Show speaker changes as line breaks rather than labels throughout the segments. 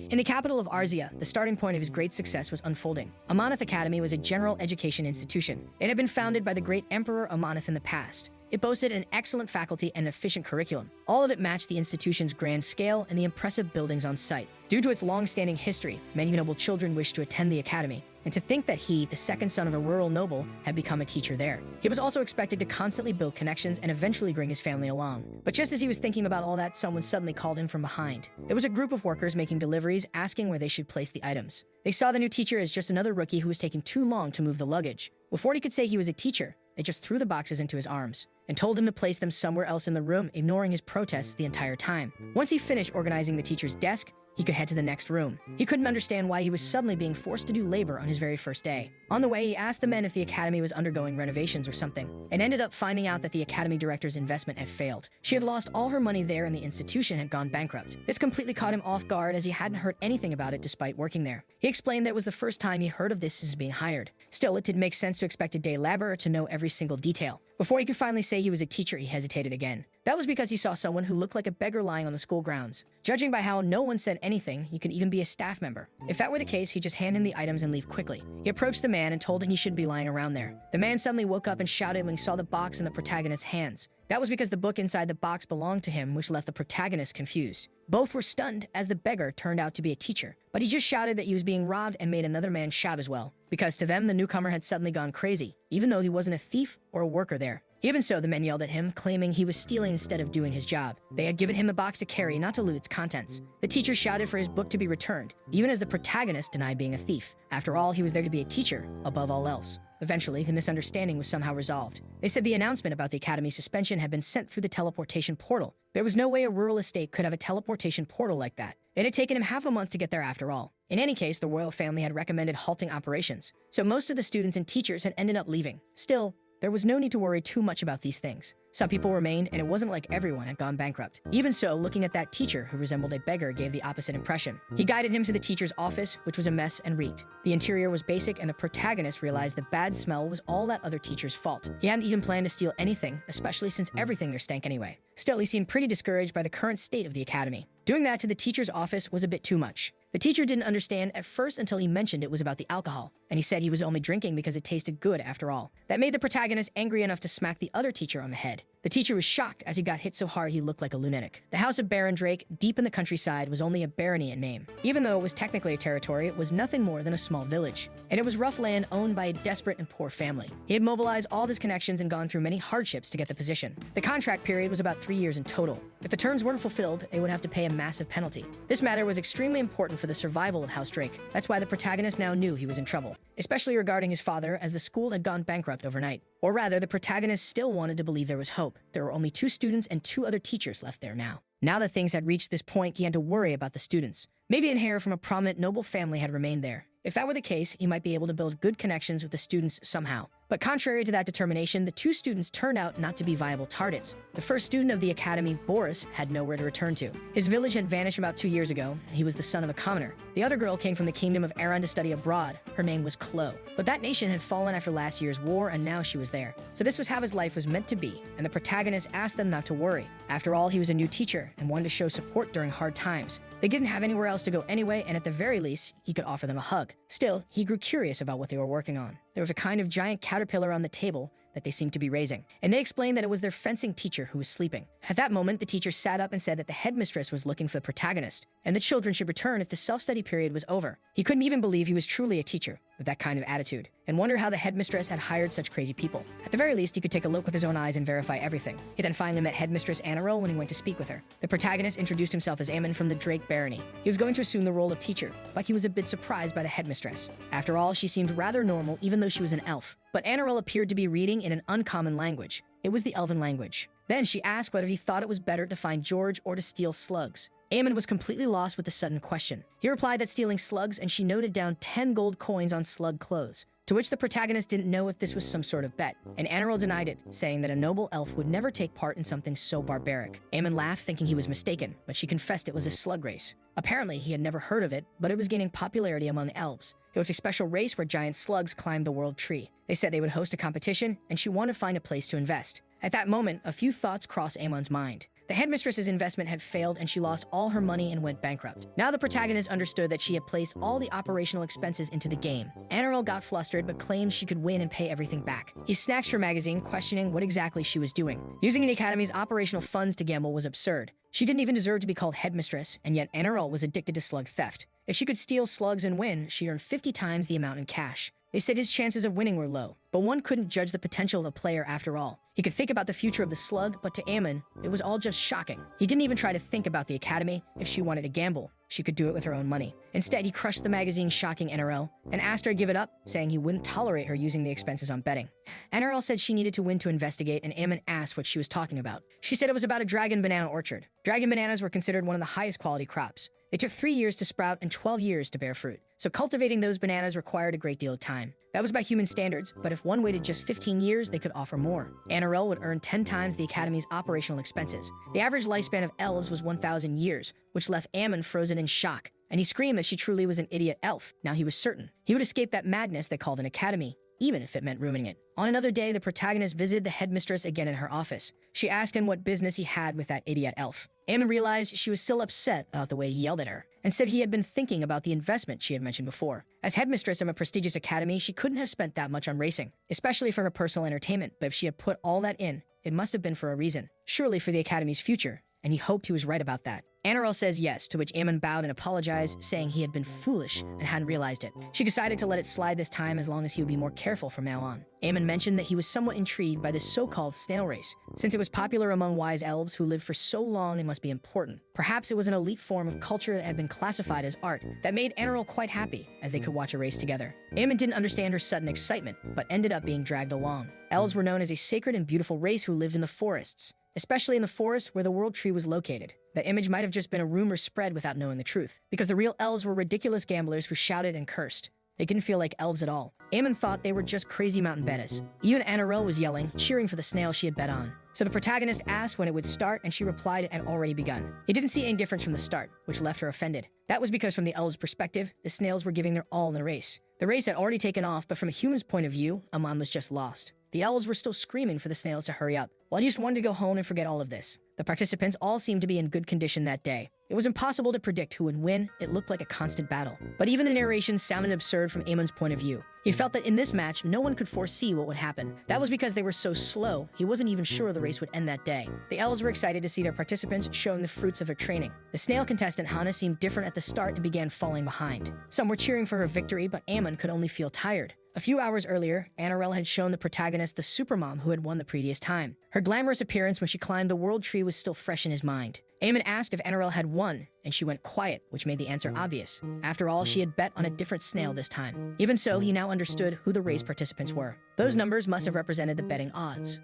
In the capital of Arzia, the starting point of his great success was unfolding. Amanith Academy was a general education institution. It had been founded by the great Emperor Amanith in the past. It boasted an excellent faculty and an efficient curriculum. All of it matched the institution's grand scale and the impressive buildings on site. Due to its long-standing history, many noble children wished to attend the academy, and to think that he, the second son of a rural noble, had become a teacher there. He was also expected to constantly build connections and eventually bring his family along. But just as he was thinking about all that, someone suddenly called him from behind. There was a group of workers making deliveries, asking where they should place the items. They saw the new teacher as just another rookie who was taking too long to move the luggage. Before he could say he was a teacher, they just threw the boxes into his arms and told him to place them somewhere else in the room, ignoring his protests the entire time. Once he finished organizing the teacher's desk, he could head to the next room. He couldn't understand why he was suddenly being forced to do labor on his very first day. On the way, he asked the men if the academy was undergoing renovations or something, and ended up finding out that the academy director's investment had failed. She had lost all her money there and the institution had gone bankrupt. This completely caught him off guard as he hadn't heard anything about it despite working there. He explained that it was the first time he heard of this since being hired. Still, it didn't make sense to expect a day laborer to know every single detail. Before he could finally say he was a teacher, he hesitated again. That was because he saw someone who looked like a beggar lying on the school grounds. Judging by how no one said anything, he could even be a staff member. If that were the case, he'd just hand him the items and leave quickly. He approached the man and told him he shouldn't be lying around there. The man suddenly woke up and shouted when he saw the box in the protagonist's hands. That was because the book inside the box belonged to him, which left the protagonist confused. Both were stunned as the beggar turned out to be a teacher, but he just shouted that he was being robbed and made another man shout as well, because to them the newcomer had suddenly gone crazy, even though he wasn't a thief or a worker there. Even so, the men yelled at him, claiming he was stealing instead of doing his job. They had given him the box to carry, not to loot its contents. The teacher shouted for his book to be returned, even as the protagonist denied being a thief. After all, he was there to be a teacher, above all else. Eventually, the misunderstanding was somehow resolved. They said the announcement about the academy's suspension had been sent through the teleportation portal. There was no way a rural estate could have a teleportation portal like that. It had taken him half a month to get there after all. In any case, the royal family had recommended halting operations, so most of the students and teachers had ended up leaving. Still, there was no need to worry too much about these things. Some people remained, and it wasn't like everyone had gone bankrupt. Even so, looking at that teacher who resembled a beggar gave the opposite impression. He guided him to the teacher's office, which was a mess and reeked. The interior was basic, and the protagonist realized the bad smell was all that other teacher's fault. He hadn't even planned to steal anything, especially since everything there stank anyway. Still, he seemed pretty discouraged by the current state of the academy. Doing that to the teacher's office was a bit too much. The teacher didn't understand at first until he mentioned it was about the alcohol, and he said he was only drinking because it tasted good after all. That made the protagonist angry enough to smack the other teacher on the head. The teacher was shocked as he got hit so hard he looked like a lunatic. The house of Baron Drake, deep in the countryside, was only a barony in name. Even though it was technically a territory, it was nothing more than a small village. And it was rough land owned by a desperate and poor family. He had mobilized all of his connections and gone through many hardships to get the position. The contract period was about 3 years in total. If the terms weren't fulfilled, they would have to pay a massive penalty. This matter was extremely important for the survival of House Drake. That's why the protagonist now knew he was in trouble, especially regarding his father, as the school had gone bankrupt overnight. Or rather, the protagonist still wanted to believe there was hope. There were only 2 students and 2 other teachers left there now. Now that things had reached this point, he had to worry about the students. Maybe an heir from a prominent noble family had remained there. If that were the case, he might be able to build good connections with the students somehow. But contrary to that determination, the 2 students turned out not to be viable targets. The first student of the academy, Boris, had nowhere to return to. His village had vanished about 2 years ago, and he was the son of a commoner. The other girl came from the kingdom of Aran to study abroad. Her name was Chloe. But that nation had fallen after last year's war, and now she was there. So this was how his life was meant to be, and the protagonist asked them not to worry. After all, he was a new teacher and wanted to show support during hard times. They didn't have anywhere else to go anyway, and at the very least, he could offer them a hug. Still, he grew curious about what they were working on. There was a kind of giant caterpillar on the table that they seemed to be raising, and they explained that it was their fencing teacher who was sleeping. At that moment, the teacher sat up and said that the headmistress was looking for the protagonist, and the children should return if the self-study period was over. He couldn't even believe he was truly a teacher with that kind of attitude, and wondered how the headmistress had hired such crazy people. At the very least, he could take a look with his own eyes and verify everything. He then finally met headmistress Anaril when he went to speak with her. The protagonist introduced himself as Aemon from the Drake Barony. He was going to assume the role of teacher, but he was a bit surprised by the headmistress. After all, she seemed rather normal even though she was an elf. But Anaril appeared to be reading in an uncommon language. It was the Elven language. Then she asked whether he thought it was better to find George or to steal slugs. Aemon was completely lost with the sudden question. He replied that stealing slugs, and she noted down 10 gold coins on slug clothes, to which the protagonist didn't know if this was some sort of bet, and Anaril denied it, saying that a noble elf would never take part in something so barbaric. Aemon laughed, thinking he was mistaken, but she confessed it was a slug race. Apparently, he had never heard of it, but it was gaining popularity among elves. It was a special race where giant slugs climbed the world tree. They said they would host a competition, and she wanted to find a place to invest. At that moment, a few thoughts crossed Aemon's mind. The headmistress's investment had failed and she lost all her money and went bankrupt. Now the protagonist understood that she had placed all the operational expenses into the game. Anarel got flustered but claimed she could win and pay everything back. He snatched her magazine, questioning what exactly she was doing. Using the academy's operational funds to gamble was absurd. She didn't even deserve to be called headmistress, and yet Anarel was addicted to slug theft. If she could steal slugs and win, she earned 50 times the amount in cash. They said his chances of winning were low, but one couldn't judge the potential of a player after all. He could think about the future of the slug, but to Ammon, it was all just shocking. He didn't even try to think about the academy. If she wanted to gamble, she could do it with her own money. Instead, he crushed the magazine, shocking NRL, and asked her to give it up, saying he wouldn't tolerate her using the expenses on betting. NRL said she needed to win to investigate, and Ammon asked what she was talking about. She said it was about a dragon banana orchard. Dragon bananas were considered one of the highest quality crops. They took 3 years to sprout and 12 years to bear fruit. So cultivating those bananas required a great deal of time. That was by human standards, but if one waited just 15 years, they could offer more. NRL would earn 10 times the Academy's operational expenses. The average lifespan of elves was 1,000 years, which left Ammon frozen in shock. And he screamed that she truly was an idiot elf. Now he was certain he would escape that madness they called an academy, even if it meant ruining it. On another day, the protagonist visited the headmistress again in her office. She asked him what business he had with that idiot elf. Ammon realized she was still upset about the way he yelled at her, and said he had been thinking about the investment she had mentioned before. As headmistress of a prestigious academy, she couldn't have spent that much on racing, especially for her personal entertainment, but if she had put all that in, it must have been for a reason, surely for the academy's future, and he hoped he was right about that. Anarel says yes, to which Ammon bowed and apologized, saying he had been foolish and hadn't realized it. She decided to let it slide this time as long as he would be more careful from now on. Ammon mentioned that he was somewhat intrigued by this so-called snail race. Since it was popular among wise elves who lived for so long, it must be important. Perhaps it was an elite form of culture that had been classified as art that made Anarel quite happy, as they could watch a race together. Ammon didn't understand her sudden excitement, but ended up being dragged along. Elves were known as a sacred and beautiful race who lived in the forests, especially in the forest where the world tree was located. That image might have just been a rumor spread without knowing the truth, because the real elves were ridiculous gamblers who shouted and cursed. They didn't feel like elves at all. Ammon thought they were just crazy mountain bettors. Even Anarel was yelling, cheering for the snail she had bet on. So the protagonist asked when it would start, and she replied it had already begun. He didn't see any difference from the start, which left her offended. That was because from the elves' perspective, the snails were giving their all in the race. The race had already taken off, but from a human's point of view, Ammon was just lost. The elves were still screaming for the snails to hurry up. Well, he just wanted to go home and forget all of this. The participants all seemed to be in good condition that day. It was impossible to predict who would win. It looked like a constant battle. But even the narration sounded absurd from Ammon's point of view. He felt that in this match, no one could foresee what would happen. That was because they were so slow, he wasn't even sure the race would end that day. The elves were excited to see their participants showing the fruits of their training. The snail contestant Hana seemed different at the start and began falling behind. Some were cheering for her victory, but Ammon could only feel tired. A few hours earlier, Anarel had shown the protagonist the supermom who had won the previous time. Her glamorous appearance when she climbed the world tree was still fresh in his mind. Ammon asked if Anarel had won, and she went quiet, which made the answer obvious. After all, she had bet on a different snail this time. Even so, he now understood who the race participants were. Those numbers must have represented the betting odds.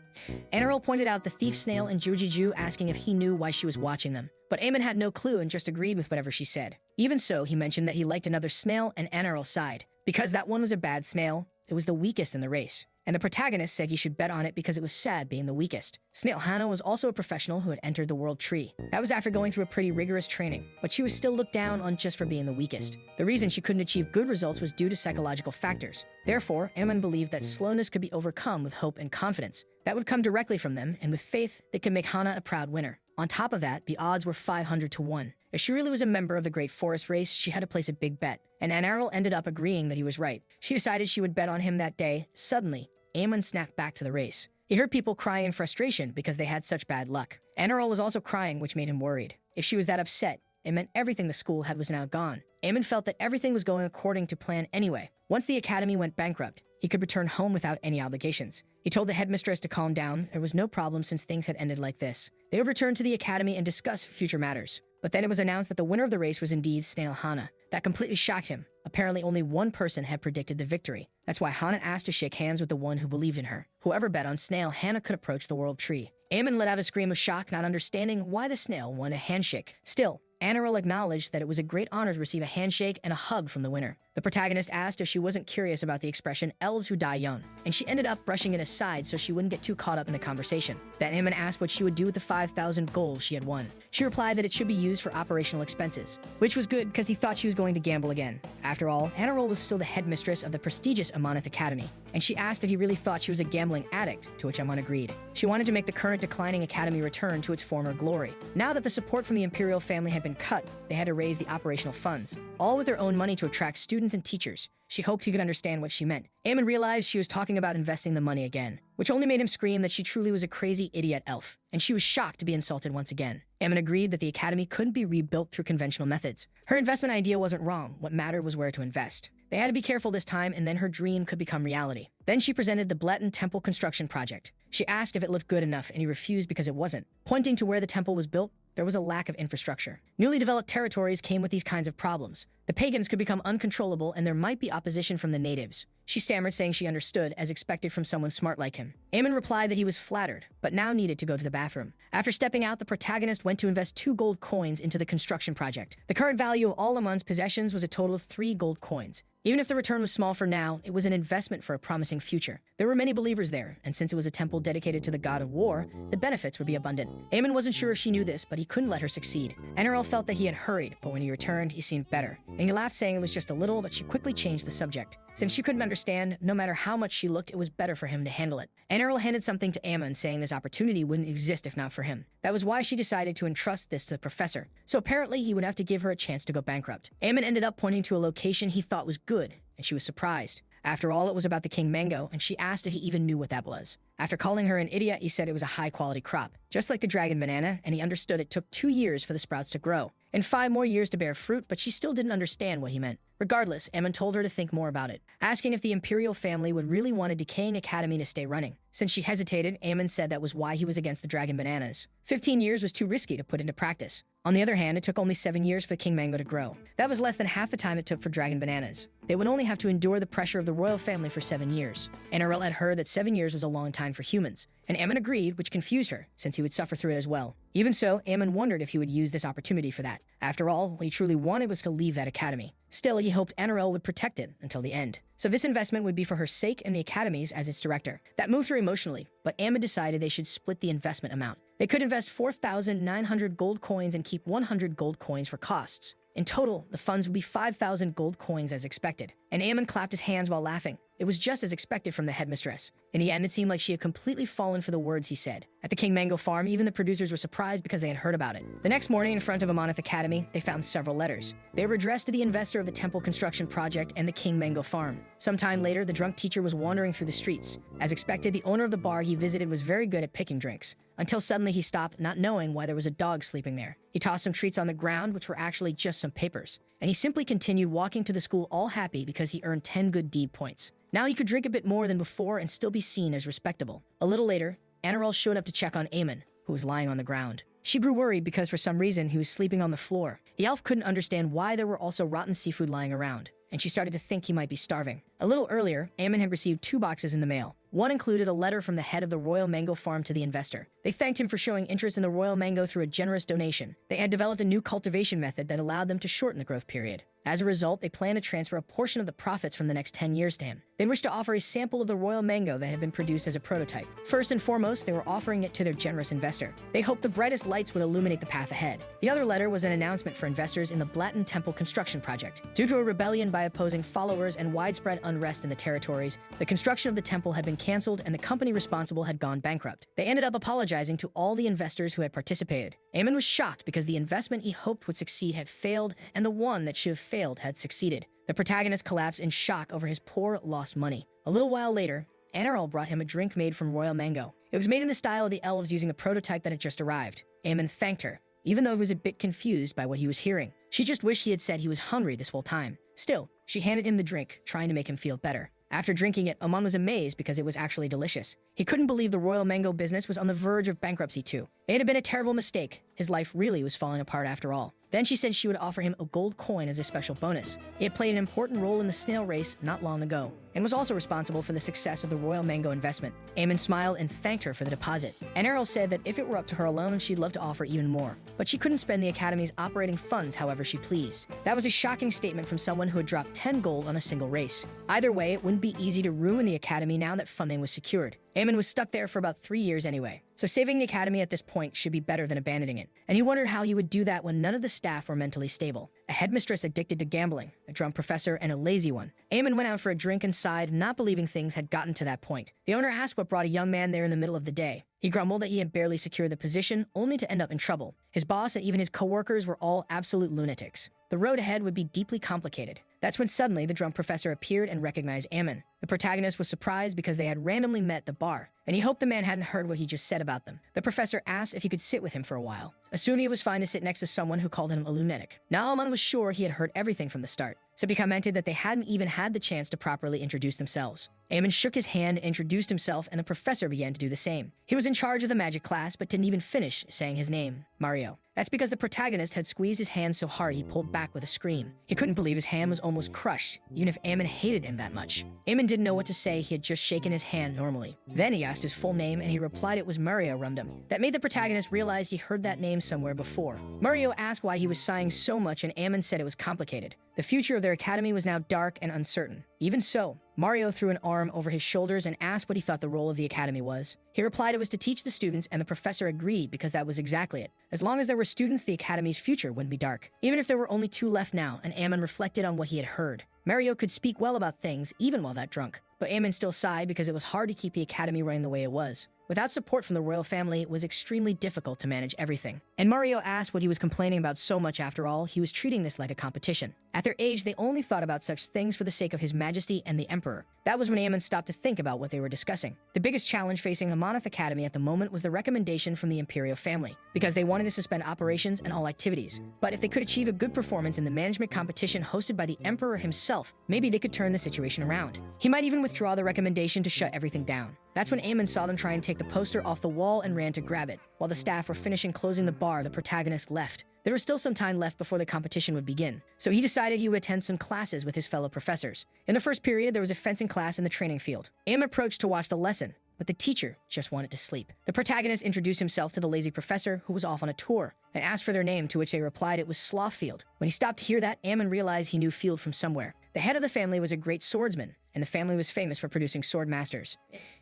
Anarel pointed out the thief snail and Jujiju, asking if he knew why she was watching them. But Ammon had no clue and just agreed with whatever she said. Even so, he mentioned that he liked another snail, and Anarel sighed. Because that one was a bad snail, it was the weakest in the race. And the protagonist said he should bet on it because it was sad being the weakest. Snail Hana was also a professional who had entered the world tree. That was after going through a pretty rigorous training, but she was still looked down on just for being the weakest. The reason she couldn't achieve good results was due to psychological factors. Therefore, Ammon believed that slowness could be overcome with hope and confidence. That would come directly from them, and with faith, they could make Hana a proud winner. On top of that, the odds were 500 to 1. If she really was a member of the Great Forest race, she had to place a big bet, and Anarel ended up agreeing that he was right. She decided she would bet on him that day. Suddenly, Ammon snapped back to the race. He heard people crying in frustration because they had such bad luck. Anarel was also crying, which made him worried. If she was that upset, it meant everything the school had was now gone. Ammon felt that everything was going according to plan anyway. Once the academy went bankrupt, he could return home without any obligations. He told the headmistress to calm down. There was no problem since things had ended like this. They would return to the academy and discuss future matters. But then it was announced that the winner of the race was indeed Snail Hana. That completely shocked him. Apparently only one person had predicted the victory. That's why Hana asked to shake hands with the one who believed in her. Whoever bet on Snail Hana could approach the world tree. Ammon let out a scream of shock, not understanding why the snail won a handshake. Still, Anarel acknowledged that it was a great honor to receive a handshake and a hug from the winner. The protagonist asked if she wasn't curious about the expression elves who die young, and she ended up brushing it aside so she wouldn't get too caught up in the conversation. Then Ammon asked what she would do with the 5,000 gold she had won. She replied that it should be used for operational expenses, which was good because he thought she was going to gamble again. After all, Anarol was still the headmistress of the prestigious Amonith Academy, and she asked if he really thought she was a gambling addict, to which Amon agreed. She wanted to make the current declining academy return to its former glory. Now that the support from the imperial family had been cut, they had to raise the operational funds, all with their own money to attract students and teachers. She hoped he could understand what she meant. Amon realized she was talking about investing the money again, which only made him scream that she truly was a crazy idiot elf, and she was shocked to be insulted once again. Amon agreed that the academy couldn't be rebuilt through conventional methods. Her investment idea wasn't wrong. What mattered was where to invest. They had to be careful this time, and then her dream could become reality. Then she presented the Bleton Temple construction project. She asked if it looked good enough, and he refused because it wasn't. Pointing to where the temple was built, there was a lack of infrastructure. Newly developed territories came with these kinds of problems. The pagans could become uncontrollable, and there might be opposition from the natives. She stammered, saying she understood, as expected from someone smart like him. Amon replied that he was flattered, but now needed to go to the bathroom. After stepping out, the protagonist went to invest 2 gold coins into the construction project. The current value of all Amon's possessions was a total of 3 gold coins. Even if the return was small for now, it was an investment for a promising future. There were many believers there, and since it was a temple dedicated to the god of war, the benefits would be abundant. Amon wasn't sure if she knew this, but he couldn't let her succeed. Enarel felt that he had hurried, but when he returned, he seemed better. And he laughed, saying it was just a little, but she quickly changed the subject. Since she couldn't understand, no matter how much she looked, it was better for him to handle it. Enarel handed something to Amon, saying this opportunity wouldn't exist if not for him. That was why she decided to entrust this to the professor. So apparently he would have to give her a chance to go bankrupt. Amon ended up pointing to a location he thought was good, and she was surprised. After all, it was about the king mango, and she asked if he even knew what that was. After calling her an idiot, he said it was a high-quality crop, just like the dragon banana, and he understood it took 2 years for the sprouts to grow, and 5 more years to bear fruit, but she still didn't understand what he meant. Regardless, Amon told her to think more about it, asking if the imperial family would really want a decaying academy to stay running. Since she hesitated, Amon said that was why he was against the dragon bananas. 15 years was too risky to put into practice. On the other hand, it took only 7 years for the king mango to grow. That was less than half the time it took for dragon bananas. They would only have to endure the pressure of the royal family for 7 years. Enarel had heard that 7 years was a long time for humans, and Amon agreed, which confused her, since he would suffer through it as well. Even so, Amon wondered if he would use this opportunity for that. After all, what he truly wanted was to leave that academy. Still, he hoped Enarel would protect it until the end. So this investment would be for her sake and the academy's as its director. That moved her emotionally, but Amon decided they should split the investment amount. They could invest 4,900 gold coins and keep 100 gold coins for costs. In total, the funds would be 5,000 gold coins as expected. And Amon clapped his hands while laughing. It was just as expected from the headmistress. In the end, it seemed like she had completely fallen for the words he said. At the King Mango farm, even the producers were surprised because they had heard about it. The next morning, in front of Amonith Academy, they found several letters. They were addressed to the investor of the temple construction project and the King Mango farm. Sometime later, the drunk teacher was wandering through the streets. As expected, the owner of the bar he visited was very good at picking drinks, until suddenly he stopped, not knowing why there was a dog sleeping there. He tossed some treats on the ground, which were actually just some papers. And he simply continued walking to the school all happy because he earned 10 good deed points. Now he could drink a bit more than before and still be seen as respectable. A little later, Enarel showed up to check on Amon, who was lying on the ground. She grew worried because for some reason he was sleeping on the floor. The elf couldn't understand why there were also rotten seafood lying around, and she started to think he might be starving. A little earlier, Amon had received 2 boxes in the mail. One included a letter from the head of the Royal Mango Farm to the investor. They thanked him for showing interest in the Royal Mango through a generous donation. They had developed a new cultivation method that allowed them to shorten the growth period. As a result, they planned to transfer a portion of the profits from the next 10 years to him. They wished to offer a sample of the Royal Mango that had been produced as a prototype. First and foremost, they were offering it to their generous investor. They hoped the brightest lights would illuminate the path ahead. The other letter was an announcement for investors in the Bleton Temple construction project. Due to a rebellion by opposing followers and widespread unrest in the territories, the construction of the temple had been canceled and the company responsible had gone bankrupt. They ended up apologizing to all the investors who had participated. Amon was shocked because the investment he hoped would succeed had failed, and the one that should have failed had succeeded. The protagonist collapsed in shock over his poor, lost money. A little while later, Enarel brought him a drink made from royal mango. It was made in the style of the elves using a prototype that had just arrived. Amon thanked her, even though he was a bit confused by what he was hearing. She just wished he had said he was hungry this whole time. Still, she handed him the drink, trying to make him feel better. After drinking it, Amon was amazed because it was actually delicious. He couldn't believe the royal mango business was on the verge of bankruptcy too. It had been a terrible mistake. His life really was falling apart after all. Then she said she would offer him a gold coin as a special bonus. It played an important role in the snail race not long ago, and was also responsible for the success of the royal mango investment. Amon smiled and thanked her for the deposit. Enarel said that if it were up to her alone, she'd love to offer even more. But she couldn't spend the academy's operating funds however she pleased. That was a shocking statement from someone who had dropped 10 gold on a single race. Either way, it wouldn't be easy to ruin the academy now that funding was secured. Aemon was stuck there for about 3 years anyway, so saving the academy at this point should be better than abandoning it. And he wondered how he would do that when none of the staff were mentally stable. A headmistress addicted to gambling, a drunk professor, and a lazy one. Aemon went out for a drink and sighed, not believing things had gotten to that point. The owner asked what brought a young man there in the middle of the day. He grumbled that he had barely secured the position, only to end up in trouble. His boss and even his co-workers were all absolute lunatics. The road ahead would be deeply complicated. That's when suddenly the drunk professor appeared and recognized Aemon. The protagonist was surprised because they had randomly met at the bar, and he hoped the man hadn't heard what he just said about them. The professor asked if he could sit with him for a while, assuming it was fine to sit next to someone who called him a lunatic. Now Aemon was sure he had heard everything from the start, so he commented that they hadn't even had the chance to properly introduce themselves. Aemon shook his hand, introduced himself, and the professor began to do the same. He was in charge of the magic class, but didn't even finish saying his name, Mario. That's because the protagonist had squeezed his hand so hard he pulled back with a scream. He couldn't believe his hand was almost crushed, even if Aemon hated him that much. Aemon didn't know what to say, he had just shaken his hand normally. Then he asked his full name and he replied it was Mario Rumdum. That made the protagonist realize he heard that name somewhere before. Mario asked why he was sighing so much and Aemon said it was complicated. The future of their academy was now dark and uncertain. Even so, Mario threw an arm over his shoulders and asked what he thought the role of the academy was. He replied it was to teach the students, and the professor agreed because that was exactly it. As long as there were students, the academy's future wouldn't be dark. Even if there were only 2 left now, and Aemon reflected on what he had heard. Mario could speak well about things, even while that drunk. But Aemon still sighed because it was hard to keep the academy running the way it was. Without support from the royal family, it was extremely difficult to manage everything. And Mario asked what he was complaining about so much. After all, he was treating this like a competition. At their age, they only thought about such things for the sake of His Majesty and the Emperor. That was when Aemon stopped to think about what they were discussing. The biggest challenge facing Amonith Academy at the moment was the recommendation from the Imperial family, because they wanted to suspend operations and all activities. But if they could achieve a good performance in the management competition hosted by the Emperor himself, maybe they could turn the situation around. He might even withdraw the recommendation to shut everything down. That's when Aemon saw them try and take the poster off the wall and ran to grab it. While the staff were finishing closing the bar, the protagonist left. There was still some time left before the competition would begin, so he decided he would attend some classes with his fellow professors. In the first period, there was a fencing class in the training field. Aemon approached to watch the lesson, but the teacher just wanted to sleep. The protagonist introduced himself to the lazy professor, who was off on a tour, and asked for their name, to which they replied it was Slothfield. When he stopped to hear that, Aemon realized he knew Field from somewhere. The head of the family was a great swordsman, and the family was famous for producing sword masters.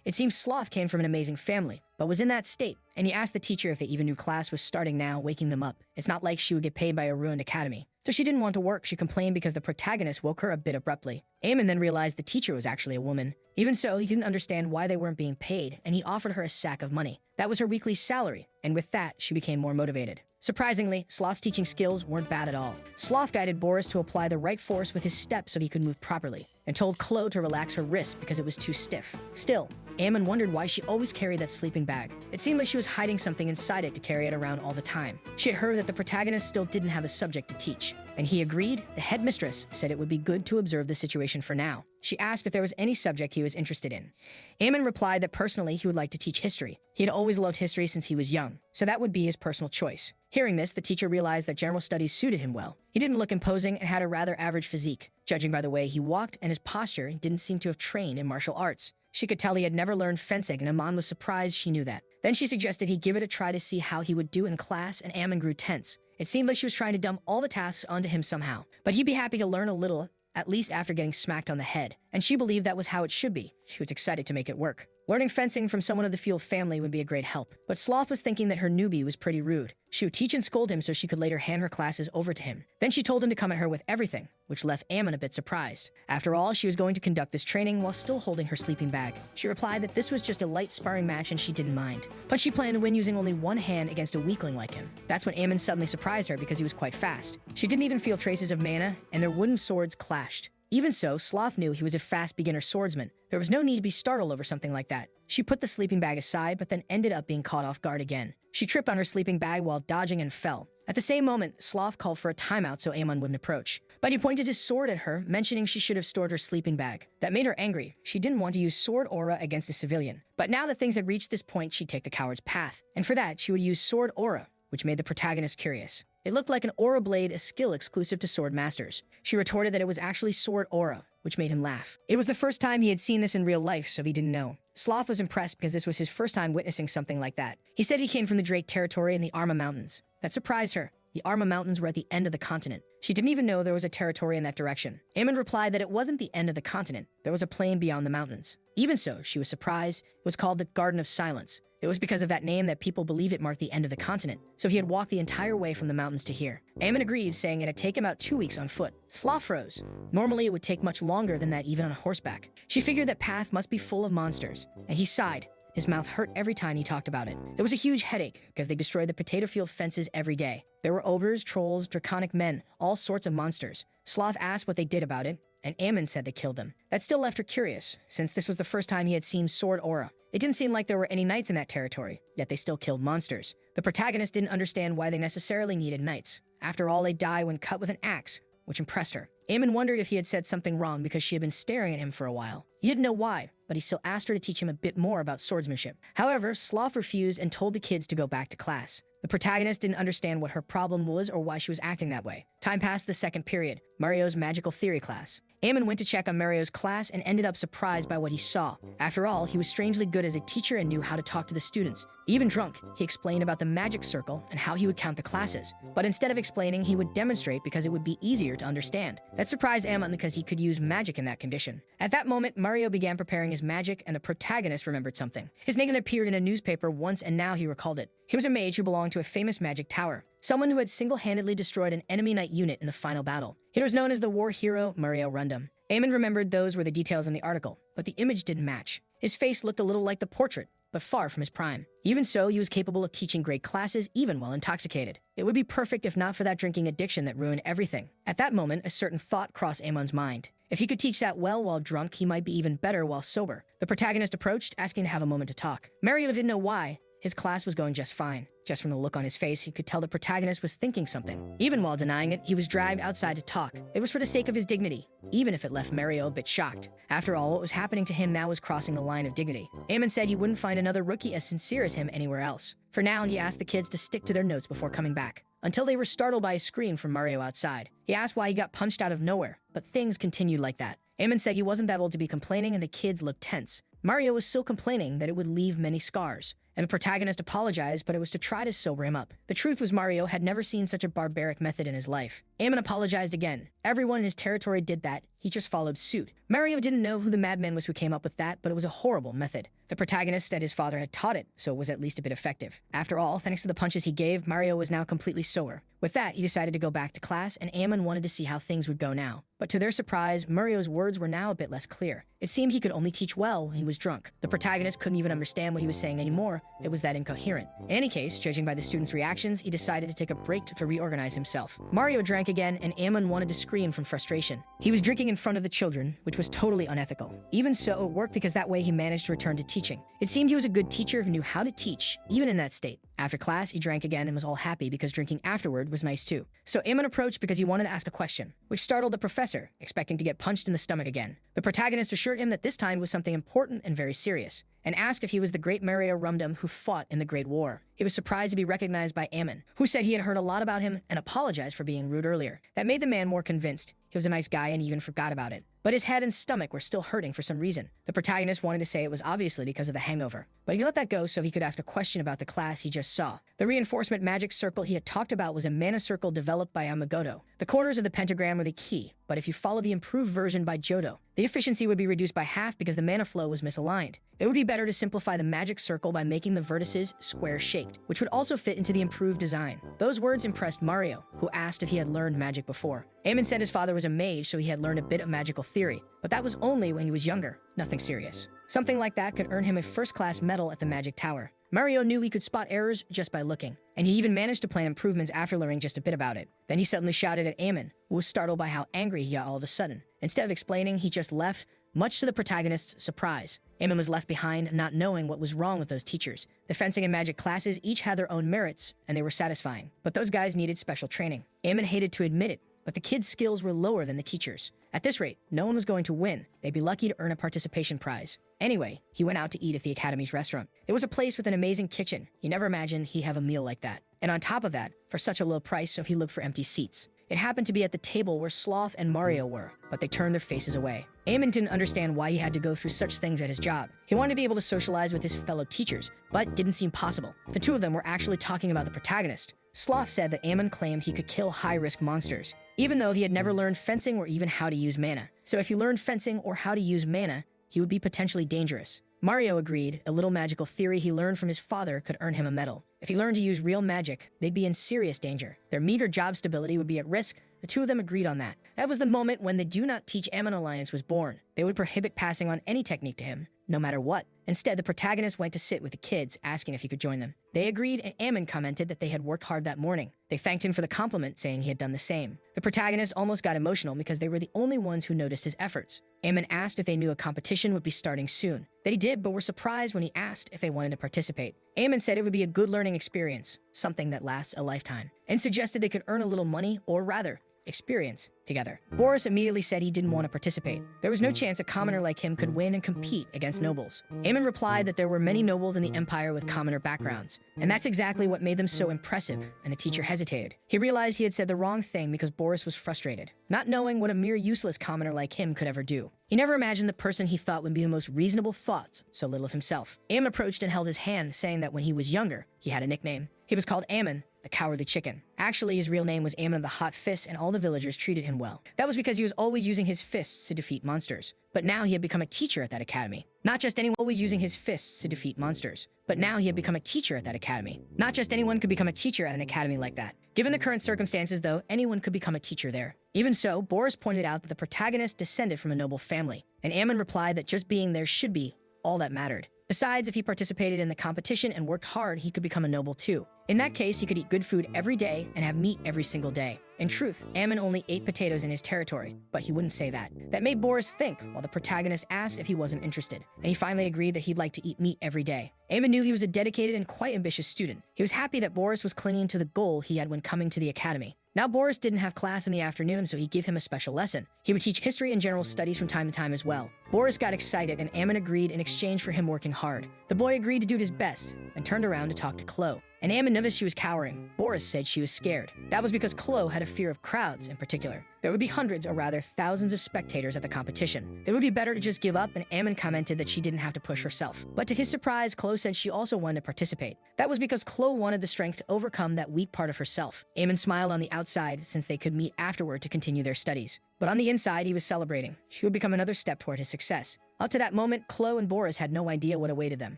It seems Sloth came from an amazing family, but was in that state, and he asked the teacher if they even knew class was starting now, waking them up. It's not like she would get paid by a ruined academy. So she didn't want to work. She complained because the protagonist woke her a bit abruptly. Aemon then realized the teacher was actually a woman. Even so, he didn't understand why they weren't being paid, and he offered her a sack of money. That was her weekly salary, and with that, she became more motivated. Surprisingly, Sloth's teaching skills weren't bad at all. Sloth guided Boris to apply the right force with his steps so he could move properly, and told Chloe to relax her wrist because it was too stiff. Still, Aemon wondered why she always carried that sleeping bag. It seemed like she was hiding something inside it to carry it around all the time. She had heard that the protagonist still didn't have a subject to teach, and he agreed. The headmistress said it would be good to observe the situation for now. She asked if there was any subject he was interested in. Aemon replied that personally he would like to teach history. He had always loved history since he was young, so that would be his personal choice. Hearing this, the teacher realized that general studies suited him well. He didn't look imposing and had a rather average physique. Judging by the way he walked and his posture, he didn't seem to have trained in martial arts. She could tell he had never learned fencing, and Aemon was surprised she knew that. Then she suggested he give it a try to see how he would do in class, and Aemon grew tense. It seemed like she was trying to dump all the tasks onto him somehow. But he'd be happy to learn a little, at least after getting smacked on the head. And she believed that was how it should be. She was excited to make it work. Learning fencing from someone of the Field family would be a great help. But Sloth was thinking that her newbie was pretty rude. She would teach and scold him so she could later hand her classes over to him. Then she told him to come at her with everything, which left Aemon a bit surprised. After all, she was going to conduct this training while still holding her sleeping bag. She replied that this was just a light sparring match and she didn't mind. But she planned to win using only one hand against a weakling like him. That's when Aemon suddenly surprised her because he was quite fast. She didn't even feel traces of mana, and their wooden swords clashed. Even so, Sloth knew he was a fast beginner swordsman. There was no need to be startled over something like that. She put the sleeping bag aside, but then ended up being caught off guard again. She tripped on her sleeping bag while dodging and fell. At the same moment, Sloth called for a timeout so Aemon wouldn't approach. But he pointed his sword at her, mentioning she should have stored her sleeping bag. That made her angry. She didn't want to use sword aura against a civilian. But now that things had reached this point, she'd take the coward's path. And for that, she would use sword aura, which made the protagonist curious. It looked like an aura blade, a skill exclusive to sword masters. She retorted that it was actually sword aura, which made him laugh. It was the first time he had seen this in real life, so he didn't know. Sloth was impressed because this was his first time witnessing something like that. He said he came from the Drake territory in the Arma Mountains. That surprised her. The Arma Mountains were at the end of the continent. She didn't even know there was a territory in that direction. Eamon replied that it wasn't the end of the continent. There was a plain beyond the mountains. Even so, she was surprised. It was called the Garden of Silence. It was because of that name that people believed it marked the end of the continent, so he had walked the entire way from the mountains to here. Eamon agreed, saying it had taken about 2 weeks on foot. Sloth froze. Normally, it would take much longer than that even on horseback. She figured that path must be full of monsters, and he sighed. His mouth hurt every time he talked about it. There was a huge headache, because they destroyed the potato field fences every day. There were ogres, trolls, draconic men, all sorts of monsters. Sloth asked what they did about it, and Eamon said they killed them. That still left her curious, since this was the first time he had seen sword aura. It didn't seem like there were any knights in that territory, yet they still killed monsters. The protagonist didn't understand why they necessarily needed knights. After all, they die when cut with an axe, which impressed her. Eamon wondered if he had said something wrong because she had been staring at him for a while. He didn't know why, but he still asked her to teach him a bit more about swordsmanship. However, Sloth refused and told the kids to go back to class. The protagonist didn't understand what her problem was or why she was acting that way. Time passed the second period, Mario's magical theory class. Eamon went to check on Mario's class and ended up surprised by what he saw. After all, he was strangely good as a teacher and knew how to talk to the students. Even drunk, he explained about the magic circle and how he would count the classes. But instead of explaining, he would demonstrate because it would be easier to understand. That surprised Eamon because he could use magic in that condition. At that moment, Mario began preparing his magic and the protagonist remembered something. His name had appeared in a newspaper once and now he recalled it. He was a mage who belonged to a famous magic tower. Someone who had single-handedly destroyed an enemy knight unit in the final battle. He was known as the war hero Mario Rundum. Eamon remembered those were the details in the article, but the image didn't match. His face looked a little like the portrait, but far from his prime. Even so, he was capable of teaching great classes even while intoxicated. It would be perfect if not for that drinking addiction that ruined everything. At that moment, a certain thought crossed Amon's mind. If he could teach that well while drunk, he might be even better while sober. The protagonist approached, asking to have a moment to talk. Mario didn't know why. His class was going just fine. Just from the look on his face, he could tell the protagonist was thinking something. Even while denying it, he was dragged outside to talk. It was for the sake of his dignity, even if it left Mario a bit shocked. After all, what was happening to him now was crossing the line of dignity. Eamon said he wouldn't find another rookie as sincere as him anywhere else. For now, he asked the kids to stick to their notes before coming back, until they were startled by a scream from Mario outside. He asked why he got punched out of nowhere, but things continued like that. Eamon said he wasn't that old to be complaining, and the kids looked tense. Mario was still complaining that it would leave many scars. And the protagonist apologized, but it was to try to sober him up. The truth was Mario had never seen such a barbaric method in his life. Eamon apologized again. Everyone in his territory did that. He just followed suit. Mario didn't know who the madman was who came up with that, but it was a horrible method. The protagonist said his father had taught it, so it was at least a bit effective. After all, thanks to the punches he gave, Mario was now completely sober. With that, he decided to go back to class, and Eamon wanted to see how things would go now. But to their surprise, Mario's words were now a bit less clear. It seemed he could only teach well when he was drunk. The protagonist couldn't even understand what he was saying anymore. It was that incoherent. In any case, judging by the students' reactions, he decided to take a break to reorganize himself. Mario drank again, and Eamon wanted to scream from frustration. He was drinking in front of the children, which was totally unethical. Even so, it worked because that way he managed to return to teaching. It seemed he was a good teacher who knew how to teach, even in that state. After class, he drank again and was all happy because drinking afterward was nice too. So Eamon approached because he wanted to ask a question, which startled the professor, expecting to get punched in the stomach again. The protagonist assured him that this time was something important and very serious, and asked if he was the great Mario Rundum who fought in the Great War. He was surprised to be recognized by Eamon, who said he had heard a lot about him and apologized for being rude earlier. That made the man more convinced. He was a nice guy and he even forgot about it. But his head and stomach were still hurting for some reason. The protagonist wanted to say it was obviously because of the hangover, but he let that go so he could ask a question about the class he just saw. The reinforcement magic circle he had talked about was a mana circle developed by Yamagoto. The corners of the pentagram were the key, but if you follow the improved version by Johto, the efficiency would be reduced by half because the mana flow was misaligned. It would be better to simplify the magic circle by making the vertices square-shaped, which would also fit into the improved design. Those words impressed Mario, who asked if he had learned magic before. Eamon said his father was a mage, so he had learned a bit of magical theory, but that was only when he was younger, nothing serious. Something like that could earn him a first-class medal at the Magic Tower. Mario knew he could spot errors just by looking, and he even managed to plan improvements after learning just a bit about it. Then he suddenly shouted at Eamon, who was startled by how angry he got all of a sudden. Instead of explaining, he just left, much to the protagonist's surprise. Eamon was left behind, not knowing what was wrong with those teachers. The fencing and magic classes each had their own merits, and they were satisfying. But those guys needed special training. Eamon hated to admit it, but the kids' skills were lower than the teachers'. At this rate, no one was going to win. They'd be lucky to earn a participation prize. Anyway, he went out to eat at the Academy's restaurant. It was a place with an amazing kitchen. He never imagined he'd have a meal like that. And on top of that, for such a low price, so he looked for empty seats. It happened to be at the table where Sloth and Mario were, but they turned their faces away. Eamon didn't understand why he had to go through such things at his job. He wanted to be able to socialize with his fellow teachers, but didn't seem possible. The two of them were actually talking about the protagonist, Sloth said that Ammon claimed he could kill high-risk monsters, even though he had never learned fencing or even how to use mana. So if he learned fencing or how to use mana, he would be potentially dangerous. Mario agreed a little magical theory he learned from his father could earn him a medal. If he learned to use real magic, they'd be in serious danger. Their meager job stability would be at risk. The two of them agreed on that. That was the moment when the Do Not Teach Ammon alliance was born. They would prohibit passing on any technique to him, no matter what. Instead, the protagonist went to sit with the kids, asking if he could join them. They agreed, and Ammon commented that they had worked hard that morning. They thanked him for the compliment, saying he had done the same. The protagonist almost got emotional because they were the only ones who noticed his efforts. Ammon asked if they knew a competition would be starting soon. They did, but were surprised when he asked if they wanted to participate. Ammon said it would be a good learning experience, something that lasts a lifetime, and suggested they could earn a little money, or rather, experience together. Boris immediately said he didn't want to participate. There was no chance a commoner like him could win and compete against nobles. Ammon replied that there were many nobles in the empire with commoner backgrounds, and that's exactly what made them so impressive, and the teacher hesitated. He realized he had said the wrong thing because Boris was frustrated, not knowing what a mere useless commoner like him could ever do. He never imagined the person he thought would be the most reasonable thoughts so little of himself. Ammon approached and held his hand, saying that when he was younger, he had a nickname. He was called Ammon, the Cowardly Chicken. Actually, his real name was Ammon of the Hot Fists, and all the villagers treated him well. That was because he was always using his fists to defeat monsters. But now he had become a teacher at that academy. Not just anyone always using his fists to defeat monsters. But now he had become a teacher at that academy. Not just anyone could become a teacher at an academy like that. Given the current circumstances, though, anyone could become a teacher there. Even so, Boris pointed out that the protagonist descended from a noble family, and Ammon replied that just being there should be all that mattered. Besides, if he participated in the competition and worked hard, he could become a noble too. In that case, he could eat good food every day and have meat every single day. In truth, Ammon only ate potatoes in his territory, but he wouldn't say that. That made Boris think, while the protagonist asked if he wasn't interested, and he finally agreed that he'd like to eat meat every day. Ammon knew he was a dedicated and quite ambitious student. He was happy that Boris was clinging to the goal he had when coming to the academy. Now Boris didn't have class in the afternoon, so he'd give him a special lesson. He would teach history and general studies from time to time as well. Boris got excited, and Ammon agreed in exchange for him working hard. The boy agreed to do his best, and turned around to talk to Chloe. And Ammon noticed she was cowering. Boris said she was scared. That was because Chloe had a fear of crowds in particular. There would be hundreds, or rather thousands of spectators at the competition. It would be better to just give up, and Ammon commented that she didn't have to push herself. But to his surprise, Chloe said she also wanted to participate. That was because Chloe wanted the strength to overcome that weak part of herself. Ammon smiled on the outside since they could meet afterward to continue their studies. But on the inside, he was celebrating. She would become another step toward his success. Up to that moment, Chloe and Boris had no idea what awaited them.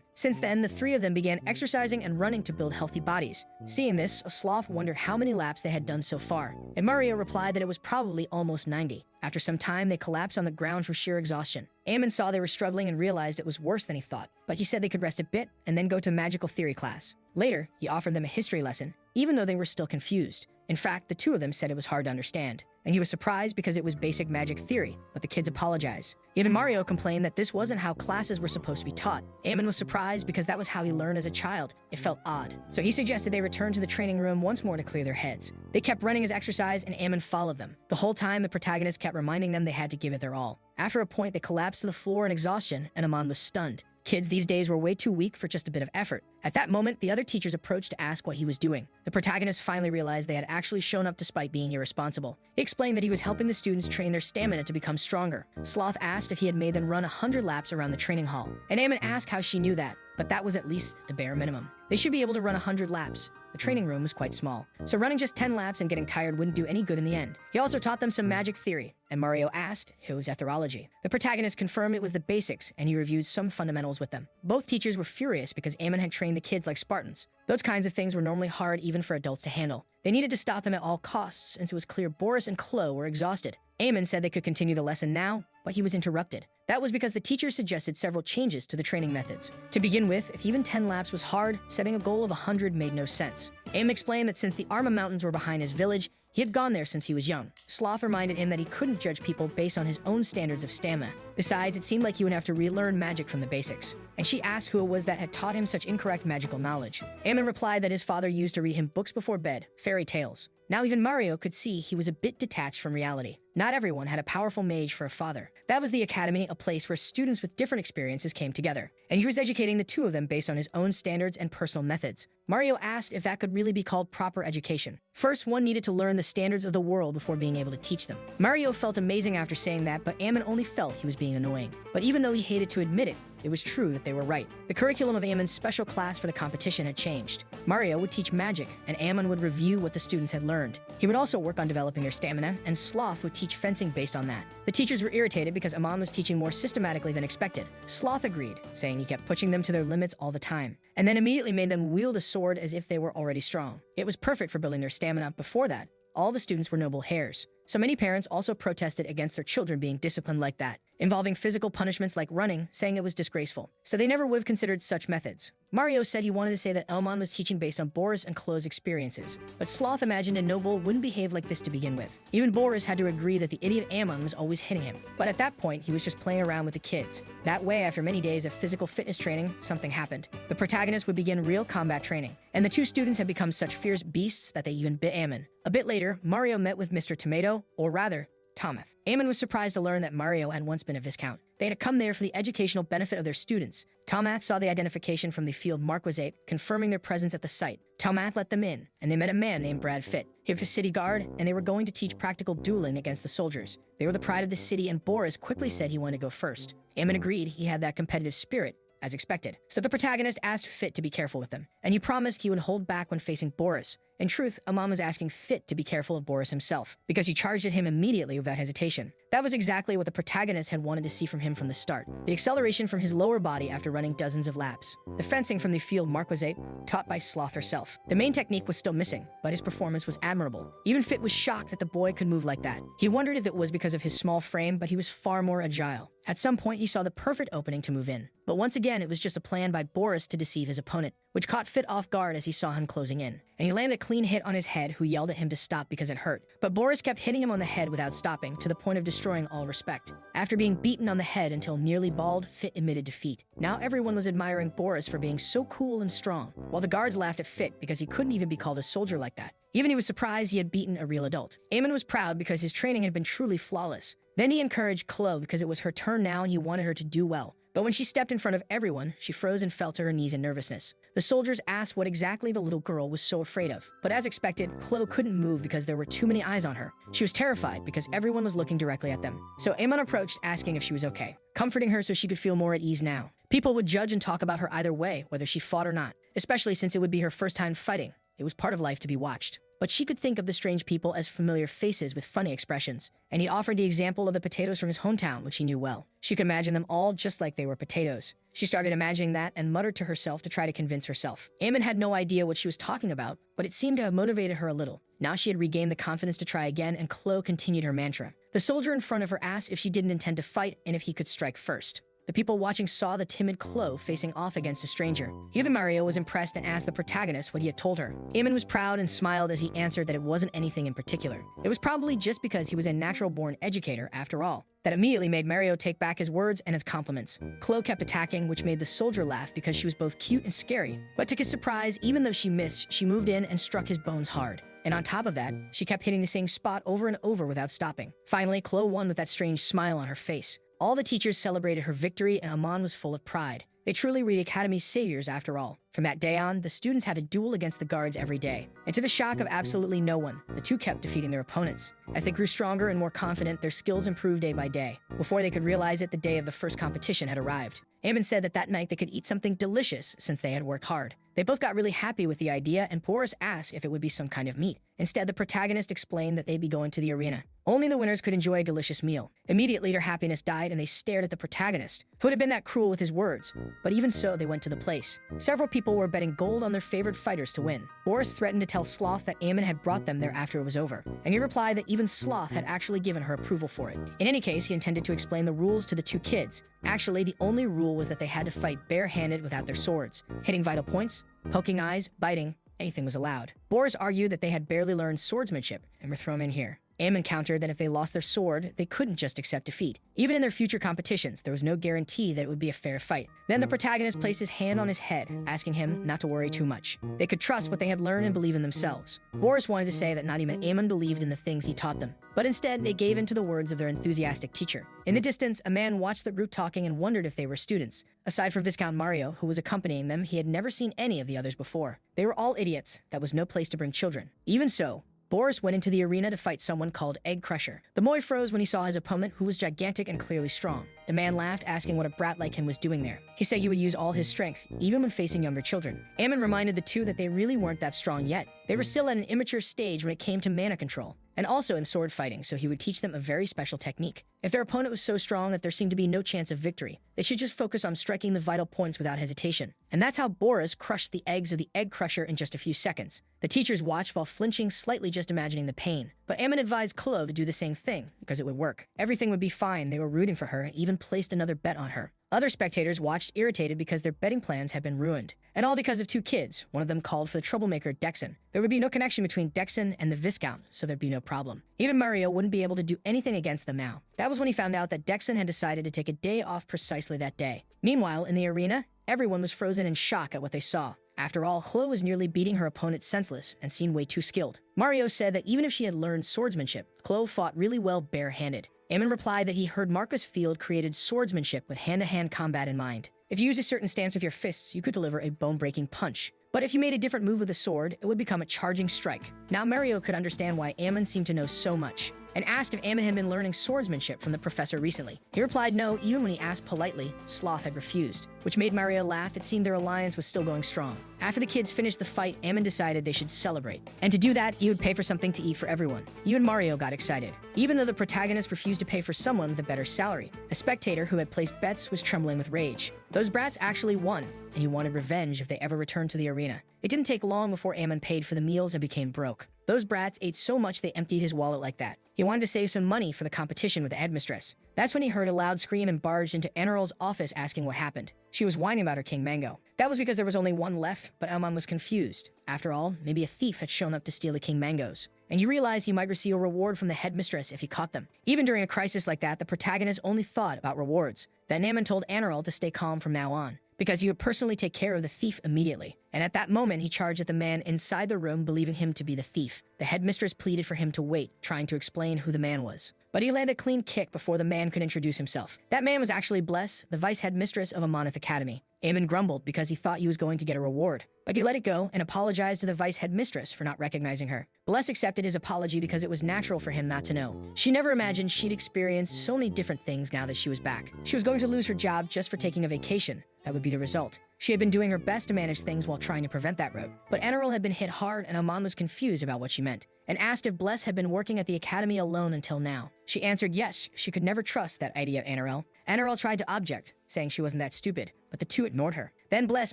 Since then, the three of them began exercising and running to build healthy bodies. Seeing this, a sloth wondered how many laps they had done so far, and Mario replied that it was probably almost 90. After some time, they collapsed on the ground from sheer exhaustion. Ammon saw they were struggling and realized it was worse than he thought, but he said they could rest a bit and then go to magical theory class. Later, he offered them a history lesson, even though they were still confused. In fact, the two of them said it was hard to understand, and he was surprised because it was basic magic theory, but the kids apologized. Even Mario complained that this wasn't how classes were supposed to be taught. Ammon was surprised because that was how he learned as a child. It felt odd. So he suggested they return to the training room once more to clear their heads. They kept running as exercise, and Ammon followed them. The whole time, the protagonist kept reminding them they had to give it their all. After a point, they collapsed to the floor in exhaustion, and Ammon was stunned. Kids these days were way too weak for just a bit of effort. At that moment, the other teachers approached to ask what he was doing. The protagonist finally realized they had actually shown up despite being irresponsible. He explained that he was helping the students train their stamina to become stronger. Sloth asked if he had made them run 100 laps around the training hall, and Ammon asked how she knew that, but that was at least the bare minimum. They should be able to run 100 laps. The training room was quite small, so running just 10 laps and getting tired wouldn't do any good in the end. He also taught them some magic theory, and Mario asked if it was etheriology. The protagonist confirmed it was the basics, and he reviewed some fundamentals with them. Both teachers were furious because Ammon had trained the kids like Spartans. Those kinds of things were normally hard even for adults to handle. They needed to stop him at all costs since it was clear Boris and Chloe were exhausted. Ammon said they could continue the lesson now, but he was interrupted. That was because the teacher suggested several changes to the training methods. To begin with, if even 10 laps was hard, setting a goal of 100 made no sense. Ammon explained that since the Arma Mountains were behind his village, he had gone there since he was young. Sloth reminded him that he couldn't judge people based on his own standards of stamina. Besides, it seemed like he would have to relearn magic from the basics. And she asked who it was that had taught him such incorrect magical knowledge. Ammon replied that his father used to read him books before bed, fairy tales. Now even Mario could see he was a bit detached from reality. Not everyone had a powerful mage for a father. That was the academy, a place where students with different experiences came together. And he was educating the two of them based on his own standards and personal methods. Mario asked if that could really be called proper education. First, one needed to learn the standards of the world before being able to teach them. Mario felt amazing after saying that, but Ammon only felt he was being annoying. But even though he hated to admit it, it was true that they were right. The curriculum of Ammon's special class for the competition had changed. Mario would teach magic, and Ammon would review what the students had learned. He would also work on developing their stamina, and Sloth would teach fencing based on that. The teachers were irritated because Ammon was teaching more systematically than expected. Sloth agreed, saying he kept pushing them to their limits all the time, and then immediately made them wield a sword as if they were already strong. It was perfect for building their stamina. Before that, all the students were noble hares. So many parents also protested against their children being disciplined like that, involving physical punishments like running, saying it was disgraceful. So they never would have considered such methods. Mario said he wanted to say that Ammon was teaching based on Boris and Chloe's experiences, but Sloth imagined a noble wouldn't behave like this to begin with. Even Boris had to agree that the idiot Ammon was always hitting him. But at that point, he was just playing around with the kids. That way, after many days of physical fitness training, something happened. The protagonist would begin real combat training, and the two students had become such fierce beasts that they even bit Ammon. A bit later, Mario met with Mr. Tomato, or rather, Tomath. Ammon was surprised to learn that Mario had once been a viscount. They had come there for the educational benefit of their students. Tomath saw the identification from the field marquisate, confirming their presence at the site. Tomath let them in, and they met a man named Brad Fitt. He was a city guard, and they were going to teach practical dueling against the soldiers. They were the pride of the city, and Boris quickly said he wanted to go first. Ammon agreed. He had that competitive spirit, as expected. So the protagonist asked Fitt to be careful with them, and he promised he would hold back when facing Boris. In truth, Ammon was asking Fitt to be careful of Boris himself, because he charged at him immediately without hesitation. That was exactly what the protagonist had wanted to see from him from the start. The acceleration from his lower body after running dozens of laps. The fencing from the field marquisate, taught by Sloth herself. The main technique was still missing, but his performance was admirable. Even Fitt was shocked that the boy could move like that. He wondered if it was because of his small frame, but he was far more agile. At some point, he saw the perfect opening to move in. But once again, it was just a plan by Boris to deceive his opponent, which caught Fitt off guard as he saw him closing in. And he landed a clean hit on his head, who yelled at him to stop because it hurt. But Boris kept hitting him on the head without stopping, to the point of destroying all respect. After being beaten on the head until nearly bald, Fitt admitted defeat. Now everyone was admiring Boris for being so cool and strong, while the guards laughed at Fitt because he couldn't even be called a soldier like that. Even he was surprised he had beaten a real adult. Ammon was proud because his training had been truly flawless. Then he encouraged Chloe because it was her turn now and he wanted her to do well. But when she stepped in front of everyone, she froze and fell to her knees in nervousness. The soldiers asked what exactly the little girl was so afraid of. But as expected, Chloe couldn't move because there were too many eyes on her. She was terrified because everyone was looking directly at them. So Ammon approached, asking if she was okay, comforting her so she could feel more at ease now. People would judge and talk about her either way, whether she fought or not, especially since it would be her first time fighting. It was part of life to be watched. But she could think of the strange people as familiar faces with funny expressions, and he offered the example of the potatoes from his hometown, which he knew well. She could imagine them all just like they were potatoes. She started imagining that and muttered to herself to try to convince herself. Ammon had no idea what she was talking about, but it seemed to have motivated her a little. Now she had regained the confidence to try again, and Chloe continued her mantra. The soldier in front of her asked if she didn't intend to fight and if he could strike first. The people watching saw the timid Chloe facing off against a stranger. Even Mario was impressed and asked the protagonist what he had told her. Ammon was proud and smiled as he answered that it wasn't anything in particular. It was probably just because he was a natural-born educator after all. That immediately made Mario take back his words and his compliments. Chloe kept attacking, which made the soldier laugh because she was both cute and scary. But to his surprise, even though she missed, she moved in and struck his bones hard. And on top of that, she kept hitting the same spot over and over without stopping. Finally, Chloe won with that strange smile on her face. All the teachers celebrated her victory, and Ammon was full of pride. They truly were the Academy's saviors after all. From that day on, the students had a duel against the guards every day. And to the shock of absolutely no one, the two kept defeating their opponents. As they grew stronger and more confident, their skills improved day by day. Before they could realize it, the day of the first competition had arrived. Ammon said that night they could eat something delicious since they had worked hard. They both got really happy with the idea, and Boris asked if it would be some kind of meat. Instead, the protagonist explained that they'd be going to the arena. Only the winners could enjoy a delicious meal. Immediately, their happiness died, and they stared at the protagonist, who had been that cruel with his words. But even so, they went to the place. Several people were betting gold on their favorite fighters to win. Boris threatened to tell Sloth that Ammon had brought them there after it was over, and he replied that even Sloth had actually given her approval for it. In any case, he intended to explain the rules to the two kids. Actually, the only rule was that they had to fight barehanded without their swords. Hitting vital points, poking eyes, biting, anything was allowed. Boris argued that they had barely learned swordsmanship and were thrown in here. Ammon countered that if they lost their sword, they couldn't just accept defeat. Even in their future competitions, there was no guarantee that it would be a fair fight. Then the protagonist placed his hand on his head, asking him not to worry too much. They could trust what they had learned and believe in themselves. Boris wanted to say that not even Ammon believed in the things he taught them, but instead they gave in to the words of their enthusiastic teacher. In the distance, a man watched the group talking and wondered if they were students. Aside from Viscount Mario, who was accompanying them, he had never seen any of the others before. They were all idiots. That was no place to bring children. Even so, Boris went into the arena to fight someone called Egg Crusher. The boy froze when he saw his opponent, who was gigantic and clearly strong. The man laughed, asking what a brat like him was doing there. He said he would use all his strength, even when facing younger children. Aemon reminded the two that they really weren't that strong yet. They were still at an immature stage when it came to mana control, and also in sword fighting, so he would teach them a very special technique. If their opponent was so strong that there seemed to be no chance of victory, they should just focus on striking the vital points without hesitation. And that's how Boris crushed the eggs of the Egg Crusher in just a few seconds. The teachers watched while flinching slightly, just imagining the pain. But Aemon advised Chloe to do the same thing, because it would work. Everything would be fine. They were rooting for her and even placed another bet on her. Other spectators watched irritated because their betting plans had been ruined. And all because of two kids. One of them called for the troublemaker Dexon. There would be no connection between Dexon and the Viscount, so there'd be no problem. Even Mario wouldn't be able to do anything against them now. That was when he found out that Dexon had decided to take a day off precisely that day. Meanwhile, in the arena, everyone was frozen in shock at what they saw. After all, Chloe was nearly beating her opponent senseless and seemed way too skilled. Mario said that even if she had learned swordsmanship, Chloe fought really well barehanded. Aemon replied that he heard Marcus Field created swordsmanship with hand-to-hand combat in mind. If you used a certain stance with your fists, you could deliver a bone-breaking punch. But if you made a different move with a sword, it would become a charging strike. Now Mario could understand why Aemon seemed to know so much, and asked if Aemon had been learning swordsmanship from the professor recently. He replied no, even when he asked politely, Sloth had refused, which made Mario laugh. It seemed their alliance was still going strong. After the kids finished the fight, Aemon decided they should celebrate. And to do that, he would pay for something to eat for everyone. Even Mario got excited. Even though the protagonist refused to pay for someone with a better salary, a spectator who had placed bets was trembling with rage. Those brats actually won, and he wanted revenge if they ever returned to the arena. It didn't take long before Aemon paid for the meals and became broke. Those brats ate so much they emptied his wallet like that. He wanted to save some money for the competition with the headmistress. That's when he heard a loud scream and barged into Eneral's office asking what happened. She was whining about her King Mango. That was because there was only one left, but Aemon was confused. After all, maybe a thief had shown up to steal the King Mangoes. And he realized he might receive a reward from the headmistress if he caught them. Even during a crisis like that, the protagonist only thought about rewards. Then Aemon told Eneral to stay calm from now on, because he would personally take care of the thief immediately. And at that moment, he charged at the man inside the room, believing him to be the thief. The headmistress pleaded for him to wait, trying to explain who the man was. But he landed a clean kick before the man could introduce himself. That man was actually Bless, the vice headmistress of Amonith Academy. Aemon grumbled because he thought he was going to get a reward, but he let it go and apologized to the vice headmistress for not recognizing her. Bless accepted his apology because it was natural for him not to know. She never imagined she'd experience so many different things now that she was back. She was going to lose her job just for taking a vacation. That would be the result. She had been doing her best to manage things while trying to prevent that road. But Eneral had been hit hard, and Aman was confused about what she meant, and asked if Bless had been working at the academy alone until now. She answered yes, she could never trust that idea of Eneral. Eneral tried to object, saying she wasn't that stupid, but the two ignored her. Then Bless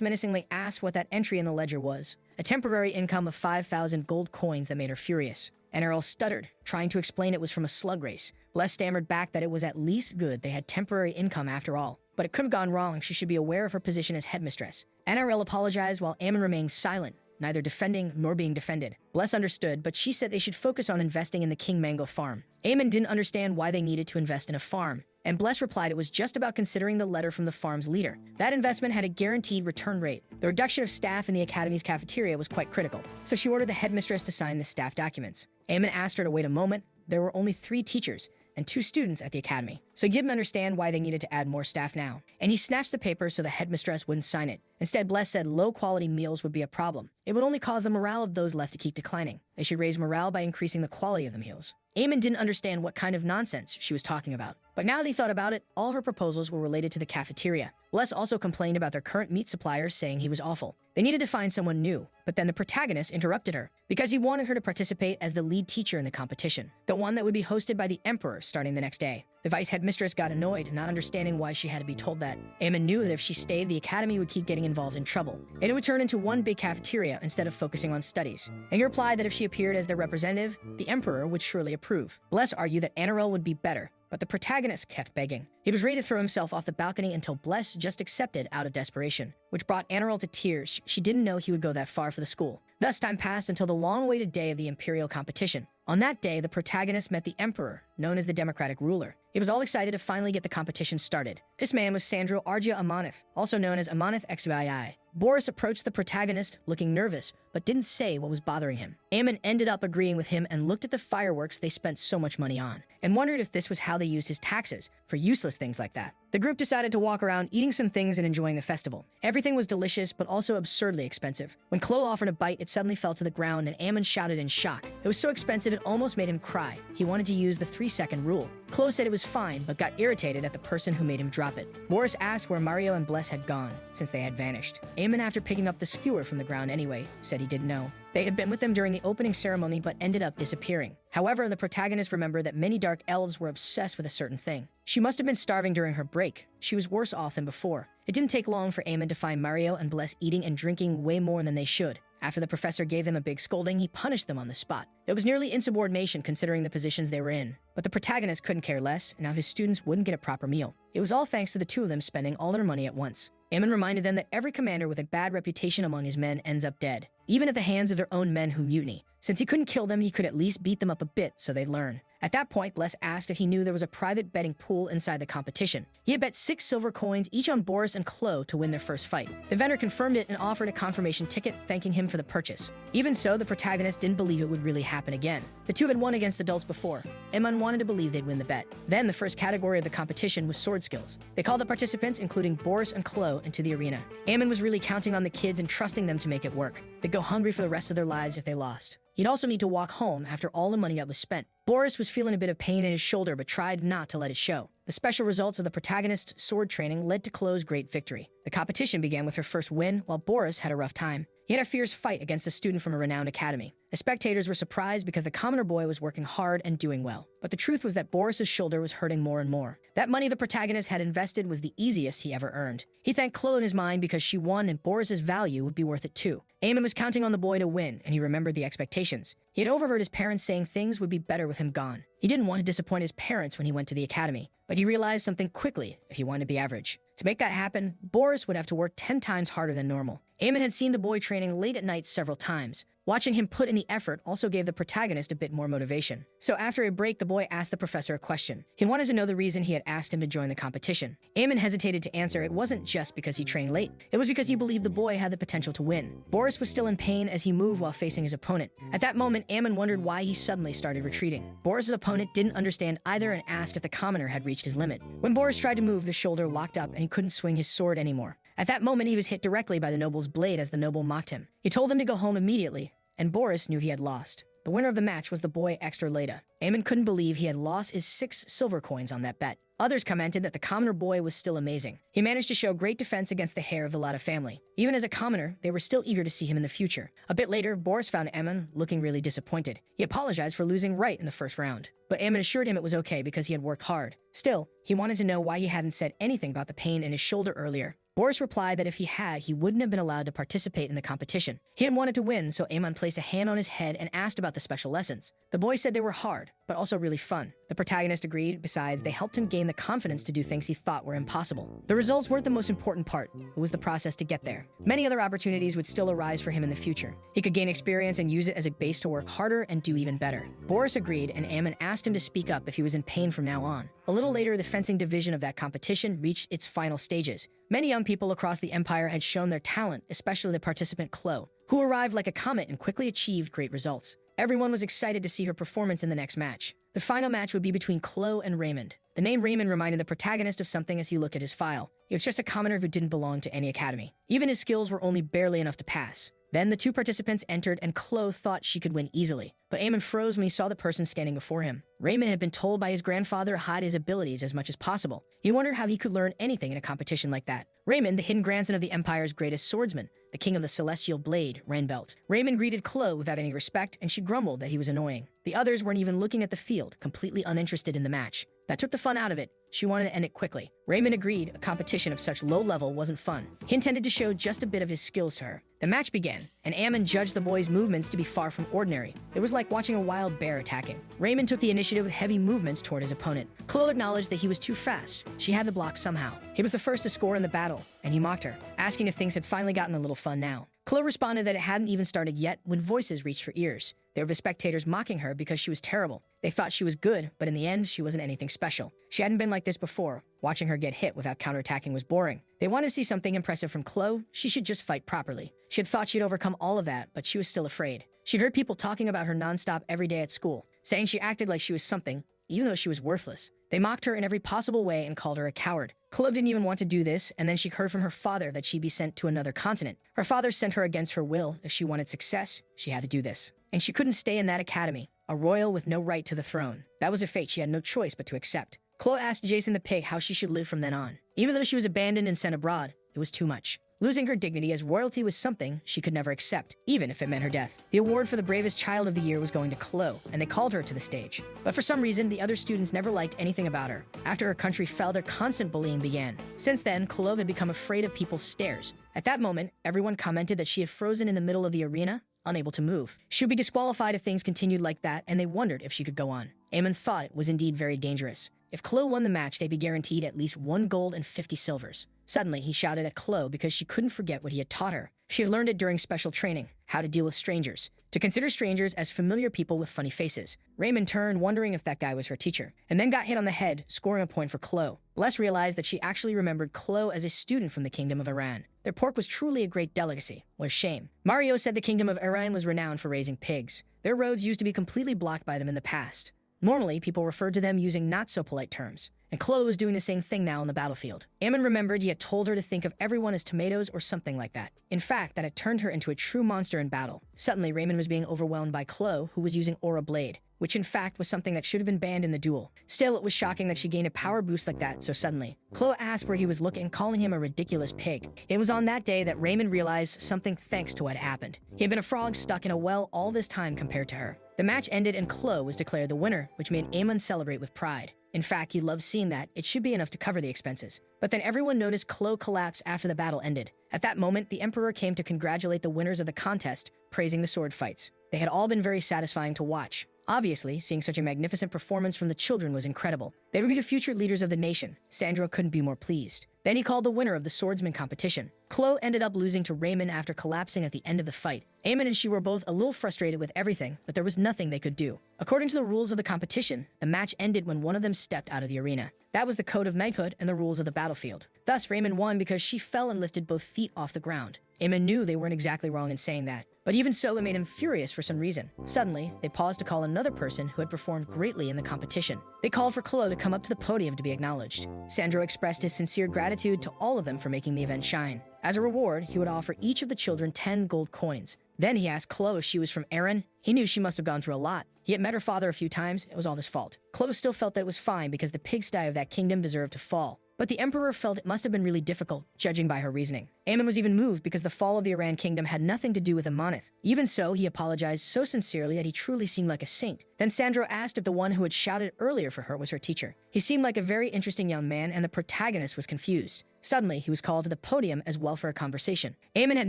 menacingly asked what that entry in the ledger was, a temporary income of 5,000 gold coins that made her furious. Eneral stuttered, trying to explain it was from a slug race. Bless stammered back that it was at least good they had temporary income after all. But it could have gone wrong. She should be aware of her position as headmistress. Eneral apologized while Aemon remained silent, neither defending nor being defended. Bless understood, but she said they should focus on investing in the King Mango farm. Aemon didn't understand why they needed to invest in a farm, and Bless replied it was just about considering the letter from the farm's leader. That investment had a guaranteed return rate. The reduction of staff in the academy's cafeteria was quite critical, so she ordered the headmistress to sign the staff documents. Aemon asked her to wait a moment. There were only 3 teachers and 2 students at the academy, so he didn't understand why they needed to add more staff now, and he snatched the paper so the headmistress wouldn't sign it. Instead, Bless said low-quality meals would be a problem. It would only cause the morale of those left to keep declining. They should raise morale by increasing the quality of the meals. Aemon didn't understand what kind of nonsense she was talking about, but now that he thought about it, all her proposals were related to the cafeteria. Bless also complained about their current meat supplier, saying he was awful. They needed to find someone new, but then the protagonist interrupted her because he wanted her to participate as the lead teacher in the competition, the one that would be hosted by the Emperor starting the next day. The vice headmistress got annoyed, not understanding why she had to be told that. Aemon knew that if she stayed, the academy would keep getting involved in trouble, and it would turn into one big cafeteria instead of focusing on studies. And he replied that if she appeared as their representative, the Emperor would surely approve. Bless argued that Eneral would be better, but the protagonist kept begging. He was ready to throw himself off the balcony until Bless just accepted out of desperation, which brought Eneral to tears. She didn't know he would go that far for the school. Thus, time passed until the long-awaited day of the Imperial competition. On that day, the protagonist met the Emperor, known as the Democratic Ruler. He was all excited to finally get the competition started. This man was Sandro Argia Amonith, also known as Amonith XYI. Boris approached the protagonist, looking nervous, but didn't say what was bothering him. Aemon ended up agreeing with him and looked at the fireworks they spent so much money on, and wondered if this was how they used his taxes for useless things like that. The group decided to walk around eating some things and enjoying the festival. Everything was delicious, but also absurdly expensive. When Chloe offered a bite, it suddenly fell to the ground, and Aemon shouted in shock. It was so expensive it almost made him cry. He wanted to use the 3-second rule. Chloe said it was fine, but got irritated at the person who made him drop it. Boris asked where Mario and Bless had gone, since they had vanished. Aemon, after picking up the skewer from the ground anyway, said he didn't know. They had been with them during the opening ceremony but ended up disappearing. However, the protagonists remember that many dark elves were obsessed with a certain thing. She must have been starving during her break. She was worse off than before. It didn't take long for Aemon to find Mario and Bless eating and drinking way more than they should. After the professor gave them a big scolding, he punished them on the spot. It was nearly insubordination considering the positions they were in. But the protagonist couldn't care less, and now his students wouldn't get a proper meal. It was all thanks to the two of them spending all their money at once. Aemon reminded them that every commander with a bad reputation among his men ends up dead, even at the hands of their own men who mutiny. Since he couldn't kill them, he could at least beat them up a bit so they'd learn. At that point, Bless asked if he knew there was a private betting pool inside the competition. He had bet 6 silver coins, each on Boris and Chloe, to win their first fight. The vendor confirmed it and offered a confirmation ticket, thanking him for the purchase. Even so, the protagonist didn't believe it would really happen again. The two had won against adults before. Aemon wanted to believe they'd win the bet. Then, the first category of the competition was sword skills. They called the participants, including Boris and Chloe, into the arena. Aemon was really counting on the kids and trusting them to make it work. They'd go hungry for the rest of their lives if they lost. He'd also need to walk home after all the money that was spent. Boris was feeling a bit of pain in his shoulder but tried not to let it show. The special results of the protagonist's sword training led to Chloe's great victory. The competition began with her first win, while Boris had a rough time. He had a fierce fight against a student from a renowned academy. The spectators were surprised because the commoner boy was working hard and doing well. But the truth was that Boris's shoulder was hurting more and more. That money the protagonist had invested was the easiest he ever earned. He thanked Chloe in his mind because she won and Boris's value would be worth it too. Aemon was counting on the boy to win, and he remembered the expectations. He had overheard his parents saying things would be better with him gone. He didn't want to disappoint his parents when he went to the academy, but he realized something quickly if he wanted to be average. To make that happen, Boris would have to work 10 times harder than normal. Aemon had seen the boy training late at night several times. Watching him put in the effort also gave the protagonist a bit more motivation. So after a break, the boy asked the professor a question. He wanted to know the reason he had asked him to join the competition. Aemon hesitated to answer it wasn't just because he trained late. It was because he believed the boy had the potential to win. Boris was still in pain as he moved while facing his opponent. At that moment, Aemon wondered why he suddenly started retreating. Boris's opponent didn't understand either and asked if the commoner had reached his limit. When Boris tried to move, the shoulder locked up and he couldn't swing his sword anymore. At that moment, he was hit directly by the noble's blade as the noble mocked him. He told him to go home immediately, and Boris knew he had lost. The winner of the match was the boy Extra Leda. Aemon couldn't believe he had lost his 6 silver coins on that bet. Others commented that the commoner boy was still amazing. He managed to show great defense against the heir of the Lada family. Even as a commoner, they were still eager to see him in the future. A bit later, Boris found Aemon looking really disappointed. He apologized for losing right in the first round, but Aemon assured him it was okay because he had worked hard. Still, he wanted to know why he hadn't said anything about the pain in his shoulder earlier. Boris replied that if he had, he wouldn't have been allowed to participate in the competition. He had wanted to win, so Aemon placed a hand on his head and asked about the special lessons. The boy said they were hard, but also really fun. The protagonist agreed. Besides, they helped him gain the confidence to do things he thought were impossible. The results weren't the most important part. It was the process to get there. Many other opportunities would still arise for him in the future. He could gain experience and use it as a base to work harder and do even better. Boris agreed, and Aemon asked him to speak up if he was in pain from now on. A little later, the fencing division of that competition reached its final stages. Many young people across the empire had shown their talent, especially the participant Chloe, who arrived like a comet and quickly achieved great results. Everyone was excited to see her performance in the next match. The final match would be between Chloe and Raymond. The name Raymond reminded the protagonist of something as he looked at his file. He was just a commoner who didn't belong to any academy. Even his skills were only barely enough to pass. Then the two participants entered and Chloe thought she could win easily. But Aemon froze when he saw the person standing before him. Raymond had been told by his grandfather to hide his abilities as much as possible. He wondered how he could learn anything in a competition like that. Raymond, the hidden grandson of the Empire's greatest swordsman, the king of the celestial blade, Rainbelt. Raymond greeted Chloe without any respect, and she grumbled that he was annoying. The others weren't even looking at the field, completely uninterested in the match. That took the fun out of it. She wanted to end it quickly. Raymond agreed a competition of such low level wasn't fun. He intended to show just a bit of his skills to her. The match began, and Aemon judged the boy's movements to be far from ordinary. It was like watching a wild bear attacking. Raymond took the initiative with heavy movements toward his opponent. Chloe acknowledged that he was too fast. She had the block somehow. He was the first to score in the battle, and he mocked her, asking if things had finally gotten a little fun now. Chloe responded that it hadn't even started yet when voices reached her ears. There were the spectators mocking her because she was terrible. They thought she was good, but in the end, she wasn't anything special. She hadn't been like this before. Watching her get hit without counterattacking was boring. They wanted to see something impressive from Chloe. She should just fight properly. She had thought she'd overcome all of that, but she was still afraid. She'd heard people talking about her nonstop every day at school, saying she acted like she was something, even though she was worthless. They mocked her in every possible way and called her a coward. Chloe didn't even want to do this, and then she heard from her father that she'd be sent to another continent. Her father sent her against her will. If she wanted success, she had to do this. And she couldn't stay in that academy, a royal with no right to the throne. That was a fate she had no choice but to accept. Chloe asked Jason the pig how she should live from then on. Even though she was abandoned and sent abroad, it was too much. Losing her dignity as royalty was something she could never accept, even if it meant her death. The award for the bravest child of the year was going to Chloe, and they called her to the stage. But for some reason, the other students never liked anything about her. After her country fell, their constant bullying began. Since then, Chloe had become afraid of people's stares. At that moment, everyone commented that she had frozen in the middle of the arena, unable to move. She would be disqualified if things continued like that, and they wondered if she could go on. Eamon thought it was indeed very dangerous. If Chloe won the match, they'd be guaranteed at least 1 gold and 50 silvers. Suddenly, he shouted at Chloe because she couldn't forget what he had taught her. She had learned it during special training, how to deal with strangers, to consider strangers as familiar people with funny faces. Raymond turned, wondering if that guy was her teacher, and then got hit on the head, scoring a point for Chloe. Les realized that she actually remembered Chloe as a student from the Kingdom of Iran. Their pork was truly a great delicacy. What a shame. Mario said the Kingdom of Iran was renowned for raising pigs. Their roads used to be completely blocked by them in the past. Normally, people referred to them using not-so-polite terms, and Chloe was doing the same thing now on the battlefield. Eamon remembered he had told her to think of everyone as tomatoes or something like that. In fact, that had turned her into a true monster in battle. Suddenly, Raymond was being overwhelmed by Chloe, who was using Aura Blade, which in fact was something that should have been banned in the duel. Still, it was shocking that she gained a power boost like that so suddenly. Chloe asked where he was looking, calling him a ridiculous pig. It was on that day that Raymond realized something thanks to what happened. He had been a frog stuck in a well all this time compared to her. The match ended and Chloe was declared the winner, which made Eamon celebrate with pride. In fact, he loved seeing that. It should be enough to cover the expenses. But then everyone noticed Chloe collapse after the battle ended. At that moment, the Emperor came to congratulate the winners of the contest, praising the sword fights. They had all been very satisfying to watch. Obviously, seeing such a magnificent performance from the children was incredible. They would be the future leaders of the nation. Sandro couldn't be more pleased. Then he called the winner of the swordsman competition. Chloe ended up losing to Raymond after collapsing at the end of the fight. Eamon and she were both a little frustrated with everything, but there was nothing they could do. According to the rules of the competition, the match ended when one of them stepped out of the arena. That was the code of knighthood and the rules of the battlefield. Thus, Raymond won because she fell and lifted both feet off the ground. Eamon knew they weren't exactly wrong in saying that, but even so, it made him furious for some reason. Suddenly, they paused to call another person who had performed greatly in the competition. They called for Chloe to come up to the podium to be acknowledged. Sandro expressed his sincere gratitude to all of them for making the event shine. As a reward, he would offer each of the children 10 gold coins. Then he asked Chloe if she was from Aaron. He knew she must have gone through a lot. He had met her father a few times. It was all his fault. Chloe still felt that it was fine because the pigsty of that kingdom deserved to fall. But the Emperor felt it must have been really difficult, judging by her reasoning. Eamon was even moved because the fall of the Iran kingdom had nothing to do with Amonith. Even so, he apologized so sincerely that he truly seemed like a saint. Then Sandro asked if the one who had shouted earlier for her was her teacher. He seemed like a very interesting young man, and the protagonist was confused. Suddenly, he was called to the podium as well for a conversation. Eamon had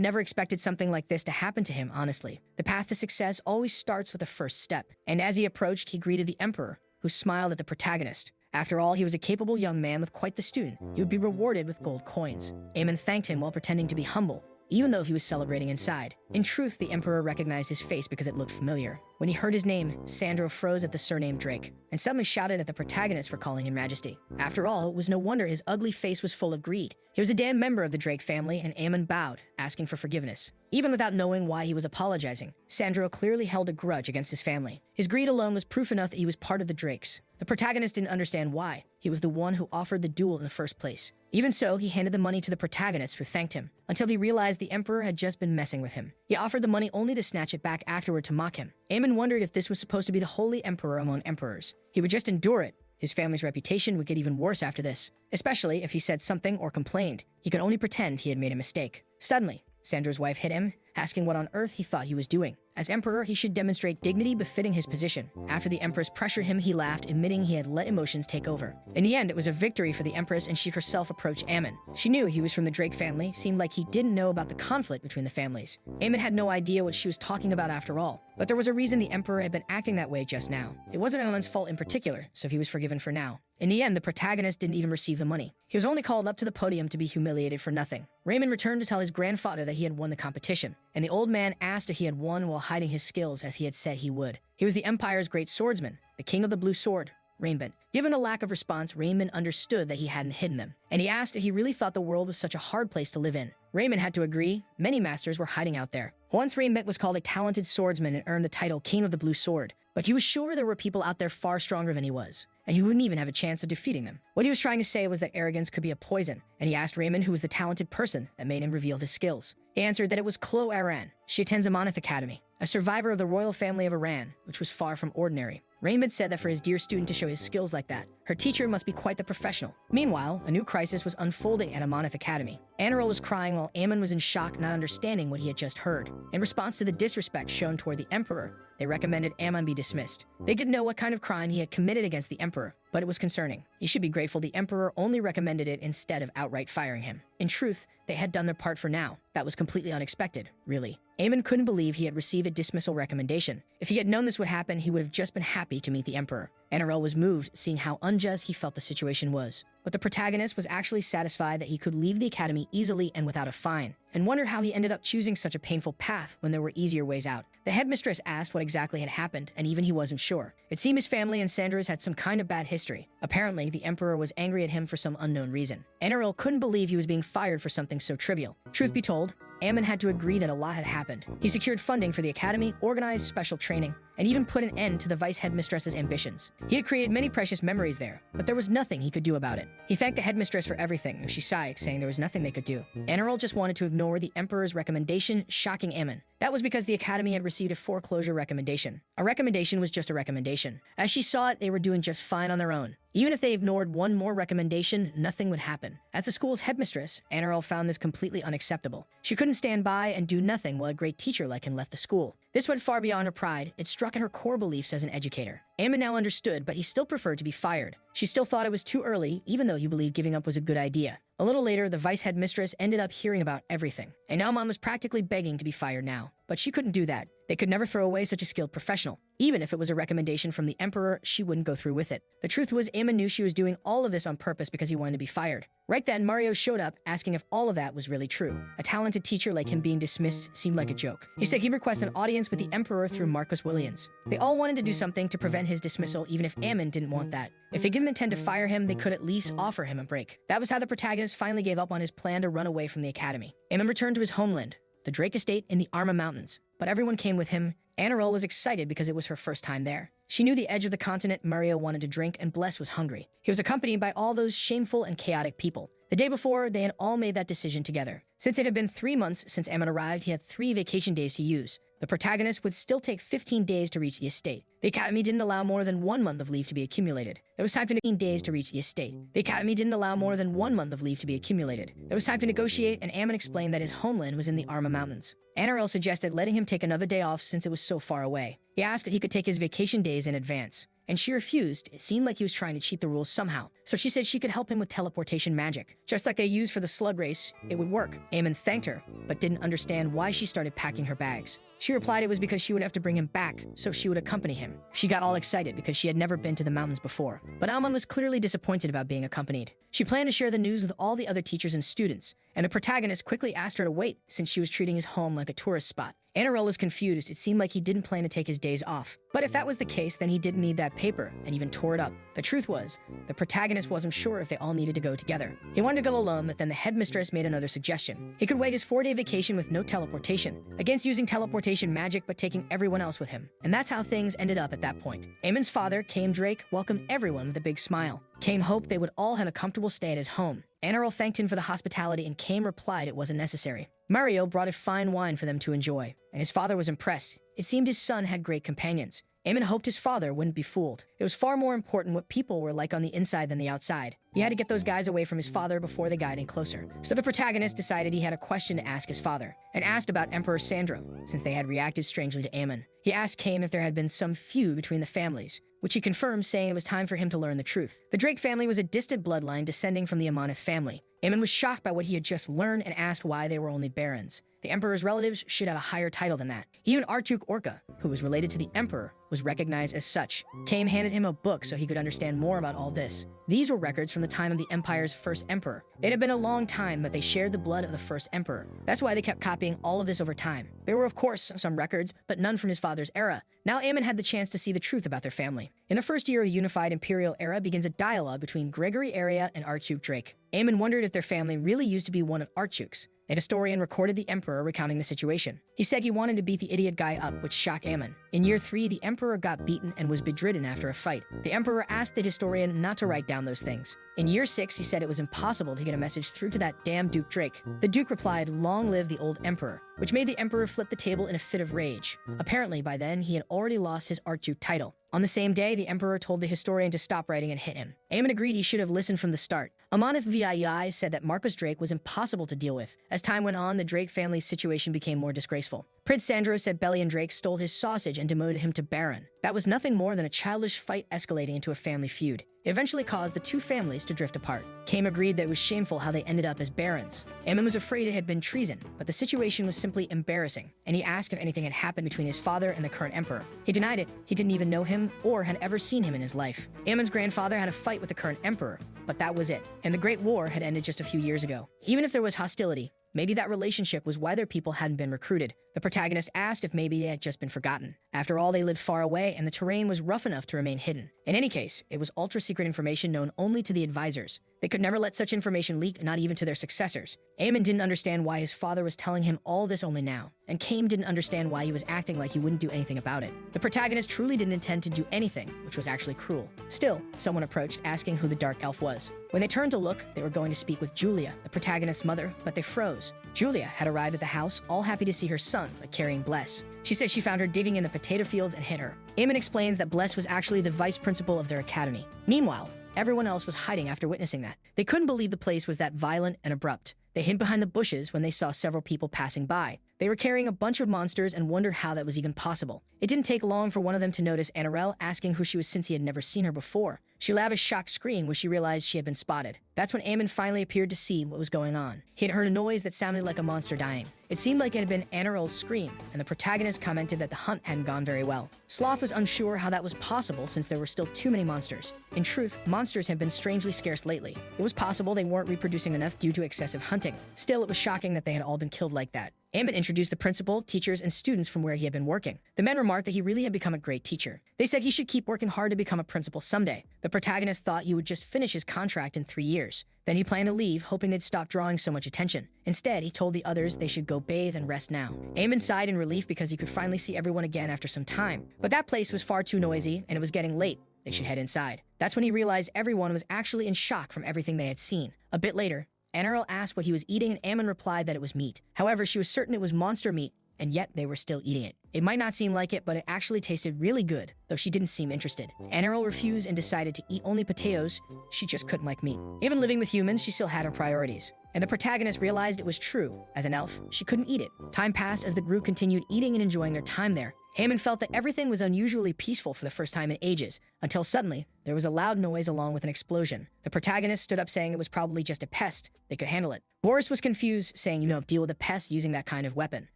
never expected something like this to happen to him, honestly. The path to success always starts with the first step. And as he approached, he greeted the Emperor, who smiled at the protagonist. After all, he was a capable young man with quite the student. He would be rewarded with gold coins. Eamon thanked him while pretending to be humble, even though he was celebrating inside. In truth, the Emperor recognized his face because it looked familiar. When he heard his name, Sandro froze at the surname Drake, and suddenly shouted at the protagonist for calling him Majesty. After all, it was no wonder his ugly face was full of greed. He was a damn member of the Drake family, and Eamon bowed, asking for forgiveness. Even without knowing why he was apologizing, Sandro clearly held a grudge against his family. His greed alone was proof enough that he was part of the Drakes. The protagonist didn't understand why. He was the one who offered the duel in the first place. Even so, he handed the money to the protagonist, who thanked him, until he realized the Emperor had just been messing with him. He offered the money only to snatch it back afterward to mock him. Eamon wondered if this was supposed to be the holy emperor among emperors. He would just endure it. His family's reputation would get even worse after this, especially if he said something or complained. He could only pretend he had made a mistake. Suddenly, Sandro's wife hit him, asking what on earth he thought he was doing. As emperor, he should demonstrate dignity befitting his position. After the empress pressured him, he laughed, admitting he had let emotions take over. In the end, it was a victory for the empress, and she herself approached Eamon. She knew he was from the Drake family, seemed like he didn't know about the conflict between the families. Eamon had no idea what she was talking about after all, but there was a reason the emperor had been acting that way just now. It wasn't Eamon's fault in particular, so he was forgiven for now. In the end, the protagonist didn't even receive the money. He was only called up to the podium to be humiliated for nothing. Raymond returned to tell his grandfather that he had won the competition. and the old man asked if he had won while hiding his skills as he had said he would. He was the Empire's great swordsman, the king of the blue sword, Rainbin. Given a lack of response, Rainbin understood that he hadn't hidden them, and he asked if he really thought the world was such a hard place to live in. Raymond had to agree. Many masters were hiding out there. Once Rainbin was called a talented swordsman and earned the title King of the Blue Sword, but he was sure there were people out there far stronger than he was, and he wouldn't even have a chance of defeating them. What he was trying to say was that arrogance could be a poison, and he asked Raymond who was the talented person that made him reveal his skills. He answered that it was Chloe Aran. She attends Amonith Academy, a survivor of the royal family of Iran, which was far from ordinary. Raymond said that for his dear student to show his skills like that, her teacher must be quite the professional. Meanwhile, a new crisis was unfolding at Amonith Academy. Anarel was crying while Ammon was in shock, not understanding what he had just heard. In response to the disrespect shown toward the Emperor, they recommended Ammon be dismissed. They didn't know what kind of crime he had committed against the Emperor, but it was concerning. He should be grateful the Emperor only recommended it instead of outright firing him. In truth, they had done their part for now. That was completely unexpected, really. Ammon couldn't believe he had received a dismissal recommendation. If he had known this would happen, he would have just been happy to meet the Emperor. Anarel was moved, seeing how unjust he felt the situation was. But the protagonist was actually satisfied that he could leave the academy easily and without a fine, and wondered how he ended up choosing such a painful path when there were easier ways out. The headmistress asked what exactly had happened, and even he wasn't sure. It seemed his family and Sandra's had some kind of bad history. Apparently, the Emperor was angry at him for some unknown reason. Anarel couldn't believe he was being fired for something so trivial. Truth be told, Ammon had to agree that a lot had happened. He secured funding for the academy, organized special training, and even put an end to the vice headmistress's ambitions. He had created many precious memories there, but there was nothing he could do about it. He thanked the headmistress for everything, and she sighed, saying there was nothing they could do. Anarel just wanted to ignore the Emperor's recommendation, shocking Ammon. That was because the academy had received a foreclosure recommendation. A recommendation was just a recommendation. As she saw it, they were doing just fine on their own. Even if they ignored one more recommendation, nothing would happen. As the school's headmistress, Anarel found this completely unacceptable. She couldn't stand by and do nothing while a great teacher like him left the school. This went far beyond her pride. It struck at her core beliefs as an educator. Ammon now understood, but he still preferred to be fired. She still thought it was too early, even though he believed giving up was a good idea. A little later, the vice headmistress ended up hearing about everything, and Ammon was practically begging to be fired now. But she couldn't do that. They could never throw away such a skilled professional. Even if it was a recommendation from the Emperor, she wouldn't go through with it. The truth was, Ammon knew she was doing all of this on purpose because he wanted to be fired. Right then, Mario showed up, asking if all of that was really true. A talented teacher like him being dismissed seemed like a joke. He said he'd request an audience with the Emperor through Marcus Williams. They all wanted to do something to prevent his dismissal, even if Ammon didn't want that. If they didn't intend to fire him, they could at least offer him a break. That was how the protagonist finally gave up on his plan to run away from the academy. Ammon returned to his homeland, the Drake Estate in the Arma Mountains. But everyone came with him. Anarel was excited because it was her first time there. She knew the edge of the continent Mario wanted to drink, and Bless was hungry. He was accompanied by all those shameful and chaotic people. The day before, they had all made that decision together. Since it had been 3 months since Ammon arrived, he had 3 vacation days to use. The protagonist would still take 15 days to reach the estate. The academy didn't allow more than 1 month of leave to be accumulated. There was time for 15 days to reach the estate. The academy didn't allow more than 1 month of leave to be accumulated. There was time to negotiate, and Ammon explained that his homeland was in the Arma Mountains. Anarel suggested letting him take another day off since it was so far away. He asked if he could take his vacation days in advance, and she refused. It seemed like he was trying to cheat the rules somehow. So she said she could help him with teleportation magic. Just like they used for the slug race, it would work. Ammon thanked her, but didn't understand why she started packing her bags. She replied it was because she would have to bring him back, so she would accompany him. She got all excited because she had never been to the mountains before. But Ammon was clearly disappointed about being accompanied. She planned to share the news with all the other teachers and students, and the protagonist quickly asked her to wait since she was treating his home like a tourist spot. Anarel was confused. It seemed like he didn't plan to take his days off. But if that was the case, then he didn't need that paper, and even tore it up. The truth was, the protagonist wasn't sure if they all needed to go together. He wanted to go alone, but then the headmistress made another suggestion. He could wait his 4-day vacation with no teleportation, against using teleportation magic but taking everyone else with him. And that's how things ended up at that point. Ammon's father, Kame Drake, welcomed everyone with a big smile. Kame hoped they would all have a comfortable stay at his home. Anarel thanked him for the hospitality, and Kame replied it wasn't necessary. Mario brought a fine wine for them to enjoy, and his father was impressed. It seemed his son had great companions. Ammon hoped his father wouldn't be fooled. It was far more important what people were like on the inside than the outside. He had to get those guys away from his father before they got any closer. So the protagonist decided he had a question to ask his father, and asked about Emperor Sandro, since they had reacted strangely to Ammon. He asked Kame if there had been some feud between the families, which he confirmed, saying it was time for him to learn the truth. The Drake family was a distant bloodline descending from the Amonith family. Aemon was shocked by what he had just learned and asked why they were only barons. The emperor's relatives should have a higher title than that. Even Archduke Orca, who was related to the emperor, was recognized as such. Caim handed him a book so he could understand more about all this. These were records from the time of the empire's first emperor. It had been a long time, but they shared the blood of the first emperor. That's why they kept copying all of this over time. There were, of course, some records, but none from his father's era. Now Aemon had the chance to see the truth about their family. In the first year of the unified imperial era begins a dialogue between Gregory Area and Archduke Drake. Aemon wondered if their family really used to be one of Archduke's. A historian recorded the emperor recounting the situation. He said he wanted to beat the idiot guy up, which shocked Aemon. In year 3, the emperor got beaten and was bedridden after a fight. The emperor asked the historian not to write down those things. In year 6, he said it was impossible to get a message through to that damn Duke Drake. The Duke replied, "Long live the old emperor," which made the emperor flip the table in a fit of rage. Apparently, by then, he had already lost his Archduke title. On the same day, the emperor told the historian to stop writing and hit him. Aemon agreed he should have listened from the start. Amonith VII said that Marcus Drake was impossible to deal with. As time went on, the Drake family's situation became more disgraceful. Prince Sandro said Belian Drake stole his sausage and demoted him to Baron. That was nothing more than a childish fight escalating into a family feud. It eventually caused the two families to drift apart. Caim agreed that it was shameful how they ended up as barons. Aemon was afraid it had been treason, but the situation was simply embarrassing, and he asked if anything had happened between his father and the current emperor. He denied it. He didn't even know him or had ever seen him in his life. Aemon's grandfather had a fight with the current emperor, but that was it, and the Great War had ended just a few years ago. Even if there was hostility, maybe that relationship was why their people hadn't been recruited. The protagonist asked if maybe they had just been forgotten. After all, they lived far away and the terrain was rough enough to remain hidden. In any case, it was ultra-secret information known only to the advisors. They could never let such information leak, not even to their successors. Aemon didn't understand why his father was telling him all this only now, and Caim didn't understand why he was acting like he wouldn't do anything about it. The protagonist truly didn't intend to do anything, which was actually cruel. Still, someone approached asking who the dark elf was. When they turned to look, they were going to speak with Julia, the protagonist's mother, but they froze. Julia had arrived at the house, all happy to see her son, but carrying Bless. She said she found her digging in the potato fields and hit her. Aemon explains that Bless was actually the vice principal of their academy. Meanwhile, everyone else was hiding after witnessing that. They couldn't believe the place was that violent and abrupt. They hid behind the bushes when they saw several people passing by. They were carrying a bunch of monsters and wondered how that was even possible. It didn't take long for one of them to notice Anarel, asking who she was since he had never seen her before. She let out a shocked scream when she realized she had been spotted. That's when Aemon finally appeared to see what was going on. He had heard a noise that sounded like a monster dying. It seemed like it had been Anarel's scream, and the protagonist commented that the hunt hadn't gone very well. Sloth was unsure how that was possible since there were still too many monsters. In truth, monsters have been strangely scarce lately. It was possible they weren't reproducing enough due to excessive hunting. Still, it was shocking that they had all been killed like that. Aemon introduced the principal, teachers, and students from where he had been working. The men remarked that he really had become a great teacher. They said he should keep working hard to become a principal someday. The protagonist thought he would just finish his contract in 3 years. Then he planned to leave, hoping they'd stop drawing so much attention. Instead, he told the others they should go bathe and rest now. Aemon sighed in relief because he could finally see everyone again after some time. But that place was far too noisy, and it was getting late. They should head inside. That's when he realized everyone was actually in shock from everything they had seen. A bit later, Anarel asked what he was eating, and Aemon replied that it was meat. However, she was certain it was monster meat, and yet they were still eating it. It might not seem like it, but it actually tasted really good, though she didn't seem interested. Anarel refused and decided to eat only potatoes. She just couldn't like meat. Even living with humans, she still had her priorities. And the protagonist realized it was true. As an elf, she couldn't eat it. Time passed as the group continued eating and enjoying their time there. Aemon felt that everything was unusually peaceful for the first time in ages, until suddenly, there was a loud noise along with an explosion. The protagonist stood up saying it was probably just a pest. They could handle it. Boris was confused, saying you don't deal with a pest using that kind of weapon.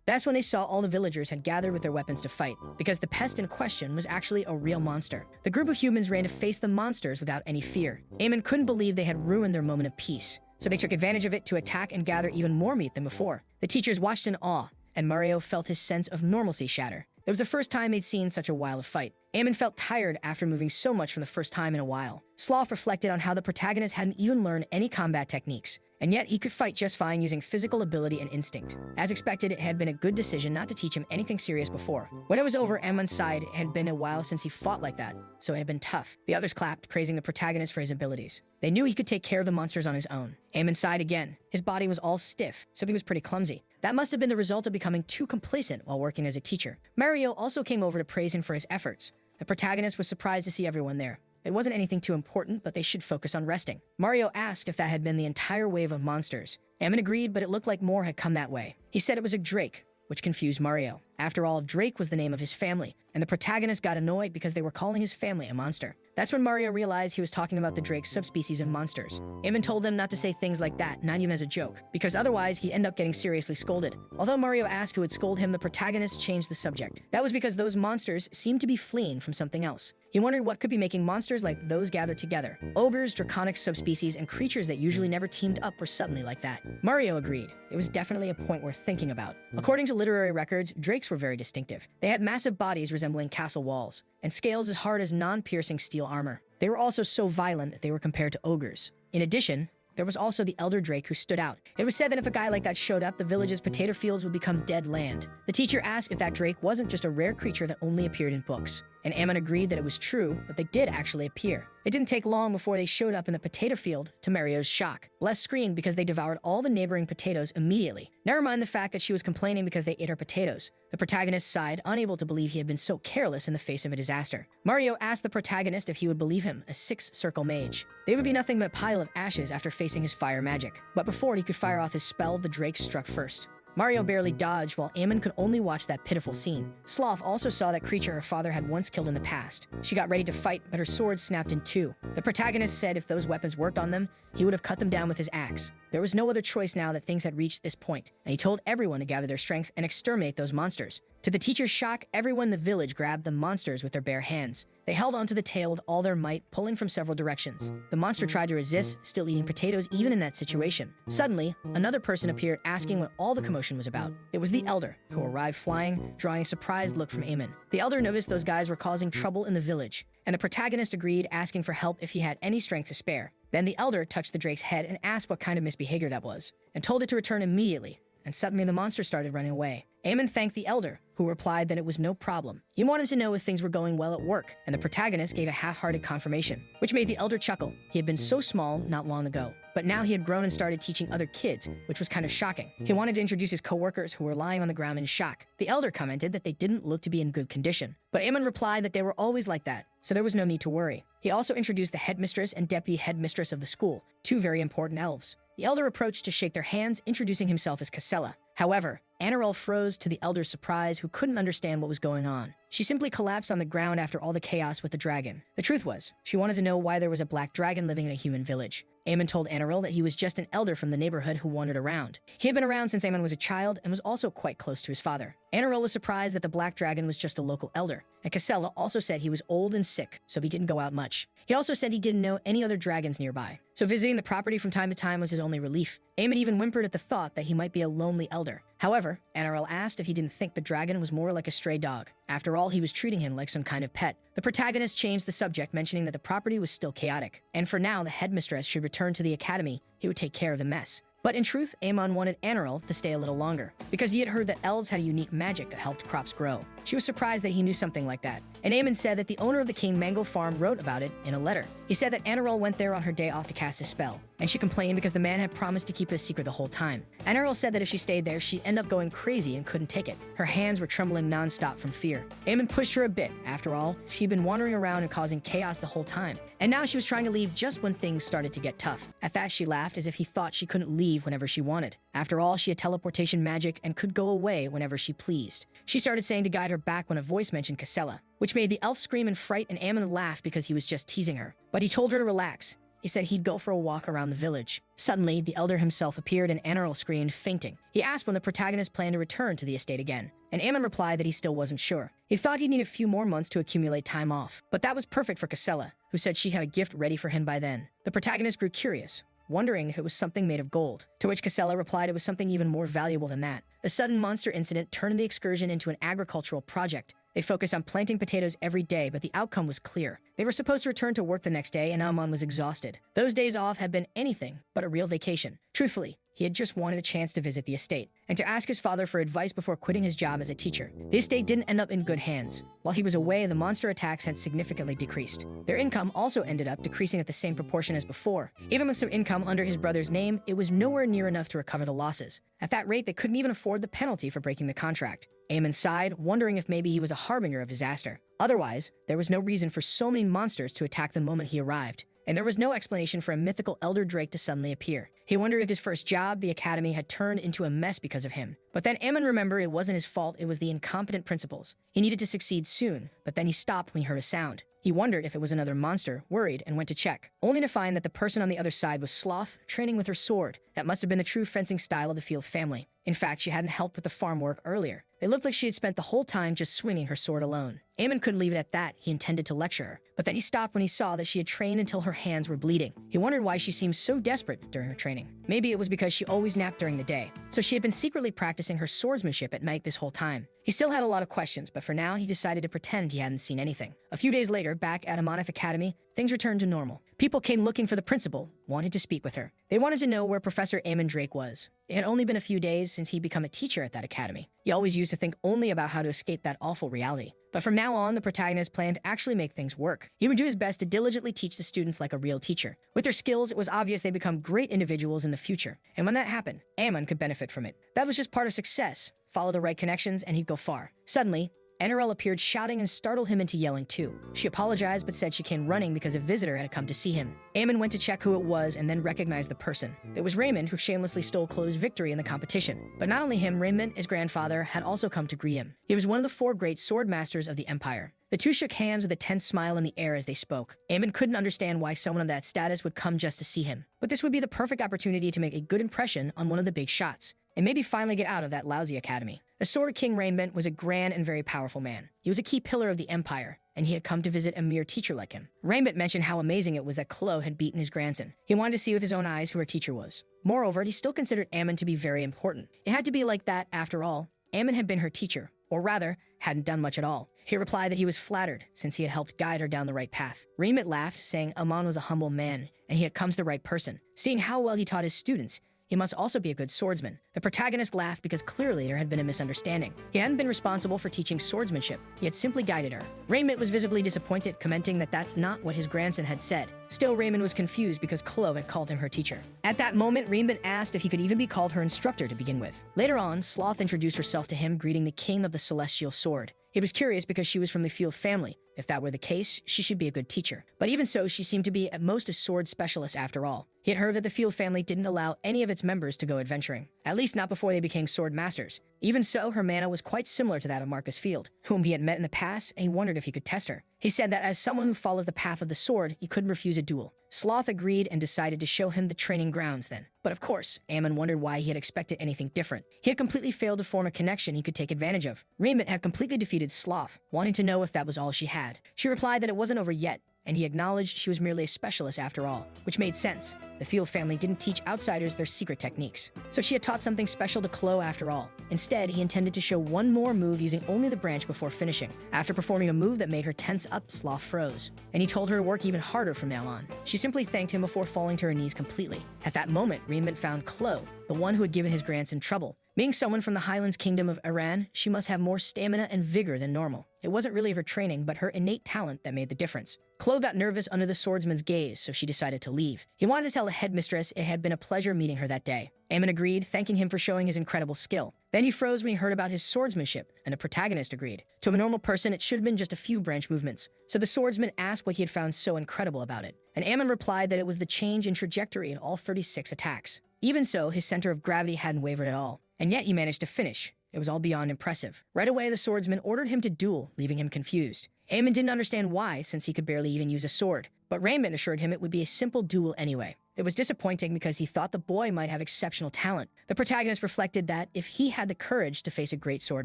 That's when they saw all the villagers had gathered with their weapons to fight, because the pest in question was actually a real monster. The group of humans ran to face the monsters without any fear. Aemon couldn't believe they had ruined their moment of peace, so they took advantage of it to attack and gather even more meat than before. The teachers watched in awe, and Mario felt his sense of normalcy shatter. It was the first time they'd seen such a wild fight. Aemon felt tired after moving so much for the first time in a while. Sloth reflected on how the protagonist hadn't even learned any combat techniques, and yet he could fight just fine using physical ability and instinct. As expected, it had been a good decision not to teach him anything serious before. When it was over, Aemon's sighed. It had been a while since he fought like that, so it had been tough. The others clapped, praising the protagonist for his abilities. They knew he could take care of the monsters on his own. Aemon sighed again. His body was all stiff, so he was pretty clumsy. That must have been the result of becoming too complacent while working as a teacher. Mario also came over to praise him for his efforts. The protagonist was surprised to see everyone there. It wasn't anything too important, but they should focus on resting. Mario asked if that had been the entire wave of monsters. Aemon agreed, but it looked like more had come that way. He said it was a drake, which confused Mario. After all, Drake was the name of his family, and the protagonist got annoyed because they were calling his family a monster. That's when Mario realized he was talking about the Drake subspecies of monsters. Eamon told them not to say things like that, not even as a joke, because otherwise he'd end up getting seriously scolded. Although Mario asked who would scold him, the protagonist changed the subject. That was because those monsters seemed to be fleeing from something else. He wondered what could be making monsters like those gather together. Ogres, draconic subspecies, and creatures that usually never teamed up were suddenly like that. Mario agreed. It was definitely a point worth thinking about. According to literary records, drakes were very distinctive. They had massive bodies resembling castle walls, and scales as hard as non-piercing steel armor. They were also so violent that they were compared to ogres. In addition, there was also the elder drake who stood out. It was said that if a guy like that showed up, the village's potato fields would become dead land. The teacher asked if that drake wasn't just a rare creature that only appeared in books, and Ammon agreed that it was true, but they did actually appear. It didn't take long before they showed up in the potato field, to Mario's shock. Les screamed because they devoured all the neighboring potatoes immediately. Never mind the fact that she was complaining because they ate her potatoes. The protagonist sighed, unable to believe he had been so careless in the face of a disaster. Mario asked the protagonist if he would believe him, a six-circle mage. They would be nothing but a pile of ashes after facing his fire magic. But before he could fire off his spell, the drake struck first. Mario barely dodged, while Ammon could only watch that pitiful scene. Sloth also saw that creature her father had once killed in the past. She got ready to fight, but her sword snapped in two. The protagonist said if those weapons worked on them, he would have cut them down with his axe. There was no other choice now that things had reached this point, and he told everyone to gather their strength and exterminate those monsters. To the teacher's shock, everyone in the village grabbed the monsters with their bare hands. They held onto the tail with all their might, pulling from several directions. The monster tried to resist, still eating potatoes even in that situation. Suddenly, another person appeared asking what all the commotion was about. It was the elder, who arrived flying, drawing a surprised look from Ammon. The elder noticed those guys were causing trouble in the village, and the protagonist agreed, asking for help if he had any strength to spare. Then the elder touched the drake's head and asked what kind of misbehavior that was, and told it to return immediately, and suddenly the monster started running away. Ammon thanked the elder, who replied that it was no problem. He wanted to know if things were going well at work, and the protagonist gave a half-hearted confirmation, which made the elder chuckle. He had been so small not long ago, but now he had grown and started teaching other kids, which was kind of shocking. He wanted to introduce his co-workers, who were lying on the ground in shock. The elder commented that they didn't look to be in good condition, but Ammon replied that they were always like that, so there was no need to worry. He also introduced the headmistress and deputy headmistress of the school, two very important elves. The elder approached to shake their hands, introducing himself as Casella. However, Anarel froze to the elder's surprise, who couldn't understand what was going on. She simply collapsed on the ground after all the chaos with the dragon. The truth was, she wanted to know why there was a black dragon living in a human village. Ammon told Anarel that he was just an elder from the neighborhood who wandered around. He had been around since Ammon was a child and was also quite close to his father. Anarel was surprised that the black dragon was just a local elder, and Casella also said he was old and sick, so he didn't go out much. He also said he didn't know any other dragons nearby, so visiting the property from time to time was his only relief. Ammon even whimpered at the thought that he might be a lonely elder. However, Anarel asked if he didn't think the dragon was more like a stray dog. After all, he was treating him like some kind of pet. The protagonist changed the subject, mentioning that the property was still chaotic, and for now the headmistress should return to the academy. He would take care of the mess. But in truth, Ammon wanted Anarel to stay a little longer, because he had heard that elves had a unique magic that helped crops grow. She was surprised that he knew something like that, and Ammon said that the owner of the King Mango farm wrote about it in a letter. He said that Anarel went there on her day off to cast a spell, and she complained because the man had promised to keep it a secret the whole time. Anarel said that if she stayed there, she'd end up going crazy and couldn't take it. Her hands were trembling non-stop from fear. Ammon pushed her a bit. After all, she'd been wandering around and causing chaos the whole time, and now she was trying to leave just when things started to get tough. At that, she laughed as if he thought she couldn't leave whenever she wanted. After all, she had teleportation magic and could go away whenever she pleased. She started saying to guide her back when a voice mentioned Casella, which made the elf scream in fright, and Ammon laughed because he was just teasing her. But he told her to relax. He said he'd go for a walk around the village. Suddenly, the elder himself appeared and Anarel screamed, fainting. He asked when the protagonist planned to return to the estate again, and Ammon replied that he still wasn't sure. He thought he'd need a few more months to accumulate time off, but that was perfect for Casella, who said she'd have a gift ready for him by then. The protagonist grew curious, wondering if it was something made of gold, to which Casella replied it was something even more valuable than that. A sudden monster incident turned the excursion into an agricultural project. They focused on planting potatoes every day, but the outcome was clear. They were supposed to return to work the next day, and Ammon was exhausted. Those days off had been anything but a real vacation. Truthfully, he had just wanted a chance to visit the estate, and to ask his father for advice before quitting his job as a teacher. The estate didn't end up in good hands. While he was away, the monster attacks had significantly decreased. Their income also ended up decreasing at the same proportion as before. Even with some income under his brother's name, it was nowhere near enough to recover the losses. At that rate, they couldn't even afford the penalty for breaking the contract. Ammon sighed, wondering if maybe he was a harbinger of disaster. Otherwise, there was no reason for so many monsters to attack the moment he arrived. and there was no explanation for a mythical elder Drake to suddenly appear. He wondered if his first job, the academy, had turned into a mess because of him. But then Ammon remembered it wasn't his fault, it was the incompetent principals. He needed to succeed soon, but then he stopped when he heard a sound. He wondered if it was another monster, worried, and went to check, only to find that the person on the other side was Sloth, training with her sword. That must have been the true fencing style of the Field family. In fact, she hadn't helped with the farm work earlier. It looked like she had spent the whole time just swinging her sword alone. Ammon couldn't leave it at that. He intended to lecture her. But then he stopped when he saw that she had trained until her hands were bleeding. He wondered why she seemed so desperate during her training. Maybe it was because she always napped during the day. So she had been secretly practicing her swordsmanship at night this whole time. He still had a lot of questions, but for now he decided to pretend he hadn't seen anything. A few days later, back at Amonith Academy, things returned to normal. People came looking for the principal, wanted to speak with her. They wanted to know where Professor Ammon Drake was. It had only been a few days since he'd become a teacher at that academy. He always used to think only about how to escape that awful reality. But from now on, the protagonist planned to actually make things work. He would do his best to diligently teach the students like a real teacher. With their skills, it was obvious they'd become great individuals in the future. And when that happened, Ammon could benefit from it. That was just part of success. Follow the right connections and he'd go far. Suddenly, NRL appeared shouting and startled him into yelling too. She apologized but said she came running because a visitor had come to see him. Ammon went to check who it was and then recognized the person. It was Raymond, who shamelessly stole Chloe's victory in the competition. But not only him, Raymond, his grandfather, had also come to greet him. He was one of the 4 great sword masters of the Empire. The two shook hands with a tense smile in the air as they spoke. Ammon couldn't understand why someone of that status would come just to see him. But this would be the perfect opportunity to make a good impression on one of the big shots, and maybe finally get out of that lousy academy. The Sword King Raymond was a grand and very powerful man. He was a key pillar of the Empire, and he had come to visit a mere teacher like him. Raymond mentioned how amazing it was that Chloe had beaten his grandson. He wanted to see with his own eyes who her teacher was. Moreover, he still considered Ammon to be very important. It had to be like that after all. Ammon had been her teacher, or rather, hadn't done much at all. He replied that he was flattered, since he had helped guide her down the right path. Raymond laughed, saying Ammon was a humble man, and he had come to the right person. Seeing how well he taught his students, he must also be a good swordsman. The protagonist laughed because clearly there had been a misunderstanding. He hadn't been responsible for teaching swordsmanship. He had simply guided her. Raymond was visibly disappointed, commenting that that's not what his grandson had said. Still, Raymond was confused because Chloe had called him her teacher. At that moment, Raymond asked if he could even be called her instructor to begin with. Later on, Sloth introduced herself to him, greeting the king of the celestial sword. He was curious because she was from the Field family. If that were the case, she should be a good teacher. But even so, she seemed to be at most a sword specialist after all. He had heard that the Field family didn't allow any of its members to go adventuring, at least not before they became sword masters. Even so, her mana was quite similar to that of Marcus Field, whom he had met in the past, and he wondered if he could test her. He said that as someone who follows the path of the sword, he couldn't refuse a duel. Sloth agreed and decided to show him the training grounds then. But of course, Ammon wondered why he had expected anything different. He had completely failed to form a connection he could take advantage of. Raymond had completely defeated Sloth, wanting to know if that was all she had. She replied that it wasn't over yet, and he acknowledged she was merely a specialist after all, which made sense. The Field family didn't teach outsiders their secret techniques, so she had taught something special to Chloe after all. Instead, he intended to show one more move using only the branch before finishing. After performing a move that made her tense up, Sloth froze, and he told her to work even harder from now on. She simply thanked him before falling to her knees completely. At that moment, Raymond found Chloe, the one who had given his grandson trouble. Being someone from the Highlands Kingdom of Iran, she must have more stamina and vigor than normal. It wasn't really her training, but her innate talent that made the difference. Chloe got nervous under the swordsman's gaze, so she decided to leave. He wanted to tell the headmistress it had been a pleasure meeting her that day. Ammon agreed, thanking him for showing his incredible skill. Then he froze when he heard about his swordsmanship, and the protagonist agreed. To a normal person, it should have been just a few branch movements. So the swordsman asked what he had found so incredible about it, and Ammon replied that it was the change in trajectory in all 36 attacks. Even so, his center of gravity hadn't wavered at all, and yet he managed to finish. It was all beyond impressive. Right away, the swordsman ordered him to duel, leaving him confused. Ammon didn't understand why, since he could barely even use a sword, but Raymond assured him it would be a simple duel anyway. It was disappointing because he thought the boy might have exceptional talent. The protagonist reflected that if he had the courage to face a great sword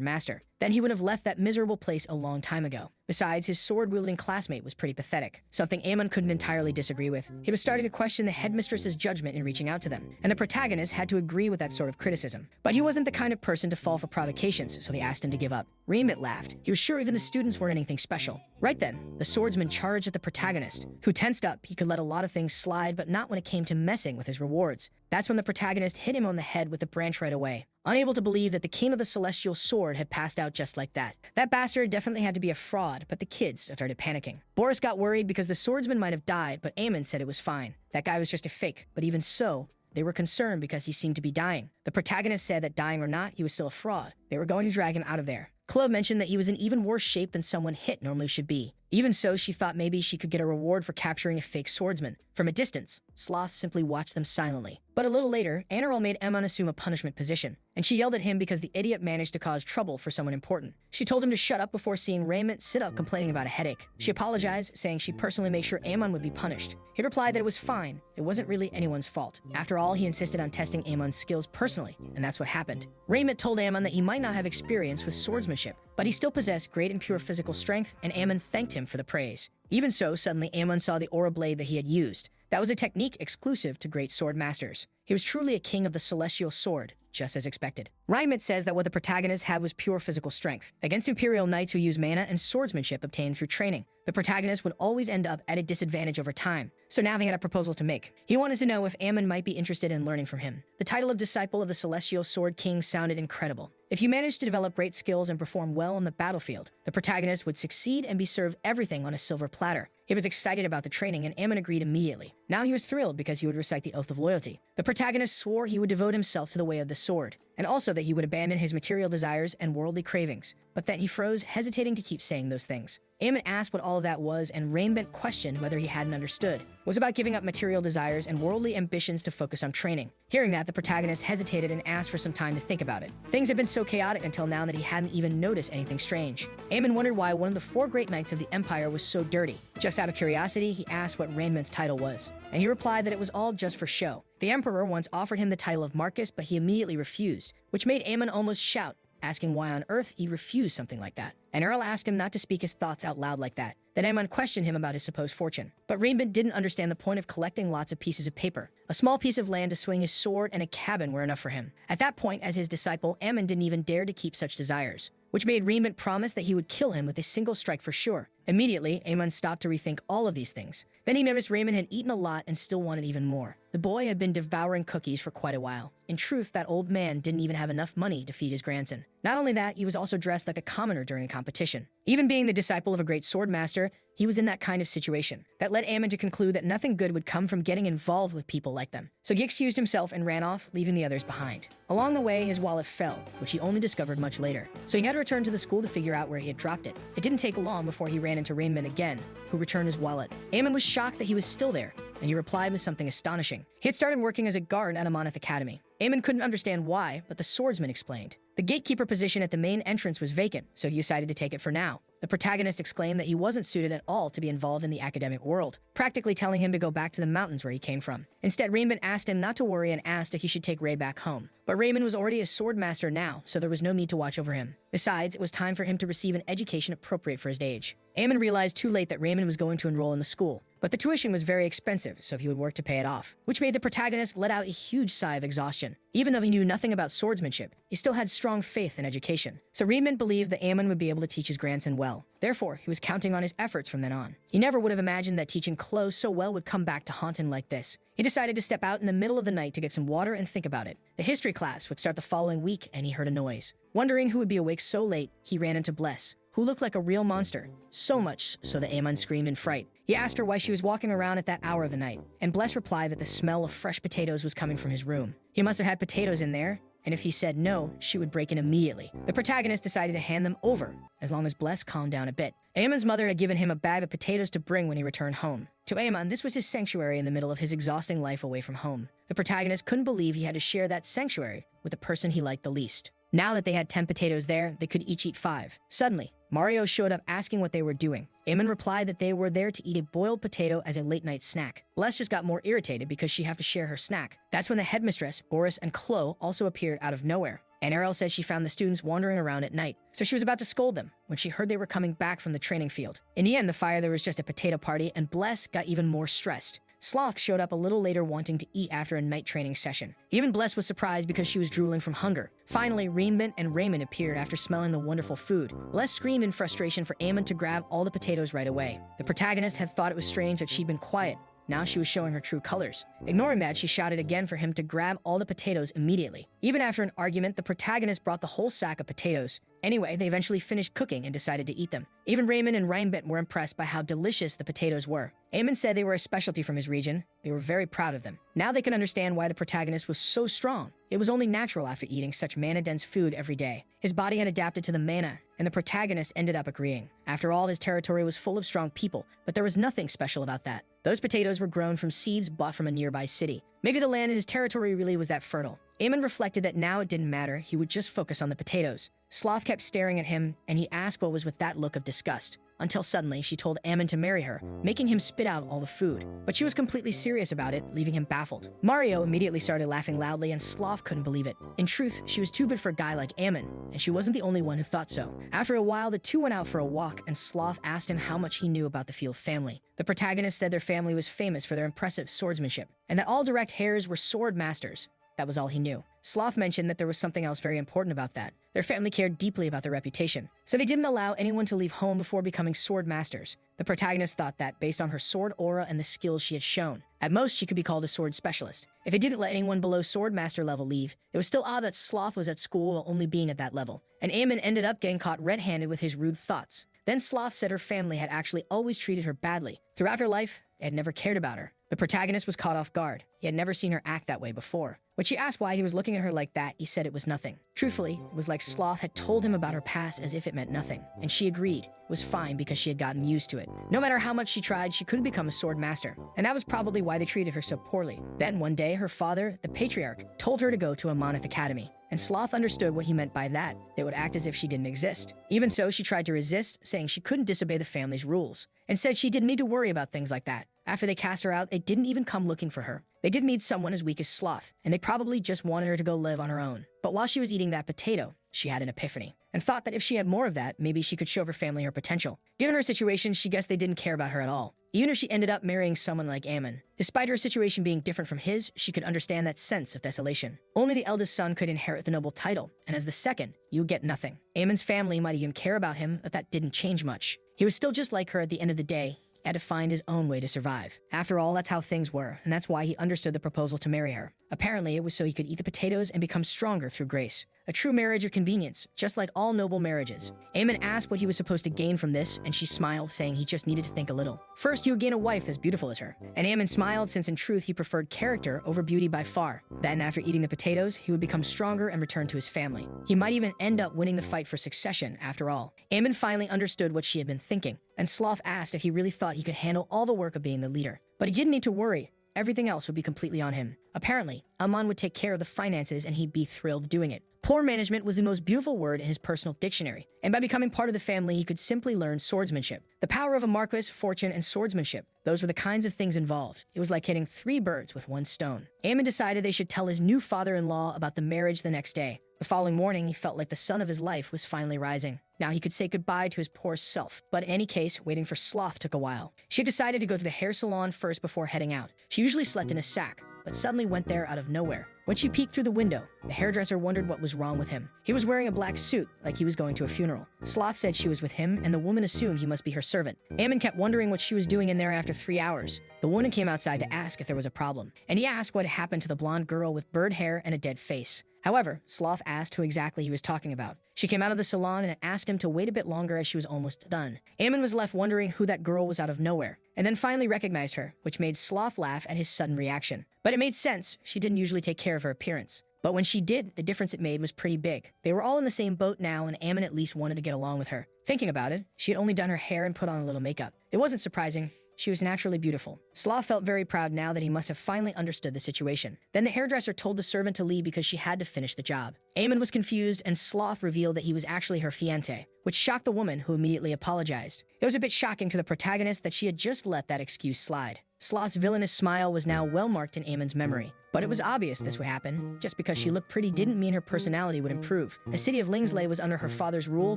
master, then he would have left that miserable place a long time ago. Besides, his sword-wielding classmate was pretty pathetic, something Ammon couldn't entirely disagree with. He was starting to question the headmistress's judgment in reaching out to them, and the protagonist had to agree with that sort of criticism. But he wasn't the kind of person to fall for provocations, so they asked him to give up. Raymond laughed. He was sure even the students weren't anything special. Right then, the swordsman charged at the protagonist, who tensed up. He could let a lot of things slide, but not when it came to messing with his rewards. That's when the protagonist hit him on the head with the branch right away. Unable to believe that the king of the celestial sword had passed out just like that. That bastard definitely had to be a fraud, but the kids started panicking. Boris got worried because the swordsman might have died, but Ammon said it was fine. That guy was just a fake, but even so, they were concerned because he seemed to be dying. The protagonist said that dying or not, he was still a fraud. They were going to drag him out of there. Chloe mentioned that he was in even worse shape than someone hit normally should be. Even so, she thought maybe she could get a reward for capturing a fake swordsman. From a distance, sloths simply watched them silently. But a little later, Anarel made Aemon assume a punishment position, and she yelled at him because the idiot managed to cause trouble for someone important. She told him to shut up before seeing Raymond sit up complaining about a headache. She apologized, saying she'd personally make sure Aemon would be punished. He replied that it was fine, it wasn't really anyone's fault. After all, he insisted on testing Aemon's skills personally, and that's what happened. Raymond told Aemon that he might not have experience with swordsmanship, but he still possessed great and pure physical strength, and Aemon thanked him for the praise. Even so, suddenly Aemon saw the aura blade that he had used. That was a technique exclusive to great sword masters. He was truly a king of the celestial sword, just as expected. Raymond says that what the protagonist had was pure physical strength. Against Imperial Knights who use mana and swordsmanship obtained through training, the protagonist would always end up at a disadvantage over time. So now he had a proposal to make. He wanted to know if Aemon might be interested in learning from him. The title of Disciple of the Celestial Sword King sounded incredible. If you managed to develop great skills and perform well on the battlefield, the protagonist would succeed and be served everything on a silver platter. He was excited about the training, and Aemon agreed immediately. Now he was thrilled because he would recite the Oath of Loyalty. The protagonist swore he would devote himself to the way of the sword, and also that he would abandon his material desires and worldly cravings, but that he froze, hesitating to keep saying those things. Aemon asked what all of that was, and Rainbent questioned whether he hadn't understood. It was about giving up material desires and worldly ambitions to focus on training. Hearing that, the protagonist hesitated and asked for some time to think about it. Things had been so chaotic until now that he hadn't even noticed anything strange. Aemon wondered why one of the 4 great knights of the Empire was so dirty. Just out of curiosity, he asked what Rainbent's title was, and he replied that it was all just for show. The Emperor once offered him the title of Marcus, but he immediately refused, which made Aemon almost shout, asking why on earth he refused something like that. And Earl asked him not to speak his thoughts out loud like that. Then Aemon questioned him about his supposed fortune. But Rainbent didn't understand the point of collecting lots of pieces of paper. A small piece of land to swing his sword and a cabin were enough for him. At that point, as his disciple, Aemon didn't even dare to keep such desires, which made Rainbent promise that he would kill him with a single strike for sure. Immediately, Aemon stopped to rethink all of these things. Then he noticed Raymond had eaten a lot and still wanted even more. The boy had been devouring cookies for quite a while. In truth, that old man didn't even have enough money to feed his grandson. Not only that, he was also dressed like a commoner during a competition. Even being the disciple of a great sword master, he was in that kind of situation. That led Aemon to conclude that nothing good would come from getting involved with people like them. So he excused himself and ran off, leaving the others behind. Along the way, his wallet fell, which he only discovered much later. So he had to return to the school to figure out where he had dropped it. It didn't take long before he ran into Raymond again, who returned his wallet. Aemon was shocked that he was still there, and he replied with something astonishing. He had started working as a guard at a Moneth Academy. Aemon couldn't understand why, but the swordsman explained. The gatekeeper position at the main entrance was vacant, so he decided to take it for now. The protagonist exclaimed that he wasn't suited at all to be involved in the academic world, practically telling him to go back to the mountains where he came from. Instead, Raymond asked him not to worry and asked if he should take Ray back home. But Raymond was already a sword master now, so there was no need to watch over him. Besides, it was time for him to receive an education appropriate for his age. Aemon realized too late that Raymond was going to enroll in the school, but the tuition was very expensive, so he would work to pay it off, which made the protagonist let out a huge sigh of exhaustion. Even though he knew nothing about swordsmanship, he still had strong faith in education. So Raymond believed that Aemon would be able to teach his grandson well. Therefore, he was counting on his efforts from then on. He never would have imagined that teaching clothes so well would come back to haunt him like this. He decided to step out in the middle of the night to get some water and think about it. The history class would start the following week, and he heard a noise. Wondering who would be awake so late, he ran into Bless, who looked like a real monster. So much so that Aemon screamed in fright. He asked her why she was walking around at that hour of the night, and Bless replied that the smell of fresh potatoes was coming from his room. He must have had potatoes in there, and if he said no, she would break in immediately. The protagonist decided to hand them over, as long as Bless calmed down a bit. Aemon's mother had given him a bag of potatoes to bring when he returned home. To Aemon, this was his sanctuary in the middle of his exhausting life away from home. The protagonist couldn't believe he had to share that sanctuary with the person he liked the least. Now that they had 10 potatoes there, they could each eat 5. Suddenly, Mario showed up asking what they were doing. Aemon replied that they were there to eat a boiled potato as a late-night snack. Bless just got more irritated because she'd have to share her snack. That's when the headmistress, Boris, and Chloe also appeared out of nowhere. And Errol said she found the students wandering around at night, so she was about to scold them when she heard they were coming back from the training field. In the end, the fire there was just a potato party, and Bless got even more stressed. Sloth showed up a little later wanting to eat after a night training session. Even Bless was surprised because she was drooling from hunger. Finally, Rainbent and Raymond appeared after smelling the wonderful food. Bless screamed in frustration for Aemon to grab all the potatoes right away. The protagonist had thought it was strange that she'd been quiet, Now she was showing her true colors. Ignoring that, she shouted again for him to grab all the potatoes immediately. Even after an argument, the protagonist brought the whole sack of potatoes. Anyway, they eventually finished cooking and decided to eat them. Even Raymond and Reinbent were impressed by how delicious the potatoes were. Eamon said they were a specialty from his region. They were very proud of them. Now they could understand why the protagonist was so strong. It was only natural after eating such mana-dense food every day. His body had adapted to the mana, and the protagonist ended up agreeing. After all, his territory was full of strong people, but there was nothing special about that. Those potatoes were grown from seeds bought from a nearby city. Maybe the land in his territory really was that fertile. Eamon reflected that now it didn't matter, he would just focus on the potatoes. Sloth kept staring at him, and he asked what was with that look of disgust. Until suddenly, she told Ammon to marry her, making him spit out all the food. But she was completely serious about it, leaving him baffled. Mario immediately started laughing loudly, and Sloth couldn't believe it. In truth, she was too good for a guy like Ammon, and she wasn't the only one who thought so. After a while, the two went out for a walk, and Sloth asked him how much he knew about the Field family. The protagonist said their family was famous for their impressive swordsmanship, and that all direct heirs were sword masters. That was all he knew. Sloth mentioned that there was something else very important about that. Their family cared deeply about their reputation, so they didn't allow anyone to leave home before becoming sword masters. The protagonist thought that, based on her sword aura and the skills she had shown, at most she could be called a sword specialist. If it didn't let anyone below sword master level leave, it was still odd that Sloth was at school while only being at that level. And Eamon ended up getting caught red-handed with his rude thoughts. Then Sloth said her family had actually always treated her badly. Throughout her life, they had never cared about her. The protagonist was caught off guard. He had never seen her act that way before. When she asked why he was looking at her like that, he said it was nothing. Truthfully, it was like Sloth had told him about her past as if it meant nothing, and she agreed. It was fine because she had gotten used to it. No matter how much she tried, she couldn't become a sword master, and that was probably why they treated her so poorly. Then one day, her father, the patriarch, told her to go to a Monith Academy, and Sloth understood what he meant by that. They would act as if she didn't exist. Even so, she tried to resist, saying she couldn't disobey the family's rules, and said she didn't need to worry about things like that. After they cast her out, they didn't even come looking for her. They did need someone as weak as Sloth, and they probably just wanted her to go live on her own. But while she was eating that potato, she had an epiphany, and thought that if she had more of that, maybe she could show her family her potential. Given her situation, she guessed they didn't care about her at all, even if she ended up marrying someone like Ammon. Despite her situation being different from his, she could understand that sense of desolation. Only the eldest son could inherit the noble title, and as the second, you would get nothing. Ammon's family might even care about him, but that didn't change much. He was still just like her at the end of the day. He had to find his own way to survive. After all, that's how things were, and that's why he understood the proposal to marry her. Apparently, it was so he could eat the potatoes and become stronger through grace. A true marriage of convenience, just like all noble marriages. Aemon asked what he was supposed to gain from this, and she smiled, saying he just needed to think a little. First, he would gain a wife as beautiful as her. And Aemon smiled, since in truth he preferred character over beauty by far. Then, after eating the potatoes, he would become stronger and return to his family. He might even end up winning the fight for succession, after all. Aemon finally understood what she had been thinking, and Sloth asked if he really thought he could handle all the work of being the leader. But he didn't need to worry. Everything else would be completely on him. Apparently, Amon would take care of the finances and he'd be thrilled doing it. Poor management was the most beautiful word in his personal dictionary, and by becoming part of the family, he could simply learn swordsmanship. The power of a marquis, fortune, and swordsmanship. Those were the kinds of things involved. It was like hitting 3 birds with 1 stone. Aemon decided they should tell his new father-in-law about the marriage the next day. The following morning, he felt like the sun of his life was finally rising. Now he could say goodbye to his poor self. But in any case, waiting for Sloth took a while. She decided to go to the hair salon first before heading out. She usually slept in a sack, but suddenly went there out of nowhere. When she peeked through the window, the hairdresser wondered what was wrong with him. He was wearing a black suit, like he was going to a funeral. Sloth said she was with him, and the woman assumed he must be her servant. Aemon kept wondering what she was doing in there after 3 hours. The woman came outside to ask if there was a problem, and he asked what had happened to the blonde girl with bird hair and a dead face. However, Sloth asked who exactly he was talking about. She came out of the salon and asked him to wait a bit longer as she was almost done. Aemon was left wondering who that girl was out of nowhere, and then finally recognized her, which made Sloth laugh at his sudden reaction. But it made sense. She didn't usually take care of her appearance. But when she did, the difference it made was pretty big. They were all in the same boat now, and Aemon at least wanted to get along with her. Thinking about it, she had only done her hair and put on a little makeup. It wasn't surprising. She was naturally beautiful. Sloth felt very proud now that he must have finally understood the situation. Then the hairdresser told the servant to leave because she had to finish the job. Aemon was confused, and Sloth revealed that he was actually her fiancé, which shocked the woman, who immediately apologized. It was a bit shocking to the protagonist that she had just let that excuse slide. Sloth's villainous smile was now well marked in Aemon's memory. But it was obvious this would happen. Just because she looked pretty didn't mean her personality would improve. The city of Lingsley was under her father's rule,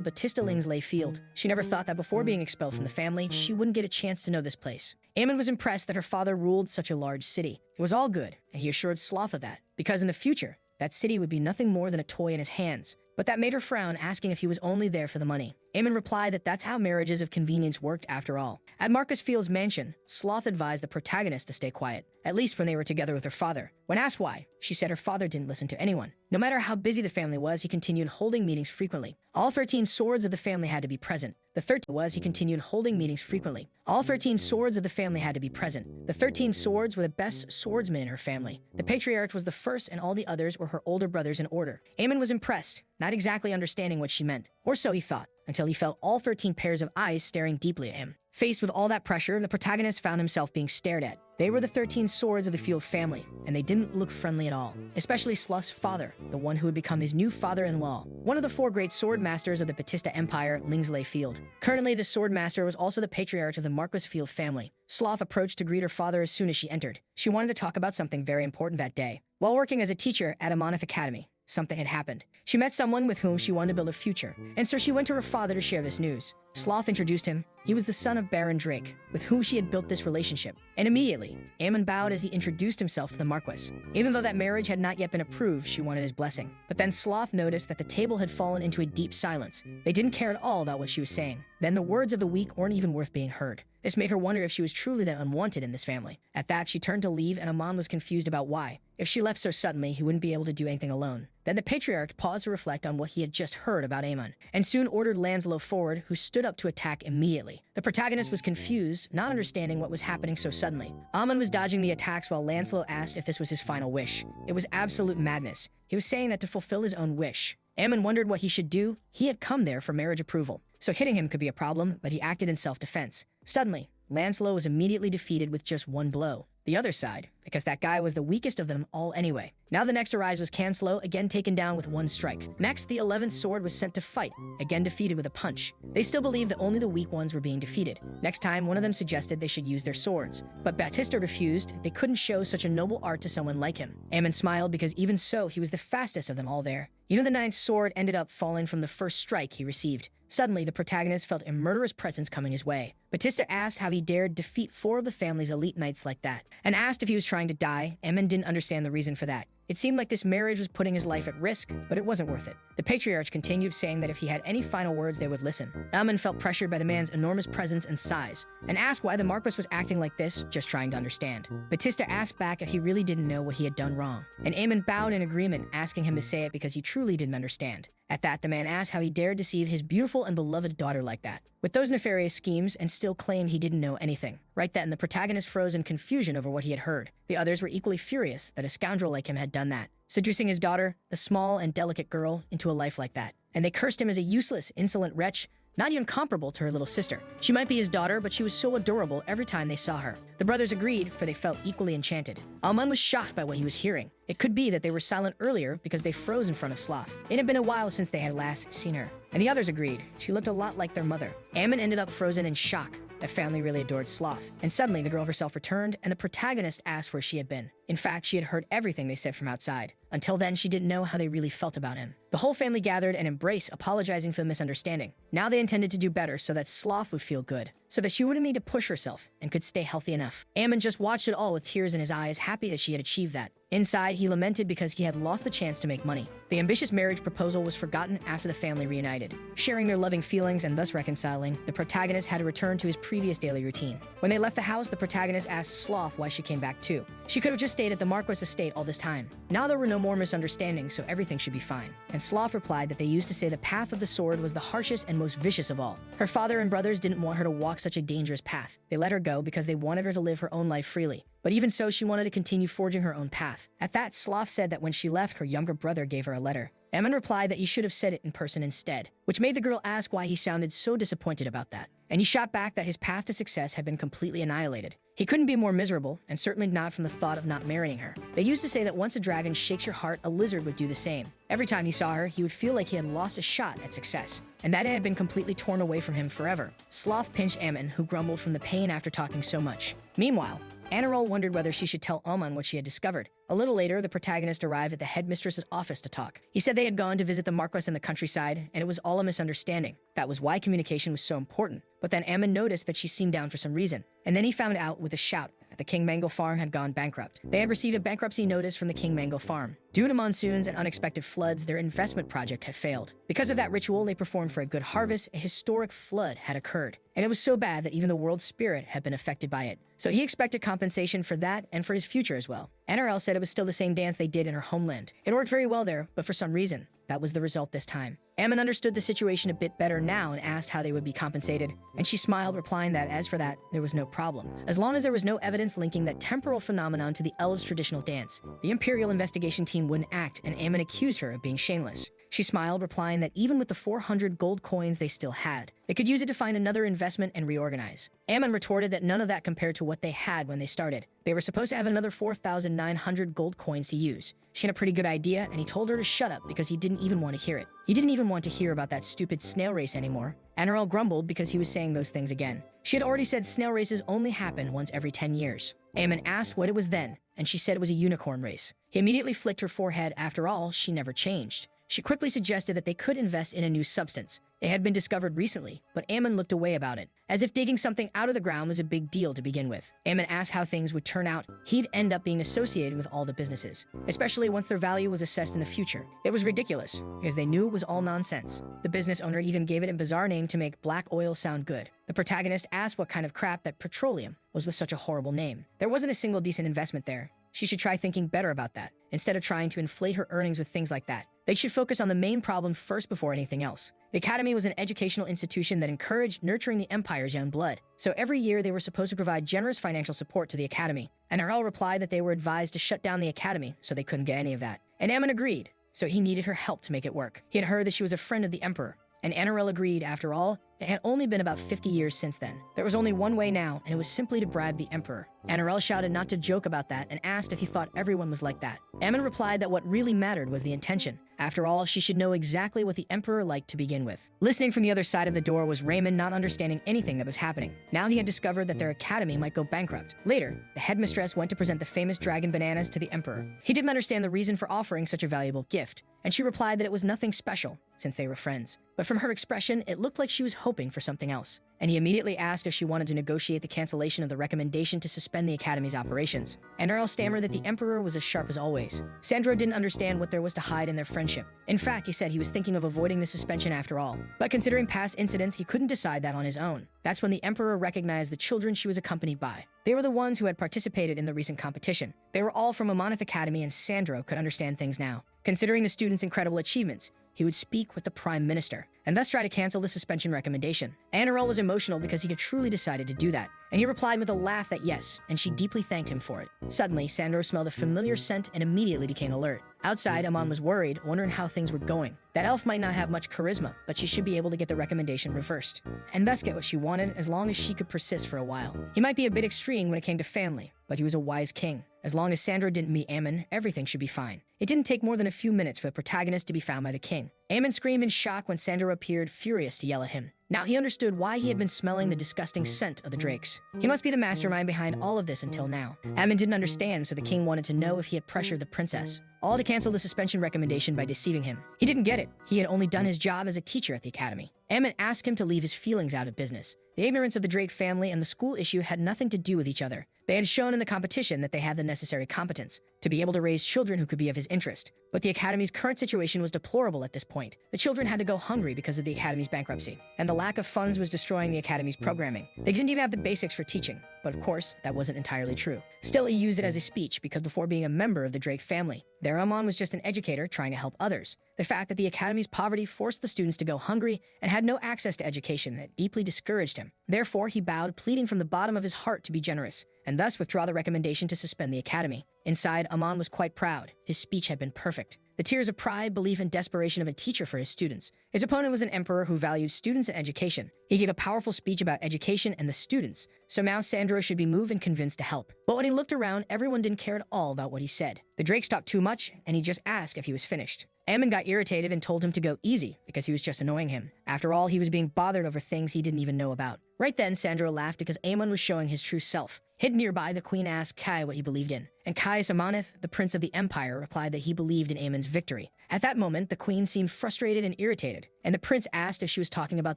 Batista Lingsley Field. She never thought that before being expelled from the family, she wouldn't get a chance to know this place. Aemon was impressed that her father ruled such a large city. It was all good, and he assured Sloth of that, because in the future, that city would be nothing more than a toy in his hands. but that made her frown, asking if he was only there for the money. Eamon replied that that's how marriages of convenience worked after all. At Marcus Field's mansion, Sloth advised the protagonist to stay quiet, at least when they were together with her father. When asked why, she said her father didn't listen to anyone. No matter how busy the family was, he continued holding meetings frequently. All 13 swords of the family had to be present. The 13 was he continued holding meetings frequently. All 13 swords of the family had to be present. The 13 swords were the best swordsmen in her family. The patriarch was the first and all the others were her older brothers in order. Eamon was impressed, not exactly understanding what she meant, or so he thought, until he felt all 13 pairs of eyes staring deeply at him. Faced with all that pressure, the protagonist found himself being stared at. They were the 13 swords of the Field family, and they didn't look friendly at all, especially Sloth's father, the one who would become his new father-in-law, one of the 4 great sword masters of the Batista Empire, Lingsley Field. Currently, the sword master was also the patriarch of the Marquis Field family. Sloth approached to greet her father as soon as she entered. She wanted to talk about something very important that day. While working as a teacher at a Monmouth Academy, something had happened. She met someone with whom she wanted to build a future, and so she went to her father to share this news. Sloth introduced him. He was the son of Baron Drake, with whom she had built this relationship. And immediately, Eamon bowed as he introduced himself to the Marquis. Even though that marriage had not yet been approved, she wanted his blessing. But then Sloth noticed that the table had fallen into a deep silence. They didn't care at all about what she was saying. Then the words of the weak weren't even worth being heard. This made her wonder if she was truly that unwanted in this family. At that, she turned to leave, and Amon was confused about why. If she left so suddenly, he wouldn't be able to do anything alone. Then the patriarch paused to reflect on what he had just heard about Aemon, and soon ordered Lancelot forward, who stood up to attack immediately. The protagonist was confused, not understanding what was happening so suddenly. Amon was dodging the attacks while Lancelot asked if this was his final wish. It was absolute madness. He was saying that to fulfill his own wish. Aemon wondered what he should do. He had come there for marriage approval, so hitting him could be a problem, but he acted in self-defense. Suddenly, Lancelot was immediately defeated with just one blow. The other side, because that guy was the weakest of them all anyway. Now the next to rise was Cancelo, again taken down with one strike. Next, the 11th sword was sent to fight, again defeated with a punch. They still believed that only the weak ones were being defeated. Next time, one of them suggested they should use their swords. But Batista refused. They couldn't show such a noble art to someone like him. Aemon smiled because even so, he was the fastest of them all there. Even the 9th sword ended up falling from the first strike he received. Suddenly, the protagonist felt a murderous presence coming his way. Batista asked how he dared defeat 4 of the family's elite knights like that, and asked if he was trying to die. Aemon didn't understand the reason for that. It seemed like this marriage was putting his life at risk, but it wasn't worth it. The patriarch continued, saying that if he had any final words, they would listen. Aemon felt pressured by the man's enormous presence and size, and asked why the Marquis was acting like this, just trying to understand. Batista asked back if he really didn't know what he had done wrong, and Aemon bowed in agreement, asking him to say it because he truly didn't understand. At that, the man asked how he dared deceive his beautiful and beloved daughter like that, with those nefarious schemes, and still claimed he didn't know anything. Right then, the protagonist froze in confusion over what he had heard. The others were equally furious that a scoundrel like him had done that, seducing his daughter, the small and delicate girl, into a life like that. And they cursed him as a useless, insolent wretch, not even comparable to her little sister. She might be his daughter, but she was so adorable every time they saw her. The brothers agreed, for they felt equally enchanted. Alman was shocked by what he was hearing. It could be that they were silent earlier because they froze in front of Sloth. It had been a while since they had last seen her. And the others agreed. She looked a lot like their mother. Aemon ended up frozen in shock. That family really adored Sloth. And suddenly the girl herself returned, and the protagonist asked where she had been. In fact, she had heard everything they said from outside. Until then, she didn't know how they really felt about him. The whole family gathered and embraced, apologizing for the misunderstanding. Now they intended to do better so that Sloth would feel good, so that she wouldn't need to push herself and could stay healthy enough. Aemon just watched it all with tears in his eyes, happy that she had achieved that. Inside, he lamented because he had lost the chance to make money. The ambitious marriage proposal was forgotten after the family reunited. Sharing their loving feelings and thus reconciling, the protagonist had to return to his previous daily routine. When they left the house, the protagonist asked Sloth why she came back too. She could have just stayed at the Marquis estate all this time. Now there were no more misunderstandings, so everything should be fine. And Sloth replied that they used to say the path of the sword was the harshest and most vicious of all. Her father and brothers didn't want her to walk such a dangerous path. They let her go because they wanted her to live her own life freely. But even so, she wanted to continue forging her own path. At that, Sloth said that when she left, her younger brother gave her a letter. Aemon replied that he should have said it in person instead, which made the girl ask why he sounded so disappointed about that. And he shot back that his path to success had been completely annihilated. He couldn't be more miserable, and certainly not from the thought of not marrying her. They used to say that once a dragon shakes your heart, a lizard would do the same. Every time he saw her, he would feel like he had lost a shot at success, and that it had been completely torn away from him forever. Sloth pinched Aemon, who grumbled from the pain after talking so much. Meanwhile, Anarol wondered whether she should tell Alman what she had discovered. A little later, the protagonist arrived at the headmistress's office to talk. He said they had gone to visit the Marquis in the countryside, and it was all a misunderstanding. That was why communication was so important. But then Aemon noticed that she seemed down for some reason, And then he found out with a shout that the King Mango Farm had gone bankrupt. They had received a bankruptcy notice from the King Mango Farm. Due to monsoons and unexpected floods, their investment project had failed. Because of that ritual they performed for a good harvest, a historic flood had occurred. And it was so bad that even the world's spirit had been affected by it. So he expected compensation for that and for his future as well. NRL said it was still the same dance they did in her homeland. It worked very well there, but for some reason, that was the result this time. Ammon understood the situation a bit better now and asked how they would be compensated. And she smiled, replying that, as for that, there was no problem. As long as there was no evidence linking that temporal phenomenon to the elves' traditional dance, the Imperial investigation team wouldn't act, and Ammon accused her of being shameless. She smiled, replying that even with the 400 gold coins they still had, they could use it to find another investment and reorganize. Ammon retorted that none of that compared to what they had when they started. They were supposed to have another 4,900 gold coins to use. She had a pretty good idea, and he told her to shut up because he didn't even want to hear it. He didn't even want to hear about that stupid snail race anymore. NRL grumbled because he was saying those things again. She had already said snail races only happen once every 10 years. Ammon asked what it was then, and she said it was a unicorn race. He immediately flicked her forehead. After all, she never changed. She quickly suggested that they could invest in a new substance. It had been discovered recently, but Ammon looked away about it, as if digging something out of the ground was a big deal to begin with. Ammon asked how things would turn out. He'd end up being associated with all the businesses, especially once their value was assessed in the future. It was ridiculous, because they knew it was all nonsense. The business owner even gave it a bizarre name to make black oil sound good. The protagonist asked what kind of crap that petroleum was with such a horrible name. There wasn't a single decent investment there. She should try thinking better about that, instead of trying to inflate her earnings with things like that. They should focus on the main problem first before anything else. The Academy was an educational institution that encouraged nurturing the Empire's young blood. So every year they were supposed to provide generous financial support to the Academy. NRL replied that they were advised to shut down the Academy, so they couldn't get any of that. And Ammon agreed, so he needed her help to make it work. He had heard that she was a friend of the Emperor, and NRL agreed. After all, it had only been about 50 years since then. There was only one way now, and it was simply to bribe the Emperor. NRL shouted not to joke about that and asked if he thought everyone was like that. Ammon replied that what really mattered was the intention. After all, she should know exactly what the Emperor liked to begin with. Listening from the other side of the door was Raymond, not understanding anything that was happening. Now he had discovered that their academy might go bankrupt. Later, the headmistress went to present the famous dragon bananas to the Emperor. He didn't understand the reason for offering such a valuable gift, and she replied that it was nothing special, since they were friends. But from her expression, it looked like she was hoping for something else. And he immediately asked if she wanted to negotiate the cancellation of the recommendation to suspend the Academy's operations. And Earl stammered that the Emperor was as sharp as always. Sandro didn't understand what there was to hide in their friendship. In fact, he said he was thinking of avoiding the suspension after all. But considering past incidents, he couldn't decide that on his own. That's when the Emperor recognized the children she was accompanied by. They were the ones who had participated in the recent competition. They were all from Amonith Academy, and Sandro could understand things now. Considering the students' incredible achievements, he would speak with the Prime Minister, and thus try to cancel the suspension recommendation. Anerol was emotional because he had truly decided to do that, and he replied with a laugh that yes, and she deeply thanked him for it. Suddenly, Sandro smelled a familiar scent and immediately became alert. Outside, Amon was worried, wondering how things were going. That elf might not have much charisma, but she should be able to get the recommendation reversed, and thus get what she wanted as long as she could persist for a while. He might be a bit extreme when it came to family, but he was a wise king. As long as Sandro didn't meet Ammon, everything should be fine. It didn't take more than a few minutes for the protagonist to be found by the king. Ammon screamed in shock when Sandro appeared, furious to yell at him. Now he understood why he had been smelling the disgusting scent of the drakes. He must be the mastermind behind all of this until now. Ammon didn't understand, so the king wanted to know if he had pressured the princess, all to cancel the suspension recommendation by deceiving him. He didn't get it. He had only done his job as a teacher at the academy. Ammon asked him to leave his feelings out of business. The ignorance of the Drake family and the school issue had nothing to do with each other. They had shown in the competition that they had the necessary competence to be able to raise children who could be of his interest. But the Academy's current situation was deplorable at this point. The children had to go hungry because of the Academy's bankruptcy, and the lack of funds was destroying the Academy's programming. They didn't even have the basics for teaching, but of course, that wasn't entirely true. Still, he used it as a speech because before being a member of the Drake family, their Amon was just an educator trying to help others. The fact that the Academy's poverty forced the students to go hungry and had no access to education that deeply discouraged him. Therefore, he bowed, pleading from the bottom of his heart to be generous, and thus withdraw the recommendation to suspend the Academy. Inside, Amon was quite proud. His speech had been perfect. The tears of pride, belief, and desperation of a teacher for his students. His opponent was an emperor who valued students and education. He gave a powerful speech about education and the students, so now Sandro should be moved and convinced to help. But when he looked around, everyone didn't care at all about what he said. The Drake talked too much, and he just asked if he was finished. Ammon got irritated and told him to go easy because he was just annoying him. After all, he was being bothered over things he didn't even know about. Right then, Sandro laughed because Ammon was showing his true self. Hidden nearby, the queen asked Kai what he believed in. and Caius Amonith, the prince of the empire, replied that he believed in Amon's victory. At that moment, the queen seemed frustrated and irritated, and the prince asked if she was talking about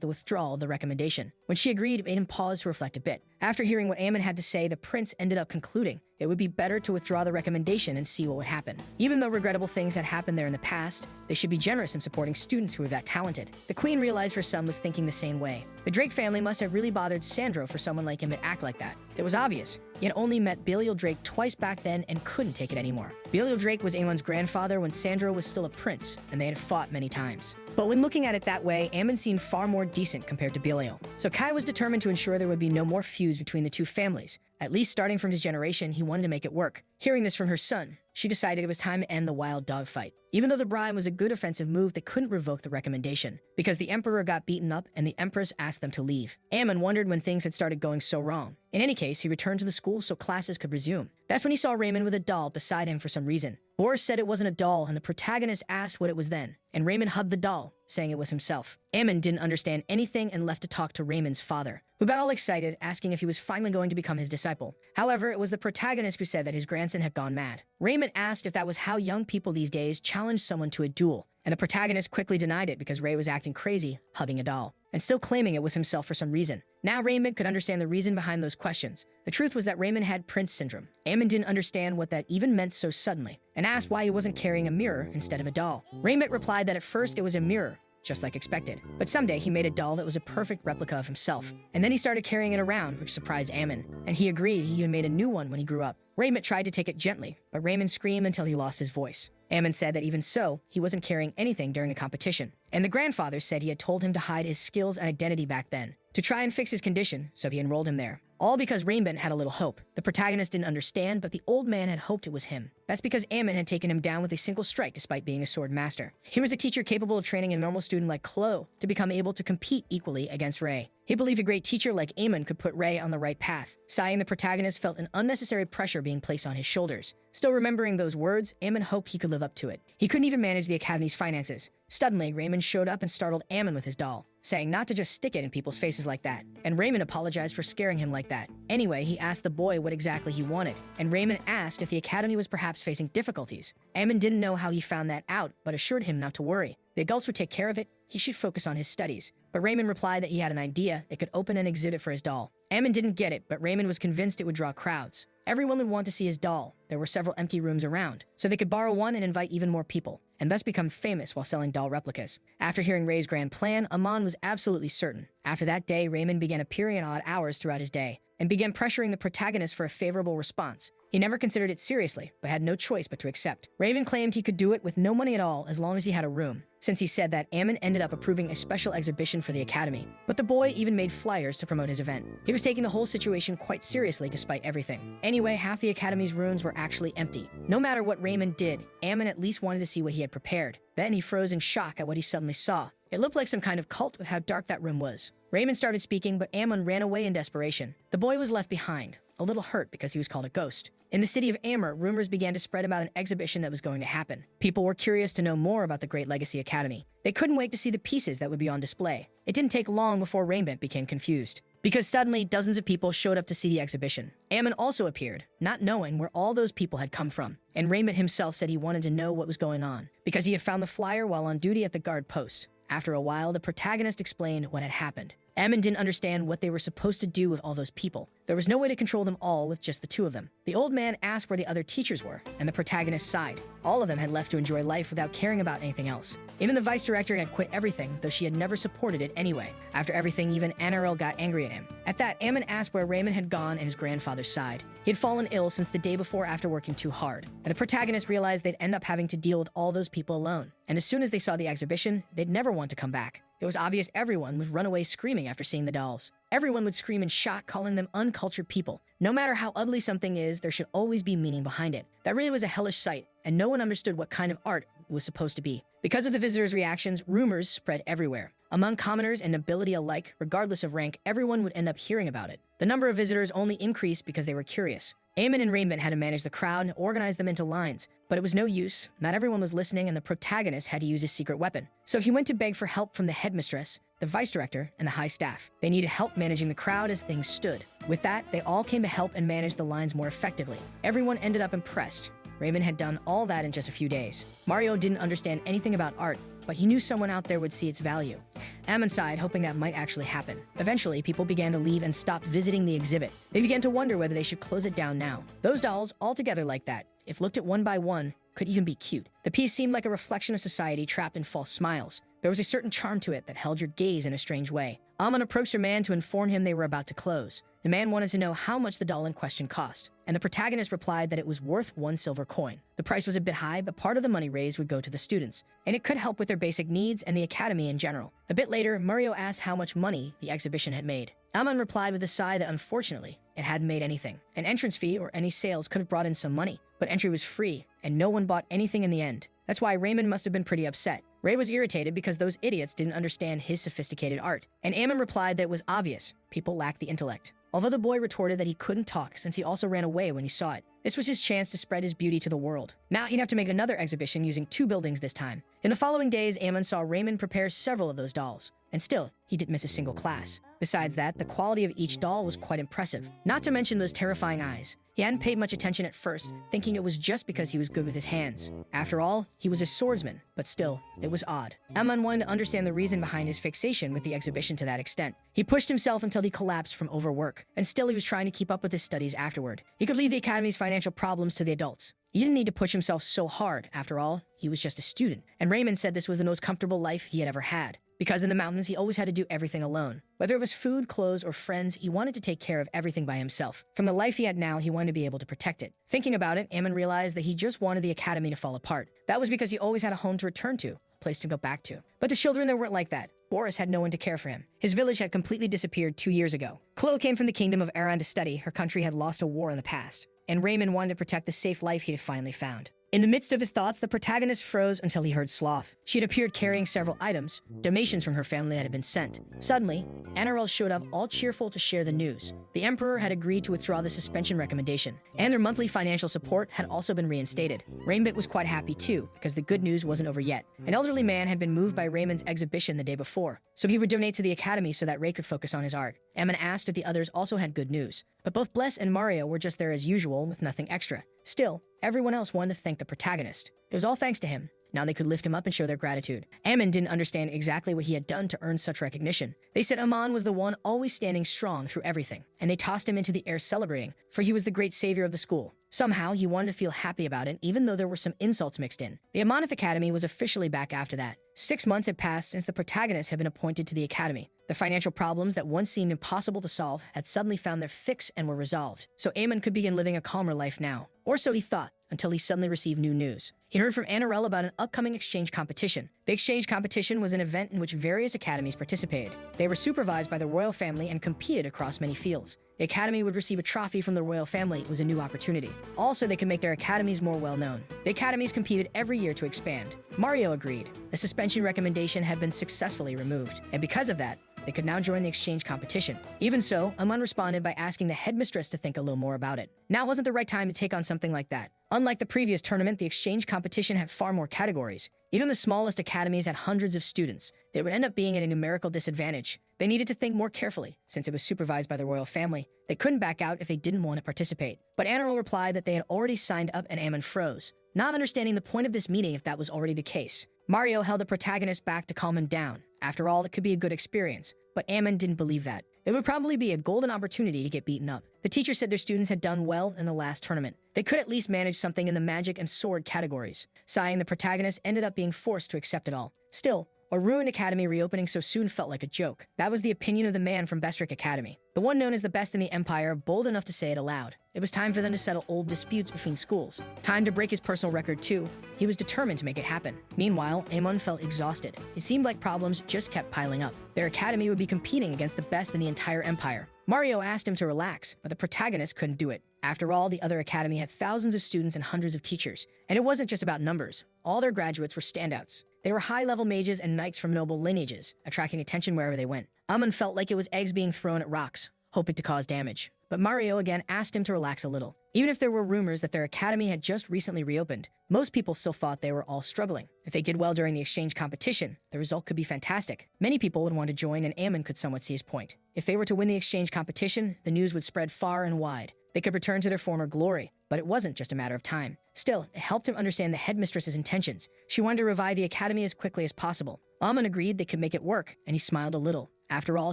the withdrawal of the recommendation. When she agreed, it made him pause to reflect a bit. After hearing what Amon had to say, the prince ended up concluding it would be better to withdraw the recommendation and see what would happen. Even though regrettable things had happened there in the past, they should be generous in supporting students who were that talented. The queen realized her son was thinking the same way. The Drake family must have really bothered Sandro for someone like him to act like that. It was obvious. He had only met Belial Drake twice back then and couldn't take it anymore. Belial Drake was Amon's grandfather when Sandro was still a prince, and they had fought many times. But when looking at it that way, Amon seemed far more decent compared to Belial. So Kai was determined to ensure there would be no more feuds between the two families. At least starting from his generation, he wanted to make it work. Hearing this from her son, she decided it was time to end the wild dog fight. Even though the bribe was a good offensive move, they couldn't revoke the recommendation because the emperor got beaten up and the empress asked them to leave. Amon wondered when things had started going so wrong. In any case, he returned to the school so classes could resume. That's when he saw Raymond with a doll beside him for some reason. Boris said it wasn't a doll, and the protagonist asked what it was then, and Raymond hugged the doll, saying it was himself. Amon didn't understand anything and left to talk to Raymond's father, who got all excited, asking if he was finally going to become his disciple. However, it was the protagonist who said that his grandson had gone mad. Raymond asked if that was how young people these days challenge someone to a duel, and the protagonist quickly denied it because Ray was acting crazy, hugging a doll, and still claiming it was himself for some reason. Now Raymond could understand the reason behind those questions. The truth was that Raymond had Prince syndrome. Amon didn't understand what that even meant so suddenly, and asked why he wasn't carrying a mirror instead of a doll. Raymond replied that at first it was a mirror, just like expected. But someday he made a doll that was a perfect replica of himself, and then he started carrying it around, which surprised Amon, and he agreed he even made a new one when he grew up. Raymond tried to take it gently, but Raymond screamed until he lost his voice. Amon said that even so, he wasn't carrying anything during the competition, and the grandfather said he had told him to hide his skills and identity back then, to try and fix his condition, so he enrolled him there. All because Raymond had a little hope. The protagonist didn't understand, but the old man had hoped it was him. That's because Amon had taken him down with a single strike despite being a sword master. He was a teacher capable of training a normal student like Chloe to become able to compete equally against Ray. He believed a great teacher like Amon could put Ray on the right path. Sighing, the protagonist felt an unnecessary pressure being placed on his shoulders. Still remembering those words, Amon hoped he could live up to it. He couldn't even manage the academy's finances. Suddenly, Raymond showed up and startled Amon with his doll, saying not to just stick it in people's faces like that. And Raymond apologized for scaring him like that. Anyway, he asked the boy what exactly he wanted, and Raymond asked if the academy was perhaps facing difficulties. Amon didn't know how he found that out, but assured him not to worry. The adults would take care of it. He should focus on his studies. But Raymond replied that he had an idea. It could open an exhibit for his doll. Amon didn't get it, but Raymond was convinced it would draw crowds. Everyone would want to see his doll. There were several empty rooms around, so they could borrow one and invite even more people, and thus become famous while selling doll replicas. After hearing Ray's grand plan, Amon was absolutely certain. After that day, Raymond began appearing at odd hours throughout his day, and began pressuring the protagonist for a favorable response. He never considered it seriously, but had no choice but to accept. Raven claimed he could do it with no money at all as long as he had a room, since he said that Amon ended up approving a special exhibition for the academy. But the boy even made flyers to promote his event. He was taking the whole situation quite seriously despite everything. Anyway, half the academy's rooms were actually empty. No matter what Raymond did, Amon at least wanted to see what he had prepared. Then he froze in shock at what he suddenly saw. It looked like some kind of cult with how dark that room was. Raymond started speaking, but Amon ran away in desperation. The boy was left behind, a little hurt because he was called a ghost. In the city of Amber, rumors began to spread about an exhibition that was going to happen. People were curious to know more about the Great Legacy Academy. They couldn't wait to see the pieces that would be on display. It didn't take long before Raymond became confused, because suddenly dozens of people showed up to see the exhibition. Amon also appeared, not knowing where all those people had come from. And Raymond himself said he wanted to know what was going on, because he had found the flyer while on duty at the guard post. After a while, the protagonist explained what had happened. Amon didn't understand what they were supposed to do with all those people. There was no way to control them all with just the two of them. The old man asked where the other teachers were, and the protagonist sighed. All of them had left to enjoy life without caring about anything else. Even the vice director had quit everything, though she had never supported it anyway. After everything, even Anarel got angry at him. At that, Amon asked where Raymond had gone, and his grandfather sighed. He had fallen ill since the day before after working too hard, and the protagonist realized they'd end up having to deal with all those people alone. And as soon as they saw the exhibition, they'd never want to come back. It was obvious everyone would run away screaming after seeing the dolls. Everyone would scream in shock, calling them uncultured people. No matter how ugly something is, there should always be meaning behind it. That really was a hellish sight, and no one understood what kind of art it was supposed to be. Because of the visitors' reactions, rumors spread everywhere. Among commoners and nobility alike, regardless of rank, everyone would end up hearing about it. The number of visitors only increased because they were curious. Eamon and Raymond had to manage the crowd and organize them into lines, but it was no use. Not everyone was listening, and the protagonist had to use his secret weapon. So he went to beg for help from the headmistress, the vice director, and the high staff. They needed help managing the crowd as things stood. With that, they all came to help and manage the lines more effectively. Everyone ended up impressed. Raymond had done all that in just a few days. Mario didn't understand anything about art, but he knew someone out there would see its value. Ammon sighed, hoping that might actually happen. Eventually, people began to leave and stopped visiting the exhibit. They began to wonder whether they should close it down now. Those dolls, all together like that, if looked at one by one, could even be cute. The piece seemed like a reflection of society trapped in false smiles. There was a certain charm to it that held your gaze in a strange way. Ammon approached a man to inform him they were about to close. The man wanted to know how much the doll in question cost, and the protagonist replied that it was worth 1 silver coin. The price was a bit high, but part of the money raised would go to the students, and it could help with their basic needs and the academy in general. A bit later, Mario asked how much money the exhibition had made. Ammon replied with a sigh that unfortunately, it hadn't made anything. An entrance fee or any sales could have brought in some money, but entry was free, and no one bought anything in the end. That's why Raymond must have been pretty upset. Ray was irritated because those idiots didn't understand his sophisticated art, and Ammon replied that it was obvious people lacked the intellect. Although the boy retorted that he couldn't talk since he also ran away when he saw it. This was his chance to spread his beauty to the world. Now he'd have to make another exhibition using 2 buildings this time. In the following days, Ammon saw Raymond prepare several of those dolls, and still, he didn't miss a single class. Besides that, the quality of each doll was quite impressive, not to mention those terrifying eyes. He hadn't paid much attention at first, thinking it was just because he was good with his hands. After all, he was a swordsman, but still, it was odd. Ammon wanted to understand the reason behind his fixation with the exhibition to that extent. He pushed himself until he collapsed from overwork, and still he was trying to keep up with his studies afterward. He could leave the academy's financial problems to the adults. He didn't need to push himself so hard. After all, he was just a student. And Raymond said this was the most comfortable life he had ever had. Because in the mountains, he always had to do everything alone. Whether it was food, clothes, or friends, he wanted to take care of everything by himself. From the life he had now, he wanted to be able to protect it. Thinking about it, Ammon realized that he just wanted the academy to fall apart. That was because he always had a home to return to, a place to go back to. But the children there weren't like that. Boris had no one to care for him. His village had completely disappeared 2 years ago. Chloe came from the kingdom of Aran to study. Her country had lost a war in the past. And Raymond wanted to protect the safe life he had finally found. In the midst of his thoughts, the protagonist froze until he heard Sloth. She had appeared carrying several items, donations from her family that had been sent. Suddenly, Anarel showed up all cheerful to share the news. The Emperor had agreed to withdraw the suspension recommendation, and their monthly financial support had also been reinstated. Rainbit was quite happy too, because the good news wasn't over yet. An elderly man had been moved by Raymond's exhibition the day before, so he would donate to the academy so that Ray could focus on his art. Ammon asked if the others also had good news, but both Bless and Mario were just there as usual with nothing extra. Still, everyone else wanted to thank the protagonist. It was all thanks to him. Now they could lift him up and show their gratitude. Ammon didn't understand exactly what he had done to earn such recognition. They said Amon was the one always standing strong through everything, and they tossed him into the air celebrating, for he was the great savior of the school. Somehow, he wanted to feel happy about it, even though there were some insults mixed in. The Amonif Academy was officially back after that. 6 months had passed since the protagonist had been appointed to the academy. The financial problems that once seemed impossible to solve had suddenly found their fix and were resolved. So Ammon could begin living a calmer life now. Or so he thought, until he suddenly received new news. He heard from Anarel about an upcoming exchange competition. The exchange competition was an event in which various academies participated. They were supervised by the royal family and competed across many fields. The academy would receive a trophy from the royal family. It was a new opportunity. Also, they could make their academies more well-known. The academies competed every year to expand. Mario agreed. The suspension recommendation had been successfully removed, and because of that, they could now join the exchange competition. Even so, Amon responded by asking the headmistress to think a little more about it. Now wasn't the right time to take on something like that. Unlike the previous tournament, the exchange competition had far more categories. Even the smallest academies had hundreds of students. They would end up being at a numerical disadvantage. They needed to think more carefully, since it was supervised by the royal family. They couldn't back out if they didn't want to participate. But Anarel replied that they had already signed up and Ammon froze, not understanding the point of this meeting if that was already the case. Mario held the protagonist back to calm him down. After all, it could be a good experience. But Ammon didn't believe that. It would probably be a golden opportunity to get beaten up. The teacher said their students had done well in the last tournament. They could at least manage something in the magic and sword categories. Sighing, the protagonist ended up being forced to accept it all. Still, a ruined academy reopening so soon felt like a joke. That was the opinion of the man from Bestrick Academy, the one known as the best in the Empire, bold enough to say it aloud. It was time for them to settle old disputes between schools. Time to break his personal record too. He was determined to make it happen. Meanwhile, Ammon felt exhausted. It seemed like problems just kept piling up. Their academy would be competing against the best in the entire empire. Mario asked him to relax, but the protagonist couldn't do it. After all, the other academy had thousands of students and hundreds of teachers. And it wasn't just about numbers. All their graduates were standouts. They were high-level mages and knights from noble lineages, attracting attention wherever they went. Amon felt like it was eggs being thrown at rocks, hoping to cause damage. But Mario again asked him to relax a little. Even if there were rumors that their academy had just recently reopened, most people still thought they were all struggling. If they did well during the exchange competition, the result could be fantastic. Many people would want to join, and Amon could somewhat see his point. If they were to win the exchange competition, the news would spread far and wide. They could return to their former glory, but it wasn't just a matter of time. Still, it helped him understand the headmistress's intentions. She wanted to revive the academy as quickly as possible. Amon agreed they could make it work, and he smiled a little. After all,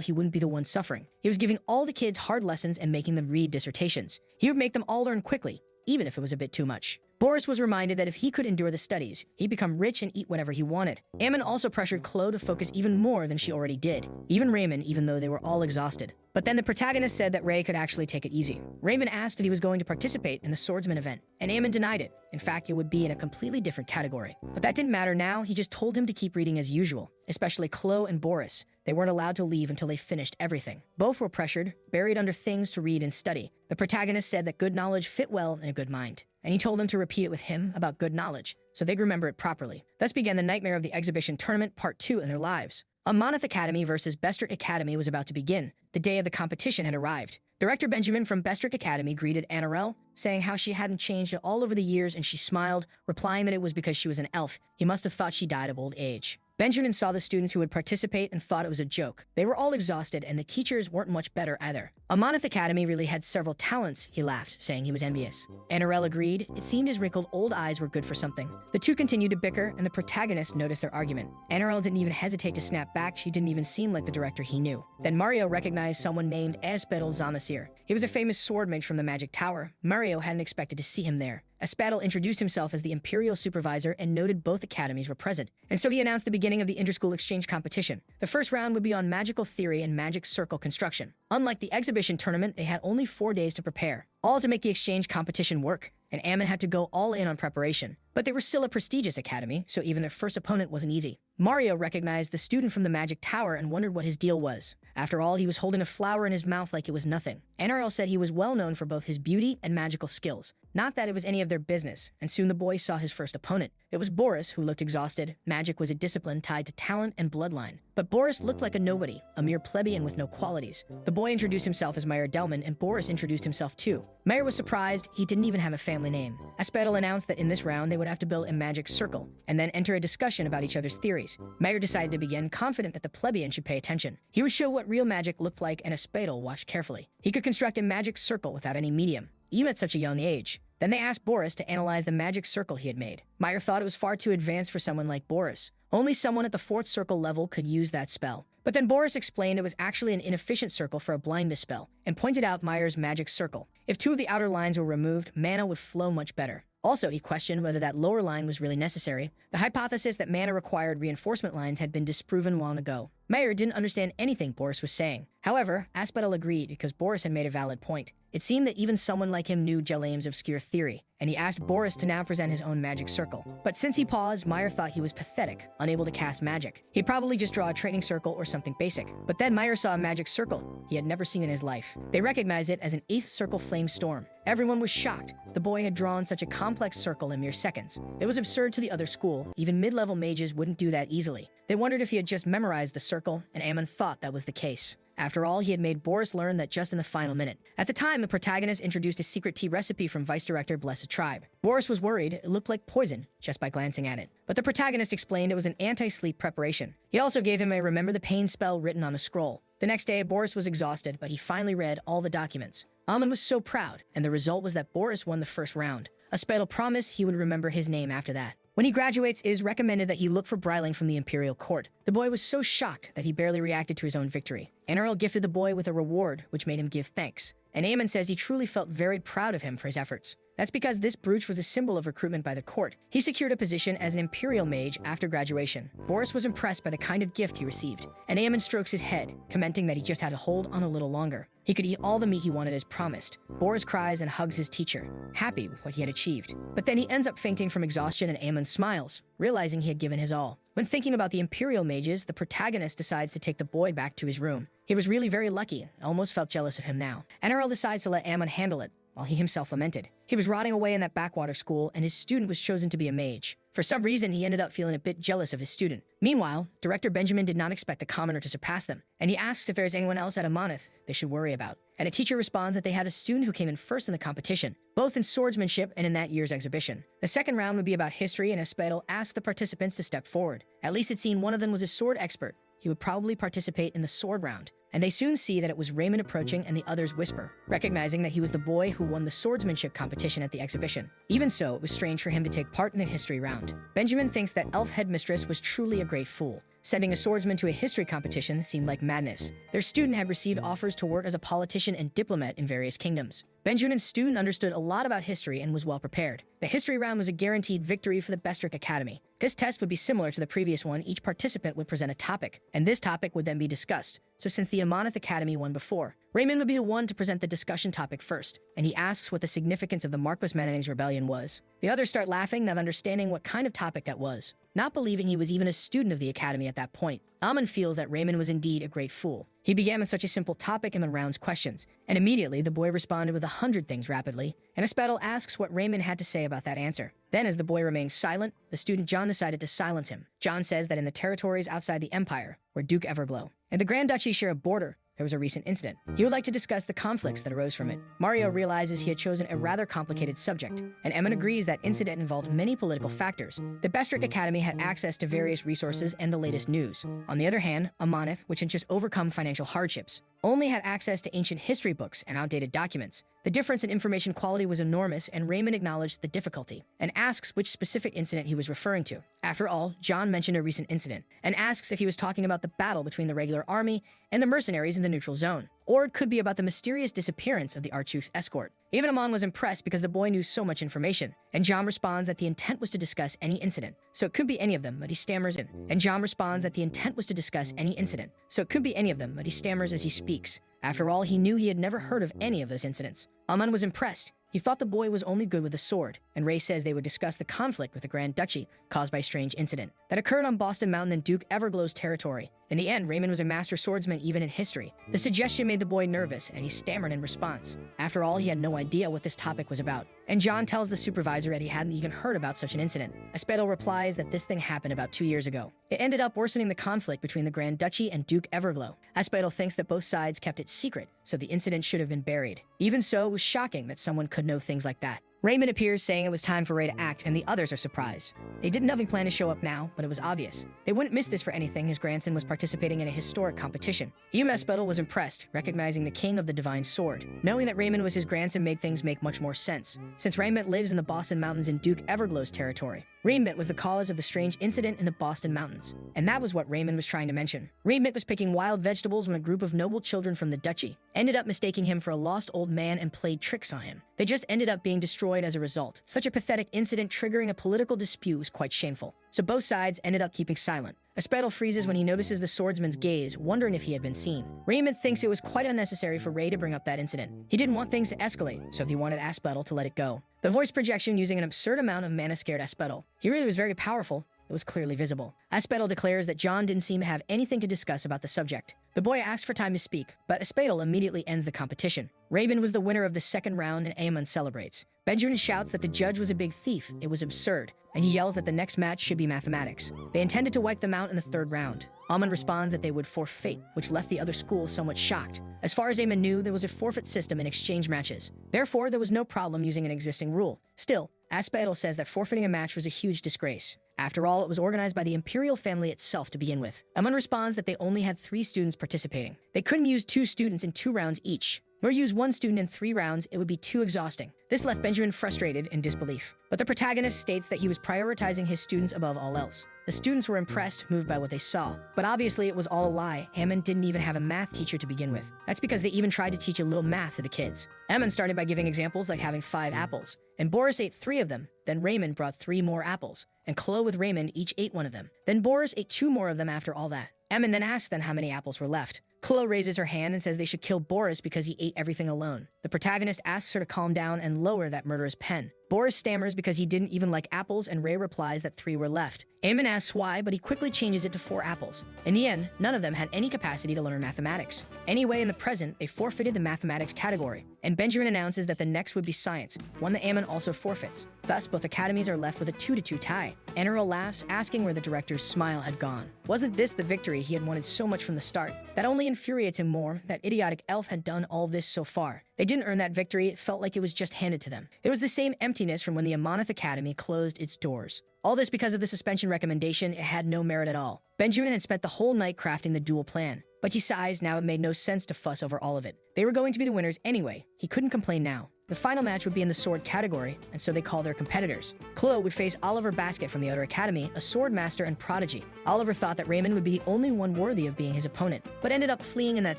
he wouldn't be the one suffering. He was giving all the kids hard lessons and making them read dissertations. He would make them all learn quickly, even if it was a bit too much. Boris was reminded that if he could endure the studies, he'd become rich and eat whatever he wanted. Amon also pressured Chloe to focus even more than she already did, even Raymond, even though they were all exhausted. But then the protagonist said that Ray could actually take it easy. Raymond asked if he was going to participate in the swordsman event, and Amon denied it. In fact, it would be in a completely different category. But that didn't matter now, he just told him to keep reading as usual, especially Chloe and Boris. They weren't allowed to leave until they finished everything. Both were pressured, buried under things to read and study. The protagonist said that good knowledge fit well in a good mind, and he told them to repeat it with him about good knowledge, so they'd remember it properly. Thus began the nightmare of the exhibition tournament part 2 in their lives. Monmouth Academy versus Bestwick Academy was about to begin. The day of the competition had arrived. Director Benjamin from Bestwick Academy greeted Annarelle, saying how she hadn't changed all over the years, and she smiled, replying that it was because she was an elf. He must have thought she died of old age. Benjamin saw the students who would participate and thought it was a joke. They were all exhausted, and the teachers weren't much better either. Monmouth Academy really had several talents, he laughed, saying he was envious. Annarelle agreed. It seemed his wrinkled old eyes were good for something. The two continued to bicker, and the protagonist noticed their argument. Annarelle didn't even hesitate to snap back. She didn't even seem like the director he knew. Then Mario recognized someone named Espadel Zanasir. He was a famous sword mage from the Magic Tower. Mario hadn't expected to see him there. Espadel introduced himself as the Imperial Supervisor and noted both academies were present. And so he announced the beginning of the interschool exchange competition. The first round would be on magical theory and magic circle construction. Unlike the exhibition tournament, they had only 4 days to prepare, all to make the exchange competition work, and Amon had to go all in on preparation. But they were still a prestigious academy, so even their first opponent wasn't easy. Mario recognized the student from the Magic Tower and wondered what his deal was. After all, he was holding a flower in his mouth like it was nothing. Annarelle said he was well known for both his beauty and magical skills. Not that it was any of their business, and soon the boys saw his first opponent. It was Boris, who looked exhausted. Magic was a discipline tied to talent and bloodline. But Boris looked like a nobody, a mere plebeian with no qualities. The boy introduced himself as Meyer Delman, and Boris introduced himself too. Meyer was surprised. He didn't even have a family name. Espadel announced that in this round they would have to build a magic circle, and then enter a discussion about each other's theories. Meyer decided to begin, confident that the plebeian should pay attention. He would show what real magic looked like, and Espadel watched carefully. He could construct a magic circle without any medium, even at such a young age. Then they asked Boris to analyze the magic circle he had made. Meyer thought it was far too advanced for someone like Boris. Only someone at the 4th circle level could use that spell. But then Boris explained it was actually an inefficient circle for a blindness spell, and pointed out Meyer's magic circle. If 2 of the outer lines were removed, mana would flow much better. Also, he questioned whether that lower line was really necessary. The hypothesis that mana required reinforcement lines had been disproven long ago. Meyer didn't understand anything Boris was saying. However, Espadel agreed because Boris had made a valid point. It seemed that even someone like him knew Jelame's obscure theory, and he asked Boris to now present his own magic circle. But since he paused, Meyer thought he was pathetic, unable to cast magic. He'd probably just draw a training circle or something basic. But then Meyer saw a magic circle he had never seen in his life. They recognized it as an 8th circle flame storm. Everyone was shocked. The boy had drawn such a complex circle in mere seconds. It was absurd to the other school. Even mid-level mages wouldn't do that easily. They wondered if he had just memorized the circle, and Amon thought that was the case. After all, he had made Boris learn that just in the final minute. At the time, the protagonist introduced a secret tea recipe from Vice Director Blessed Tribe. Boris was worried it looked like poison just by glancing at it. But the protagonist explained it was an anti-sleep preparation. He also gave him a remember the pain spell written on a scroll. The next day, Boris was exhausted, but he finally read all the documents. Amon was so proud, and the result was that Boris won the first round. Espadel promised he would remember his name after that. When he graduates, it is recommended that he look for Bryling from the Imperial Court. The boy was so shocked that he barely reacted to his own victory. Annarelle gifted the boy with a reward, which made him give thanks. And Amon says he truly felt very proud of him for his efforts. That's because this brooch was a symbol of recruitment by the court. He secured a position as an Imperial mage after graduation. Boris was impressed by the kind of gift he received, and Amon strokes his head, commenting that he just had to hold on a little longer. He could eat all the meat he wanted as promised. Boris cries and hugs his teacher, happy with what he had achieved. But then he ends up fainting from exhaustion, and Amon smiles, realizing he had given his all. When thinking about the Imperial mages, the protagonist decides to take the boy back to his room. He was really very lucky. I almost felt jealous of him now. Annarelle decides to let Amon handle it. while he himself lamented. He was rotting away in that backwater school, and his student was chosen to be a mage. For some reason, he ended up feeling a bit jealous of his student. Meanwhile, Director Benjamin did not expect the commoner to surpass them, and he asks if there is anyone else at Amonith they should worry about. And a teacher responds that they had a student who came in first in the competition, both in swordsmanship and in that year's exhibition. The second round would be about history, and Espadel asked the participants to step forward. At least it seemed one of them was a sword expert. He would probably participate in the sword round. And they soon see that it was Raymond approaching, and the others whisper, recognizing that he was the boy who won the swordsmanship competition at the exhibition. Even so, it was strange for him to take part in the history round. Benjamin thinks that Elf Headmistress was truly a great fool. Sending a swordsman to a history competition seemed like madness. Their student had received offers to work as a politician and diplomat in various kingdoms. Benjamin's student understood a lot about history and was well prepared. The history round was a guaranteed victory for the Bestrick Academy. This test would be similar to the previous one. Each participant would present a topic, and this topic would then be discussed. So since the Amonith Academy won before, Raymond would be the one to present the discussion topic first, and he asks what the significance of the Marquis Mananning's rebellion was. The others start laughing, not understanding what kind of topic that was, not believing he was even a student of the academy at that point. Amon feels that Raymond was indeed a great fool. He began with such a simple topic in the round's questions, and immediately the boy responded with 100 things rapidly, and Espadel asks what Raymond had to say about that answer. Then, as the boy remained silent, the student John decided to silence him. John says that in the territories outside the Empire, where Duke Everglow and the Grand Duchy share a border, there was a recent incident. He would like to discuss the conflicts that arose from it. Mario realizes he had chosen a rather complicated subject, and Emin agrees that incident involved many political factors. The Bestrick Academy had access to various resources and the latest news. On the other hand, Amonith, which had just overcome financial hardships, only had access to ancient history books and outdated documents. The difference in information quality was enormous, and Raymond acknowledged the difficulty and asks which specific incident he was referring to. After all, John mentioned a recent incident and asks if he was talking about the battle between the regular army and the mercenaries in the neutral zone, or it could be about the mysterious disappearance of the Archduke's escort. Even Amon was impressed because the boy knew so much information, and John responds that the intent was to discuss any incident, so it could be any of them, but he stammers in. And John responds that the intent was to discuss any incident, so it could be any of them, but he stammers as he speaks. After all, he knew he had never heard of any of those incidents. Amon was impressed. He thought the boy was only good with a sword, and Ray says they would discuss the conflict with the Grand Duchy caused by a strange incident that occurred on Boston Mountain in Duke Everglow's territory. In the end, Raymond was a master swordsman even in history. The suggestion made the boy nervous, and he stammered in response. After all, he had no idea what this topic was about. And John tells the supervisor that he hadn't even heard about such an incident. Espadel replies that this thing happened about 2 years ago. It ended up worsening the conflict between the Grand Duchy and Duke Everglow. Espadel thinks that both sides kept it secret, so the incident should have been buried. Even so, it was shocking that someone could know things like that. Raymond appears saying it was time for Ray to act, and the others are surprised. They didn't have any plan to show up now, but it was obvious. They wouldn't miss this for anything. His grandson was participating in a historic competition. Even Espadel was impressed, recognizing the king of the divine sword. Knowing that Raymond was his grandson made things make much more sense, since Raymond lives in the Boston Mountains in Duke Everglow's territory. Raymond was the cause of the strange incident in the Boston Mountains, and that was what Raymond was trying to mention. Raymond was picking wild vegetables when a group of noble children from the duchy ended up mistaking him for a lost old man and played tricks on him. They just ended up being destroyed as a result. Such a pathetic incident triggering a political dispute was quite shameful, so both sides ended up keeping silent. Espadel freezes when he notices the swordsman's gaze, wondering if he had been seen. Raymond thinks it was quite unnecessary for Ray to bring up that incident. He didn't want things to escalate, so he wanted Espadel to let it go. The voice projection using an absurd amount of mana scared Espadel. He really was very powerful. It was clearly visible. Espadel declares that John didn't seem to have anything to discuss about the subject. The boy asks for time to speak, but Espadel immediately ends the competition. Raymond was the winner of the second round, and Aemon celebrates. Benjamin shouts that the judge was a big thief. It was absurd, and he yells that the next match should be mathematics. They intended to wipe them out in the third round. Amon responds that they would forfeit, which left the other schools somewhat shocked. As far as Aemon knew, there was a forfeit system in exchange matches. Therefore, there was no problem using an existing rule. Still, Espadel says that forfeiting a match was a huge disgrace. After all, it was organized by the imperial family itself to begin with. Aemon responds that they only had 3 students participating. They couldn't use 2 students in 2 rounds each, nor use 1 student in 3 rounds. It would be too exhausting. This left Benjamin frustrated and disbelief. But the protagonist states that he was prioritizing his students above all else. The students were impressed, moved by what they saw. But obviously it was all a lie. Aemon didn't even have a math teacher to begin with. That's because they even tried to teach a little math to the kids. Aemon started by giving examples like having 5 apples, and Boris ate 3 of them. Then Raymond brought 3 more apples, and Chloe with Raymond each ate 1 of them. Then Boris ate 2 more of them after all that. Aemon then asked them how many apples were left. Chloe raises her hand and says they should kill Boris because he ate everything alone. The protagonist asks her to calm down and lower that murderous pen. Boris stammers because he didn't even like apples, and Ray replies that 3 were left. Eamon asks why, but he quickly changes it to 4 apples. In the end, none of them had any capacity to learn mathematics. Anyway, in the present, they forfeited the mathematics category, and Benjamin announces that the next would be science, one that Eamon also forfeits. Thus, both academies are left with a 2-2 tie. Enero laughs, asking where the director's smile had gone. Wasn't this the victory he had wanted so much from the start? That only infuriates him more, that idiotic elf had done all this so far. They didn't earn that victory, it felt like it was just handed to them. It was the same emptiness from when the Amonith Academy closed its doors. All this because of the suspension recommendation. It had no merit at all. Benjamin had spent the whole night crafting the duel plan, but he sighs now it made no sense to fuss over all of it. They were going to be the winners anyway. He couldn't complain now. The final match would be in the sword category, and so they call their competitors. Chloe would face Oliver Basket from the other academy, a sword master and prodigy. Oliver thought that Raymond would be the only one worthy of being his opponent, but ended up fleeing in that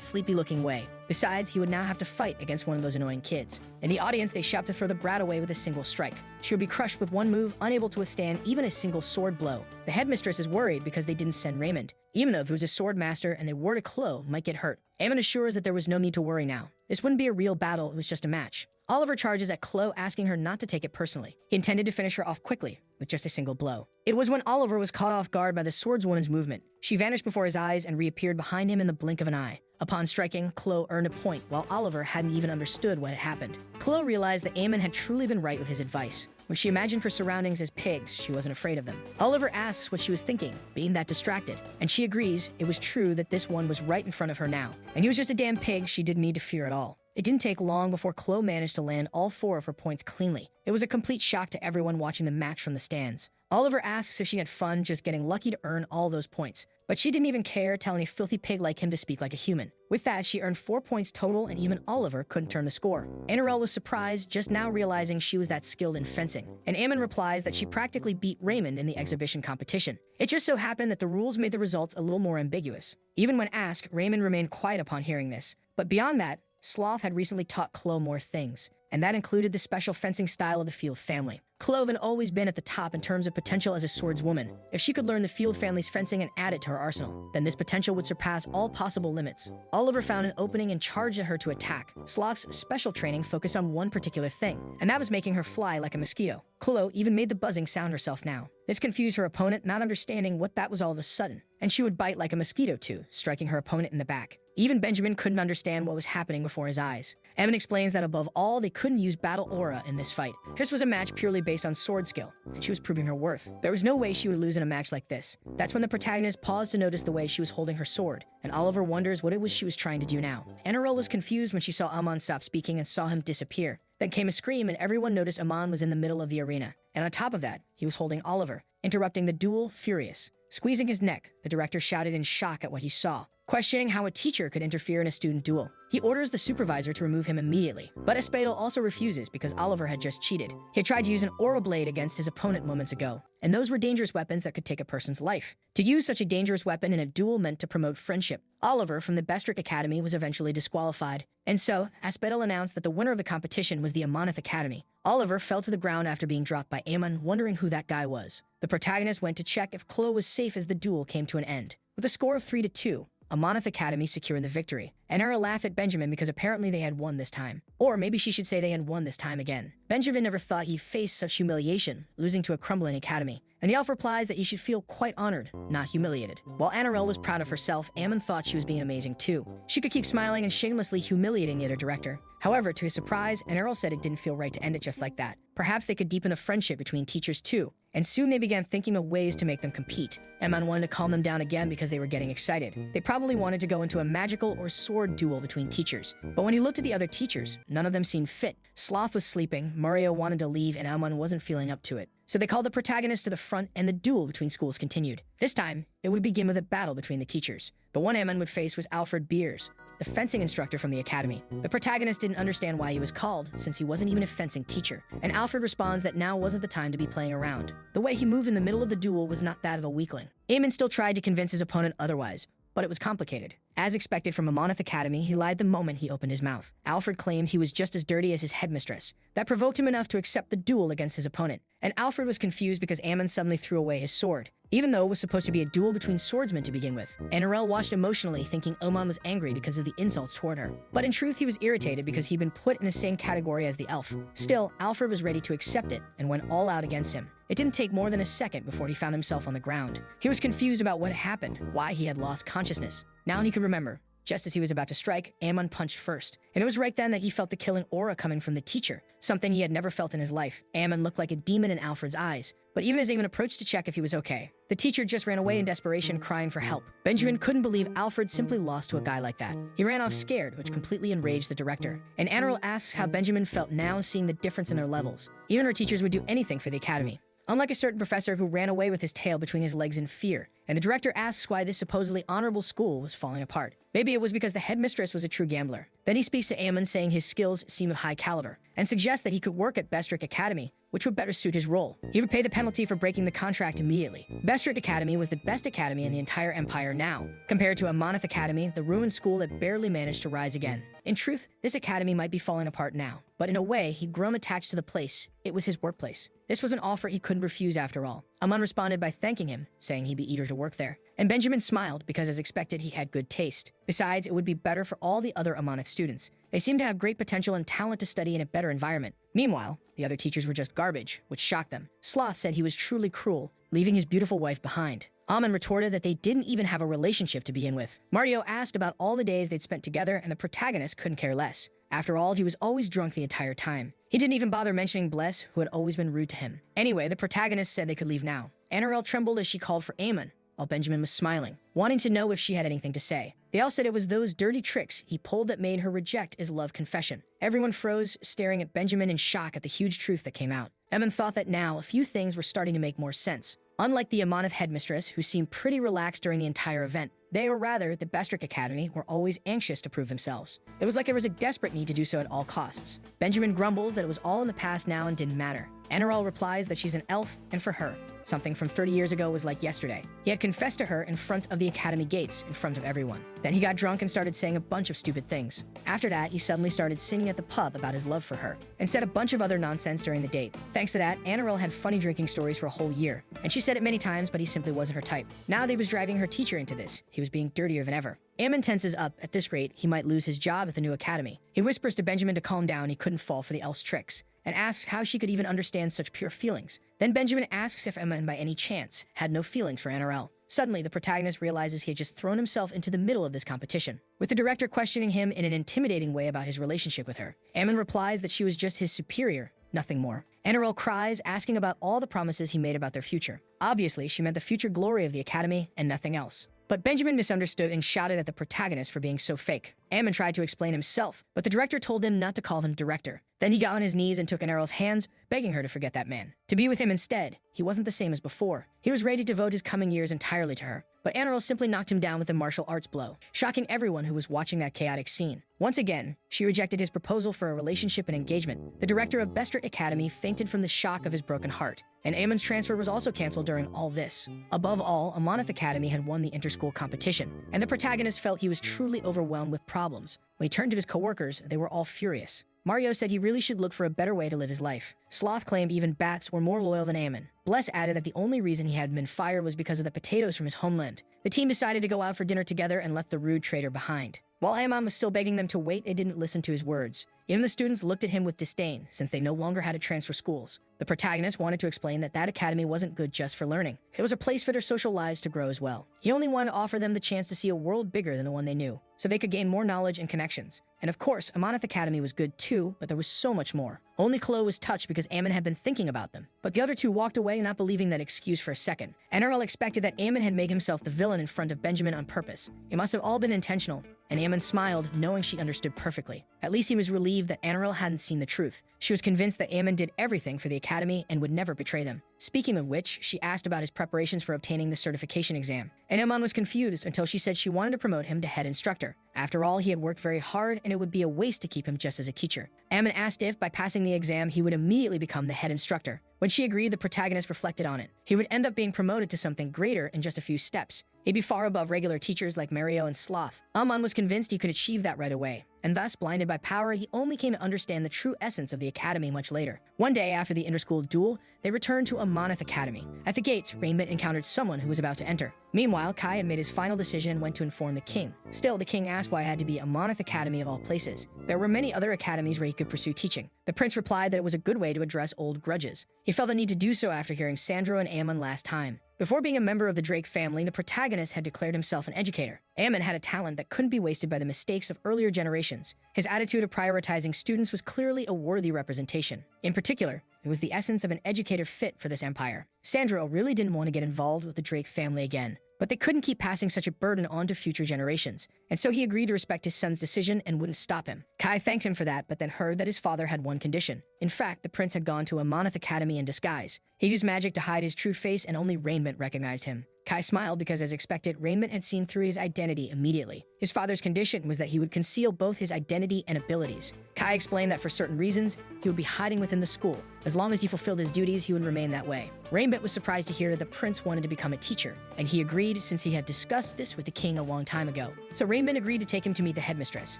sleepy-looking way. Besides, he would now have to fight against one of those annoying kids. In the audience, they shout to throw the brat away with a single strike. She would be crushed with one move, unable to withstand even a single sword blow. The headmistress is worried because they didn't send Raymond. Ivanov, who's a sword master, and they were to Chloe, might get hurt. Aemon assures that there was no need to worry now. This wouldn't be a real battle, it was just a match. Oliver charges at Chloe, asking her not to take it personally. He intended to finish her off quickly, with just a single blow. It was when Oliver was caught off guard by the swordswoman's movement. She vanished before his eyes and reappeared behind him in the blink of an eye. Upon striking, Chloe earned a point, while Oliver hadn't even understood what had happened. Chloe realized that Aemon had truly been right with his advice. When she imagined her surroundings as pigs, she wasn't afraid of them. Oliver asks what she was thinking, being that distracted, and she agrees it was true that this one was right in front of her now, and he was just a damn pig she didn't need to fear at all. It didn't take long before Chloe managed to land all 4 of her points cleanly. It was a complete shock to everyone watching the match from the stands. Oliver asks if she had fun just getting lucky to earn all those points, but she didn't even care, telling a filthy pig like him to speak like a human. With that, she earned 4 points total, and even Oliver couldn't turn the score. Anerel was surprised, just now realizing she was that skilled in fencing, and Aemon replies that she practically beat Raymond in the exhibition competition. It just so happened that the rules made the results a little more ambiguous. Even when asked, Raymond remained quiet upon hearing this. But beyond that, Sloth had recently taught Chloe more things, and that included the special fencing style of the Field family. Chloe had always been at the top in terms of potential as a swordswoman. If she could learn the Field family's fencing and add it to her arsenal, then this potential would surpass all possible limits. Oliver found an opening and charged at her to attack. Sloth's special training focused on one particular thing, and that was making her fly like a mosquito. Chloe even made the buzzing sound herself now. This confused her opponent, not understanding what that was all of a sudden, and she would bite like a mosquito too, striking her opponent in the back. Even Benjamin couldn't understand what was happening before his eyes. Evan explains that above all, they couldn't use battle aura in this fight. This was a match purely based on sword skill, and she was proving her worth. There was no way she would lose in a match like this. That's when the protagonist paused to notice the way she was holding her sword, and Oliver wonders what it was she was trying to do now. Enerel was confused when she saw Amon stop speaking and saw him disappear. Then came a scream, and everyone noticed Amon was in the middle of the arena. And on top of that, he was holding Oliver, interrupting the duel, furious. Squeezing his neck, the director shouted in shock at what he saw, questioning how a teacher could interfere in a student duel. He orders the supervisor to remove him immediately, but Espadel also refuses because Oliver had just cheated. He had tried to use an aura blade against his opponent moments ago, and those were dangerous weapons that could take a person's life. To use such a dangerous weapon in a duel meant to promote friendship. Oliver from the Bestrick Academy was eventually disqualified, and so Espadel announced that the winner of the competition was the Amonith Academy. Oliver fell to the ground after being dropped by Aemon, wondering who that guy was. The protagonist went to check if Chloe was safe as the duel came to an end. With a score of 3-2, Amonith Academy secured the victory. Enara laughed at Benjamin because apparently they had won this time. Or maybe she should say they had won this time again. Benjamin never thought he'd face such humiliation, losing to a crumbling academy. And the elf replies that he should feel quite honored, not humiliated. While Anarel was proud of herself, Ammon thought she was being amazing too. She could keep smiling and shamelessly humiliating the other director. However, to his surprise, Anarel said it didn't feel right to end it just like that. Perhaps they could deepen the friendship between teachers too. And soon they began thinking of ways to make them compete. Ammon wanted to calm them down again because they were getting excited. They probably wanted to go into a magical or sword duel between teachers. But when he looked at the other teachers, none of them seemed fit. Sloth was sleeping, Mario wanted to leave, and Ammon wasn't feeling up to it. So they called the protagonist to the front, and the duel between schools continued. This time, it would begin with a battle between the teachers. The one Ammon would face was Alfred Beers, the fencing instructor from the academy. The protagonist didn't understand why he was called, since he wasn't even a fencing teacher. And Alfred responds that now wasn't the time to be playing around. The way he moved in the middle of the duel was not that of a weakling. Aemon still tried to convince his opponent otherwise, but it was complicated. As expected from Amonith Academy, he lied the moment he opened his mouth. Alfred claimed he was just as dirty as his headmistress. That provoked him enough to accept the duel against his opponent. And Alfred was confused because Ammon suddenly threw away his sword. even though it was supposed to be a duel between swordsmen to begin with. Narelle watched emotionally, thinking Oman was angry because of the insults toward her. But in truth, he was irritated because he'd been put in the same category as the elf. Still, Alfred was ready to accept it and went all out against him. It didn't take more than a second before he found himself on the ground. He was confused about what happened, why he had lost consciousness. Now he could remember. Just as he was about to strike, Ammon punched first. And it was right then that he felt the killing aura coming from the teacher, something he had never felt in his life. Ammon looked like a demon in Alfred's eyes. But even as Ammon approached to check if he was okay, the teacher just ran away in desperation, crying for help. Benjamin couldn't believe Alfred simply lost to a guy like that. He ran off scared, which completely enraged the director. And Narelle asks how Benjamin felt now seeing the difference in their levels. Even her teachers would do anything for the academy. Unlike a certain professor who ran away with his tail between his legs in fear, and the director asks why this supposedly honorable school was falling apart. Maybe it was because the headmistress was a true gambler. Then he speaks to Ammon, saying his skills seem of high caliber, and suggests that he could work at Bestrick Academy, which would better suit his role. He would pay the penalty for breaking the contract immediately. Bestrick Academy was the best academy in the entire empire now, compared to Amonith Academy, the ruined school that barely managed to rise again. In truth, this academy might be falling apart now, but in a way, he'd grown attached to the place. It was his workplace. This was an offer he couldn't refuse after all. Ammon responded by thanking him, saying he'd be eager to work there. And Benjamin smiled because, as expected, he had good taste. Besides, it would be better for all the other Amonith students. They seemed to have great potential and talent to study in a better environment. Meanwhile, the other teachers were just garbage, which shocked them. Sloth said he was truly cruel, leaving his beautiful wife behind. Ammon retorted that they didn't even have a relationship to begin with. Mario asked about all the days they'd spent together, and the protagonist couldn't care less. After all, he was always drunk the entire time. He didn't even bother mentioning Bless, who had always been rude to him. Anyway, the protagonist said they could leave now. Narelle trembled as she called for Ammon, while Benjamin was smiling, wanting to know if she had anything to say. They all said it was those dirty tricks he pulled that made her reject his love confession. Everyone froze, staring at Benjamin in shock at the huge truth that came out. Ammon thought that now a few things were starting to make more sense. Unlike the Amonith headmistress, who seemed pretty relaxed during the entire event, they, or rather the Bestrick Academy, were always anxious to prove themselves. It was like there was a desperate need to do so at all costs. Benjamin grumbles that it was all in the past now and didn't matter. Narelle replies that she's an elf, and for her, something from 30 years ago was like yesterday. He had confessed to her in front of the academy gates, in front of everyone. Then he got drunk and started saying a bunch of stupid things. After that, he suddenly started singing at the pub about his love for her, and said a bunch of other nonsense during the date. Thanks to that, Narelle had funny drinking stories for a whole year, and she said it many times, but he simply wasn't her type. Now they was driving her teacher into this. He was being dirtier than ever. Ammon tenses up. At this rate, he might lose his job at the new academy. He whispers to Benjamin to calm down, he couldn't fall for the elf's tricks, and asks how she could even understand such pure feelings. Then Benjamin asks if Ammon, by any chance, had no feelings for Narelle. Suddenly, the protagonist realizes he had just thrown himself into the middle of this competition, with the director questioning him in an intimidating way about his relationship with her. Ammon replies that she was just his superior, nothing more. Narelle cries, asking about all the promises he made about their future. Obviously, she meant the future glory of the academy and nothing else. But Benjamin misunderstood and shouted at the protagonist for being so fake. Ammon tried to explain himself, but the director told him not to call him director. Then he got on his knees and took Narelle's hands, begging her to forget that man. To be with him instead. He wasn't the same as before. He was ready to devote his coming years entirely to her. But Narelle simply knocked him down with a martial arts blow, shocking everyone who was watching that chaotic scene. Once again, she rejected his proposal for a relationship and engagement. The director of Bestrick Academy fainted from the shock of his broken heart, and Ammon's transfer was also canceled during all this. Above all, Amonith Academy had won the inter-school competition, and the protagonist felt he was truly overwhelmed with problems. When he turned to his coworkers, they were all furious. Mario said he really should look for a better way to live his life. Sloth claimed even bats were more loyal than Ammon. Bless added that the only reason he had been fired was because of the potatoes from his homeland. The team decided to go out for dinner together and left the rude traitor behind. While Ammon was still begging them to wait, they didn't listen to his words. Even the students looked at him with disdain, since they no longer had to transfer schools. The protagonist wanted to explain that that academy wasn't good just for learning. It was a place for their social lives to grow as well. He only wanted to offer them the chance to see a world bigger than the one they knew, so they could gain more knowledge and connections. And of course, Amonith Academy was good too, but there was so much more. Only Chloe was touched because Ammon had been thinking about them, but the other two walked away not believing that excuse for a second. Narelle expected that Ammon had made himself the villain in front of Benjamin on purpose. It must have all been intentional, and Ammon smiled, knowing she understood perfectly. At least he was relieved that Narelle hadn't seen the truth. She was convinced that Ammon did everything for the academy and would never betray them. Speaking of which, she asked about his preparations for obtaining the certification exam, and Ammon was confused until she said she wanted to promote him to head instructor. After all, he had worked very hard, and it would be a waste to keep him just as a teacher. Ammon asked if, by passing the exam, he would immediately become the head instructor. When she agreed, the protagonist reflected on it. He would end up being promoted to something greater in just a few steps. He'd be far above regular teachers like Mario and Sloth. Amon was convinced he could achieve that right away, and thus, blinded by power, he only came to understand the true essence of the academy much later. One day after the inter-school duel, they returned to Amonith Academy. At the gates, Rainbow encountered someone who was about to enter. Meanwhile, Kai had made his final decision and went to inform the king. Still, the king asked why it had to be Amonith Academy of all places. There were many other academies where he could pursue teaching. The prince replied that it was a good way to address old grudges. He felt the need to do so after hearing Sandro and Ammon last time. Before being a member of the Drake family, the protagonist had declared himself an educator. Ammon had a talent that couldn't be wasted by the mistakes of earlier generations. His attitude of prioritizing students was clearly a worthy representation. In particular, it was the essence of an educator fit for this empire. Sandro really didn't want to get involved with the Drake family again, but they couldn't keep passing such a burden on to future generations, and so he agreed to respect his son's decision and wouldn't stop him. Kai thanked him for that, but then heard that his father had one condition. In fact, the prince had gone to Amonith Academy in disguise. He used magic to hide his true face, and only Rainbow recognized him. Kai smiled because, as expected, Rainbow had seen through his identity immediately. His father's condition was that he would conceal both his identity and abilities. Kai explained that for certain reasons, he would be hiding within the school. As long as he fulfilled his duties, he would remain that way. Rainbow was surprised to hear that the prince wanted to become a teacher, and he agreed since he had discussed this with the king a long time ago. So Rainbow agreed to take him to meet the headmistress.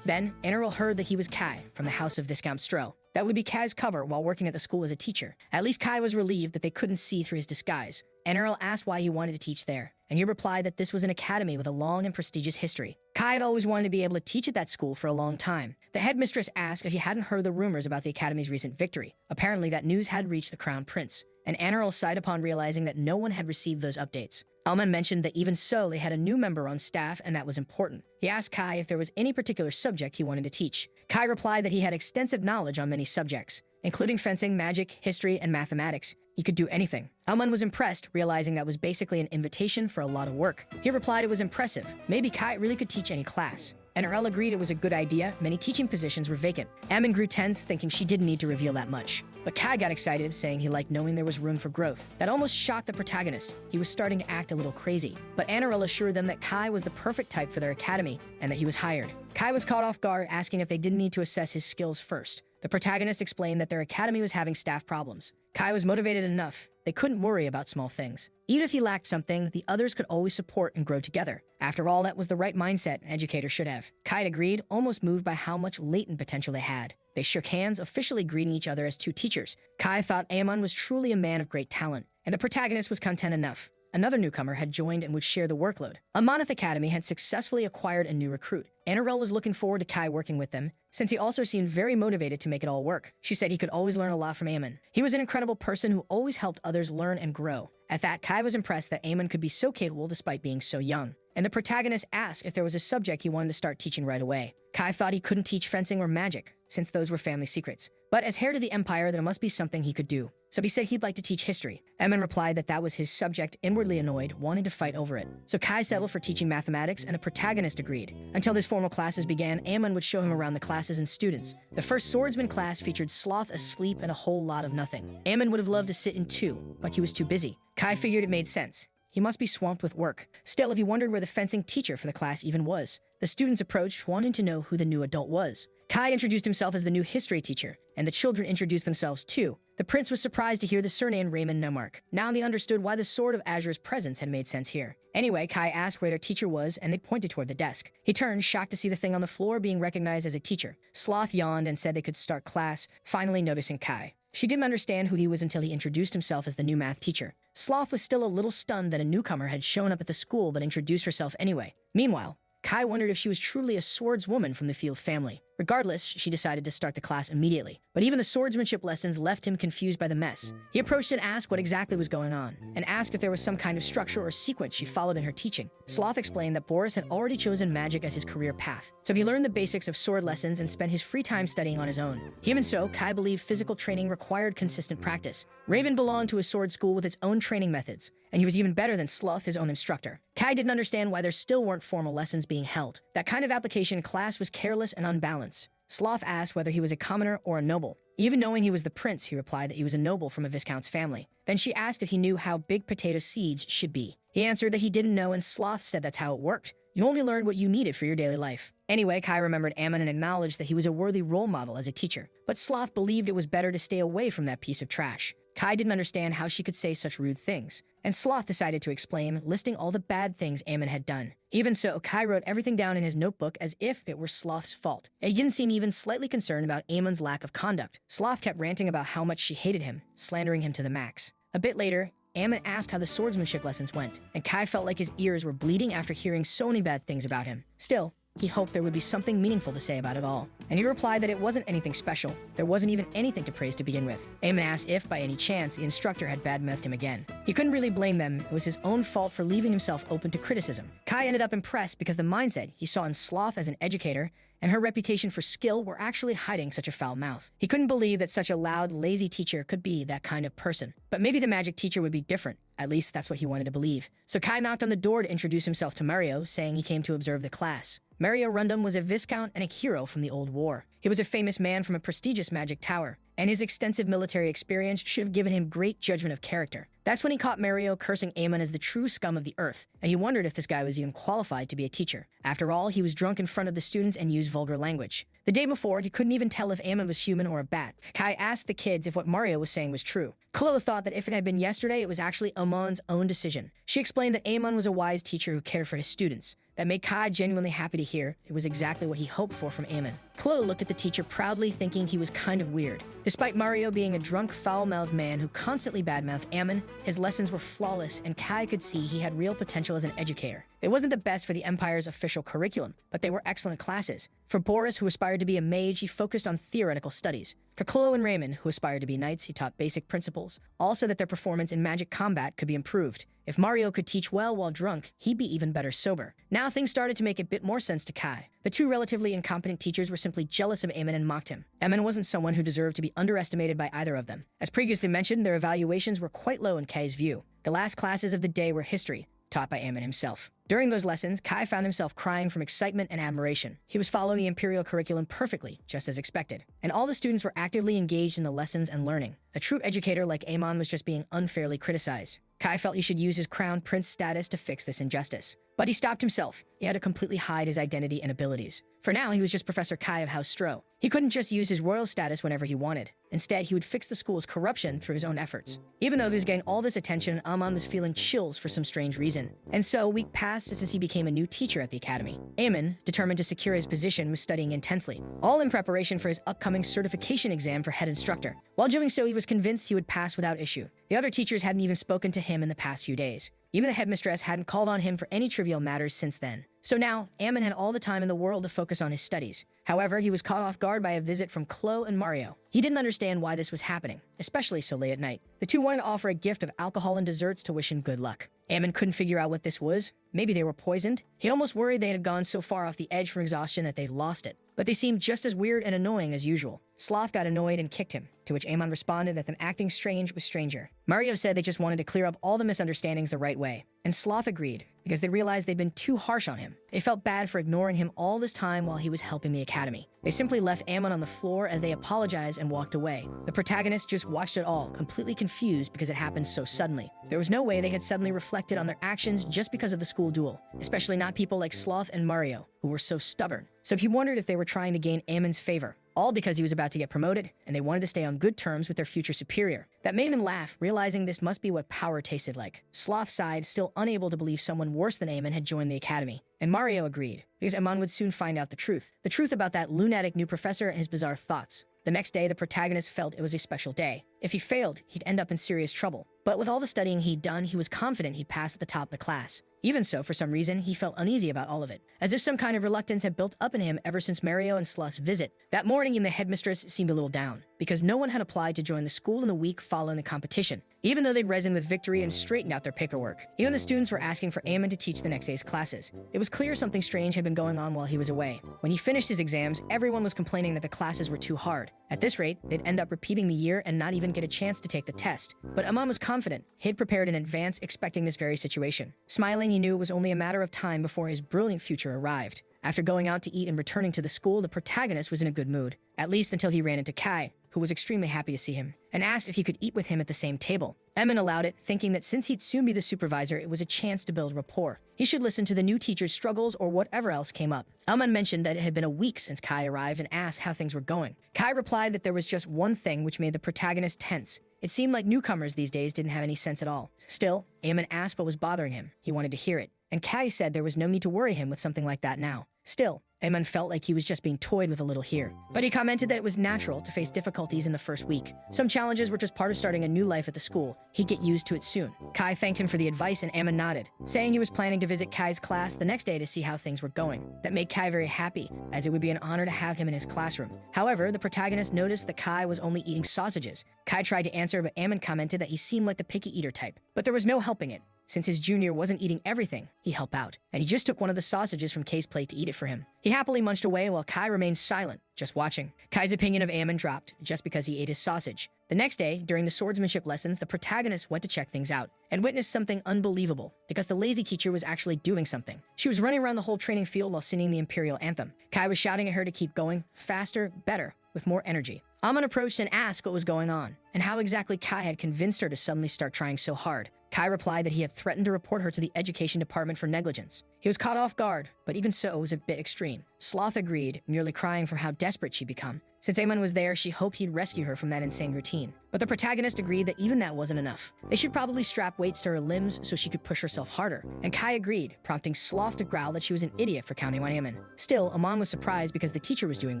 Then, Eneral heard that he was Kai, from the house of Viscount Stroh. That would be Kai's cover while working at the school as a teacher. At least Kai was relieved that they couldn't see through his disguise. Eneral asked why he wanted to teach there, and he replied that this was an academy with a long and prestigious history. Kai had always wanted to be able to teach at that school for a long time. The headmistress asked if he hadn't heard the rumors about the academy's recent victory. Apparently, that news had reached the crown prince, and Eneral sighed upon realizing that no one had received those updates. Alman mentioned that even so, they had a new member on staff, and that was important. He asked Kai if there was any particular subject he wanted to teach. Kai replied that he had extensive knowledge on many subjects, including fencing, magic, history, and mathematics. He could do anything. Alman was impressed, realizing that was basically an invitation for a lot of work. He replied it was impressive. Maybe Kai really could teach any class. NRL agreed it was a good idea. Many teaching positions were vacant. Ammon grew tense, thinking she didn't need to reveal that much. But Kai got excited, saying he liked knowing there was room for growth. That almost shocked the protagonist. He was starting to act a little crazy. But NRL assured them that Kai was the perfect type for their academy, and that he was hired. Kai was caught off guard, asking if they didn't need to assess his skills first. The protagonist explained that their academy was having staff problems. Kai was motivated enough. They couldn't worry about small things. Even if he lacked something, the others could always support and grow together. After all, that was the right mindset an educator should have. Kai agreed, almost moved by how much latent potential they had. They shook hands, officially greeting each other as two teachers. Kai thought Aemon was truly a man of great talent, and the protagonist was content enough. Another newcomer had joined and would share the workload. Amonith Academy had successfully acquired a new recruit. Annarelle was looking forward to Kai working with them, since he also seemed very motivated to make it all work. She said he could always learn a lot from Aemon. He was an incredible person who always helped others learn and grow. At that, Kai was impressed that Aemon could be so capable despite being so young. And the protagonist asked if there was a subject he wanted to start teaching right away. Kai thought he couldn't teach fencing or magic, since those were family secrets. But as heir to the Empire, there must be something he could do. So he said he'd like to teach history. Aemon replied that that was his subject, inwardly annoyed, wanting to fight over it. So Kai settled for teaching mathematics, and the protagonist agreed. Until his formal classes began, Aemon would show him around the classes and students. The first swordsman class featured Sloth asleep and a whole lot of nothing. Aemon would have loved to sit in too, but he was too busy. Kai figured it made sense. He must be swamped with work. Still, he wondered where the fencing teacher for the class even was. The students approached, wanting to know who the new adult was. Kai introduced himself as the new history teacher, and the children introduced themselves too. The prince was surprised to hear the surname Raymond Nemark. Now they understood why the Sword of Azure's presence had made sense here. Anyway, Kai asked where their teacher was, and they pointed toward the desk. He turned, shocked to see the thing on the floor being recognized as a teacher. Sloth yawned and said they could start class, finally noticing Kai. She didn't understand who he was until he introduced himself as the new math teacher. Sloth was still a little stunned that a newcomer had shown up at the school but introduced herself anyway. Meanwhile, Kai wondered if she was truly a swordswoman from the Field family. Regardless, she decided to start the class immediately. But even the swordsmanship lessons left him confused by the mess. He approached and asked what exactly was going on, and asked if there was some kind of structure or sequence she followed in her teaching. Sloth explained that Boris had already chosen magic as his career path, so he learned the basics of sword lessons and spent his free time studying on his own. Even so, Kai believed physical training required consistent practice. Raven belonged to a sword school with its own training methods, and he was even better than Sloth, his own instructor. Kai didn't understand why there still weren't formal lessons being held. That kind of application class was careless and unbalanced. Sloth asked whether he was a commoner or a noble. Even knowing he was the prince, he replied that he was a noble from a viscount's family. Then she asked if he knew how big potato seeds should be. He answered that he didn't know, and Sloth said that's how it worked. You only learned what you needed for your daily life. Anyway, Kai remembered Ammon and acknowledged that he was a worthy role model as a teacher. But Sloth believed it was better to stay away from that piece of trash. Kai didn't understand how she could say such rude things, and Sloth decided to explain, listing all the bad things Amon had done. Even so, Kai wrote everything down in his notebook as if it were Sloth's fault. He didn't seem even slightly concerned about Amon's lack of conduct. Sloth kept ranting about how much she hated him, slandering him to the max. A bit later, Amon asked how the swordsmanship lessons went, and Kai felt like his ears were bleeding after hearing so many bad things about him. Still, he hoped there would be something meaningful to say about it all, and he replied that it wasn't anything special. There wasn't even anything to praise to begin with. Amon asked if, by any chance, the instructor had bad-mouthed him again. He couldn't really blame them. It was his own fault for leaving himself open to criticism. Kai ended up impressed because the mindset he saw in Sloth as an educator and her reputation for skill were actually hiding such a foul mouth. He couldn't believe that such a loud, lazy teacher could be that kind of person. But maybe the magic teacher would be different. At least that's what he wanted to believe. So Kai knocked on the door to introduce himself to Mario, saying he came to observe the class. Mario Rundum was a viscount and a hero from the old war. He was a famous man from a prestigious magic tower, and his extensive military experience should have given him great judgment of character. That's when he caught Mario cursing Amon as the true scum of the earth, and he wondered if this guy was even qualified to be a teacher. After all, he was drunk in front of the students and used vulgar language. The day before, he couldn't even tell if Amon was human or a bat. Kai asked the kids if what Mario was saying was true. Chloe thought that if it had been yesterday, it was actually Amon's own decision. She explained that Amon was a wise teacher who cared for his students. That made Kai genuinely happy to hear. It was exactly what he hoped for from Amon. Chloe looked at the teacher proudly, thinking he was kind of weird. Despite Mario being a drunk, foul-mouthed man who constantly badmouthed Amon, his lessons were flawless, and Kai could see he had real potential as an educator. It wasn't the best for the Empire's official curriculum, but they were excellent classes. For Boris, who aspired to be a mage, he focused on theoretical studies. For Chloe and Raymond, who aspired to be knights, he taught basic principles, also that their performance in magic combat could be improved. If Mario could teach well while drunk, he'd be even better sober. Now things started to make a bit more sense to Kai. The two relatively incompetent teachers were simply jealous of Amon and mocked him. Amon wasn't someone who deserved to be underestimated by either of them. As previously mentioned, their evaluations were quite low in Kai's view. The last classes of the day were history, taught by Amon himself. During those lessons, Kai found himself crying from excitement and admiration. He was following the Imperial curriculum perfectly, just as expected. And all the students were actively engaged in the lessons and learning. A true educator like Amon was just being unfairly criticized. Kai felt he should use his crown prince status to fix this injustice. But he stopped himself. He had to completely hide his identity and abilities. For now, he was just Professor Kai of House Stro. He couldn't just use his royal status whenever he wanted. Instead, he would fix the school's corruption through his own efforts. Even though he was getting all this attention, Amon was feeling chills for some strange reason. And so, a week passed since he became a new teacher at the academy. Amon, determined to secure his position, was studying intensely, all in preparation for his upcoming certification exam for head instructor. While doing so, he was convinced he would pass without issue. The other teachers hadn't even spoken to him in the past few days. Even the headmistress hadn't called on him for any trivial matters since then. So now, Amon had all the time in the world to focus on his studies. However, he was caught off guard by a visit from Chloe and Mario. He didn't understand why this was happening, especially so late at night. The two wanted to offer a gift of alcohol and desserts to wish him good luck. Amon couldn't figure out what this was. Maybe they were poisoned. He'd almost worried they had gone so far off the edge from exhaustion that they'd lost it. But they seemed just as weird and annoying as usual. Sloth got annoyed and kicked him, to which Amon responded that them acting strange was stranger. Mario said they just wanted to clear up all the misunderstandings the right way. And Sloth agreed, because they realized they'd been too harsh on him. They felt bad for ignoring him all this time while he was helping the academy. They simply left Amon on the floor as they apologized and walked away. The protagonists just watched it all, completely confused because it happened so suddenly. There was no way they had suddenly reflected on their actions just because of the school duel, especially not people like Sloth and Mario, who were so stubborn. So he wondered if they were trying to gain Amon's favor, all because he was about to get promoted, and they wanted to stay on good terms with their future superior. That made him laugh, realizing this must be what power tasted like. Sloth sighed, still unable to believe someone worse than Amon had joined the academy. And Mario agreed, because Amon would soon find out the truth about that lunatic new professor and his bizarre thoughts. The next day, the protagonist felt it was a special day. If he failed, he'd end up in serious trouble. But with all the studying he'd done, he was confident he'd pass at the top of the class. Even so, for some reason, he felt uneasy about all of it, as if some kind of reluctance had built up in him ever since Mario and Sloth's visit. That morning, even the headmistress seemed a little down, because no one had applied to join the school in the week following the competition, even though they'd risen with victory and straightened out their paperwork. Even the students were asking for Amon to teach the next day's classes. It was clear something strange had been going on while he was away. When he finished his exams, everyone was complaining that the classes were too hard. At this rate, they'd end up repeating the year and not even get a chance to take the test. But Amon was confident. He'd prepared in advance, expecting this very situation. Smiling, he knew it was only a matter of time before his brilliant future arrived. After going out to eat and returning to the school, the protagonist was in a good mood, at least until he ran into Kai, who was extremely happy to see him, and asked if he could eat with him at the same table. Amon allowed it, thinking that since he'd soon be the supervisor, it was a chance to build rapport. He should listen to the new teacher's struggles or whatever else came up. Amon mentioned that it had been a week since Kai arrived and asked how things were going. Kai replied that there was just one thing which made the protagonist tense. It seemed like newcomers these days didn't have any sense at all. Still, Eamon asked what was bothering him. He wanted to hear it, and Kai said there was no need to worry him with something like that now. Still, Eamon felt like he was just being toyed with a little here. But he commented that it was natural to face difficulties in the first week. Some challenges were just part of starting a new life at the school. He'd get used to it soon. Kai thanked him for the advice and Eamon nodded, saying he was planning to visit Kai's class the next day to see how things were going. That made Kai very happy, as it would be an honor to have him in his classroom. However, the protagonist noticed that Kai was only eating sausages. Kai tried to answer, but Eamon commented that he seemed like the picky eater type. But there was no helping it. Since his junior wasn't eating everything, he helped out, and he just took one of the sausages from Kai's plate to eat it for him. He happily munched away while Kai remained silent, just watching. Kai's opinion of Eamon dropped, just because he ate his sausage. The next day, during the swordsmanship lessons, the protagonist went to check things out, and witnessed something unbelievable, because the lazy teacher was actually doing something. She was running around the whole training field while singing the Imperial Anthem. Kai was shouting at her to keep going, faster, better, with more energy. Amon approached and asked what was going on, and how exactly Kai had convinced her to suddenly start trying so hard. Kai replied that he had threatened to report her to the education department for negligence. He was caught off guard, but even so, it was a bit extreme. Sloth agreed, merely crying from how desperate she'd become. Since Eamon was there, she hoped he'd rescue her from that insane routine. But the protagonist agreed that even that wasn't enough. They should probably strap weights to her limbs so she could push herself harder. And Kai agreed, prompting Sloth to growl that she was an idiot for counting on Eamon. Still, Amon was surprised because the teacher was doing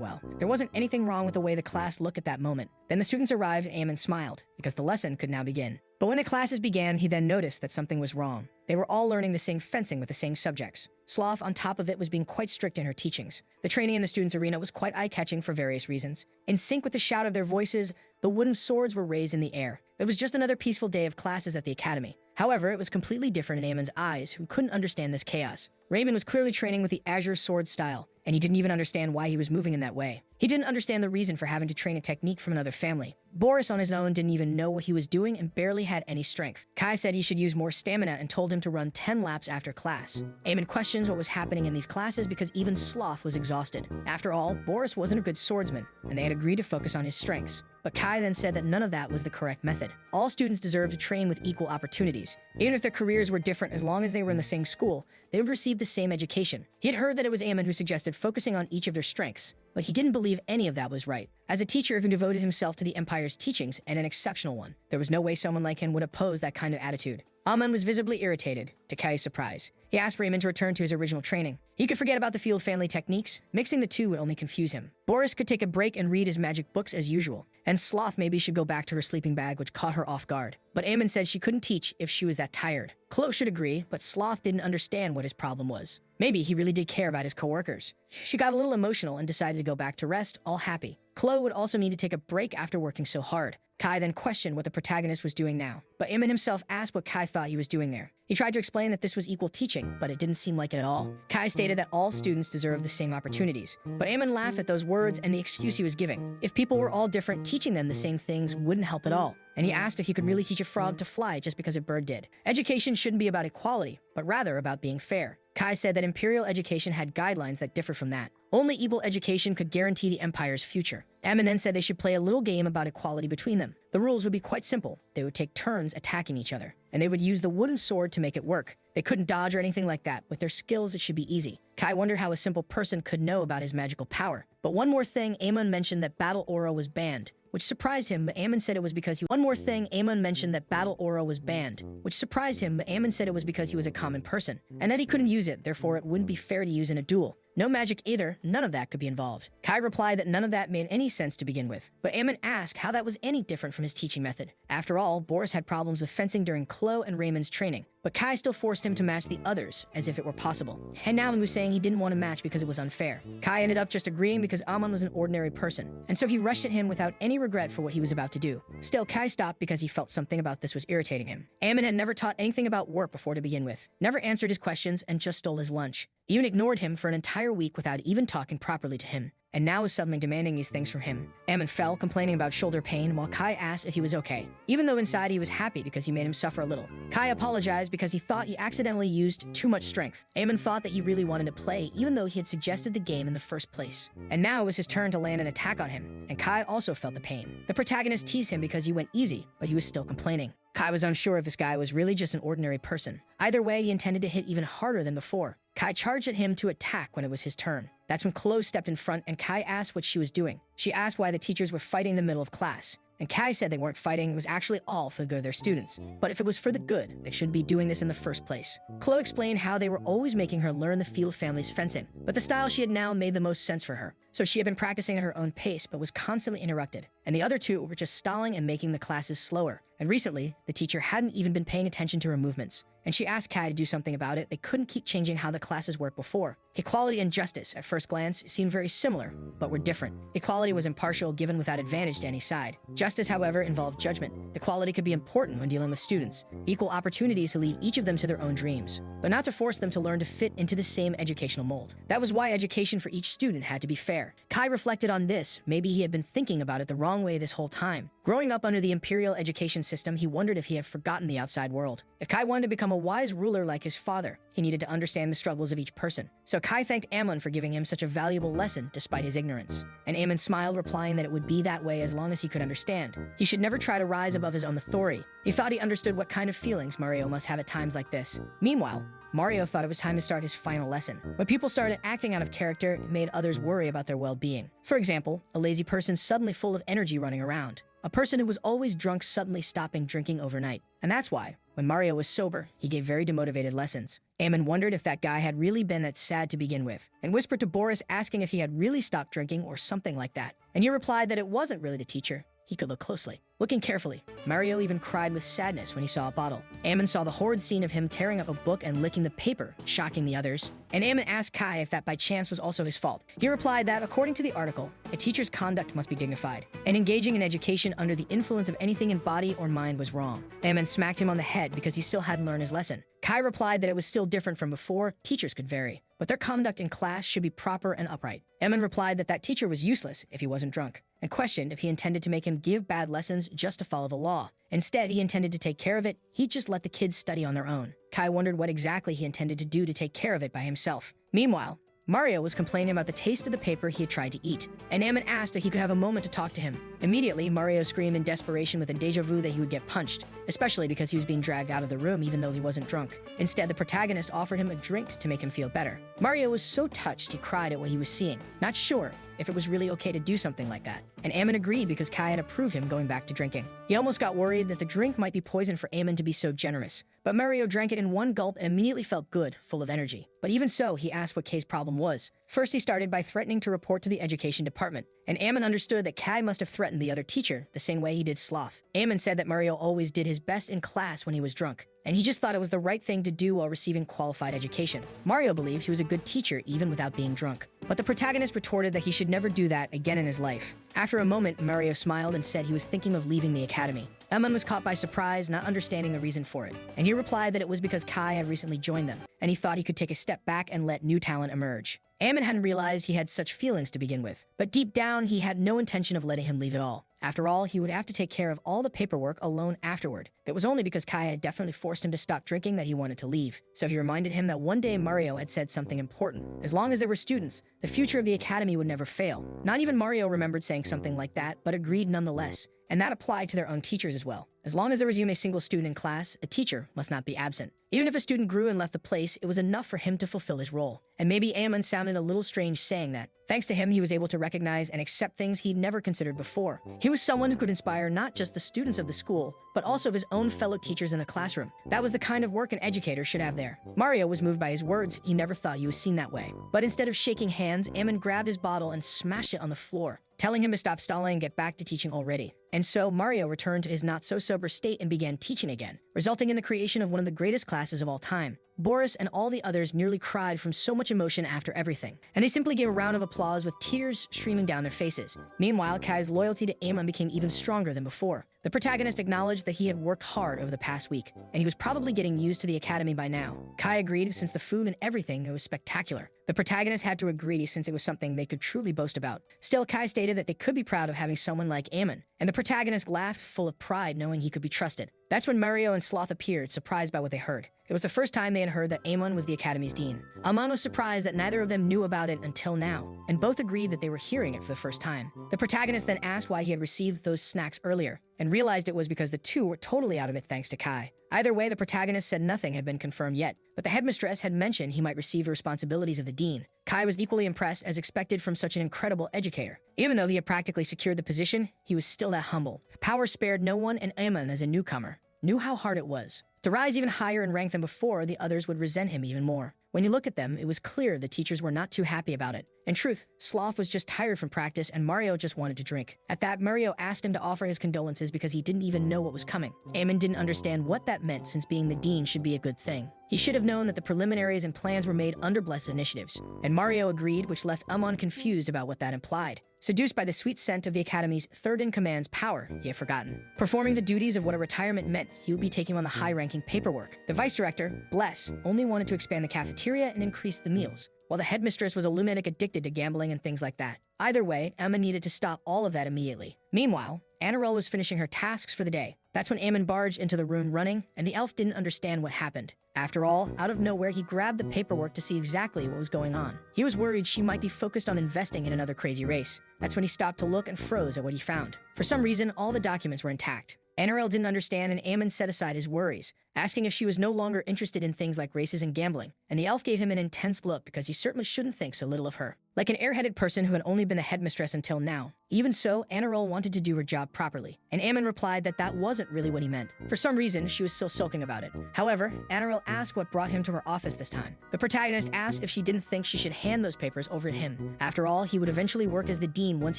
well. There wasn't anything wrong with the way the class looked at that moment. Then the students arrived and Eamon smiled, because the lesson could now begin. But when the classes began, he then noticed that something was wrong. They were all learning the same fencing with the same subjects. Sloth, on top of it, was being quite strict in her teachings. The training in the students' arena was quite eye-catching for various reasons. In sync with the shout of their voices, the wooden swords were raised in the air. It was just another peaceful day of classes at the academy. However, it was completely different in Eamon's eyes, who couldn't understand this chaos. Raymond was clearly training with the Azure sword style, and he didn't even understand why he was moving in that way. He didn't understand the reason for having to train a technique from another family. Boris on his own didn't even know what he was doing and barely had any strength. Kai said he should use more stamina and told him to run 10 laps after class. Eamon questions what was happening in these classes because even Sloth was exhausted. After all, Boris wasn't a good swordsman, and they had agreed to focus on his strengths. But Kai then said that none of that was the correct method. All students deserve to train with equal opportunities. Even if their careers were different, as long as they were in the same school, they would receive the same education. He had heard that it was Eamon who suggested focusing on each of their strengths, but he didn't believe any of that was right. As a teacher who devoted himself to the Empire's teachings, and an exceptional one, there was no way someone like him would oppose that kind of attitude. Amon was visibly irritated, to Kai's surprise. He asked Raymond to return to his original training. He could forget about the field family techniques. Mixing the two would only confuse him. Boris could take a break and read his magic books as usual, and Sloth maybe should go back to her sleeping bag, which caught her off guard. But Eamon said she couldn't teach if she was that tired. Chloe should agree, but Sloth didn't understand what his problem was. Maybe he really did care about his coworkers. She got a little emotional and decided to go back to rest, all happy. Chloe would also need to take a break after working so hard. Kai then questioned what the protagonist was doing now, but Eamon himself asked what Kai thought he was doing there. He tried to explain that this was equal teaching, but it didn't seem like it at all. Kai stated that all students deserve the same opportunities, but Eamon laughed at those words and the excuse he was giving. If people were all different, teaching them the same things wouldn't help at all. And he asked if he could really teach a frog to fly just because a bird did. Education shouldn't be about equality, but rather about being fair. Kai said that Imperial education had guidelines that differed from that. Only equal education could guarantee the Empire's future. Eamon then said they should play a little game about equality between them. The rules would be quite simple. They would take turns attacking each other, and they would use the wooden sword to make it work. They couldn't dodge or anything like that. With their skills, it should be easy. Kai wondered how a simple person could know about his magical power. But one more thing, Eamon mentioned that battle aura was banned, which surprised him, but Eamon said it was because he— One more thing, Eamon mentioned that battle aura was banned, which surprised him, but Eamon said it was because he was a common person, and that he couldn't use it, therefore it wouldn't be fair to use in a duel. No magic either, none of that could be involved. Kai replied that none of that made any sense to begin with, but Eamon asked how that was any different from his teaching method. After all, Boris had problems with fencing during Chloe and Raymond's training, but Kai still forced him to match the others, as if it were possible. And now he was saying he didn't want to match because it was unfair. Kai ended up just agreeing because Amon was an ordinary person, and so he rushed at him without any regret for what he was about to do. Still, Kai stopped because he felt something about this was irritating him. Eamon had never taught anything about warp before to begin with, never answered his questions, and just stole his lunch. Even ignored him for an entire week without even talking properly to him, and now was suddenly demanding these things from him. Eamon fell, complaining about shoulder pain, while Kai asked if he was okay, even though inside he was happy because he made him suffer a little. Kai apologized because he thought he accidentally used too much strength. Eamon thought that he really wanted to play, even though he had suggested the game in the first place. And now it was his turn to land an attack on him, and Kai also felt the pain. The protagonist teased him because he went easy, but he was still complaining. Kai was unsure if this guy was really just an ordinary person. Either way, he intended to hit even harder than before. Kai charged at him to attack when it was his turn. That's when Chloe stepped in front and Kai asked what she was doing. She asked why the teachers were fighting in the middle of class. and Kai said they weren't fighting, it was actually all for the good of their students. But if it was for the good, they shouldn't be doing this in the first place. Chloe explained how they were always making her learn the Field family's fencing, but the style she had now made the most sense for her. So she had been practicing at her own pace, but was constantly interrupted. And the other two were just stalling and making the classes slower. And recently, the teacher hadn't even been paying attention to her movements. And she asked Kai to do something about it. They couldn't keep changing how the classes worked before. Equality and justice, at first glance, seemed very similar, but were different. Equality was impartial, given without advantage to any side. Justice, however, involved judgment. Equality could be important when dealing with students. Equal opportunities to lead each of them to their own dreams, but not to force them to learn to fit into the same educational mold. That was why education for each student had to be fair. Kai reflected on this. Maybe he had been thinking about it the wrong way this whole time. Growing up under the imperial education system, he wondered if he had forgotten the outside world. If Kai wanted to become a wise ruler like his father, he needed to understand the struggles of each person. So Kai thanked Ammon for giving him such a valuable lesson despite his ignorance. And Ammon smiled, replying that it would be that way as long as he could understand. He should never try to rise above his own authority. He thought he understood what kind of feelings Mario must have at times like this. Meanwhile, Mario thought it was time to start his final lesson. When people started acting out of character, it made others worry about their well-being. For example, a lazy person suddenly full of energy running around. A person who was always drunk suddenly stopping drinking overnight. And that's why, when Mario was sober, he gave very demotivated lessons. Ammon wondered if that guy had really been that sad to begin with, and whispered to Boris, asking if he had really stopped drinking or something like that. And he replied that it wasn't really the teacher. He could look closely. Looking carefully, Mario even cried with sadness when he saw a bottle. Ammon saw the horrid scene of him tearing up a book and licking the paper, shocking the others. And Ammon asked Kai if that by chance was also his fault. He replied that, according to the article, a teacher's conduct must be dignified, and engaging in education under the influence of anything in body or mind was wrong. Ammon smacked him on the head because he still hadn't learned his lesson. Kai replied that it was still different from before. Teachers could vary, but their conduct in class should be proper and upright. Ammon replied that that teacher was useless if he wasn't drunk, and questioned if he intended to make him give bad lessons just to follow the law. Instead, he intended to take care of it. He'd just let the kids study on their own. Kai wondered what exactly he intended to do to take care of it by himself. Meanwhile, Mario was complaining about the taste of the paper he had tried to eat, and Ammon asked if he could have a moment to talk to him. Immediately, Mario screamed in desperation with a deja vu that he would get punched, especially because he was being dragged out of the room even though he wasn't drunk. Instead, the protagonist offered him a drink to make him feel better. Mario was so touched he cried at what he was seeing, not sure if it was really okay to do something like that. And Ammon agreed because Kai had approved him going back to drinking. He almost got worried that the drink might be poison for Ammon to be so generous, but Mario drank it in one gulp and immediately felt good, full of energy. But even so, he asked what Kai's problem was. First, he started by threatening to report to the education department, and Ammon understood that Kai must have threatened the other teacher the same way he did Sloth. Ammon said that Mario always did his best in class when he was drunk, and he just thought it was the right thing to do while receiving qualified education. Mario believed he was a good teacher even without being drunk. But the protagonist retorted that he should never do that again in his life. After a moment, Mario smiled and said he was thinking of leaving the academy. Ammon was caught by surprise, not understanding the reason for it, and he replied that it was because Kai had recently joined them, and he thought he could take a step back and let new talent emerge. Ammon hadn't realized he had such feelings to begin with, but deep down he had no intention of letting him leave at all. After all, he would have to take care of all the paperwork alone afterward. It was only because Kai had definitely forced him to stop drinking that he wanted to leave. So he reminded him that one day Mario had said something important. As long as there were students, the future of the academy would never fail. Not even Mario remembered saying something like that, but agreed nonetheless. And that applied to their own teachers as well. As long as there was even a single student in class, a teacher must not be absent. Even if a student grew and left the place, it was enough for him to fulfill his role. And maybe Ammon sounded a little strange saying that. Thanks to him, he was able to recognize and accept things he'd never considered before. He was someone who could inspire not just the students of the school, but also of his own fellow teachers in the classroom. That was the kind of work an educator should have there. Mario was moved by his words. He never thought he was seen that way. But instead of shaking hands, Ammon grabbed his bottle and smashed it on the floor, telling him to stop stalling and get back to teaching already. And so Mario returned to his not-so-sober state and began teaching again, resulting in the creation of one of the greatest classes of all time. Boris and all the others nearly cried from so much emotion after everything, and they simply gave a round of applause with tears streaming down their faces. Meanwhile, Kai's loyalty to Ammon became even stronger than before. The protagonist acknowledged that he had worked hard over the past week, and he was probably getting used to the academy by now. Kai agreed since the food and everything, it was spectacular. The protagonist had to agree since it was something they could truly boast about. Still, Kai stated that they could be proud of having someone like Ammon, and the protagonist laughed full of pride knowing he could be trusted. That's when Mario and Sloth appeared, surprised by what they heard. It was the first time they had heard that Ammon was the academy's dean. Ammon was surprised that neither of them knew about it until now, and both agreed that they were hearing it for the first time. The protagonist then asked why he had received those snacks earlier, and realized it was because the two were totally out of it thanks to Kai. Either way, the protagonist said nothing had been confirmed yet, but the headmistress had mentioned he might receive the responsibilities of the dean. Kai was equally impressed as expected from such an incredible educator. Even though he had practically secured the position, he was still that humble. Power spared no one, and Aemon, as a newcomer, knew how hard it was. To rise even higher in rank than before, the others would resent him even more. When you look at them, it was clear the teachers were not too happy about it. In truth, Sloth was just tired from practice and Mario just wanted to drink. At that, Mario asked him to offer his condolences because he didn't even know what was coming. Aemon didn't understand what that meant, since being the dean should be a good thing. He should have known that the preliminaries and plans were made under Bless's initiatives. And Mario agreed, which left Aemon confused about what that implied. Seduced by the sweet scent of the Academy's third-in-command's power, he had forgotten. Performing the duties of what a retirement meant, he would be taking on the high-ranking paperwork. The vice director, Bless, only wanted to expand the cafeteria and increase the meals, while the headmistress was a lunatic addicted to gambling and things like that. Either way, Emma needed to stop all of that immediately. Meanwhile, Anarel was finishing her tasks for the day. That's when Aemon barged into the room running, and the elf didn't understand what happened. After all, out of nowhere, he grabbed the paperwork to see exactly what was going on. He was worried she might be focused on investing in another crazy race. That's when he stopped to look and froze at what he found. For some reason, all the documents were intact. Anarel didn't understand, and Aemon set aside his worries, asking if she was no longer interested in things like races and gambling. And the elf gave him an intense look because he certainly shouldn't think so little of her. Like an airheaded person who had only been the headmistress until now. Even so, Anarel wanted to do her job properly, and Aemon replied that that wasn't really what he meant. For some reason, she was still sulking about it. However, Anarel asked what brought him to her office this time. The protagonist asked if she didn't think she should hand those papers over to him. After all, he would eventually work as the dean once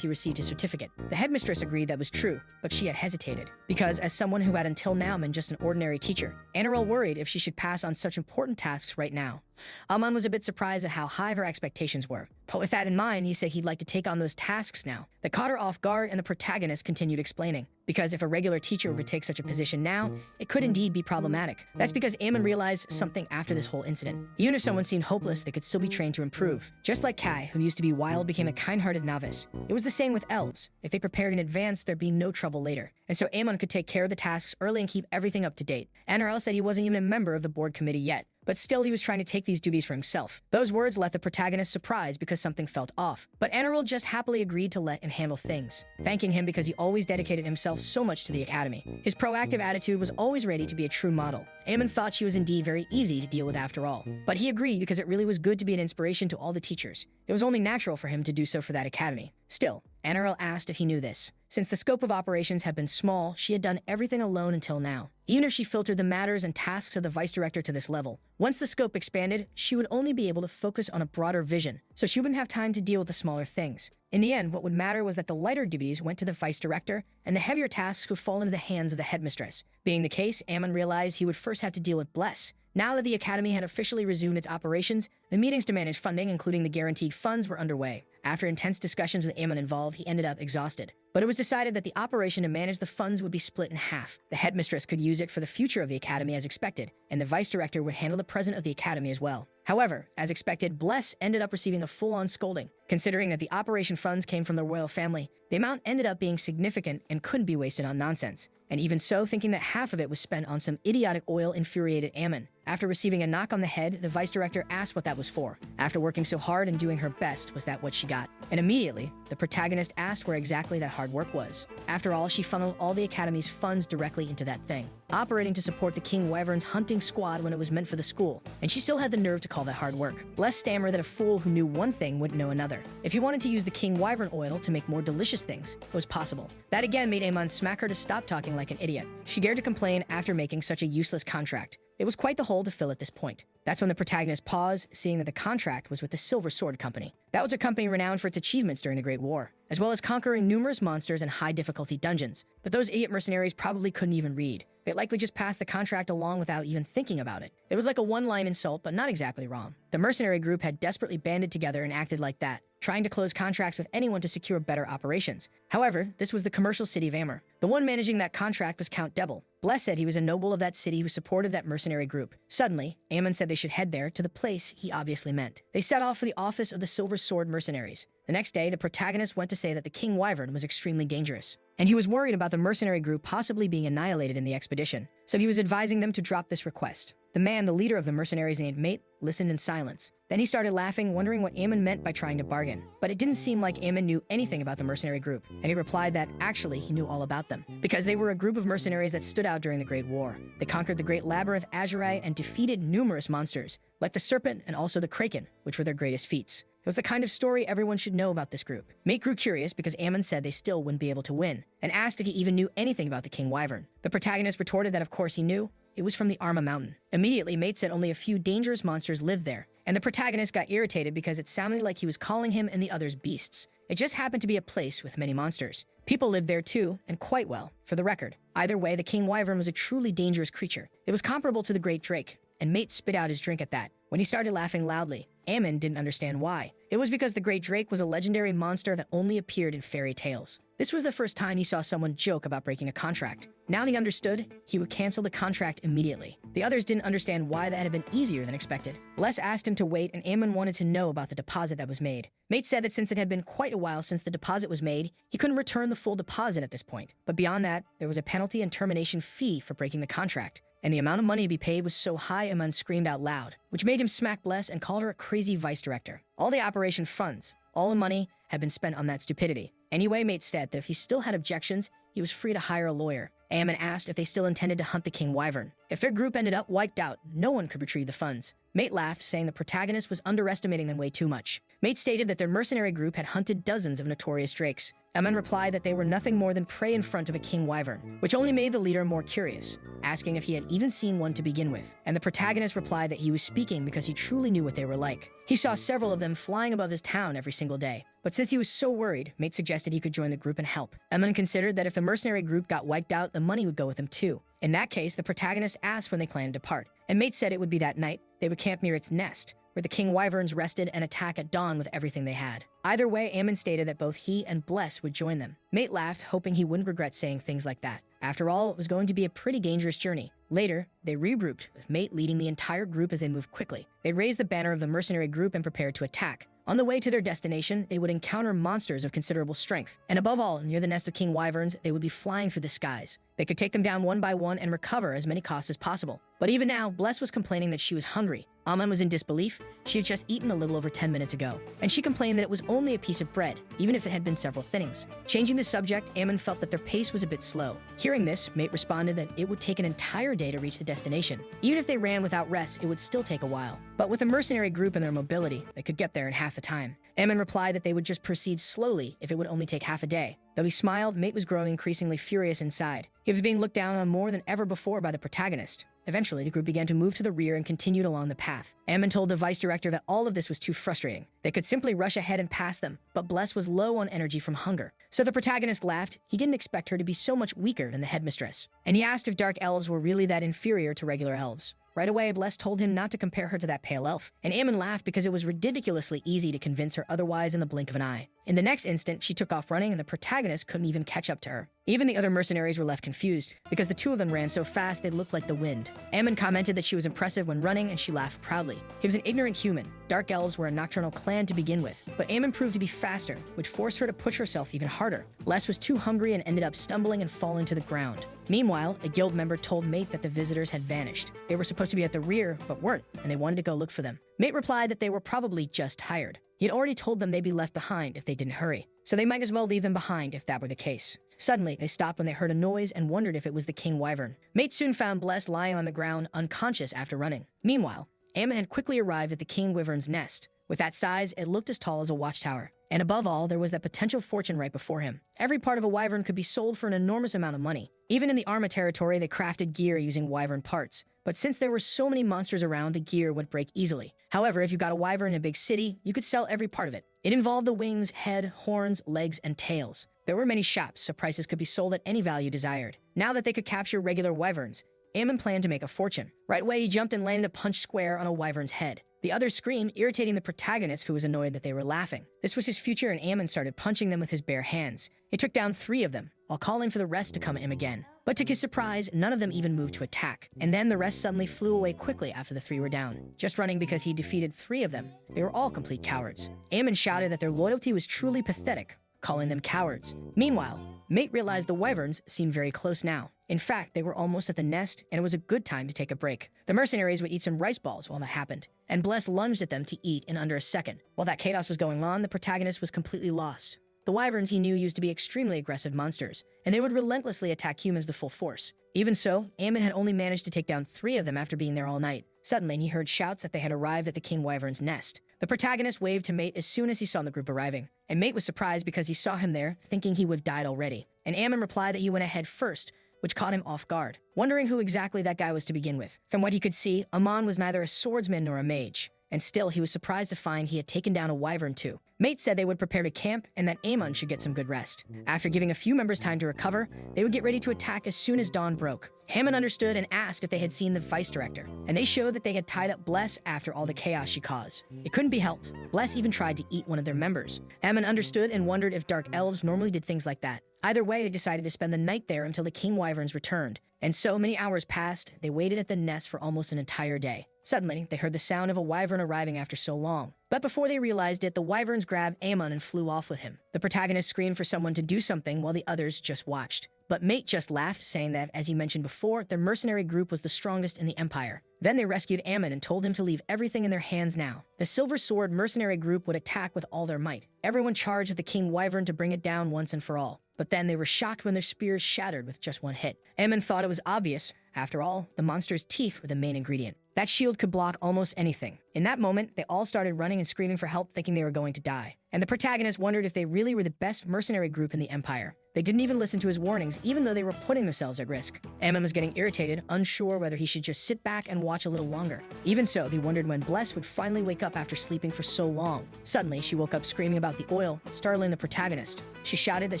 he received his certificate. The headmistress agreed that was true, but she had hesitated, because as someone who had until now been just an ordinary teacher, Anarel worried if she should pass on such important tasks right now. Aemon was a bit surprised at how high her expectations were, but with that in mind, he said he'd like to take on those tasks now. That caught her off guard, and the protagonist continued explaining. Because if a regular teacher were to take such a position now, it could indeed be problematic. That's because Aemon realized something after this whole incident. Even if someone seemed hopeless, they could still be trained to improve. Just like Kai, who used to be wild, became a kind-hearted novice. It was the same with elves. If they prepared in advance, there'd be no trouble later. And so Aemon could take care of the tasks early and keep everything up to date. Anarel said he wasn't even a member of the board committee yet, but still he was trying to take these duties for himself. Those words left the protagonist surprised because something felt off. But Anarel just happily agreed to let him handle things, thanking him because he always dedicated himself so much to the academy. His proactive attitude was always ready to be a true model. Aemon thought she was indeed very easy to deal with after all. But he agreed because it really was good to be an inspiration to all the teachers. It was only natural for him to do so for that academy. Still, Anarel asked if he knew this. Since the scope of operations had been small, she had done everything alone until now. Even if she filtered the matters and tasks of the vice director to this level, once the scope expanded, she would only be able to focus on a broader vision, so she wouldn't have time to deal with the smaller things. In the end, what would matter was that the lighter duties went to the vice director, and the heavier tasks would fall into the hands of the headmistress. Being the case, Aemon realized he would first have to deal with Bless. Now that the academy had officially resumed its operations, the meetings to manage funding, including the guaranteed funds, were underway. After intense discussions with Aemon involved, he ended up exhausted. But it was decided that the operation to manage the funds would be split in half. The headmistress could use it for the future of the academy as expected, and the vice director would handle the present of the academy as well. However, as expected, Bless ended up receiving a full-on scolding. Considering that the operation funds came from the royal family, the amount ended up being significant and couldn't be wasted on nonsense. And even so, thinking that half of it was spent on some idiotic oil infuriated Aemon. After receiving a knock on the head, the vice director asked what that was for. After working so hard and doing her best, was that what she got? And immediately, the protagonist asked where exactly that hard work was. After all, she funneled all the academy's funds directly into that thing, operating to support the King Wyvern's hunting squad when it was meant for the school, and she still had the nerve to call that hard work. Less stammer that a fool who knew one thing wouldn't know another. If he wanted to use the King Wyvern oil to make more delicious things, it was possible. That again made Aemon smack her to stop talking like an idiot. She dared to complain after making such a useless contract. It was quite the hole to fill at this point. That's when the protagonist paused, seeing that the contract was with the Silver Sword Company. That was a company renowned for its achievements during the Great War, as well as conquering numerous monsters and high-difficulty dungeons. But those idiot mercenaries probably couldn't even read. They likely just passed the contract along without even thinking about it. It was like a one-line insult, but not exactly wrong. The mercenary group had desperately banded together and acted like that, trying to close contracts with anyone to secure better operations. However, this was the commercial city of Amber. The one managing that contract was Count Debel. Bless said he was a noble of that city who supported that mercenary group. Suddenly, Aemon said they should head there, to the place he obviously meant. They set off for the office of the Silver Sword Mercenaries. The next day, the protagonist went to say that the King Wyvern was extremely dangerous, and he was worried about the mercenary group possibly being annihilated in the expedition, so he was advising them to drop this request. The The man, the leader of the mercenaries named Mate, listened in silence. Then he started laughing, wondering what Ammon meant by trying to bargain. But it didn't seem like Ammon knew anything about the mercenary group, and he replied that actually he knew all about them, because they were a group of mercenaries that stood out during the Great War. They conquered the Great Labyrinth Azurai and defeated numerous monsters, like the Serpent and also the Kraken, which were their greatest feats. It was the kind of story everyone should know about this group. Mate grew curious because Ammon said they still wouldn't be able to win, and asked if he even knew anything about the King Wyvern. The protagonist retorted that of course he knew. It was from the Arma Mountain. Immediately, Mate said only a few dangerous monsters lived there, and the protagonist got irritated because it sounded like he was calling him and the others beasts. It just happened to be a place with many monsters. People lived there too, and quite well, for the record. Either way, the King Wyvern was a truly dangerous creature. It was comparable to the Great Drake, and Mate spit out his drink at that. When he started laughing loudly, Ammon didn't understand why. It was because the Great Drake was a legendary monster that only appeared in fairy tales. This was the first time he saw someone joke about breaking a contract. Now he understood, he would cancel the contract immediately. The others didn't understand why that had been easier than expected. Les asked him to wait, and Ammon wanted to know about the deposit that was made. Mate said that since it had been quite a while since the deposit was made, he couldn't return the full deposit at this point. But beyond that, there was a penalty and termination fee for breaking the contract. And the amount of money to be paid was so high Ammon screamed out loud, which made him smack Bless and call her a crazy vice director. All the operation funds, all the money, had been spent on that stupidity. Anyway, Mate said that if he still had objections, he was free to hire a lawyer. Ammon asked if they still intended to hunt the King Wyvern. If their group ended up wiped out, no one could retrieve the funds. Mate laughed, saying the protagonist was underestimating them way too much. Mate stated that their mercenary group had hunted dozens of notorious drakes. Ammon replied that they were nothing more than prey in front of a King Wyvern, which only made the leader more curious, asking if he had even seen one to begin with. And the protagonist replied that he was speaking because he truly knew what they were like. He saw several of them flying above his town every single day. But since he was so worried, Mate suggested he could join the group and help. Ammon considered that if the mercenary group got wiped out, the money would go with him too. In that case, the protagonist asked when they planned to depart, and Mate said it would be that night. They would camp near its nest, where the King Wyverns rested, and attack at dawn with everything they had. Either way, Ammon stated that both he and Bless would join them. Mate laughed, hoping he wouldn't regret saying things like that. After all, it was going to be a pretty dangerous journey. Later, they regrouped, with Mate leading the entire group as they moved quickly. They raised the banner of the mercenary group and prepared to attack. On the way to their destination, they would encounter monsters of considerable strength. And above all, near the nest of King Wyverns, they would be flying through the skies. They could take them down one by one and recover as many costs as possible. But even now, Bless was complaining that she was hungry. Ammon was in disbelief. She had just eaten a little over 10 minutes ago, and she complained that it was only a piece of bread, even if it had been several thinnings. Changing the subject, Ammon felt that their pace was a bit slow. Hearing this, Mate responded that it would take an entire day to reach the destination. Even if they ran without rest, it would still take a while. But with a mercenary group and their mobility, they could get there in half the time. Ammon replied that they would just proceed slowly if it would only take half a day. Though he smiled, Mate was growing increasingly furious inside. He was being looked down on more than ever before by the protagonist. Eventually, the group began to move to the rear and continued along the path. Ammon told the vice director that all of this was too frustrating. They could simply rush ahead and pass them, but Bless was low on energy from hunger. So the protagonist laughed. He didn't expect her to be so much weaker than the headmistress. And he asked if dark elves were really that inferior to regular elves. Right away, Bless told him not to compare her to that pale elf, and Ammon laughed because it was ridiculously easy to convince her otherwise in the blink of an eye. In the next instant, she took off running, and the protagonist couldn't even catch up to her. Even the other mercenaries were left confused, because the two of them ran so fast they looked like the wind. Ammon commented that she was impressive when running, and she laughed proudly. He was an ignorant human. Dark elves were a nocturnal clan to begin with, but Ammon proved to be faster, which forced her to push herself even harder. Les was too hungry and ended up stumbling and falling to the ground. Meanwhile, a guild member told Mate that the visitors had vanished. They were supposed to be at the rear, but weren't, and they wanted to go look for them. Mate replied that they were probably just tired. He had already told them they'd be left behind if they didn't hurry, so they might as well leave them behind if that were the case. Suddenly, they stopped when they heard a noise and wondered if it was the King Wyvern. Mate soon found Bless lying on the ground, unconscious after running. Meanwhile, Ammon had quickly arrived at the King Wyvern's nest. With that size, it looked as tall as a watchtower. And above all, there was that potential fortune right before him. Every part of a wyvern could be sold for an enormous amount of money. Even in the Arma territory, they crafted gear using wyvern parts. But since there were so many monsters around, the gear would break easily. However, if you got a wyvern in a big city, you could sell every part of it. It involved the wings, head, horns, legs, and tails. There were many shops, so prices could be sold at any value desired. Now that they could capture regular wyverns, Ammon planned to make a fortune. Right away, he jumped and landed a punch square on a wyvern's head. The others screamed, irritating the protagonist, who was annoyed that they were laughing. This was his future, and Ammon started punching them with his bare hands. He took down 3 of them, while calling for the rest to come at him again. But to his surprise, none of them even moved to attack. And then the rest suddenly flew away quickly after the 3 were down, just running because he defeated 3 of them. They were all complete cowards. Ammon shouted that their loyalty was truly pathetic. calling them cowards. Meanwhile, Mate realized the wyverns seemed very close now. In fact, they were almost at the nest, and it was a good time to take a break. The mercenaries would eat some rice balls while that happened, and Bless lunged at them to eat in under a second. While that chaos was going on, the protagonist was completely lost. The wyverns he knew used to be extremely aggressive monsters, and they would relentlessly attack humans with full force. Even so, Ammon had only managed to take down 3 of them after being there all night. Suddenly, he heard shouts that they had arrived at the king wyvern's nest. The protagonist waved to Mate as soon as he saw the group arriving, and Mate was surprised because he saw him there, thinking he would have died already. And Ammon replied that he went ahead first, which caught him off guard, wondering who exactly that guy was to begin with. From what he could see, Amon was neither a swordsman nor a mage, and still he was surprised to find he had taken down a wyvern too. Mate said they would prepare to camp and that Ammon should get some good rest. After giving a few members time to recover, they would get ready to attack as soon as dawn broke. Hammond understood and asked if they had seen the vice director, and they showed that they had tied up Bless after all the chaos she caused. It couldn't be helped. Bless even tried to eat one of their members. Ammon understood and wondered if dark elves normally did things like that. Either way, they decided to spend the night there until the king wyverns returned, and so many hours passed, they waited at the nest for almost an entire day. Suddenly, they heard the sound of a wyvern arriving after so long. But before they realized it, the wyverns grabbed Ammon and flew off with him. The protagonist screamed for someone to do something while the others just watched. But Mate just laughed, saying that, as he mentioned before, their mercenary group was the strongest in the Empire. Then they rescued Ammon and told him to leave everything in their hands now. The Silver Sword mercenary group would attack with all their might. Everyone charged at the king wyvern to bring it down once and for all. But then they were shocked when their spears shattered with just one hit. Ammon thought it was obvious. After all, the monster's teeth were the main ingredient. That shield could block almost anything. In that moment, they all started running and screaming for help, thinking they were going to die. And the protagonist wondered if they really were the best mercenary group in the Empire. They didn't even listen to his warnings, even though they were putting themselves at risk. Ammon was getting irritated, unsure whether he should just sit back and watch a little longer. Even so, they wondered when Bless would finally wake up after sleeping for so long. Suddenly, she woke up screaming about the oil, startling the protagonist. She shouted that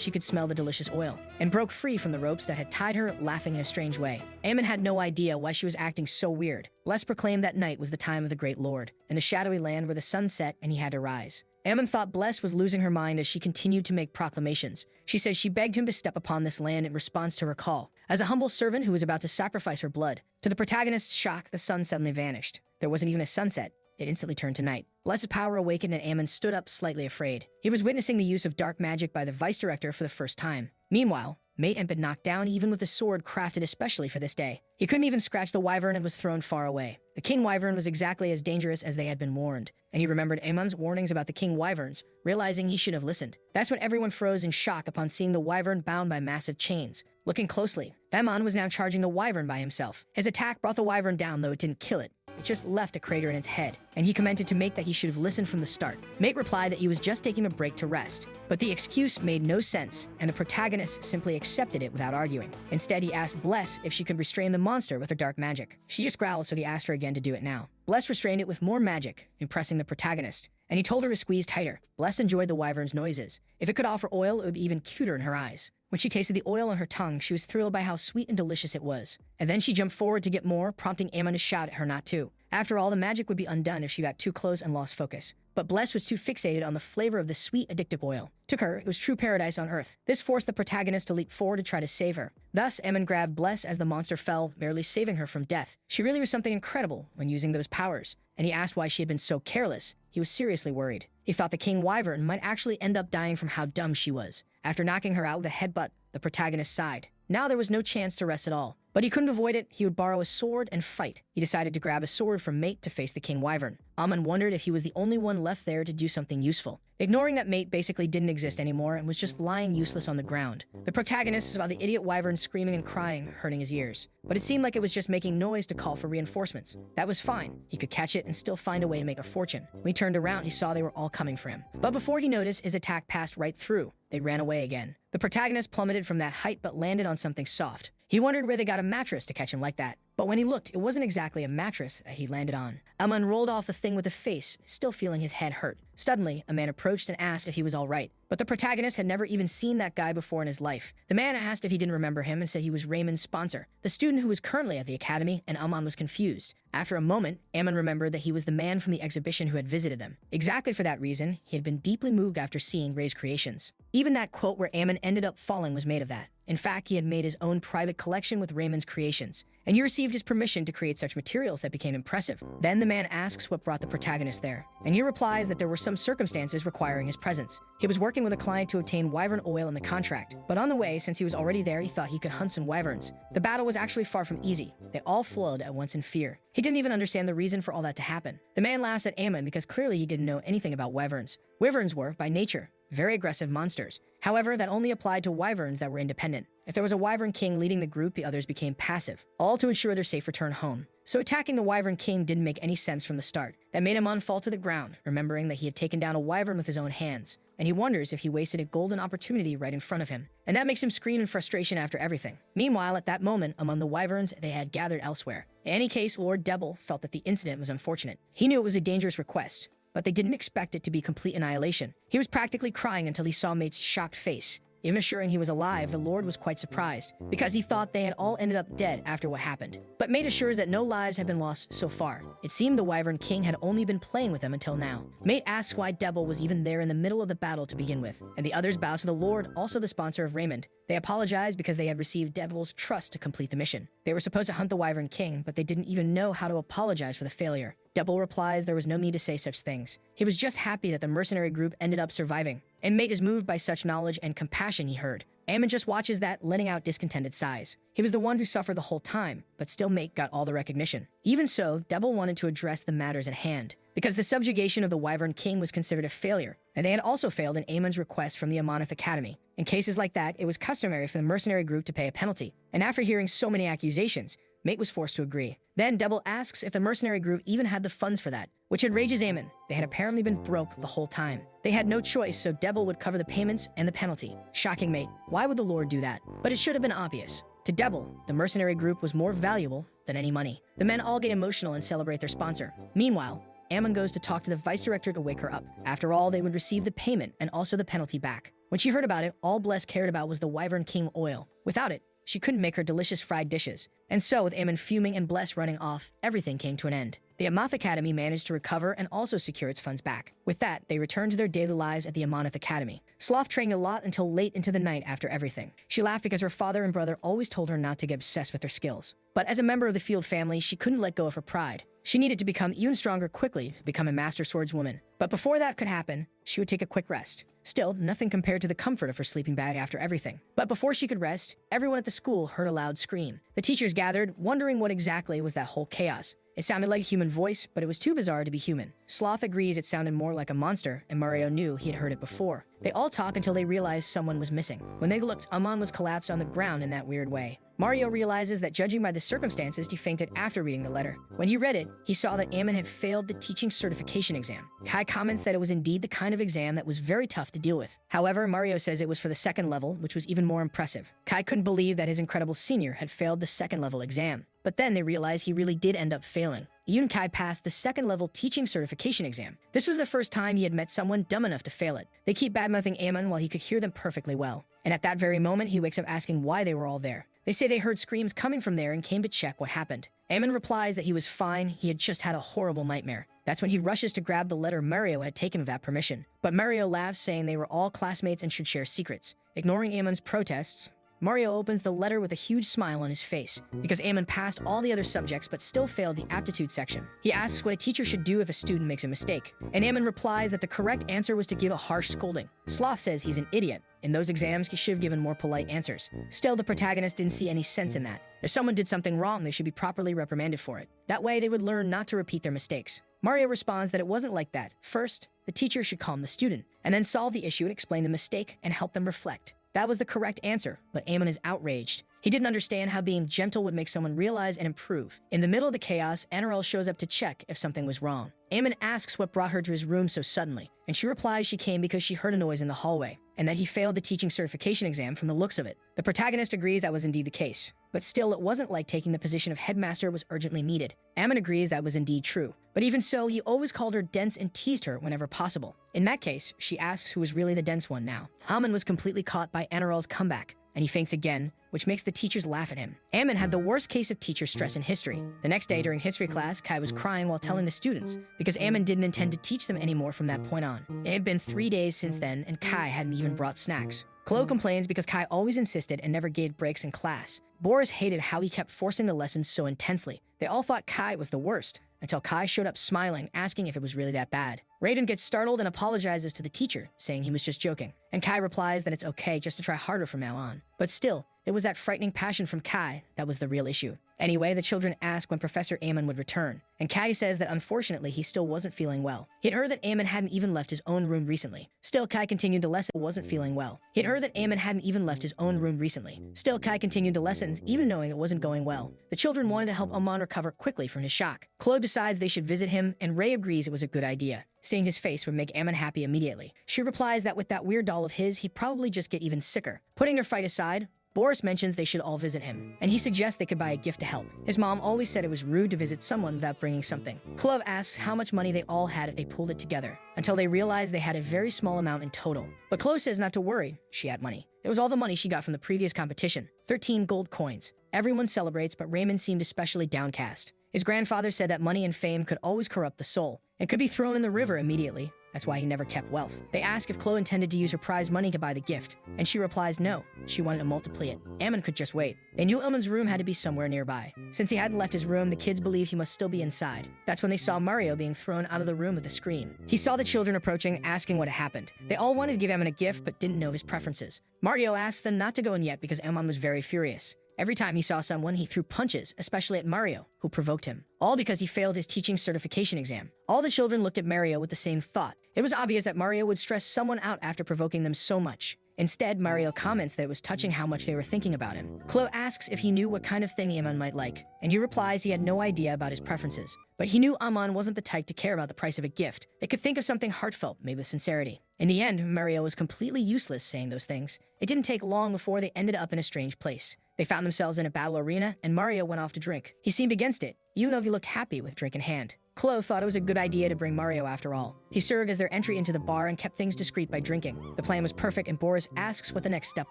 she could smell the delicious oil, and broke free from the ropes that had tied her, laughing in a strange way. Ammon had no idea why she was acting so weird. Bless proclaimed that night was the time of the Great Lord, in the shadowy land where the sun set and he had to rise. Ammon thought Bless was losing her mind as she continued to make proclamations. She said she begged him to step upon this land in response to her call, as a humble servant who was about to sacrifice her blood. To the protagonist's shock, the sun suddenly vanished. There wasn't even a sunset. It instantly turned to night. Bless's power awakened and Ammon stood up slightly afraid. He was witnessing the use of dark magic by the vice director for the first time. Meanwhile, Mate had been knocked down even with a sword crafted especially for this day. He couldn't even scratch the wyvern and was thrown far away. The king wyvern was exactly as dangerous as they had been warned, and he remembered Ammon's warnings about the king wyverns, realizing he should have listened. That's when everyone froze in shock upon seeing the wyvern bound by massive chains. Looking closely, Ammon was now charging the wyvern by himself. His attack brought the wyvern down, though it didn't kill it. It just left a crater in its head, and he commented to Mate that he should have listened from the start. Mate replied that he was just taking a break to rest, but the excuse made no sense, and the protagonist simply accepted it without arguing. Instead, he asked Bless if she could restrain the monster with her dark magic. She just growled, so he asked her again to do it now. Bless restrained it with more magic, impressing the protagonist, and he told her to squeeze tighter. Bless enjoyed the wyvern's noises. If it could offer oil, it would be even cuter in her eyes. When she tasted the oil on her tongue, she was thrilled by how sweet and delicious it was. And then she jumped forward to get more, prompting Ammon to shout at her not to. After all, the magic would be undone if she got too close and lost focus. But Bless was too fixated on the flavor of the sweet, addictive oil. To her, it was true paradise on Earth. This forced the protagonist to leap forward to try to save her. Thus, Ammon grabbed Bless as the monster fell, barely saving her from death. She really was something incredible when using those powers, and he asked why she had been so careless. He was seriously worried. He thought the king wyvern might actually end up dying from how dumb she was. After knocking her out with a headbutt, the protagonist sighed. Now there was no chance to rest at all. But he couldn't avoid it. He would borrow a sword and fight. He decided to grab a sword from Mate to face the king wyvern. Ammon wondered if he was the only one left there to do something useful, ignoring that Mate basically didn't exist anymore and was just lying useless on the ground. The protagonist saw the idiot wyvern screaming and crying, hurting his ears. But it seemed like it was just making noise to call for reinforcements. That was fine. He could catch it and still find a way to make a fortune. When he turned around, he saw they were all coming for him. But before he noticed, his attack passed right through. They ran away again. The protagonist plummeted from that height but landed on something soft. He wondered where they got a mattress to catch him like that. But when he looked, it wasn't exactly a mattress that he landed on. Ammon rolled off the thing with a face, still feeling his head hurt. Suddenly, a man approached and asked if he was all right. But the protagonist had never even seen that guy before in his life. The man asked if he didn't remember him and said he was Raymond's sponsor, the student who was currently at the academy, and Ammon was confused. After a moment, Ammon remembered that he was the man from the exhibition who had visited them. Exactly for that reason, he had been deeply moved after seeing Ray's creations. Even that quote where Ammon ended up falling was made of that. In fact, he had made his own private collection with Raymond's creations, and he received his permission to create such materials that became impressive. Then the man asks what brought the protagonist there, and he replies that there were some circumstances requiring his presence. He was working with a client to obtain wyvern oil in the contract, but on the way, since he was already there, he thought he could hunt some wyverns. The battle was actually far from easy. They all fled at once in fear. He didn't even understand the reason for all that to happen. The man laughs at Aemon because clearly he didn't know anything about wyverns. Wyverns were, by nature, very aggressive monsters. However, that only applied to wyverns that were independent. If there was a wyvern king leading the group, the others became passive, all to ensure their safe return home. So attacking the wyvern king didn't make any sense from the start. That made Aemon fall to the ground, remembering that he had taken down a wyvern with his own hands. And he wonders if he wasted a golden opportunity right in front of him. And that makes him scream in frustration after everything. Meanwhile, at that moment, among the wyverns, they had gathered elsewhere. In any case, Lord Devil felt that the incident was unfortunate. He knew it was a dangerous request, but they didn't expect it to be complete annihilation. He was practically crying until he saw Mate's shocked face. Even assuring he was alive, the Lord was quite surprised, because he thought they had all ended up dead after what happened. But Mate assures that no lives had been lost so far. It seemed the Wyvern King had only been playing with them until now. Mate asks why Devil was even there in the middle of the battle to begin with, and the others bow to the Lord, also the sponsor of Raymond. They apologize because they had received Devil's trust to complete the mission. They were supposed to hunt the Wyvern King, but they didn't even know how to apologize for the failure. Devil replies there was no need to say such things. He was just happy that the mercenary group ended up surviving. And Mate is moved by such knowledge and compassion he heard. Aemon just watches that, letting out discontented sighs. He was the one who suffered the whole time, but still Mate got all the recognition. Even so, Devil wanted to address the matters at hand, because the subjugation of the Wyvern King was considered a failure, and they had also failed in Aemon's request from the Amonith Academy. In cases like that, it was customary for the mercenary group to pay a penalty, and after hearing so many accusations, Mate was forced to agree. Then Devil asks if the mercenary group even had the funds for that, which enrages Aemon. They had apparently been broke the whole time. They had no choice, so Devil would cover the payments and the penalty. Shocking Mate. Why would the Lord do that? But it should have been obvious. To Devil, the mercenary group was more valuable than any money. The men all get emotional and celebrate their sponsor. Meanwhile, Aemon goes to talk to the vice director to wake her up. After all, they would receive the payment and also the penalty back. When she heard about it, all Bless cared about was the Wyvern King oil. Without it, she couldn't make her delicious fried dishes. And so, with Aemon fuming and Bless running off, everything came to an end. The Amonith Academy managed to recover and also secure its funds back. With that, they returned to their daily lives at the Amonith Academy. Sloth trained a lot until late into the night after everything. She laughed because her father and brother always told her not to get obsessed with her skills. But as a member of the Field family, she couldn't let go of her pride. She needed to become even stronger quickly to become a master swordswoman. But before that could happen, she would take a quick rest. Still, nothing compared to the comfort of her sleeping bag after everything. But before she could rest, everyone at the school heard a loud scream. The teachers gathered, wondering what exactly was that whole chaos. It sounded like a human voice, but it was too bizarre to be human. Sloth agrees it sounded more like a monster, and Mario knew he had heard it before. They all talk until they realized someone was missing. When they looked, Amon was collapsed on the ground in that weird way. Mario realizes that judging by the circumstances, he fainted after reading the letter. When he read it, he saw that Aemon had failed the teaching certification exam. Kai comments that it was indeed the kind of exam that was very tough to deal with. However, Mario says it was for the second level, which was even more impressive. Kai couldn't believe that his incredible senior had failed the second level exam. But then they realized he really did end up failing. Yun Kai passed the second level teaching certification exam. This was the first time he had met someone dumb enough to fail it. They keep badmouthing Aemon while he could hear them perfectly well. And at that very moment, he wakes up asking why they were all there. They say they heard screams coming from there and came to check what happened. Aemon replies that he was fine, he had just had a horrible nightmare. That's when he rushes to grab the letter Mario had taken without permission. But Mario laughs, saying they were all classmates and should share secrets. Ignoring Aemon's protests, Mario opens the letter with a huge smile on his face, because Aemon passed all the other subjects but still failed the aptitude section. He asks what a teacher should do if a student makes a mistake, and Aemon replies that the correct answer was to give a harsh scolding. Sloth says he's an idiot. In those exams, he should have given more polite answers. Still, the protagonist didn't see any sense in that. If someone did something wrong, they should be properly reprimanded for it. That way, they would learn not to repeat their mistakes. Mario responds that it wasn't like that. First, the teacher should calm the student, and then solve the issue and explain the mistake and help them reflect. That was the correct answer, but Aemon is outraged. He didn't understand how being gentle would make someone realize and improve. In the middle of the chaos, Anarel shows up to check if something was wrong. Aemon asks what brought her to his room so suddenly, and she replies she came because she heard a noise in the hallway, and that he failed the teaching certification exam from the looks of it. The protagonist agrees that was indeed the case, but still it wasn't like taking the position of headmaster was urgently needed. Aemon agrees that was indeed true, but even so, he always called her dense and teased her whenever possible. In that case, she asks who was really the dense one now. Amon was completely caught by Anarel's comeback, and he faints again, which makes the teachers laugh at him. Aemon had the worst case of teacher stress in history. The next day during history class, Kai was crying while telling the students, because Aemon didn't intend to teach them anymore from that point on. It had been 3 days since then, and Kai hadn't even brought snacks. Chloe complains because Kai always insisted and never gave breaks in class. Boris hated how he kept forcing the lessons so intensely. They all thought Kai was the worst, until Kai showed up smiling, asking if it was really that bad. Raiden gets startled and apologizes to the teacher, saying he was just joking. And Kai replies that it's okay just to try harder from now on. But still, it was that frightening passion from Kai that was the real issue. Anyway, the children ask when Professor Amon would return, and Kai says that unfortunately he still wasn't feeling well. He'd heard that Amon hadn't even left his own room recently. Still, Kai continued the lesson, wasn't feeling well. He'd heard that Amon hadn't even left his own room recently. Still, Kai continued the lessons, even knowing it wasn't going well. The children wanted to help Amon recover quickly from his shock. Chloe decides they should visit him, and Ray agrees it was a good idea. Seeing his face would make Amon happy immediately. She replies that with that weird doll of his, he'd probably just get even sicker. Putting their fight aside, Boris mentions they should all visit him, and he suggests they could buy a gift to help. His mom always said it was rude to visit someone without bringing something. Chloe asks how much money they all had if they pulled it together, until they realize they had a very small amount in total. But Chloe says not to worry, she had money. It was all the money she got from the previous competition, 13 gold coins. Everyone celebrates, but Raymond seemed especially downcast. His grandfather said that money and fame could always corrupt the soul, and could be thrown in the river immediately. That's why he never kept wealth. They ask if Chloe intended to use her prize money to buy the gift, and she replies no, she wanted to multiply it. Amon could just wait. They knew Amon's room had to be somewhere nearby. Since he hadn't left his room, the kids believed he must still be inside. That's when they saw Mario being thrown out of the room with a scream. He saw the children approaching, asking what had happened. They all wanted to give Amon a gift, but didn't know his preferences. Mario asked them not to go in yet because Amon was very furious. Every time he saw someone, he threw punches, especially at Mario, who provoked him. All because he failed his teaching certification exam. All the children looked at Mario with the same thought. It was obvious that Mario would stress someone out after provoking them so much. Instead, Mario comments that it was touching how much they were thinking about him. Chloe asks if he knew what kind of thing Amon might like, and he replies he had no idea about his preferences. But he knew Amon wasn't the type to care about the price of a gift. They could think of something heartfelt, made with sincerity. In the end, Mario was completely useless saying those things. It didn't take long before they ended up in a strange place. They found themselves in a battle arena, and Mario went off to drink. He seemed against it, even though he looked happy with drink in hand. Chloe thought it was a good idea to bring Mario after all. He served as their entry into the bar and kept things discreet by drinking. The plan was perfect, and Boris asks what the next step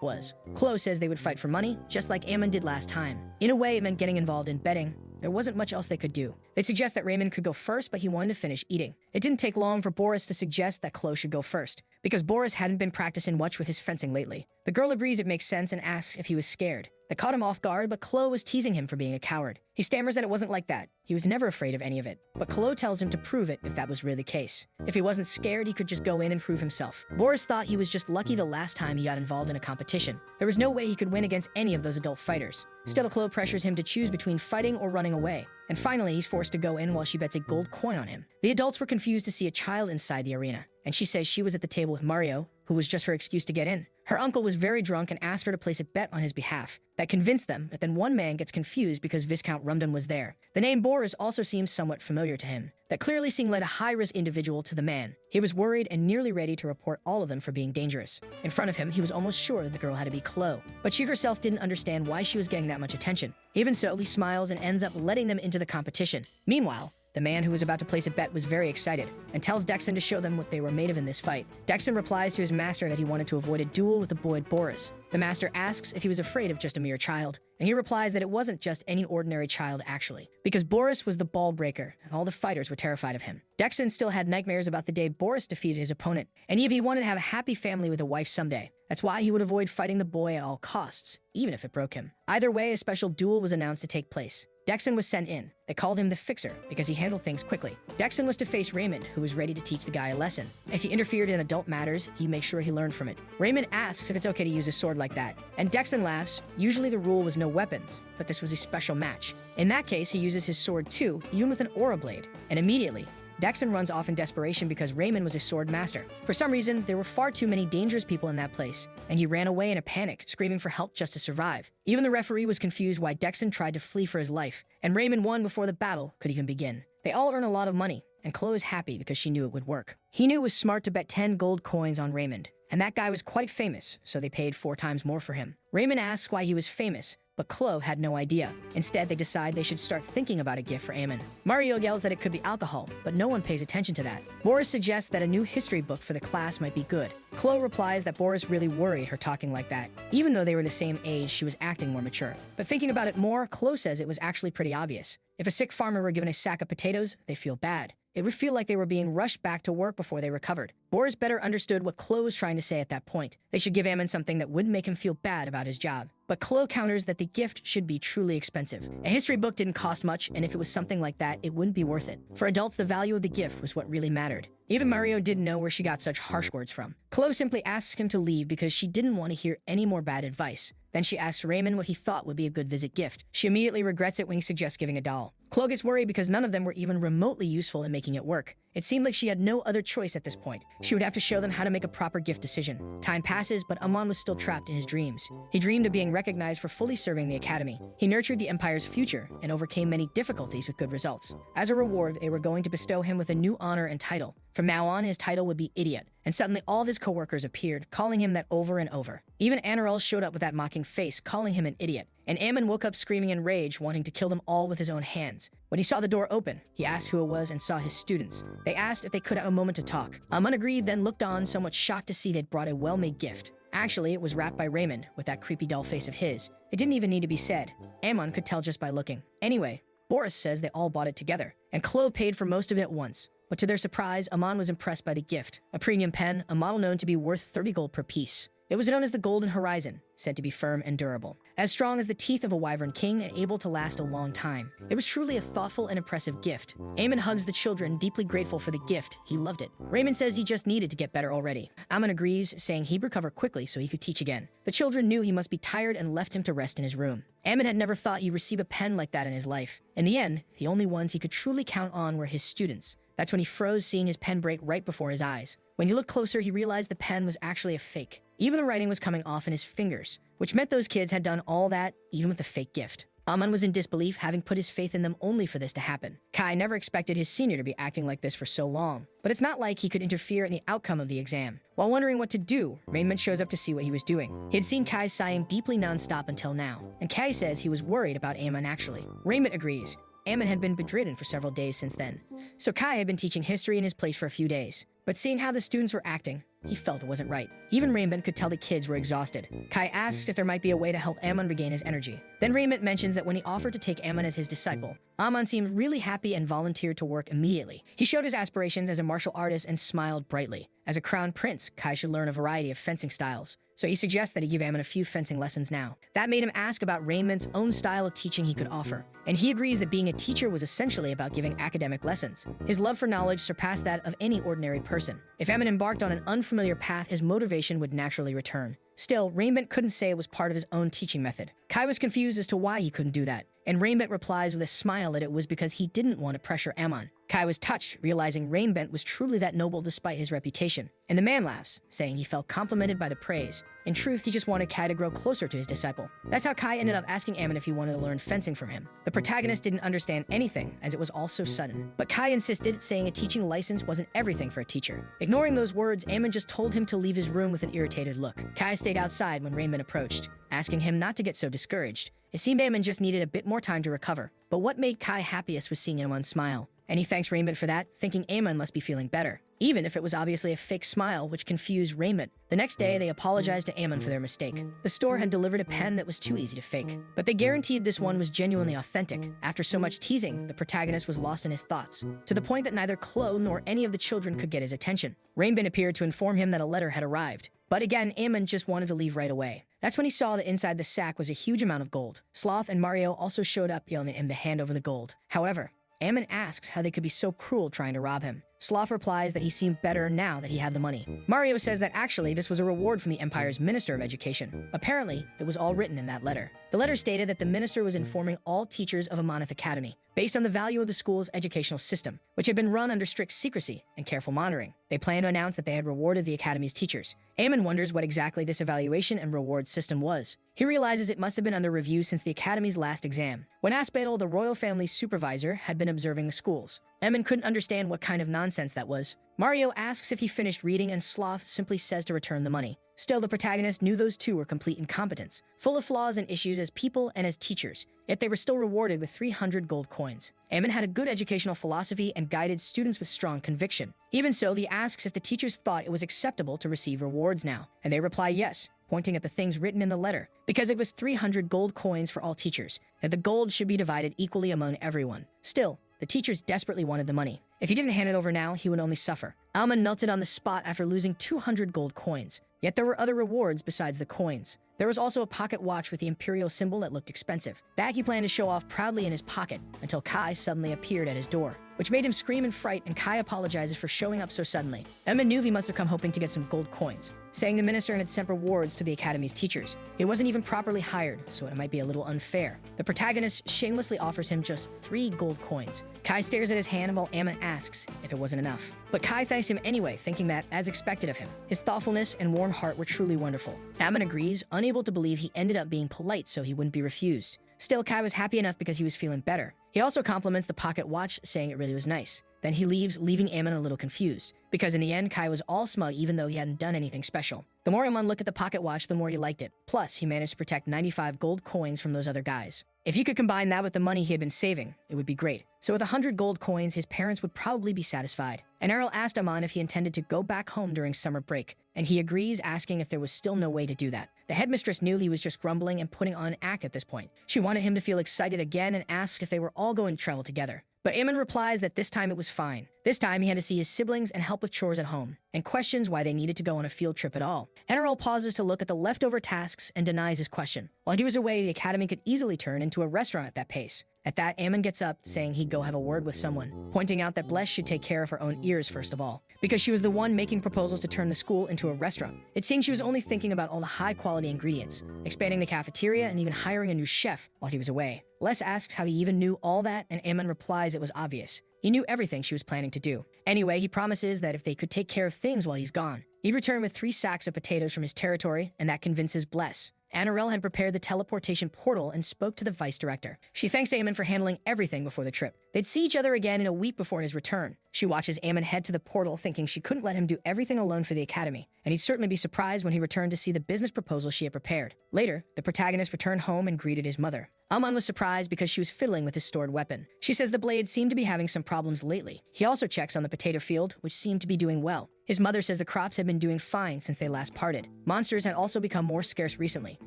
was. Chloe says they would fight for money, just like Amon did last time. In a way, it meant getting involved in betting. There wasn't much else they could do. They'd suggest that Raymond could go first, but he wanted to finish eating. It didn't take long for Boris to suggest that Chloe should go first, because Boris hadn't been practicing much with his fencing lately. The girl agrees it makes sense and asks if he was scared. That caught him off guard, but Chloe was teasing him for being a coward. He stammers that it wasn't like that. He was never afraid of any of it. But Chloe tells him to prove it if that was really the case. If he wasn't scared, he could just go in and prove himself. Boris thought he was just lucky the last time he got involved in a competition. There was no way he could win against any of those adult fighters. Still, Chloe pressures him to choose between fighting or running away. And finally, he's forced to go in while she bets a gold coin on him. The adults were confused to see a child inside the arena, and she says she was at the table with Mario, who was just her excuse to get in. Her uncle was very drunk and asked her to place a bet on his behalf. That convinced them, but then one man gets confused because Viscount Rumdon was there. The name Boris also seems somewhat familiar to him. That clearly seemed like a high-risk individual to the man. He was worried and nearly ready to report all of them for being dangerous. In front of him, he was almost sure the girl had to be Chloe, but she herself didn't understand why she was getting that much attention. Even so, he smiles and ends up letting them into the competition. Meanwhile, the man who was about to place a bet was very excited and tells Dexon to show them what they were made of in this fight. Dexon replies to his master that he wanted to avoid a duel with the boy Boris. The master asks if he was afraid of just a mere child, and he replies that it wasn't just any ordinary child actually, because Boris was the ball breaker and all the fighters were terrified of him. Dexon still had nightmares about the day Boris defeated his opponent, and even he wanted to have a happy family with a wife someday. That's why he would avoid fighting the boy at all costs, even if it broke him. Either way, a special duel was announced to take place. Dexon was sent in. They called him the Fixer because he handled things quickly. Dexon was to face Raymond, who was ready to teach the guy a lesson. If he interfered in adult matters, he'd make sure he learned from it. Raymond asks if it's okay to use a sword like that, and Dexon laughs. Usually the rule was no weapons, but this was a special match. In that case, he uses his sword too, even with an aura blade, and immediately, Dexon runs off in desperation because Raymond was a sword master. For some reason, there were far too many dangerous people in that place, and he ran away in a panic, screaming for help just to survive. Even the referee was confused why Dexon tried to flee for his life, and Raymond won before the battle could even begin. They all earn a lot of money, and Chloe is happy because she knew it would work. He knew it was smart to bet 10 gold coins on Raymond, and that guy was quite famous, so they paid 4 times more for him. Raymond asks why he was famous, but Chloe had no idea. Instead, they decide they should start thinking about a gift for Amon. Mario yells that it could be alcohol, but no one pays attention to that. Boris suggests that a new history book for the class might be good. Chloe replies that Boris really worried her talking like that. Even though they were the same age, she was acting more mature. But thinking about it more, Chloe says it was actually pretty obvious. If a sick farmer were given a sack of potatoes, they feel bad. It would feel like they were being rushed back to work before they recovered. Boris better understood what Chloe was trying to say at that point. They should give Ammon something that wouldn't make him feel bad about his job. But Chloe counters that the gift should be truly expensive. A history book didn't cost much, and if it was something like that, it wouldn't be worth it. For adults, the value of the gift was what really mattered. Even Mario didn't know where she got such harsh words from. Chloe simply asks him to leave because she didn't want to hear any more bad advice. Then she asks Raymond what he thought would be a good visit gift. She immediately regrets it when he suggests giving a doll. Chloe gets worried because none of them were even remotely useful in making it work. It seemed like she had no other choice at this point. She would have to show them how to make a proper gift decision. Time passes, but Amon was still trapped in his dreams. He dreamed of being recognized for fully serving the academy. He nurtured the Empire's future and overcame many difficulties with good results. As a reward, they were going to bestow him with a new honor and title. From now on, his title would be Idiot, and suddenly all of his coworkers appeared, calling him that over and over. Even Anarel showed up with that mocking face, calling him an idiot, and Ammon woke up screaming in rage, wanting to kill them all with his own hands. When he saw the door open, he asked who it was and saw his students. They asked if they could have a moment to talk. Ammon agreed, then looked on, somewhat shocked to see they'd brought a well-made gift. Actually, it was wrapped by Raymond, with that creepy doll face of his. It didn't even need to be said. Ammon could tell just by looking. Anyway, Boris says they all bought it together, and Chloe paid for most of it at once. But to their surprise, Ammon was impressed by the gift, a premium pen, a model known to be worth 30 gold per piece. It was known as the Golden Horizon, said to be firm and durable, as strong as the teeth of a wyvern king and able to last a long time. It was truly a thoughtful and impressive gift. Ammon hugs the children, deeply grateful for the gift. He loved it. Raymond says he just needed to get better already. Ammon agrees, saying he'd recover quickly so he could teach again. The children knew he must be tired and left him to rest in his room. Ammon had never thought he'd receive a pen like that in his life. In the end, the only ones he could truly count on were his students. That's when he froze, seeing his pen break right before his eyes. When he looked closer, he realized the pen was actually a fake. Even the writing was coming off in his fingers, which meant those kids had done all that, even with a fake gift. Ammon was in disbelief, having put his faith in them only for this to happen. Kai never expected his senior to be acting like this for so long, but it's not like he could interfere in the outcome of the exam. While wondering what to do, Raymond shows up to see what he was doing. He had seen Kai sighing deeply nonstop until now, and Kai says he was worried about Ammon actually. Raymond agrees. Ammon had been bedridden for several days since then, so Kai had been teaching history in his place for a few days. But seeing how the students were acting, he felt it wasn't right. Even Raymond could tell the kids were exhausted. Kai asks if there might be a way to help Ammon regain his energy. Then Raymond mentions that when he offered to take Ammon as his disciple, Ammon seemed really happy and volunteered to work immediately. He showed his aspirations as a martial artist and smiled brightly. As a crown prince, Kai should learn a variety of fencing styles, so he suggests that he give Ammon a few fencing lessons now. That made him ask about Raymond's own style of teaching he could offer, and he agrees that being a teacher was essentially about giving academic lessons. His love for knowledge surpassed that of any ordinary person. If Ammon embarked on an unfamiliar path, his motivation would naturally return. Still, Raymond couldn't say it was part of his own teaching method. Kai was confused as to why he couldn't do that, and Raymond replies with a smile that it was because he didn't want to pressure Ammon. Kai was touched, realizing Raymond was truly that noble despite his reputation. And the man laughs, saying he felt complimented by the praise. In truth, he just wanted Kai to grow closer to his disciple. That's how Kai ended up asking Ammon if he wanted to learn fencing from him. The protagonist didn't understand anything, as it was all so sudden. But Kai insisted, saying a teaching license wasn't everything for a teacher. Ignoring those words, Ammon just told him to leave his room with an irritated look. Kai stayed outside when Raymond approached, asking him not to get so discouraged. It seemed Ammon just needed a bit more time to recover. But what made Kai happiest was seeing Ammon smile. And he thanks Raymond for that, thinking Ammon must be feeling better, even if it was obviously a fake smile, which confused Raymond. The next day, they apologized to Ammon for their mistake. The store had delivered a pen that was too easy to fake, but they guaranteed this one was genuinely authentic. After so much teasing, the protagonist was lost in his thoughts, to the point that neither Chloe nor any of the children could get his attention. Raymond appeared to inform him that a letter had arrived. But again, Ammon just wanted to leave right away. That's when he saw that inside the sack was a huge amount of gold. Sloth and Mario also showed up, yelling at him to hand over the gold. However, Ammon asks how they could be so cruel trying to rob him. Sloth replies that he seemed better now that he had the money. Mario says that actually this was a reward from the Empire's Minister of Education. Apparently, it was all written in that letter. The letter stated that the minister was informing all teachers of Amonith Academy, based on the value of the school's educational system, which had been run under strict secrecy and careful monitoring. They planned to announce that they had rewarded the Academy's teachers. Ammon wonders what exactly this evaluation and reward system was. He realizes it must have been under review since the Academy's last exam, when Aspedal, the royal family's supervisor, had been observing the schools. Ammon couldn't understand what kind of nonsense that was. Mario asks if he finished reading, and Sloth simply says to return the money. Still, the protagonist knew those two were complete incompetents, full of flaws and issues as people and as teachers, yet they were still rewarded with 300 gold coins. Ammon had a good educational philosophy and guided students with strong conviction. Even so, he asks if the teachers thought it was acceptable to receive rewards now, and they reply yes, pointing at the things written in the letter, because it was 300 gold coins for all teachers, and the gold should be divided equally among everyone. Still, the teachers desperately wanted the money. If he didn't hand it over now, he would only suffer. Alman melted on the spot after losing 200 gold coins. Yet there were other rewards besides the coins. There was also a pocket watch with the imperial symbol that looked expensive. That he planned to show off proudly in his pocket until Kai suddenly appeared at his door, which made him scream in fright, and Kai apologizes for showing up so suddenly. Emma knew he must have come hoping to get some gold coins, saying the minister had sent rewards to the academy's teachers. He wasn't even properly hired, so it might be a little unfair. The protagonist shamelessly offers him just 3 gold coins. Kai stares at his hand while Ammon asks if it wasn't enough. But Kai thanks him anyway, thinking that, as expected of him, his thoughtfulness and warm heart were truly wonderful. Ammon agrees, unable to believe he ended up being polite so he wouldn't be refused. Still, Kai was happy enough because he was feeling better. He also compliments the pocket watch, saying it really was nice. Then he leaves, leaving Ammon a little confused, because in the end, Kai was all smug even though he hadn't done anything special. The more Ammon looked at the pocket watch, the more he liked it. Plus, he managed to protect 95 gold coins from those other guys. If he could combine that with the money he had been saving, it would be great. So with 100 gold coins, his parents would probably be satisfied. And Errol asked Ammon if he intended to go back home during summer break, and he agrees, asking if there was still no way to do that. The headmistress knew he was just grumbling and putting on an act at this point. She wanted him to feel excited again and asked if they were all going to travel together. But Ammon replies that this time it was fine. This time he had to see his siblings and help with chores at home, and questions why they needed to go on a field trip at all. Errol pauses to look at the leftover tasks and denies his question. While he was away, the academy could easily turn into a restaurant at that pace. At that, Ammon gets up, saying he'd go have a word with someone, pointing out that Bless should take care of her own ears first of all, because she was the one making proposals to turn the school into a restaurant. It seemed she was only thinking about all the high-quality ingredients, expanding the cafeteria and even hiring a new chef while he was away. Les asks how he even knew all that, and Ammon replies it was obvious. He knew everything she was planning to do. Anyway, he promises that if they could take care of things while he's gone, he'd return with 3 sacks of potatoes from his territory, and that convinces Bless. Annarelle had prepared the teleportation portal and spoke to the vice director. She thanks Ammon for handling everything before the trip. They'd see each other again in a week before his return. She watches Ammon head to the portal, thinking she couldn't let him do everything alone for the academy, and he'd certainly be surprised when he returned to see the business proposal she had prepared. Later, the protagonist returned home and greeted his mother. Ammon was surprised because she was fiddling with his stored weapon. She says the blade seemed to be having some problems lately. He also checks on the potato field, which seemed to be doing well. His mother says the crops had been doing fine since they last parted. Monsters had also become more scarce recently.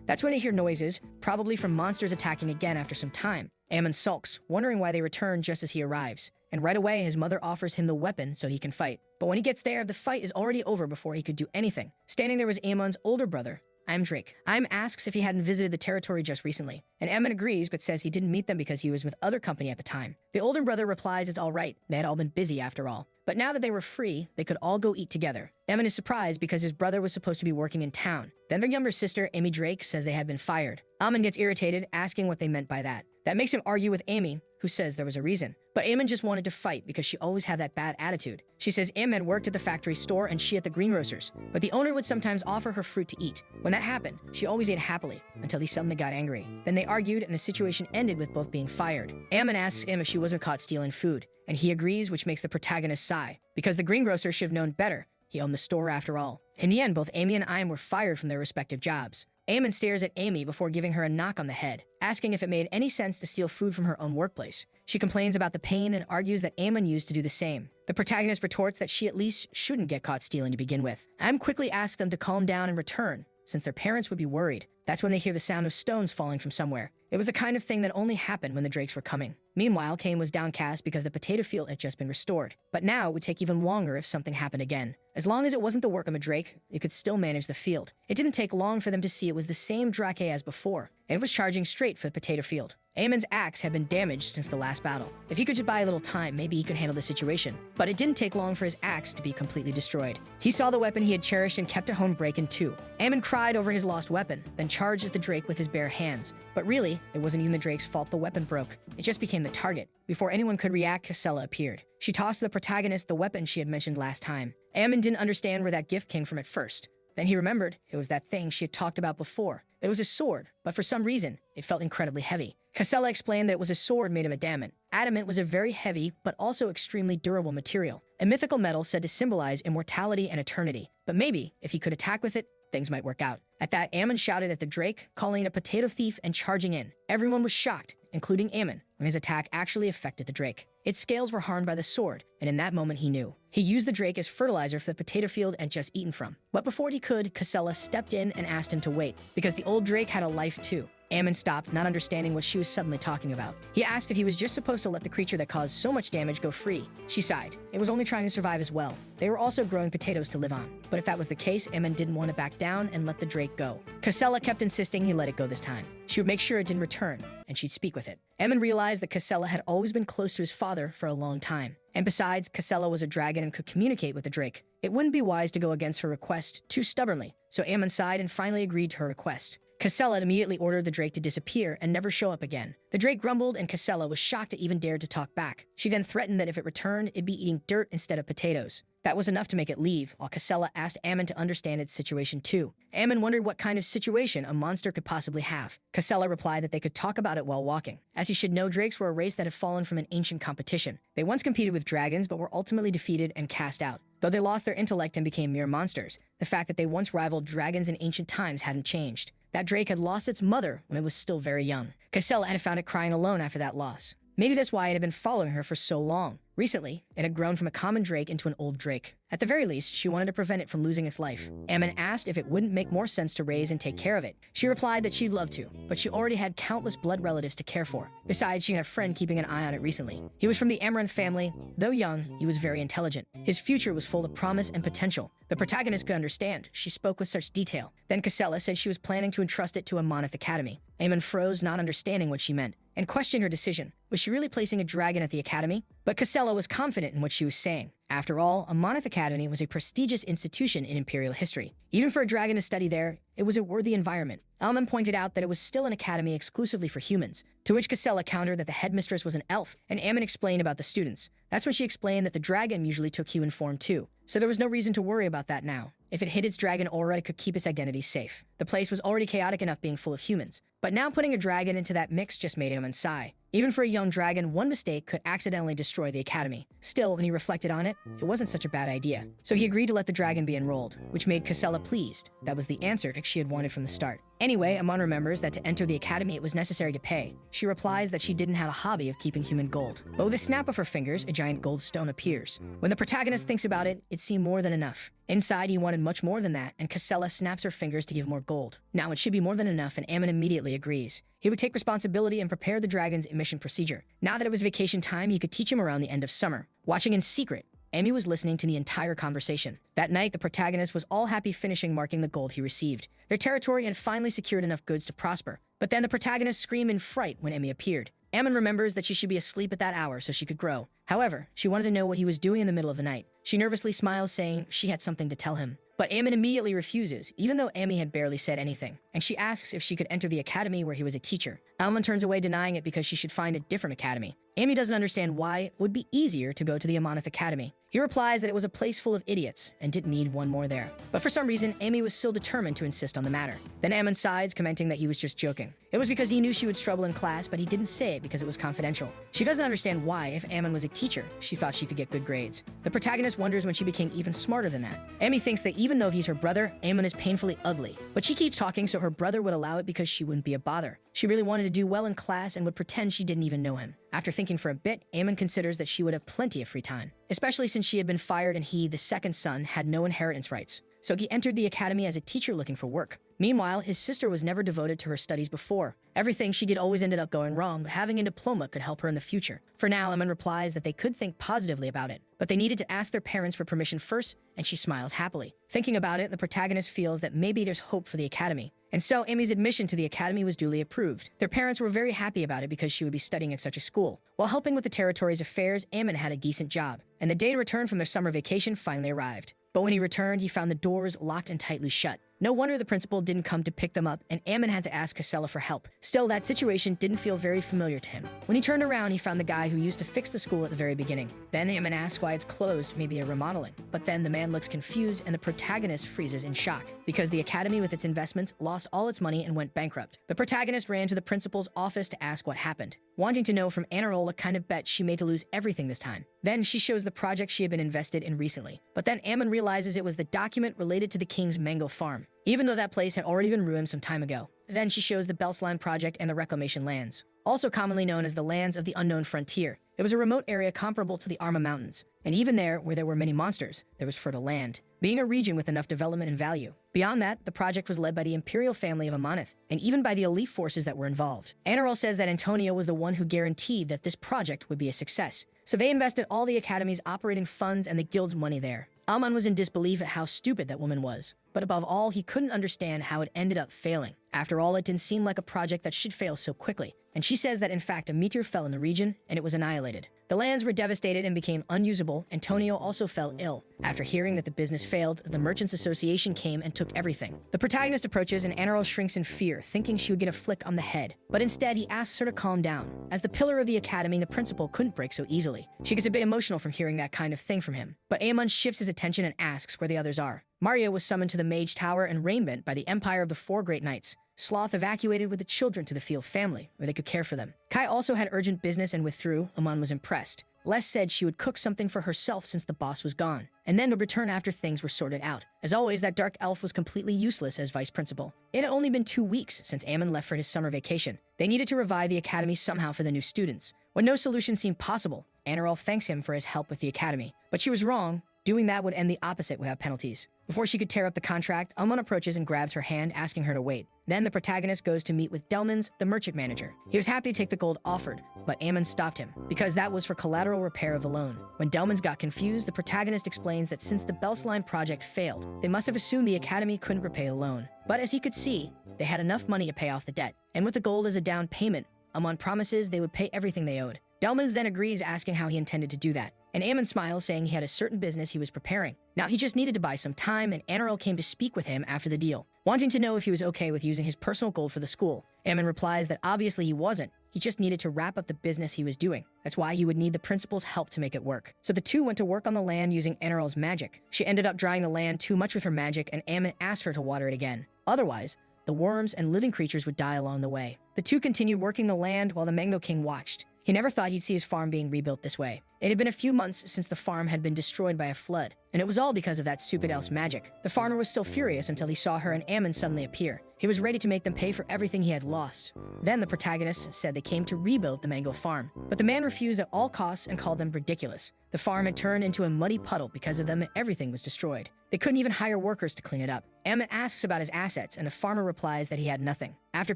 That's when they hear noises, probably from monsters attacking again after some time. Ammon sulks, wondering why they return just as he arrives. And right away, his mother offers him the weapon so he can fight. But when he gets there, the fight is already over before he could do anything. Standing there was Ammon's older brother, Drake. Asks if he hadn't visited the territory just recently, and Ammon agrees but says he didn't meet them because he was with other company at the time. The older brother replies it's all right, they had all been busy after all. But now that they were free, they could all go eat together. Ammon is surprised because his brother was supposed to be working in town. Then their younger sister, Amy Drake, says they had been fired. Ammon gets irritated, asking what they meant by that. That makes him argue with Amy, who says there was a reason. But Ammon just wanted to fight because she always had that bad attitude. She says Em had worked at the factory store and she at the greengrocer's, but the owner would sometimes offer her fruit to eat. When that happened, she always ate happily, until he suddenly got angry. Then they argued and the situation ended with both being fired. Ammon asks Em if she wasn't caught stealing food, and he agrees, which makes the protagonist sigh, because the greengrocer should have known better. He owned the store after all. In the end, both Amy and Im were fired from their respective jobs. Ammon stares at Amy before giving her a knock on the head, asking if it made any sense to steal food from her own workplace. She complains about the pain and argues that Ammon used to do the same. The protagonist retorts that she at least shouldn't get caught stealing to begin with. Im quickly asks them to calm down and return, since their parents would be worried. That's when they hear the sound of stones falling from somewhere. It was the kind of thing that only happened when the Drakes were coming. Meanwhile, Kane was downcast because the potato field had just been restored. But now it would take even longer if something happened again. As long as it wasn't the work of a Drake, it could still manage the field. It didn't take long for them to see it was the same Drake as before, and it was charging straight for the potato field. Ammon's axe had been damaged since the last battle. If he could just buy a little time, maybe he could handle the situation. But it didn't take long for his axe to be completely destroyed. He saw the weapon he had cherished and kept at home break in two. Ammon cried over his lost weapon, then charged at the Drake with his bare hands. But really, it wasn't even the Drake's fault the weapon broke. It just became the target. Before anyone could react, Casella appeared. She tossed the protagonist the weapon she had mentioned last time. Ammon didn't understand where that gift came from at first. Then he remembered it was that thing she had talked about before. It was a sword, but for some reason, it felt incredibly heavy. Casella explained that it was a sword made of adamant. Adamant was a very heavy, but also extremely durable material, a mythical metal said to symbolize immortality and eternity. But maybe, if he could attack with it, things might work out. At that, Ammon shouted at the Drake, calling it a potato thief and charging in. Everyone was shocked, including Ammon, when his attack actually affected the Drake. Its scales were harmed by the sword, and in that moment he knew. He used the Drake as fertilizer for the potato field and just eaten from. But before he could, Casella stepped in and asked him to wait, because the old Drake had a life too. Ammon stopped, not understanding what she was suddenly talking about. He asked if he was just supposed to let the creature that caused so much damage go free. She sighed. It was only trying to survive as well. They were also growing potatoes to live on. But if that was the case, Ammon didn't want to back down and let the drake go. Casella kept insisting he let it go this time. She would make sure it didn't return, and she'd speak with it. Ammon realized that Casella had always been close to his father for a long time. And besides, Casella was a dragon and could communicate with the drake. It wouldn't be wise to go against her request too stubbornly, so Ammon sighed and finally agreed to her request. Casella immediately ordered the drake to disappear and never show up again. The drake grumbled, and Casella was shocked it even dared to talk back. She then threatened that if it returned, it'd be eating dirt instead of potatoes. That was enough to make it leave, while Casella asked Ammon to understand its situation too. Ammon wondered what kind of situation a monster could possibly have. Casella replied that they could talk about it while walking. As he should know, drakes were a race that had fallen from an ancient competition. They once competed with dragons, but were ultimately defeated and cast out. Though they lost their intellect and became mere monsters, the fact that they once rivaled dragons in ancient times hadn't changed. That drake had lost its mother when it was still very young. Casella had found it crying alone after that loss. Maybe that's why it had been following her for so long. Recently, it had grown from a common drake into an old drake. At the very least, she wanted to prevent it from losing its life. Ammon asked if it wouldn't make more sense to raise and take care of it. She replied that she'd love to, but she already had countless blood relatives to care for. Besides, she had a friend keeping an eye on it recently. He was from the Amaranth family. Though young, he was very intelligent. His future was full of promise and potential. The protagonist could understand. She spoke with such detail. Then Casella said she was planning to entrust it to a Monith Academy. Ammon froze, not understanding what she meant, and questioned her decision. Was she really placing a dragon at the academy? But Casella was confident in what she was saying. After all, a Monith Academy was a prestigious institution in Imperial history. Even for a dragon to study there, it was a worthy environment. Ammon pointed out that it was still an academy exclusively for humans, to which Casella countered that the headmistress was an elf, and Ammon explained about the students. That's when she explained that the dragon usually took human form too, so there was no reason to worry about that now. If it hid its dragon aura, it could keep its identity safe. The place was already chaotic enough being full of humans, but now putting a dragon into that mix just made him sigh. Even for a young dragon, one mistake could accidentally destroy the academy. Still, when he reflected on it, it wasn't such a bad idea. So he agreed to let the dragon be enrolled, which made Casella pleased. That was the answer she had wanted from the start. Anyway, Ammon remembers that to enter the academy it was necessary to pay. She replies that she didn't have a hobby of keeping human gold. But with a snap of her fingers, a giant gold stone appears. When the protagonist thinks about it, it seemed more than enough. Inside, he wanted much more than that, and Casella snaps her fingers to give more gold. Now, it should be more than enough, and Ammon immediately agrees. He would take responsibility and prepare the dragon's emission procedure. Now that it was vacation time, he could teach him around the end of summer. Watching in secret, Amy was listening to the entire conversation. That night, the protagonist was all happy finishing marking the gold he received. Their territory had finally secured enough goods to prosper. But then the protagonist screamed in fright when Emmy appeared. Ammon remembers that she should be asleep at that hour so she could grow. However, she wanted to know what he was doing in the middle of the night. She nervously smiles, saying she had something to tell him. But Ammon immediately refuses, even though Amy had barely said anything, and she asks if she could enter the academy where he was a teacher. Ammon turns away, denying it because she should find a different academy. Amy doesn't understand why it would be easier to go to the Amonith Academy. He replies that it was a place full of idiots and didn't need one more there. But for some reason, Amy was still determined to insist on the matter. Then Ammon sighs, commenting that he was just joking. It was because he knew she would struggle in class, but he didn't say it because it was confidential. She doesn't understand why, if Ammon was a teacher, she thought she could get good grades. The protagonist wonders when she became even smarter than that. Amy thinks that even though he's her brother, Ammon is painfully ugly. But she keeps talking so her brother would allow it because she wouldn't be a bother. She really wanted to do well in class and would pretend she didn't even know him. After thinking for a bit, Ammon considers that she would have plenty of free time, especially since she had been fired and he, the second son, had no inheritance rights. So he entered the academy as a teacher looking for work. Meanwhile, his sister was never devoted to her studies before. Everything she did always ended up going wrong, but having a diploma could help her in the future. For now, Ammon replies that they could think positively about it, but they needed to ask their parents for permission first, and she smiles happily. Thinking about it, the protagonist feels that maybe there's hope for the academy. And so Amy's admission to the academy was duly approved. Their parents were very happy about it because she would be studying at such a school. While helping with the territory's affairs, Ammon had a decent job, and the day to return from their summer vacation finally arrived. But when he returned, he found the doors locked and tightly shut. No wonder the principal didn't come to pick them up, and Ammon had to ask Casella for help. Still, that situation didn't feel very familiar to him. When he turned around, he found the guy who used to fix the school at the very beginning. Then Ammon asks why it's closed, maybe a remodeling. But then the man looks confused, and the protagonist freezes in shock, because the academy with its investments lost all its money and went bankrupt. The protagonist ran to the principal's office to ask what happened, wanting to know from Anarol what kind of bet she made to lose everything this time. Then she shows the project she had been invested in recently. But then Ammon realizes it was the document related to the king's mango farm, even though that place had already been ruined some time ago. Then she shows the Belslime project and the reclamation lands, also commonly known as the lands of the unknown frontier. It was a remote area comparable to the Arma Mountains, and even there, where there were many monsters, there was fertile land, being a region with enough development and value. Beyond that, the project was led by the imperial family of Amonith, and even by the elite forces that were involved. Anarol says that Antonio was the one who guaranteed that this project would be a success, so they invested all the Academy's operating funds and the guild's money there. Amon was in disbelief at how stupid that woman was, but above all, he couldn't understand how it ended up failing. After all, it didn't seem like a project that should fail so quickly, and she says that in fact a meteor fell in the region and it was annihilated. The lands were devastated and became unusable. Antonio also fell ill. After hearing that the business failed, the Merchants Association came and took everything. The protagonist approaches and Anarol shrinks in fear, thinking she would get a flick on the head. But instead, he asks her to calm down. As the pillar of the academy, the principal couldn't break so easily. She gets a bit emotional from hearing that kind of thing from him. But Aemon shifts his attention and asks where the others are. Mario was summoned to the Mage Tower and Rainbent by the Empire of the Four Great Knights. Sloth evacuated with the children to the Field family, where they could care for them. Kai also had urgent business and withdrew. Amon was impressed. Les said she would cook something for herself since the boss was gone, and then would return after things were sorted out. As always, that dark elf was completely useless as vice principal. It had only been 2 weeks since Aemon left for his summer vacation. They needed to revive the academy somehow for the new students. When no solution seemed possible, Anarol thanks him for his help with the academy. But she was wrong. Doing that would end the opposite without penalties. Before she could tear up the contract, Amon approaches and grabs her hand, asking her to wait. Then the protagonist goes to meet with Delmans, the merchant manager. He was happy to take the gold offered, but Aemon stopped him, because that was for collateral repair of the loan. When Delmans got confused, the protagonist explains that since the Belslime project failed, they must have assumed the academy couldn't repay the loan. But as he could see, they had enough money to pay off the debt, and with the gold as a down payment, Amon promises they would pay everything they owed. Delmans then agrees, asking how he intended to do that. And Aemon smiles, saying he had a certain business he was preparing. Now he just needed to buy some time, and Anarol came to speak with him after the deal, wanting to know if he was okay with using his personal gold for the school. Aemon replies that obviously he wasn't. He just needed to wrap up the business he was doing. That's why he would need the principal's help to make it work. So the two went to work on the land using Anarol's magic. She ended up drying the land too much with her magic, and Aemon asked her to water it again. Otherwise, the worms and living creatures would die along the way. The two continued working the land while the Mango King watched. He never thought he'd see his farm being rebuilt this way. It had been a few months since the farm had been destroyed by a flood, and it was all because of that stupid elf's magic. The farmer was still furious until he saw her and Aemon suddenly appear. He was ready to make them pay for everything he had lost. Then the protagonist said they came to rebuild the mango farm, but the man refused at all costs and called them ridiculous. The farm had turned into a muddy puddle because of them, and everything was destroyed. They couldn't even hire workers to clean it up. Aemon asks about his assets, and the farmer replies that he had nothing. After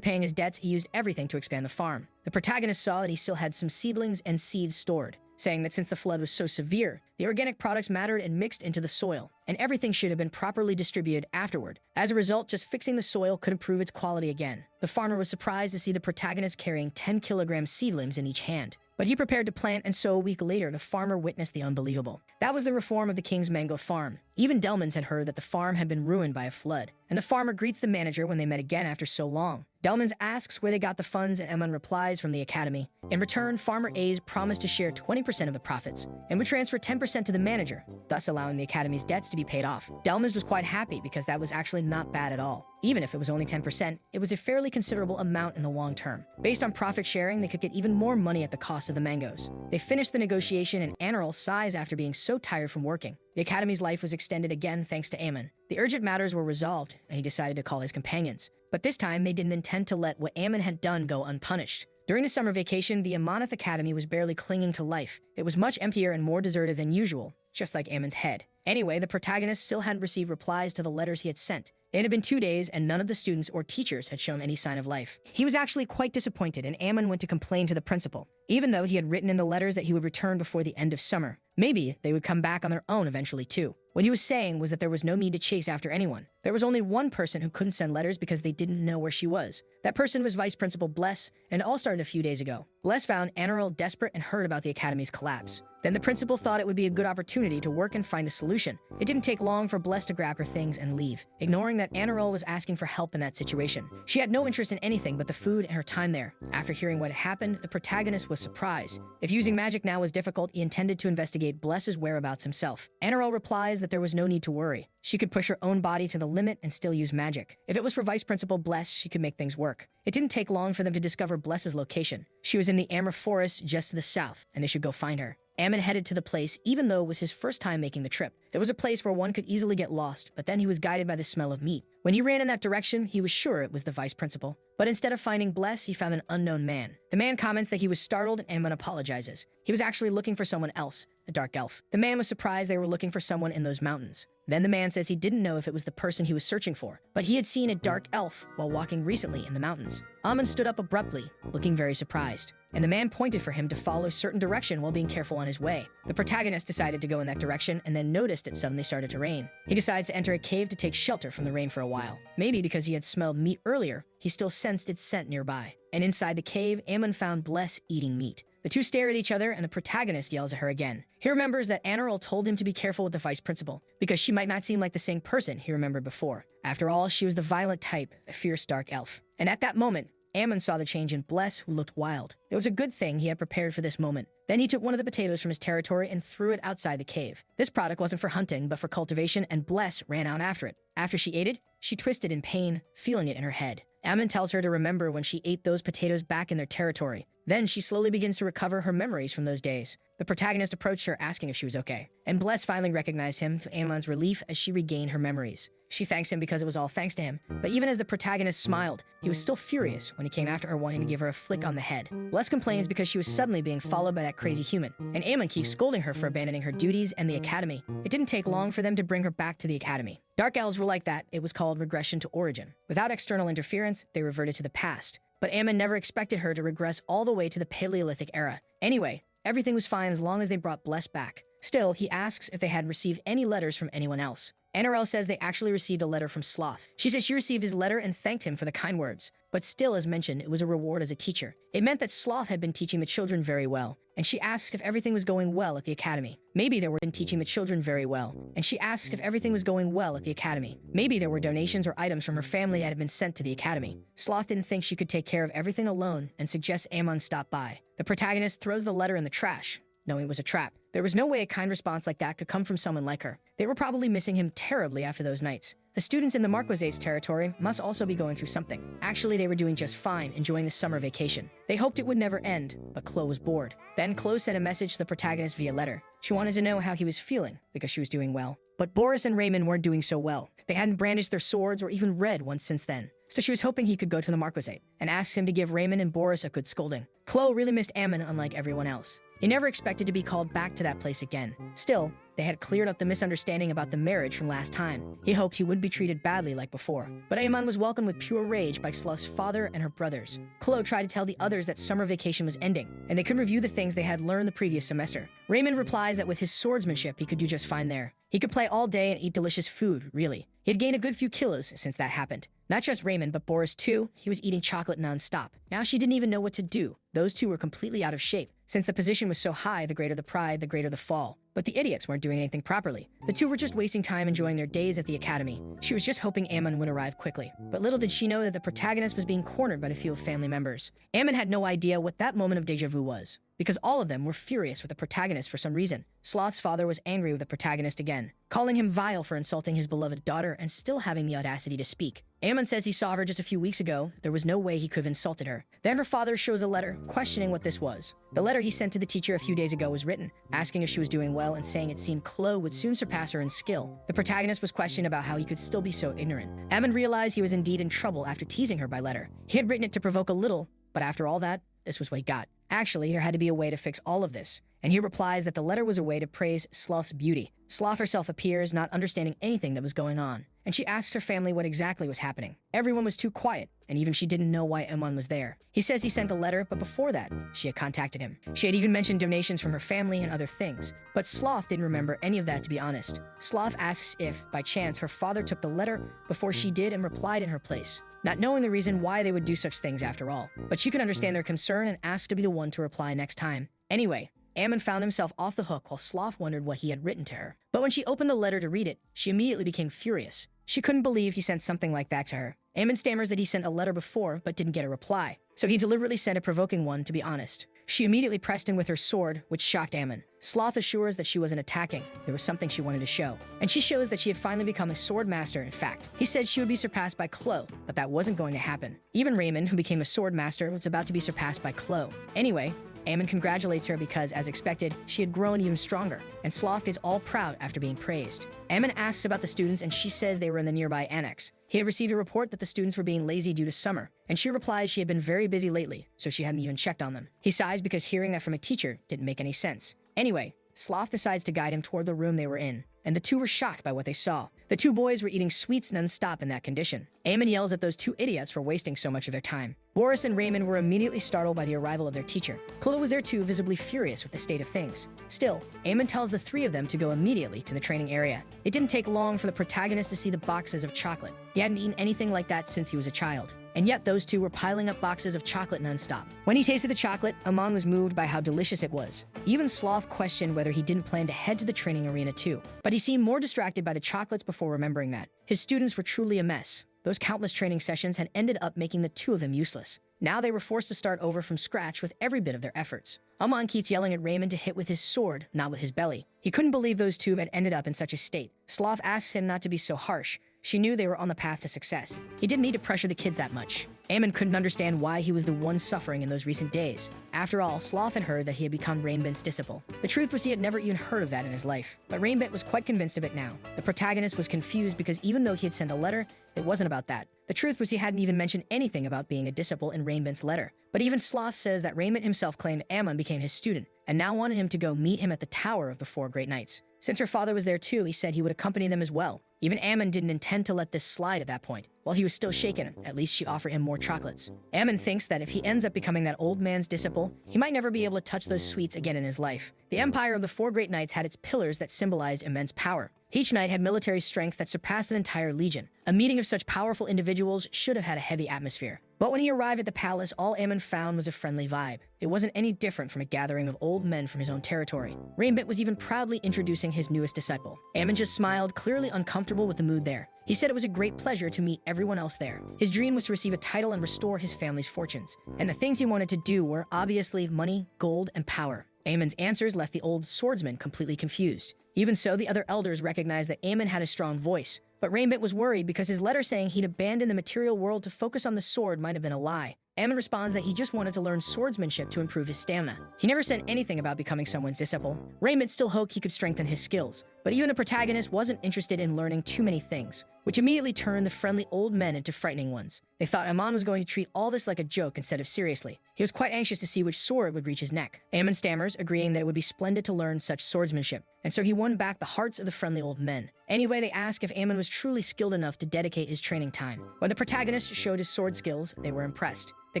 paying his debts, he used everything to expand the farm. The protagonist saw that he still had some seedlings and seeds stored, saying that since the flood was so severe, the organic products mattered and mixed into the soil, and everything should have been properly distributed afterward. As a result, just fixing the soil could improve its quality again. The farmer was surprised to see the protagonist carrying 10-kilogram seedlings in each hand. But he prepared to plant, and so a week later, the farmer witnessed the unbelievable. That was the reform of the king's mango farm. Even Delmans had heard that the farm had been ruined by a flood, and the farmer greets the manager when they met again after so long. Delmans asks where they got the funds, and Aemon replies from the academy. In return, Farmer A's promised to share 20% of the profits, and would transfer 10% to the manager, thus allowing the academy's debts to be paid off. Delmans was quite happy because that was actually not bad at all. Even if it was only 10%, it was a fairly considerable amount in the long term. Based on profit sharing, they could get even more money at the cost of the mangoes. They finished the negotiation, and Anarol sighs after being so tired from working. The academy's life was extended again thanks to Aemon. The urgent matters were resolved, and he decided to call his companions. But this time, they didn't intend to let what Aemon had done go unpunished. During the summer vacation, the Amonith Academy was barely clinging to life. It was much emptier and more deserted than usual, just like Aemon's head. Anyway, the protagonist still hadn't received replies to the letters he had sent. It had been 2 days, and none of the students or teachers had shown any sign of life. He was actually quite disappointed, and Aemon went to complain to the principal, even though he had written in the letters that he would return before the end of summer. Maybe they would come back on their own eventually too. What he was saying was that there was no need to chase after anyone. There was only one person who couldn't send letters because they didn't know where she was. That person was Vice Principal Bless, and it all started a few days ago. Bless found Anarol desperate and heard about the academy's collapse. Then the principal thought it would be a good opportunity to work and find a solution. It didn't take long for Bless to grab her things and leave, ignoring that Anarol was asking for help in that situation. She had no interest in anything but the food and her time there. After hearing what had happened, the protagonist was surprised. If using magic now was difficult, he intended to investigate Bless's whereabouts himself. Anarol replies that there was no need to worry. She could push her own body to the limit and still use magic. If it was for Vice Principal Bless, she could make things work. It didn't take long for them to discover Bless's location. She was in the Amber Forest just to the south, and they should go find her. Ammon headed to the place even though it was his first time making the trip. There was a place where one could easily get lost, but then he was guided by the smell of meat. When he ran in that direction, he was sure it was the vice principal. But instead of finding Bless, he found an unknown man. The man comments that he was startled and Ammon apologizes. He was actually looking for someone else, a dark elf. The man was surprised they were looking for someone in those mountains. Then the man says he didn't know if it was the person he was searching for, but he had seen a dark elf while walking recently in the mountains. Ammon stood up abruptly, looking very surprised, and the man pointed for him to follow a certain direction while being careful on his way. The protagonist decided to go in that direction and then noticed it suddenly started to rain. He decides to enter a cave to take shelter from the rain for a while. Maybe because he had smelled meat earlier, he still sensed its scent nearby. And inside the cave, Ammon found Bless eating meat. The two stare at each other, and the protagonist yells at her again. He remembers that Anarol told him to be careful with the vice principal, because she might not seem like the same person he remembered before. After all, she was the violent type, a fierce dark elf. And at that moment, Ammon saw the change in Bless, who looked wild. It was a good thing he had prepared for this moment. Then he took one of the potatoes from his territory and threw it outside the cave. This product wasn't for hunting, but for cultivation, and Bless ran out after it. After she ate it, she twisted in pain, feeling it in her head. Ammon tells her to remember when she ate those potatoes back in their territory. Then she slowly begins to recover her memories from those days. The protagonist approached her asking if she was okay, and Bless finally recognized him to Ammon's relief as she regained her memories. She thanks him because it was all thanks to him, but even as the protagonist smiled, he was still furious when he came after her wanting to give her a flick on the head. Bless complains because she was suddenly being followed by that crazy human, and Ammon keeps scolding her for abandoning her duties and the academy. It didn't take long for them to bring her back to the academy. Dark elves were like that. It was called regression to origin. Without external interference, they reverted to the past. But Ammon never expected her to regress all the way to the Paleolithic era. Anyway, everything was fine as long as they brought Bless back. Still, he asks if they had received any letters from anyone else. Anarel says they actually received a letter from Sloth. She said she received his letter and thanked him for the kind words. But still, as mentioned, it was a reward as a teacher. It meant that Sloth had been teaching the children very well, and she asked if everything was going well at the academy. Maybe they were teaching the children very well, and she asked if everything was going well at the academy. Maybe there were donations or items from her family that had been sent to the academy. Sloth didn't think she could take care of everything alone and suggests Ammon stop by. The protagonist throws the letter in the trash, knowing it was a trap. There was no way a kind response like that could come from someone like her. They were probably missing him terribly after those nights. The students in the Marquisate's territory must also be going through something. Actually, they were doing just fine, enjoying the summer vacation. They hoped it would never end, but Chloe was bored. Then Chloe sent a message to the protagonist via letter. She wanted to know how he was feeling, because she was doing well. But Boris and Raymond weren't doing so well. They hadn't brandished their swords or even read once since then. So she was hoping he could go to the Marquisate, and asked him to give Raymond and Boris a good scolding. Chloe really missed Ammon unlike everyone else. He never expected to be called back to that place again. Still, they had cleared up the misunderstanding about the marriage from last time. He hoped he would be treated badly like before. But Ammon was welcomed with pure rage by Sloth's father and her brothers. Chloe tried to tell the others that summer vacation was ending, and they could review the things they had learned the previous semester. Raymond replies that with his swordsmanship, he could do just fine there. He could play all day and eat delicious food, really. He had gained a good few kilos since that happened. Not just Raymond, but Boris too. He was eating chocolate nonstop. Now she didn't even know what to do. Those two were completely out of shape. Since the position was so high, the greater the pride, the greater the fall. But the idiots weren't doing anything properly. The two were just wasting time enjoying their days at the academy. She was just hoping Ammon would arrive quickly. But little did she know that the protagonist was being cornered by the few family members. Ammon had no idea what that moment of deja vu was, because all of them were furious with the protagonist for some reason. Sloth's father was angry with the protagonist again, calling him vile for insulting his beloved daughter and still having the audacity to speak. Ammon says he saw her just a few weeks ago. There was no way he could have insulted her. Then her father shows a letter questioning what this was. The letter he sent to the teacher a few days ago was written, asking if she was doing well and saying it seemed Chloe would soon surpass her in skill. The protagonist was questioned about how he could still be so ignorant. Ammon realized he was indeed in trouble after teasing her by letter. He had written it to provoke a little, but after all that, this was what he got. Actually, there had to be a way to fix all of this, and he replies that the letter was a way to praise Sloth's beauty. Sloth herself appears, not understanding anything that was going on, and she asks her family what exactly was happening. Everyone was too quiet, and even she didn't know why Ammon was there. He says he sent a letter, but before that, she had contacted him. She had even mentioned donations from her family and other things, but Sloth didn't remember any of that, to be honest. Sloth asks if, by chance, her father took the letter before she did and replied in her place, not knowing the reason why they would do such things after all. But she could understand their concern and asked to be the one to reply next time. Anyway, Ammon found himself off the hook while Sloth wondered what he had written to her. But when she opened the letter to read it, she immediately became furious. She couldn't believe he sent something like that to her. Ammon stammers that he sent a letter before but didn't get a reply, so he deliberately sent a provoking one, to be honest. She immediately pressed him with her sword, which shocked Ammon. Sloth assures that she wasn't attacking. There was something she wanted to show. And she shows that she had finally become a sword master, in fact. He said she would be surpassed by Chloe, but that wasn't going to happen. Even Raymond, who became a sword master, was about to be surpassed by Chloe. Anyway, Ammon congratulates her because, as expected, she had grown even stronger, and Sloth is all proud after being praised. Ammon asks about the students, and she says they were in the nearby annex. He had received a report that the students were being lazy due to summer, and she replies she had been very busy lately, so she hadn't even checked on them. He sighs because hearing that from a teacher didn't make any sense. Anyway, Sloth decides to guide him toward the room they were in, and the two were shocked by what they saw. The two boys were eating sweets non-stop in that condition. Ammon yells at those two idiots for wasting so much of their time. Boris and Raymond were immediately startled by the arrival of their teacher. Chloe was there too, visibly furious with the state of things. Still, Ammon tells the three of them to go immediately to the training area. It didn't take long for the protagonist to see the boxes of chocolate. He hadn't eaten anything like that since he was a child. And yet those two were piling up boxes of chocolate non-stop. When he tasted the chocolate, Ammon was moved by how delicious it was. Even Sloth questioned whether he didn't plan to head to the training arena too. But he seemed more distracted by the chocolates before remembering that. His students were truly a mess. Those countless training sessions had ended up making the two of them useless. Now they were forced to start over from scratch with every bit of their efforts. Ammon keeps yelling at Raymond to hit with his sword, not with his belly. He couldn't believe those two had ended up in such a state. Sloth asks him not to be so harsh. She knew they were on the path to success. He didn't need to pressure the kids that much. Ammon couldn't understand why he was the one suffering in those recent days. After all, Sloth had heard that he had become Rainbent's disciple. The truth was he had never even heard of that in his life. But Rainbent was quite convinced of it now. The protagonist was confused because even though he had sent a letter, it wasn't about that. The truth was he hadn't even mentioned anything about being a disciple in Rainbent's letter. But even Sloth says that Rainbent himself claimed Ammon became his student, and now wanted him to go meet him at the Tower of the Four Great Knights. Since her father was there too, he said he would accompany them as well. Even Ammon didn't intend to let this slide at that point. While he was still shaken, at least she offered him more chocolates. Ammon thinks that if he ends up becoming that old man's disciple, he might never be able to touch those sweets again in his life. The Empire of the Four Great Knights had its pillars that symbolized immense power. Each knight had military strength that surpassed an entire legion. A meeting of such powerful individuals should have had a heavy atmosphere. But when he arrived at the palace, all Ammon found was a friendly vibe. It wasn't any different from a gathering of old men from his own territory. Rainbent was even proudly introducing his newest disciple. Ammon just smiled, clearly uncomfortable with the mood there. He said it was a great pleasure to meet everyone else there. His dream was to receive a title and restore his family's fortunes. And the things he wanted to do were obviously money, gold, and power. Ammon's answers left the old swordsman completely confused. Even so, the other elders recognized that Ammon had a strong voice. But Rainbent was worried because his letter saying he'd abandoned the material world to focus on the sword might have been a lie. Ammon responds that he just wanted to learn swordsmanship to improve his stamina. He never said anything about becoming someone's disciple. Rainbent still hoped he could strengthen his skills. But even the protagonist wasn't interested in learning too many things, which immediately turned the friendly old men into frightening ones. They thought Ammon was going to treat all this like a joke instead of seriously. He was quite anxious to see which sword would reach his neck. Ammon stammers, agreeing that it would be splendid to learn such swordsmanship, and so he won back the hearts of the friendly old men. Anyway, they asked if Ammon was truly skilled enough to dedicate his training time. When the protagonist showed his sword skills, they were impressed. They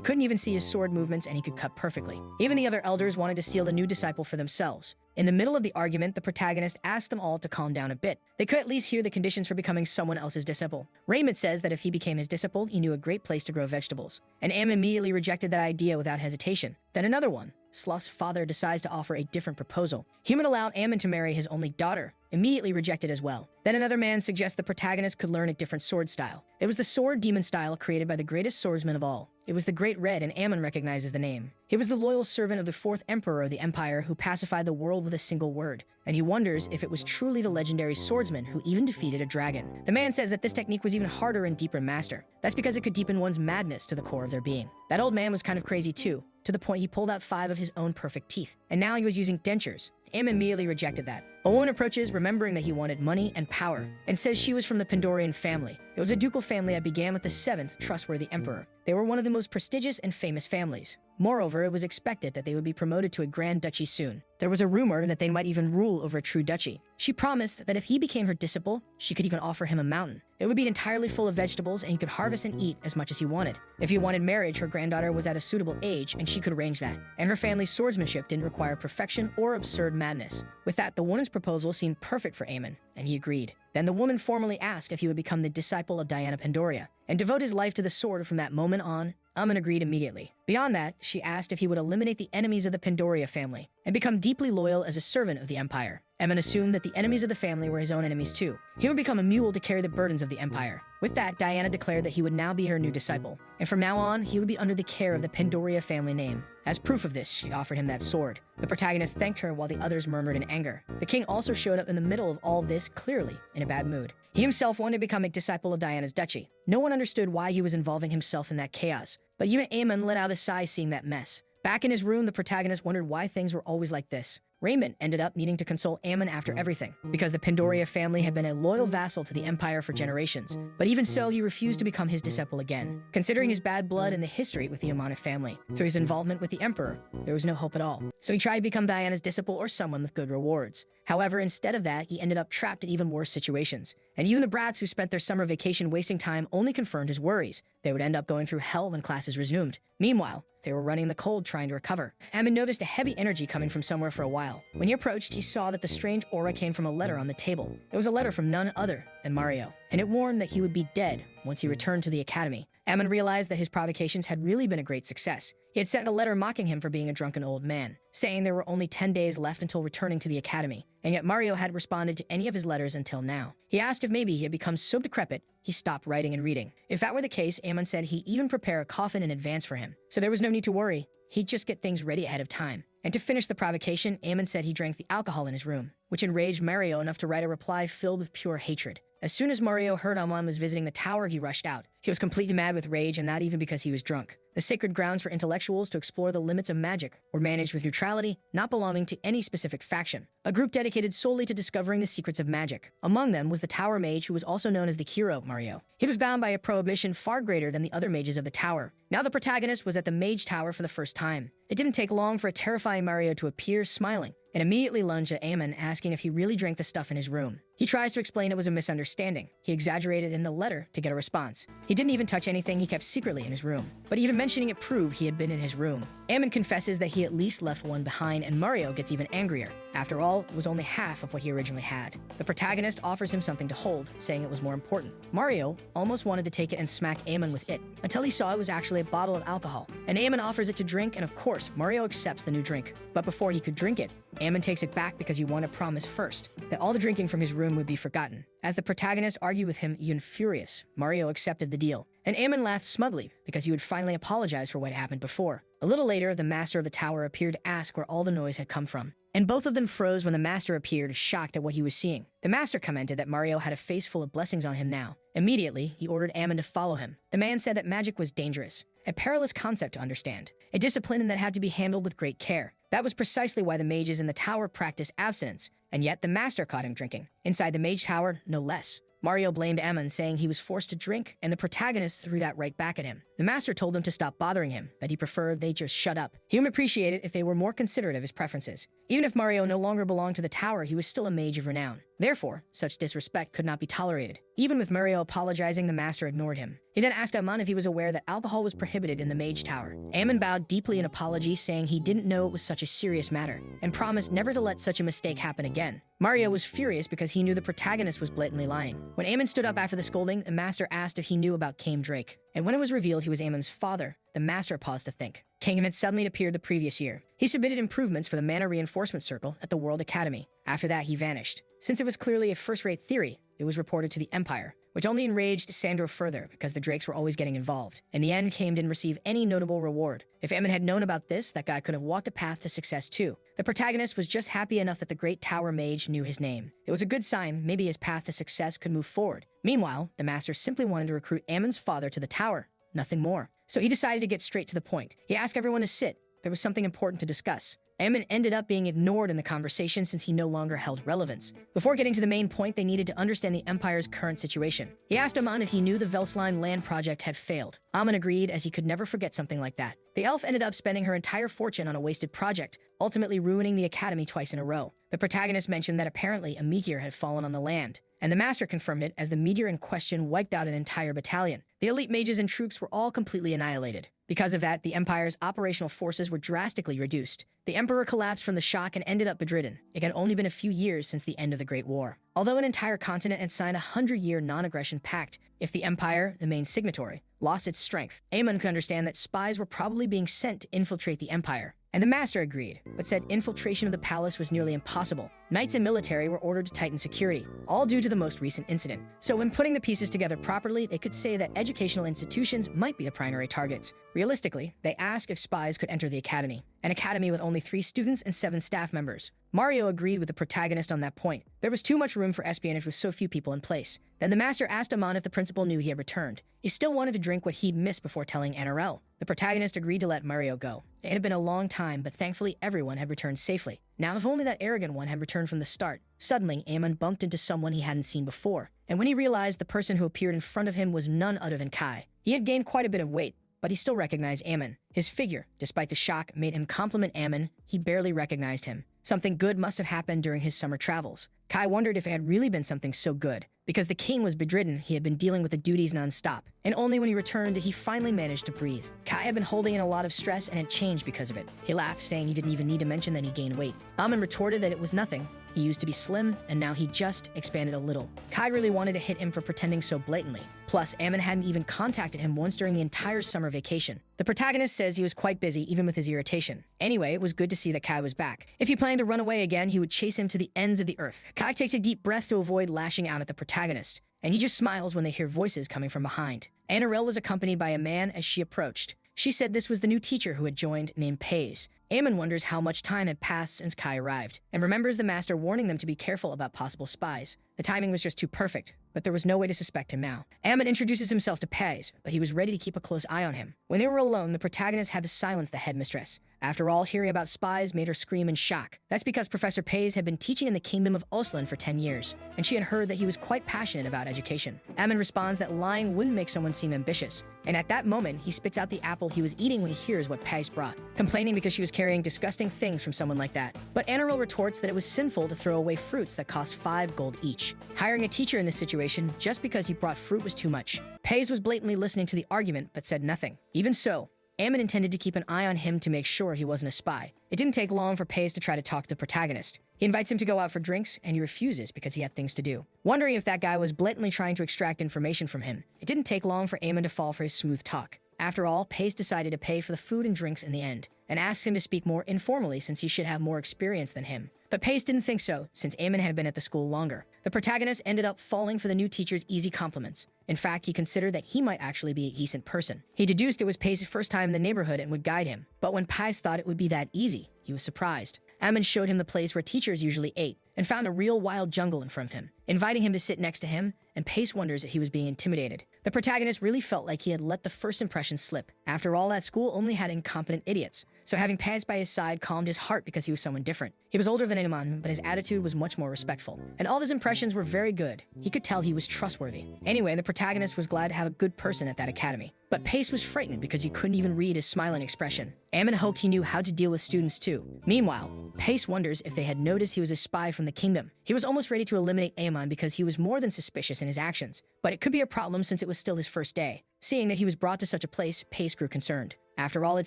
couldn't even see his sword movements, and he could cut perfectly. Even the other elders wanted to steal the new disciple for themselves. In the middle of the argument, the protagonist asked them all to calm down a bit. They could at least hear the conditions for becoming someone else's disciple. Raymond says that if he became his disciple, he knew a great place to grow vegetables. And Ammon immediately rejected that idea without hesitation. Then another one. Sloth's father decides to offer a different proposal. He would allow Ammon to marry his only daughter, immediately rejected as well. Then another man suggests the protagonist could learn a different sword style. It was the sword demon style created by the greatest swordsman of all. It was the Great Red, and Ammon recognizes the name. He was the loyal servant of the fourth emperor of the empire who pacified the world with a single word. And he wonders if it was truly the legendary swordsman who even defeated a dragon. The man says that this technique was even harder and deeper to master. That's because it could deepen one's madness to the core of their being. That old man was kind of crazy too, to the point he pulled out 5 of his own perfect teeth. And now he was using dentures. Ammon immediately rejected that. A woman approaches, remembering that he wanted money and power, and says she was from the Pandorian family. It was a ducal family that began with the 7th trustworthy emperor. They were one of the most prestigious and famous families. Moreover, it was expected that they would be promoted to a grand duchy soon. There was a rumor that they might even rule over a true duchy. She promised that if he became her disciple, she could even offer him a mountain. It would be entirely full of vegetables, and he could harvest and eat as much as he wanted. If he wanted marriage, her granddaughter was at a suitable age, and she could arrange that. And her family's swordsmanship didn't require perfection or absurd madness. With that, the woman's proposal seemed perfect for Ammon, and he agreed. Then the woman formally asked if he would become the disciple of Diana Pandoria, and devote his life to the sword from that moment on. Ammon agreed immediately. Beyond that, she asked if he would eliminate the enemies of the Pandoria family and become deeply loyal as a servant of the empire. Ammon assumed that the enemies of the family were his own enemies too. He would become a mule to carry the burdens of the empire. With that, Diana declared that he would now be her new disciple, and from now on, he would be under the care of the Pandoria family name. As proof of this, she offered him that sword. The protagonist thanked her while the others murmured in anger. The king also showed up in the middle of all this, clearly in a bad mood. He himself wanted to become a disciple of Diana's duchy. No one understood why he was involving himself in that chaos, but even Ammon let out a sigh seeing that mess. Back in his room, the protagonist wondered why things were always like this. Raymond ended up needing to console Ammon after everything, because the Pandoria family had been a loyal vassal to the Empire for generations. But even so, he refused to become his disciple again. Considering his bad blood and the history with the Amanith family, through his involvement with the Emperor, there was no hope at all. So he tried to become Diana's disciple or someone with good rewards. However, instead of that, he ended up trapped in even worse situations. And even the brats who spent their summer vacation wasting time only confirmed his worries. They would end up going through hell when classes resumed. Meanwhile, they were running in the cold trying to recover. Ammon noticed a heavy energy coming from somewhere for a while. When he approached, he saw that the strange aura came from a letter on the table. It was a letter from none other than Mario, and it warned that he would be dead once he returned to the academy. Ammon realized that his provocations had really been a great success. He had sent a letter mocking him for being a drunken old man, saying there were only 10 days left until returning to the academy, and yet Mario hadn't responded to any of his letters until now. He asked if maybe he had become so decrepit he stopped writing and reading. If that were the case, Ammon said he even prepare a coffin in advance for him, so there was no need to worry. He'd just get things ready ahead of time. And to finish the provocation, Ammon said he drank the alcohol in his room, which enraged Mario enough to write a reply filled with pure hatred. As soon as Mario heard Ammon was visiting the tower, he rushed out. He was completely mad with rage, and not even because he was drunk. The sacred grounds for intellectuals to explore the limits of magic were managed with neutrality, not belonging to any specific faction. A group dedicated solely to discovering the secrets of magic. Among them was the tower mage, who was also known as the hero Mario. He was bound by a prohibition far greater than the other mages of the tower. Now the protagonist was at the mage tower for the first time. It didn't take long for a terrifying Mario to appear smiling, and immediately lunged at Ammon, asking if he really drank the stuff in his room. He tries to explain it was a misunderstanding. He exaggerated in the letter to get a response. He didn't even touch anything he kept secretly in his room. But even mentioning it proved he had been in his room. Ammon confesses that he at least left one behind, and Mario gets even angrier. After all, it was only half of what he originally had. The protagonist offers him something to hold, saying it was more important. Mario almost wanted to take it and smack Ammon with it, until he saw it was actually a bottle of alcohol. And Ammon offers it to drink, and of course, Mario accepts the new drink. But before he could drink it, Ammon takes it back because he wanted to promise first that all the drinking from his room would be forgotten. As the protagonist argued with him, even furious, Mario accepted the deal. And Ammon laughed smugly because he would finally apologize for what happened before. A little later, the master of the tower appeared to ask where all the noise had come from. And both of them froze when the master appeared, shocked at what he was seeing. The master commented that Mario had a face full of blessings on him now. Immediately, he ordered Ammon to follow him. The man said that magic was dangerous, a perilous concept to understand, a discipline that had to be handled with great care. That was precisely why the mages in the tower practiced abstinence, and yet the master caught him drinking. Inside the mage tower, no less. Mario blamed Ammon, saying he was forced to drink, and the protagonist threw that right back at him. The master told them to stop bothering him, that he preferred they just shut up. He would appreciate it if they were more considerate of his preferences. Even if Mario no longer belonged to the tower, he was still a mage of renown. Therefore, such disrespect could not be tolerated. Even with Mario apologizing, the master ignored him. He then asked Ammon if he was aware that alcohol was prohibited in the mage tower. Ammon bowed deeply in apology, saying he didn't know it was such a serious matter, and promised never to let such a mistake happen again. Mario was furious because he knew the protagonist was blatantly lying. When Ammon stood up after the scolding, the master asked if he knew about Came Drake. And when it was revealed he was Ammon's father, the master paused to think. Kingdom had suddenly appeared the previous year. He submitted improvements for the Mana Reinforcement Circle at the World Academy. After that, he vanished. Since it was clearly a first-rate theory, it was reported to the Empire, which only enraged Sandro further because the Drakes were always getting involved. In the end, Kame didn't receive any notable reward. If Ammon had known about this, that guy could have walked a path to success too. The protagonist was just happy enough that the great tower mage knew his name. It was a good sign, maybe his path to success could move forward. Meanwhile, the master simply wanted to recruit Ammon's father to the tower, nothing more. So he decided to get straight to the point. He asked everyone to sit. There was something important to discuss. Ammon ended up being ignored in the conversation since he no longer held relevance. Before getting to the main point, they needed to understand the Empire's current situation. He asked Ammon if he knew the Velsline land project had failed. Ammon agreed, as he could never forget something like that. The elf ended up spending her entire fortune on a wasted project, ultimately ruining the academy twice in a row. The protagonist mentioned that apparently a meteor had fallen on the land, and the master confirmed it as the meteor in question wiped out an entire battalion. The elite mages and troops were all completely annihilated. Because of that, the Empire's operational forces were drastically reduced. The Emperor collapsed from the shock and ended up bedridden. It had only been a few years since the end of the Great War. Although an entire continent had signed a 100-year non-aggression pact, if the Empire, the main signatory, lost its strength, Ammon could understand that spies were probably being sent to infiltrate the Empire. And the master agreed, but said infiltration of the palace was nearly impossible. Knights and military were ordered to tighten security, all due to the most recent incident. So when putting the pieces together properly, they could say that educational institutions might be the primary targets. Realistically, they asked if spies could enter the academy. an academy with only 3 students and 7 staff members. Mario agreed with the protagonist on that point. There was too much room for espionage with so few people in place. Then the master asked Amon if the principal knew he had returned. He still wanted to drink what he'd missed before telling NRL. The protagonist agreed to let Mario go. It had been a long time, but thankfully everyone had returned safely. Now if only that arrogant one had returned from the start. Suddenly, Amon bumped into someone he hadn't seen before, and when he realized the person who appeared in front of him was none other than Kai. He had gained quite a bit of weight, but he still recognized Ammon. His figure, despite the shock, made him compliment Ammon. He barely recognized him. Something good must have happened during his summer travels. Kai wondered if it had really been something so good. Because the king was bedridden, he had been dealing with the duties non-stop, and only when he returned did he finally manage to breathe. Kai had been holding in a lot of stress and had changed because of it. He laughed, saying he didn't even need to mention that he gained weight. Ammon retorted that it was nothing. He used to be slim, and now he just expanded a little. Kai really wanted to hit him for pretending so blatantly. Plus, Ammon hadn't even contacted him once during the entire summer vacation. The protagonist says he was quite busy, even with his irritation. Anyway, it was good to see that Kai was back. If he planned to run away again, he would chase him to the ends of the earth. Kai takes a deep breath to avoid lashing out at the protagonist, and he just smiles when they hear voices coming from behind. Annarelle was accompanied by a man as she approached. She said this was the new teacher who had joined, named Pays. Ammon wonders how much time had passed since Kai arrived, and remembers the master warning them to be careful about possible spies. The timing was just too perfect, but there was no way to suspect him now. Ammon introduces himself to Pays, but he was ready to keep a close eye on him. When they were alone, the protagonist had to silence the headmistress. After all, hearing about spies made her scream in shock. That's because Professor Pays had been teaching in the kingdom of Oslan for 10 years, and she had heard that he was quite passionate about education. Ammon responds that lying wouldn't make someone seem ambitious, and at that moment, he spits out the apple he was eating when he hears what Pays brought, complaining because she was carrying disgusting things from someone like that. But Annarelle retorts that it was sinful to throw away fruits that cost 5 gold each. Hiring a teacher in this situation just because he brought fruit was too much. Pays was blatantly listening to the argument, but said nothing. Even so, Ammon intended to keep an eye on him to make sure he wasn't a spy. It didn't take long for Pays to try to talk to the protagonist. He invites him to go out for drinks, and he refuses because he had things to do. Wondering if that guy was blatantly trying to extract information from him, it didn't take long for Ammon to fall for his smooth talk. After all, Pays decided to pay for the food and drinks in the end, and asked him to speak more informally since he should have more experience than him. But Pays didn't think so, since Ammon had been at the school longer. The protagonist ended up falling for the new teacher's easy compliments. In fact, he considered that he might actually be a decent person. He deduced it was Pays' first time in the neighborhood and would guide him. But when Pays thought it would be that easy, he was surprised. Ammon showed him the place where teachers usually ate, and found a real wild jungle in front of him, inviting him to sit next to him, and Pays wonders if he was being intimidated. The protagonist really felt like he had let the first impression slip. After all, that school only had incompetent idiots, so having Pays by his side calmed his heart because he was someone different. He was older than Ammon, but his attitude was much more respectful, and all of his impressions were very good. He could tell he was trustworthy. Anyway, the protagonist was glad to have a good person at that academy. But Pays was frightened because he couldn't even read his smiling expression. Ammon hoped he knew how to deal with students too. Meanwhile, Pays wonders if they had noticed he was a spy from the kingdom. He was almost ready to eliminate Ammon because he was more than suspicious in his actions, but it could be a problem since it was still his first day. Seeing that he was brought to such a place, Pays grew concerned. After all, it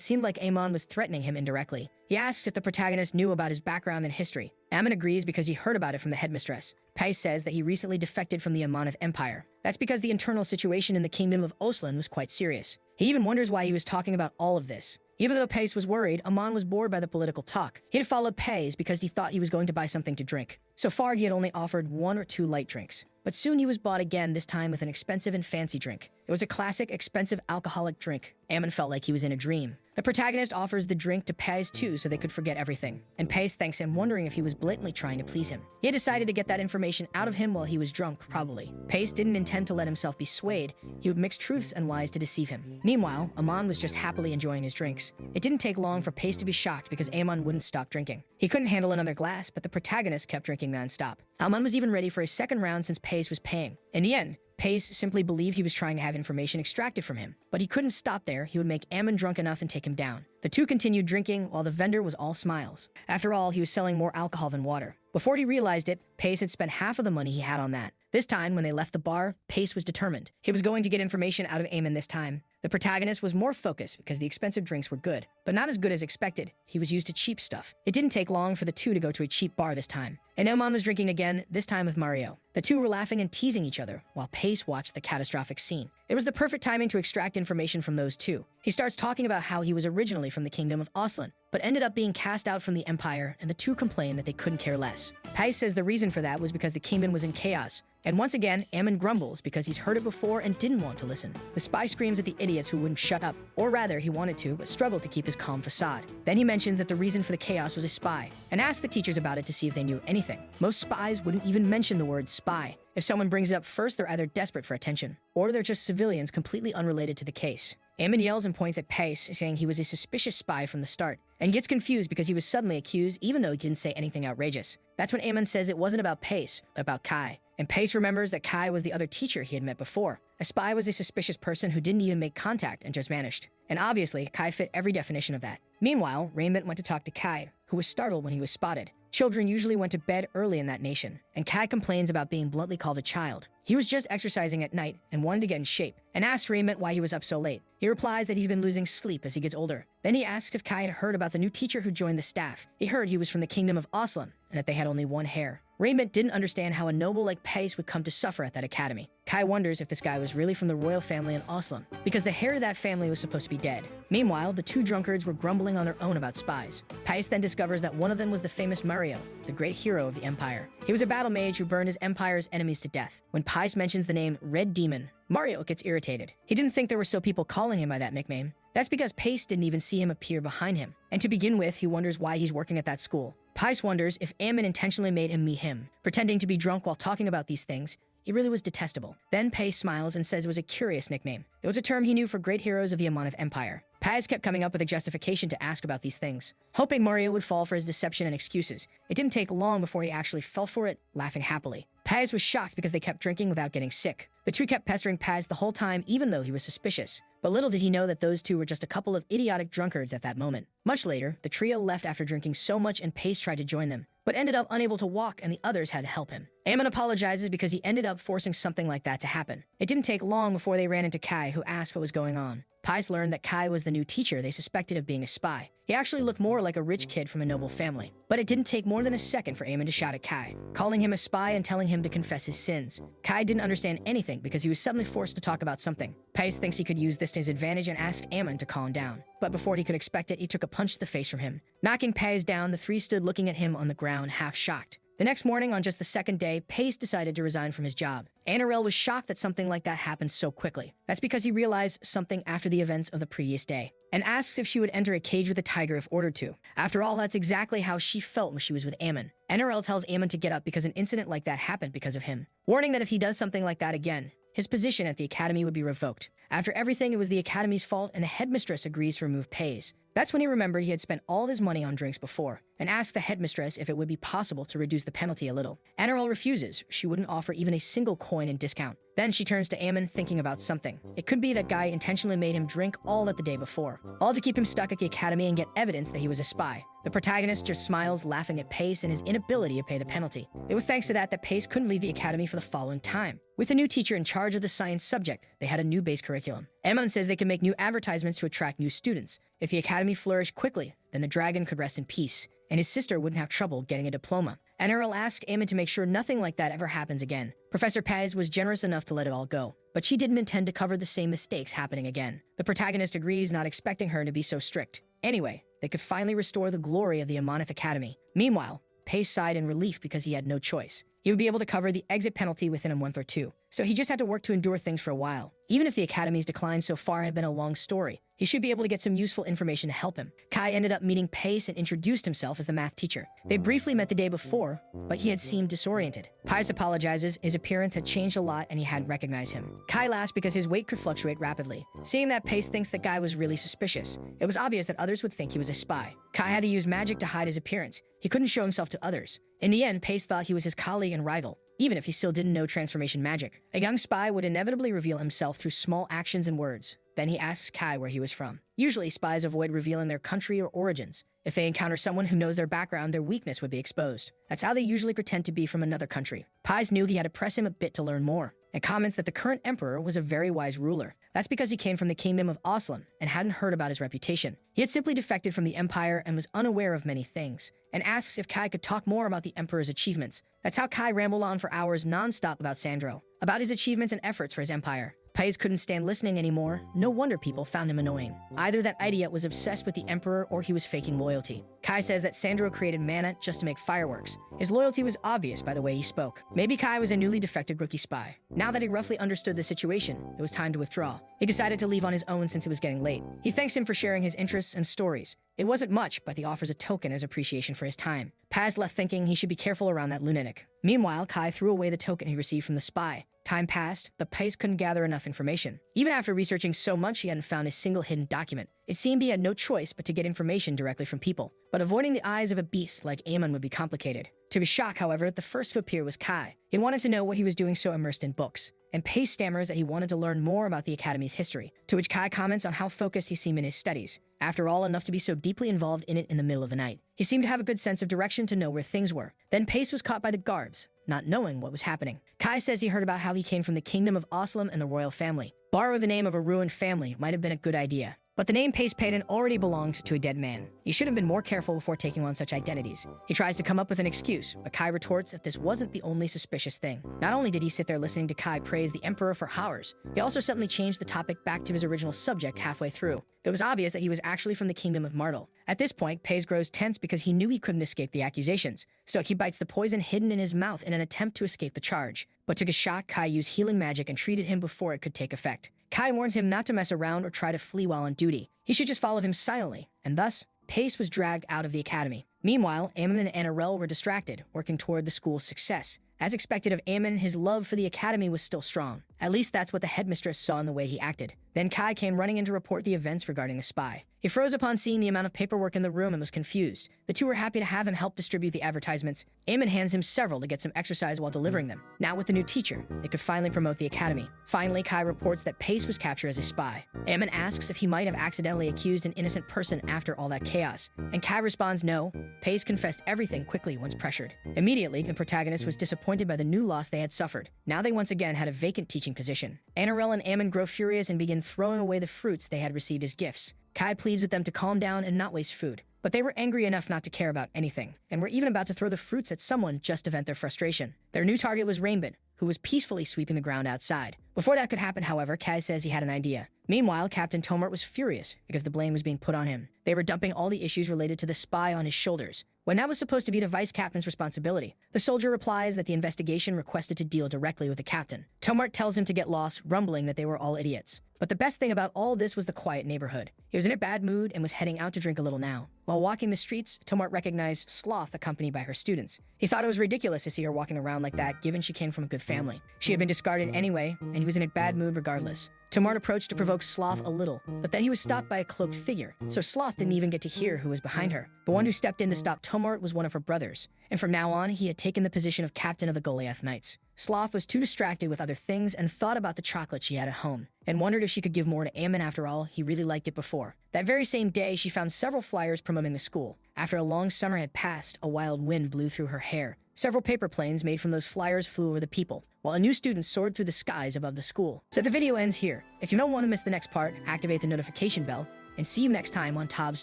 seemed like Ammon was threatening him indirectly. He asks if the protagonist knew about his background and history. Ammon agrees because he heard about it from the headmistress. Pays says that he recently defected from the Amonith Empire. That's because the internal situation in the kingdom of Oslan was quite serious. He even wonders why he was talking about all of this. Even though Pays was worried, Ammon was bored by the political talk. He had followed Pays because he thought he was going to buy something to drink. So far, he had only offered 1 or 2 light drinks. But soon he was bought again, this time with an expensive and fancy drink. It was a classic, expensive alcoholic drink. Ammon felt like he was in a dream. The protagonist offers the drink to Pays too so they could forget everything. And Pays thanks him, wondering if he was blatantly trying to please him. He had decided to get that information out of him while he was drunk, probably. Pays didn't intend to let himself be swayed. He would mix truths and lies to deceive him. Meanwhile, Ammon was just happily enjoying his drinks. It didn't take long for Pays to be shocked because Ammon wouldn't stop drinking. He couldn't handle another glass, but the protagonist kept drinking non-stop. Ammon was even ready for his second round since Pays was paying. In the end, Pays simply believed he was trying to have information extracted from him. But he couldn't stop there. He would make Ammon drunk enough and take him down. The two continued drinking while the vendor was all smiles. After all, he was selling more alcohol than water. Before he realized it, Pays had spent half of the money he had on that. This time, when they left the bar, Pays was determined. He was going to get information out of Ammon this time. The protagonist was more focused because the expensive drinks were good, but not as good as expected. He was used to cheap stuff. It didn't take long for the two to go to a cheap bar this time. And Ammon was drinking again, this time with Mario. The two were laughing and teasing each other while Pays watched the catastrophic scene. It was the perfect timing to extract information from those two. He starts talking about how he was originally from the kingdom of Oslan, but ended up being cast out from the empire, and the two complained that they couldn't care less. Pays says the reason for that was because the kingdom was in chaos. And once again, Ammon grumbles because he's heard it before and didn't want to listen. The spy screams at the idiot idiots who wouldn't shut up, or rather, he wanted to, but struggled to keep his calm facade. Then he mentions that the reason for the chaos was a spy, and asked the teachers about it to see if they knew anything. Most spies wouldn't even mention the word spy. If someone brings it up first, they're either desperate for attention, or they're just civilians completely unrelated to the case. Aemon yells and points at Pace, saying he was a suspicious spy from the start, and gets confused because he was suddenly accused even though he didn't say anything outrageous. That's when Aemon says it wasn't about Pace, but about Kai. And Pace remembers that Kai was the other teacher he had met before. A spy was a suspicious person who didn't even make contact and just vanished. And obviously, Kai fit every definition of that. Meanwhile, Raiment went to talk to Kai, who was startled when he was spotted. Children usually went to bed early in that nation, and Kai complains about being bluntly called a child. He was just exercising at night and wanted to get in shape, and asks Raiment why he was up so late. He replies that he's been losing sleep as he gets older. Then he asks if Kai had heard about the new teacher who joined the staff. He heard he was from the kingdom of Oslam, and that they had only one hair. Raiment didn't understand how a noble like Pace would come to suffer at that academy. Kai wonders if this guy was really from the royal family in Oslam, because the heir of that family was supposed to be dead. Meanwhile, the two drunkards were grumbling on their own about spies. Pace then discovers that one of them was the famous Mario, the great hero of the Empire. He was a battle mage who burned his empire's enemies to death. When Pace mentions the name Red Demon, Mario gets irritated. He didn't think there were still people calling him by that nickname. That's because Pace didn't even see him appear behind him. And to begin with, he wonders why he's working at that school. Pace wonders if Aemon intentionally made him meet him. Pretending to be drunk while talking about these things, he really was detestable. Then Pace smiles and says it was a curious nickname. It was a term he knew for great heroes of the Amonith Empire. Pace kept coming up with a justification to ask about these things, hoping Mario would fall for his deception and excuses. It didn't take long before he actually fell for it, laughing happily. Pace was shocked because they kept drinking without getting sick. The two kept pestering Pace the whole time, even though he was suspicious. But little did he know that those two were just a couple of idiotic drunkards at that moment. Much later, the trio left after drinking so much and Pace tried to join them, but ended up unable to walk and the others had to help him. Aemon apologizes because he ended up forcing something like that to happen. It didn't take long before they ran into Kai, who asked what was going on. Pace learned that Kai was the new teacher they suspected of being a spy. He actually looked more like a rich kid from a noble family. But it didn't take more than a second for Aemon to shout at Kai, calling him a spy and telling him to confess his sins. Kai didn't understand anything because he was suddenly forced to talk about something. Pace thinks he could use this to his advantage and asks Aemon to calm down. But before he could expect it, he took a punch to the face from him. Knocking Pace down, the three stood looking at him on the ground, half shocked. The next morning, on just the second day, Pace decided to resign from his job. Anerel was shocked that something like that happened so quickly. That's because he realized something after the events of the previous day, and asks if she would enter a cage with a tiger if ordered to. After all, that's exactly how she felt when she was with Aemon. Anerel tells Aemon to get up because an incident like that happened because of him, warning that if he does something like that again, his position at the academy would be revoked. After everything, it was the academy's fault, and the headmistress agrees to remove Pace. That's when he remembered he had spent all his money on drinks before, and asked the headmistress if it would be possible to reduce the penalty a little. Anerel refuses. She wouldn't offer even a single coin in discount. Then she turns to Aemon, thinking about something. It could be that Guy intentionally made him drink all that the day before, all to keep him stuck at the academy and get evidence that he was a spy. The protagonist just smiles, laughing at Pace and his inability to pay the penalty. It was thanks to that Pace couldn't leave the academy for the following time. With a new teacher in charge of the science subject, they had a new base curriculum. Aemon says they can make new advertisements to attract new students. If the academy flourished quickly, then the dragon could rest in peace, and his sister wouldn't have trouble getting a diploma. Anerel asked Aemon to make sure nothing like that ever happens again. Professor Pace was generous enough to let it all go, but she didn't intend to cover the same mistakes happening again. The protagonist agrees, not expecting her to be so strict. Anyway, they could finally restore the glory of the Amonith Academy. Meanwhile, Pace sighed in relief because he had no choice. He would be able to cover the exit penalty within a month or two, so he just had to work to endure things for a while. Even if the academy's decline so far had been a long story, he should be able to get some useful information to help him. Kai ended up meeting Pace and introduced himself as the math teacher. They briefly met the day before, but he had seemed disoriented. Pace apologizes, his appearance had changed a lot and he hadn't recognized him. Kai laughs because his weight could fluctuate rapidly. Seeing that Pace thinks that Guy was really suspicious, it was obvious that others would think he was a spy. Kai had to use magic to hide his appearance. He couldn't show himself to others. In the end, Pace thought he was his colleague and rival, even if he still didn't know transformation magic. A young spy would inevitably reveal himself through small actions and words. Then he asks Kai where he was from. Usually, spies avoid revealing their country or origins. If they encounter someone who knows their background, their weakness would be exposed. That's how they usually pretend to be from another country. Pace knew he had to press him a bit to learn more, and comments that the current emperor was a very wise ruler. That's because he came from the kingdom of Oslam and hadn't heard about his reputation. He had simply defected from the empire and was unaware of many things, and asks if Kai could talk more about the emperor's achievements. That's how Kai rambled on for hours non-stop about Sandro, about his achievements and efforts for his empire. Pace couldn't stand listening anymore. No wonder people found him annoying. Either that idiot was obsessed with the Emperor or he was faking loyalty. Kai says that Sandro created Manhwa just to make fireworks. His loyalty was obvious by the way he spoke. Maybe Kai was a newly defected rookie spy. Now that he roughly understood the situation, it was time to withdraw. He decided to leave on his own since it was getting late. He thanks him for sharing his interests and stories. It wasn't much, but he offers a token as appreciation for his time. Paz left thinking he should be careful around that lunatic. Meanwhile, Kai threw away the token he received from the spy. Time passed, but Pace couldn't gather enough information. Even after researching so much, he hadn't found a single hidden document. It seemed he had no choice but to get information directly from people. But avoiding the eyes of a beast like Amon would be complicated. To his shock, however, the first to appear was Kai. He wanted to know what he was doing so immersed in books. And Pace stammers that he wanted to learn more about the Academy's history, to which Kai comments on how focused he seemed in his studies. After all, enough to be so deeply involved in it in the middle of the night. He seemed to have a good sense of direction to know where things were. Then Pace was caught by the guards, not knowing what was happening. Kai says he heard about how he came from the kingdom of Oslam and the royal family. Borrow the name of a ruined family might have been a good idea. But the name Pace Payton already belonged to a dead man. He should have been more careful before taking on such identities. He tries to come up with an excuse, but Kai retorts that this wasn't the only suspicious thing. Not only did he sit there listening to Kai praise the Emperor for hours, he also suddenly changed the topic back to his original subject halfway through. It was obvious that he was actually from the kingdom of Martel. At this point, Pace grows tense because he knew he couldn't escape the accusations. So he bites the poison hidden in his mouth in an attempt to escape the charge. But to his shock, Kai used healing magic and treated him before it could take effect. Kai warns him not to mess around or try to flee while on duty. He should just follow him silently, and thus, Pace was dragged out of the academy. Meanwhile, Ammon and Annarel were distracted, working toward the school's success. As expected of Ammon, his love for the academy was still strong. At least that's what the headmistress saw in the way he acted. Then Kai came running in to report the events regarding the spy. He froze upon seeing the amount of paperwork in the room and was confused. The two were happy to have him help distribute the advertisements. Ammon hands him several to get some exercise while delivering them. Now with the new teacher, they could finally promote the academy. Finally, Kai reports that Pace was captured as a spy. Ammon asks if he might have accidentally accused an innocent person after all that chaos. And Kai responds no. Pace confessed everything quickly once pressured. Immediately, the protagonist was disappointed by the new loss they had suffered. Now they once again had a vacant teaching position. Annarel and Ammon grow furious and begin throwing away the fruits they had received as gifts. Kai pleads with them to calm down and not waste food. But they were angry enough not to care about anything, and were even about to throw the fruits at someone just to vent their frustration. Their new target was Rainbit, who was peacefully sweeping the ground outside. Before that could happen, however, Kai says he had an idea. Meanwhile, Captain Tomart was furious because the blame was being put on him. They were dumping all the issues related to the spy on his shoulders, when that was supposed to be the vice captain's responsibility. The soldier replies that the investigation requested to deal directly with the captain. Tomart tells him to get lost, rumbling that they were all idiots. But the best thing about all this was the quiet neighborhood. He was in a bad mood and was heading out to drink a little now. While walking the streets, Tomart recognized Sloth accompanied by her students. He thought it was ridiculous to see her walking around like that, given she came from a good family. She had been discarded anyway, and he was in a bad mood regardless. Tomart approached to provoke Sloth a little, but then he was stopped by a cloaked figure, so Sloth didn't even get to hear who was behind her. The one who stepped in to stop Tomart was one of her brothers, and from now on, he had taken the position of captain of the Goliath Knights. Sloth was too distracted with other things and thought about the chocolate she had at home, and wondered if she could give more to Ammon. After all, he really liked it before. That very same day, she found several flyers promoting the school. After a long summer had passed, a wild wind blew through her hair. Several paper planes made from those flyers flew over the people, while a new student soared through the skies above the school. So the video ends here. If you don't want to miss the next part, activate the notification bell, and see you next time on Tob's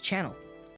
channel.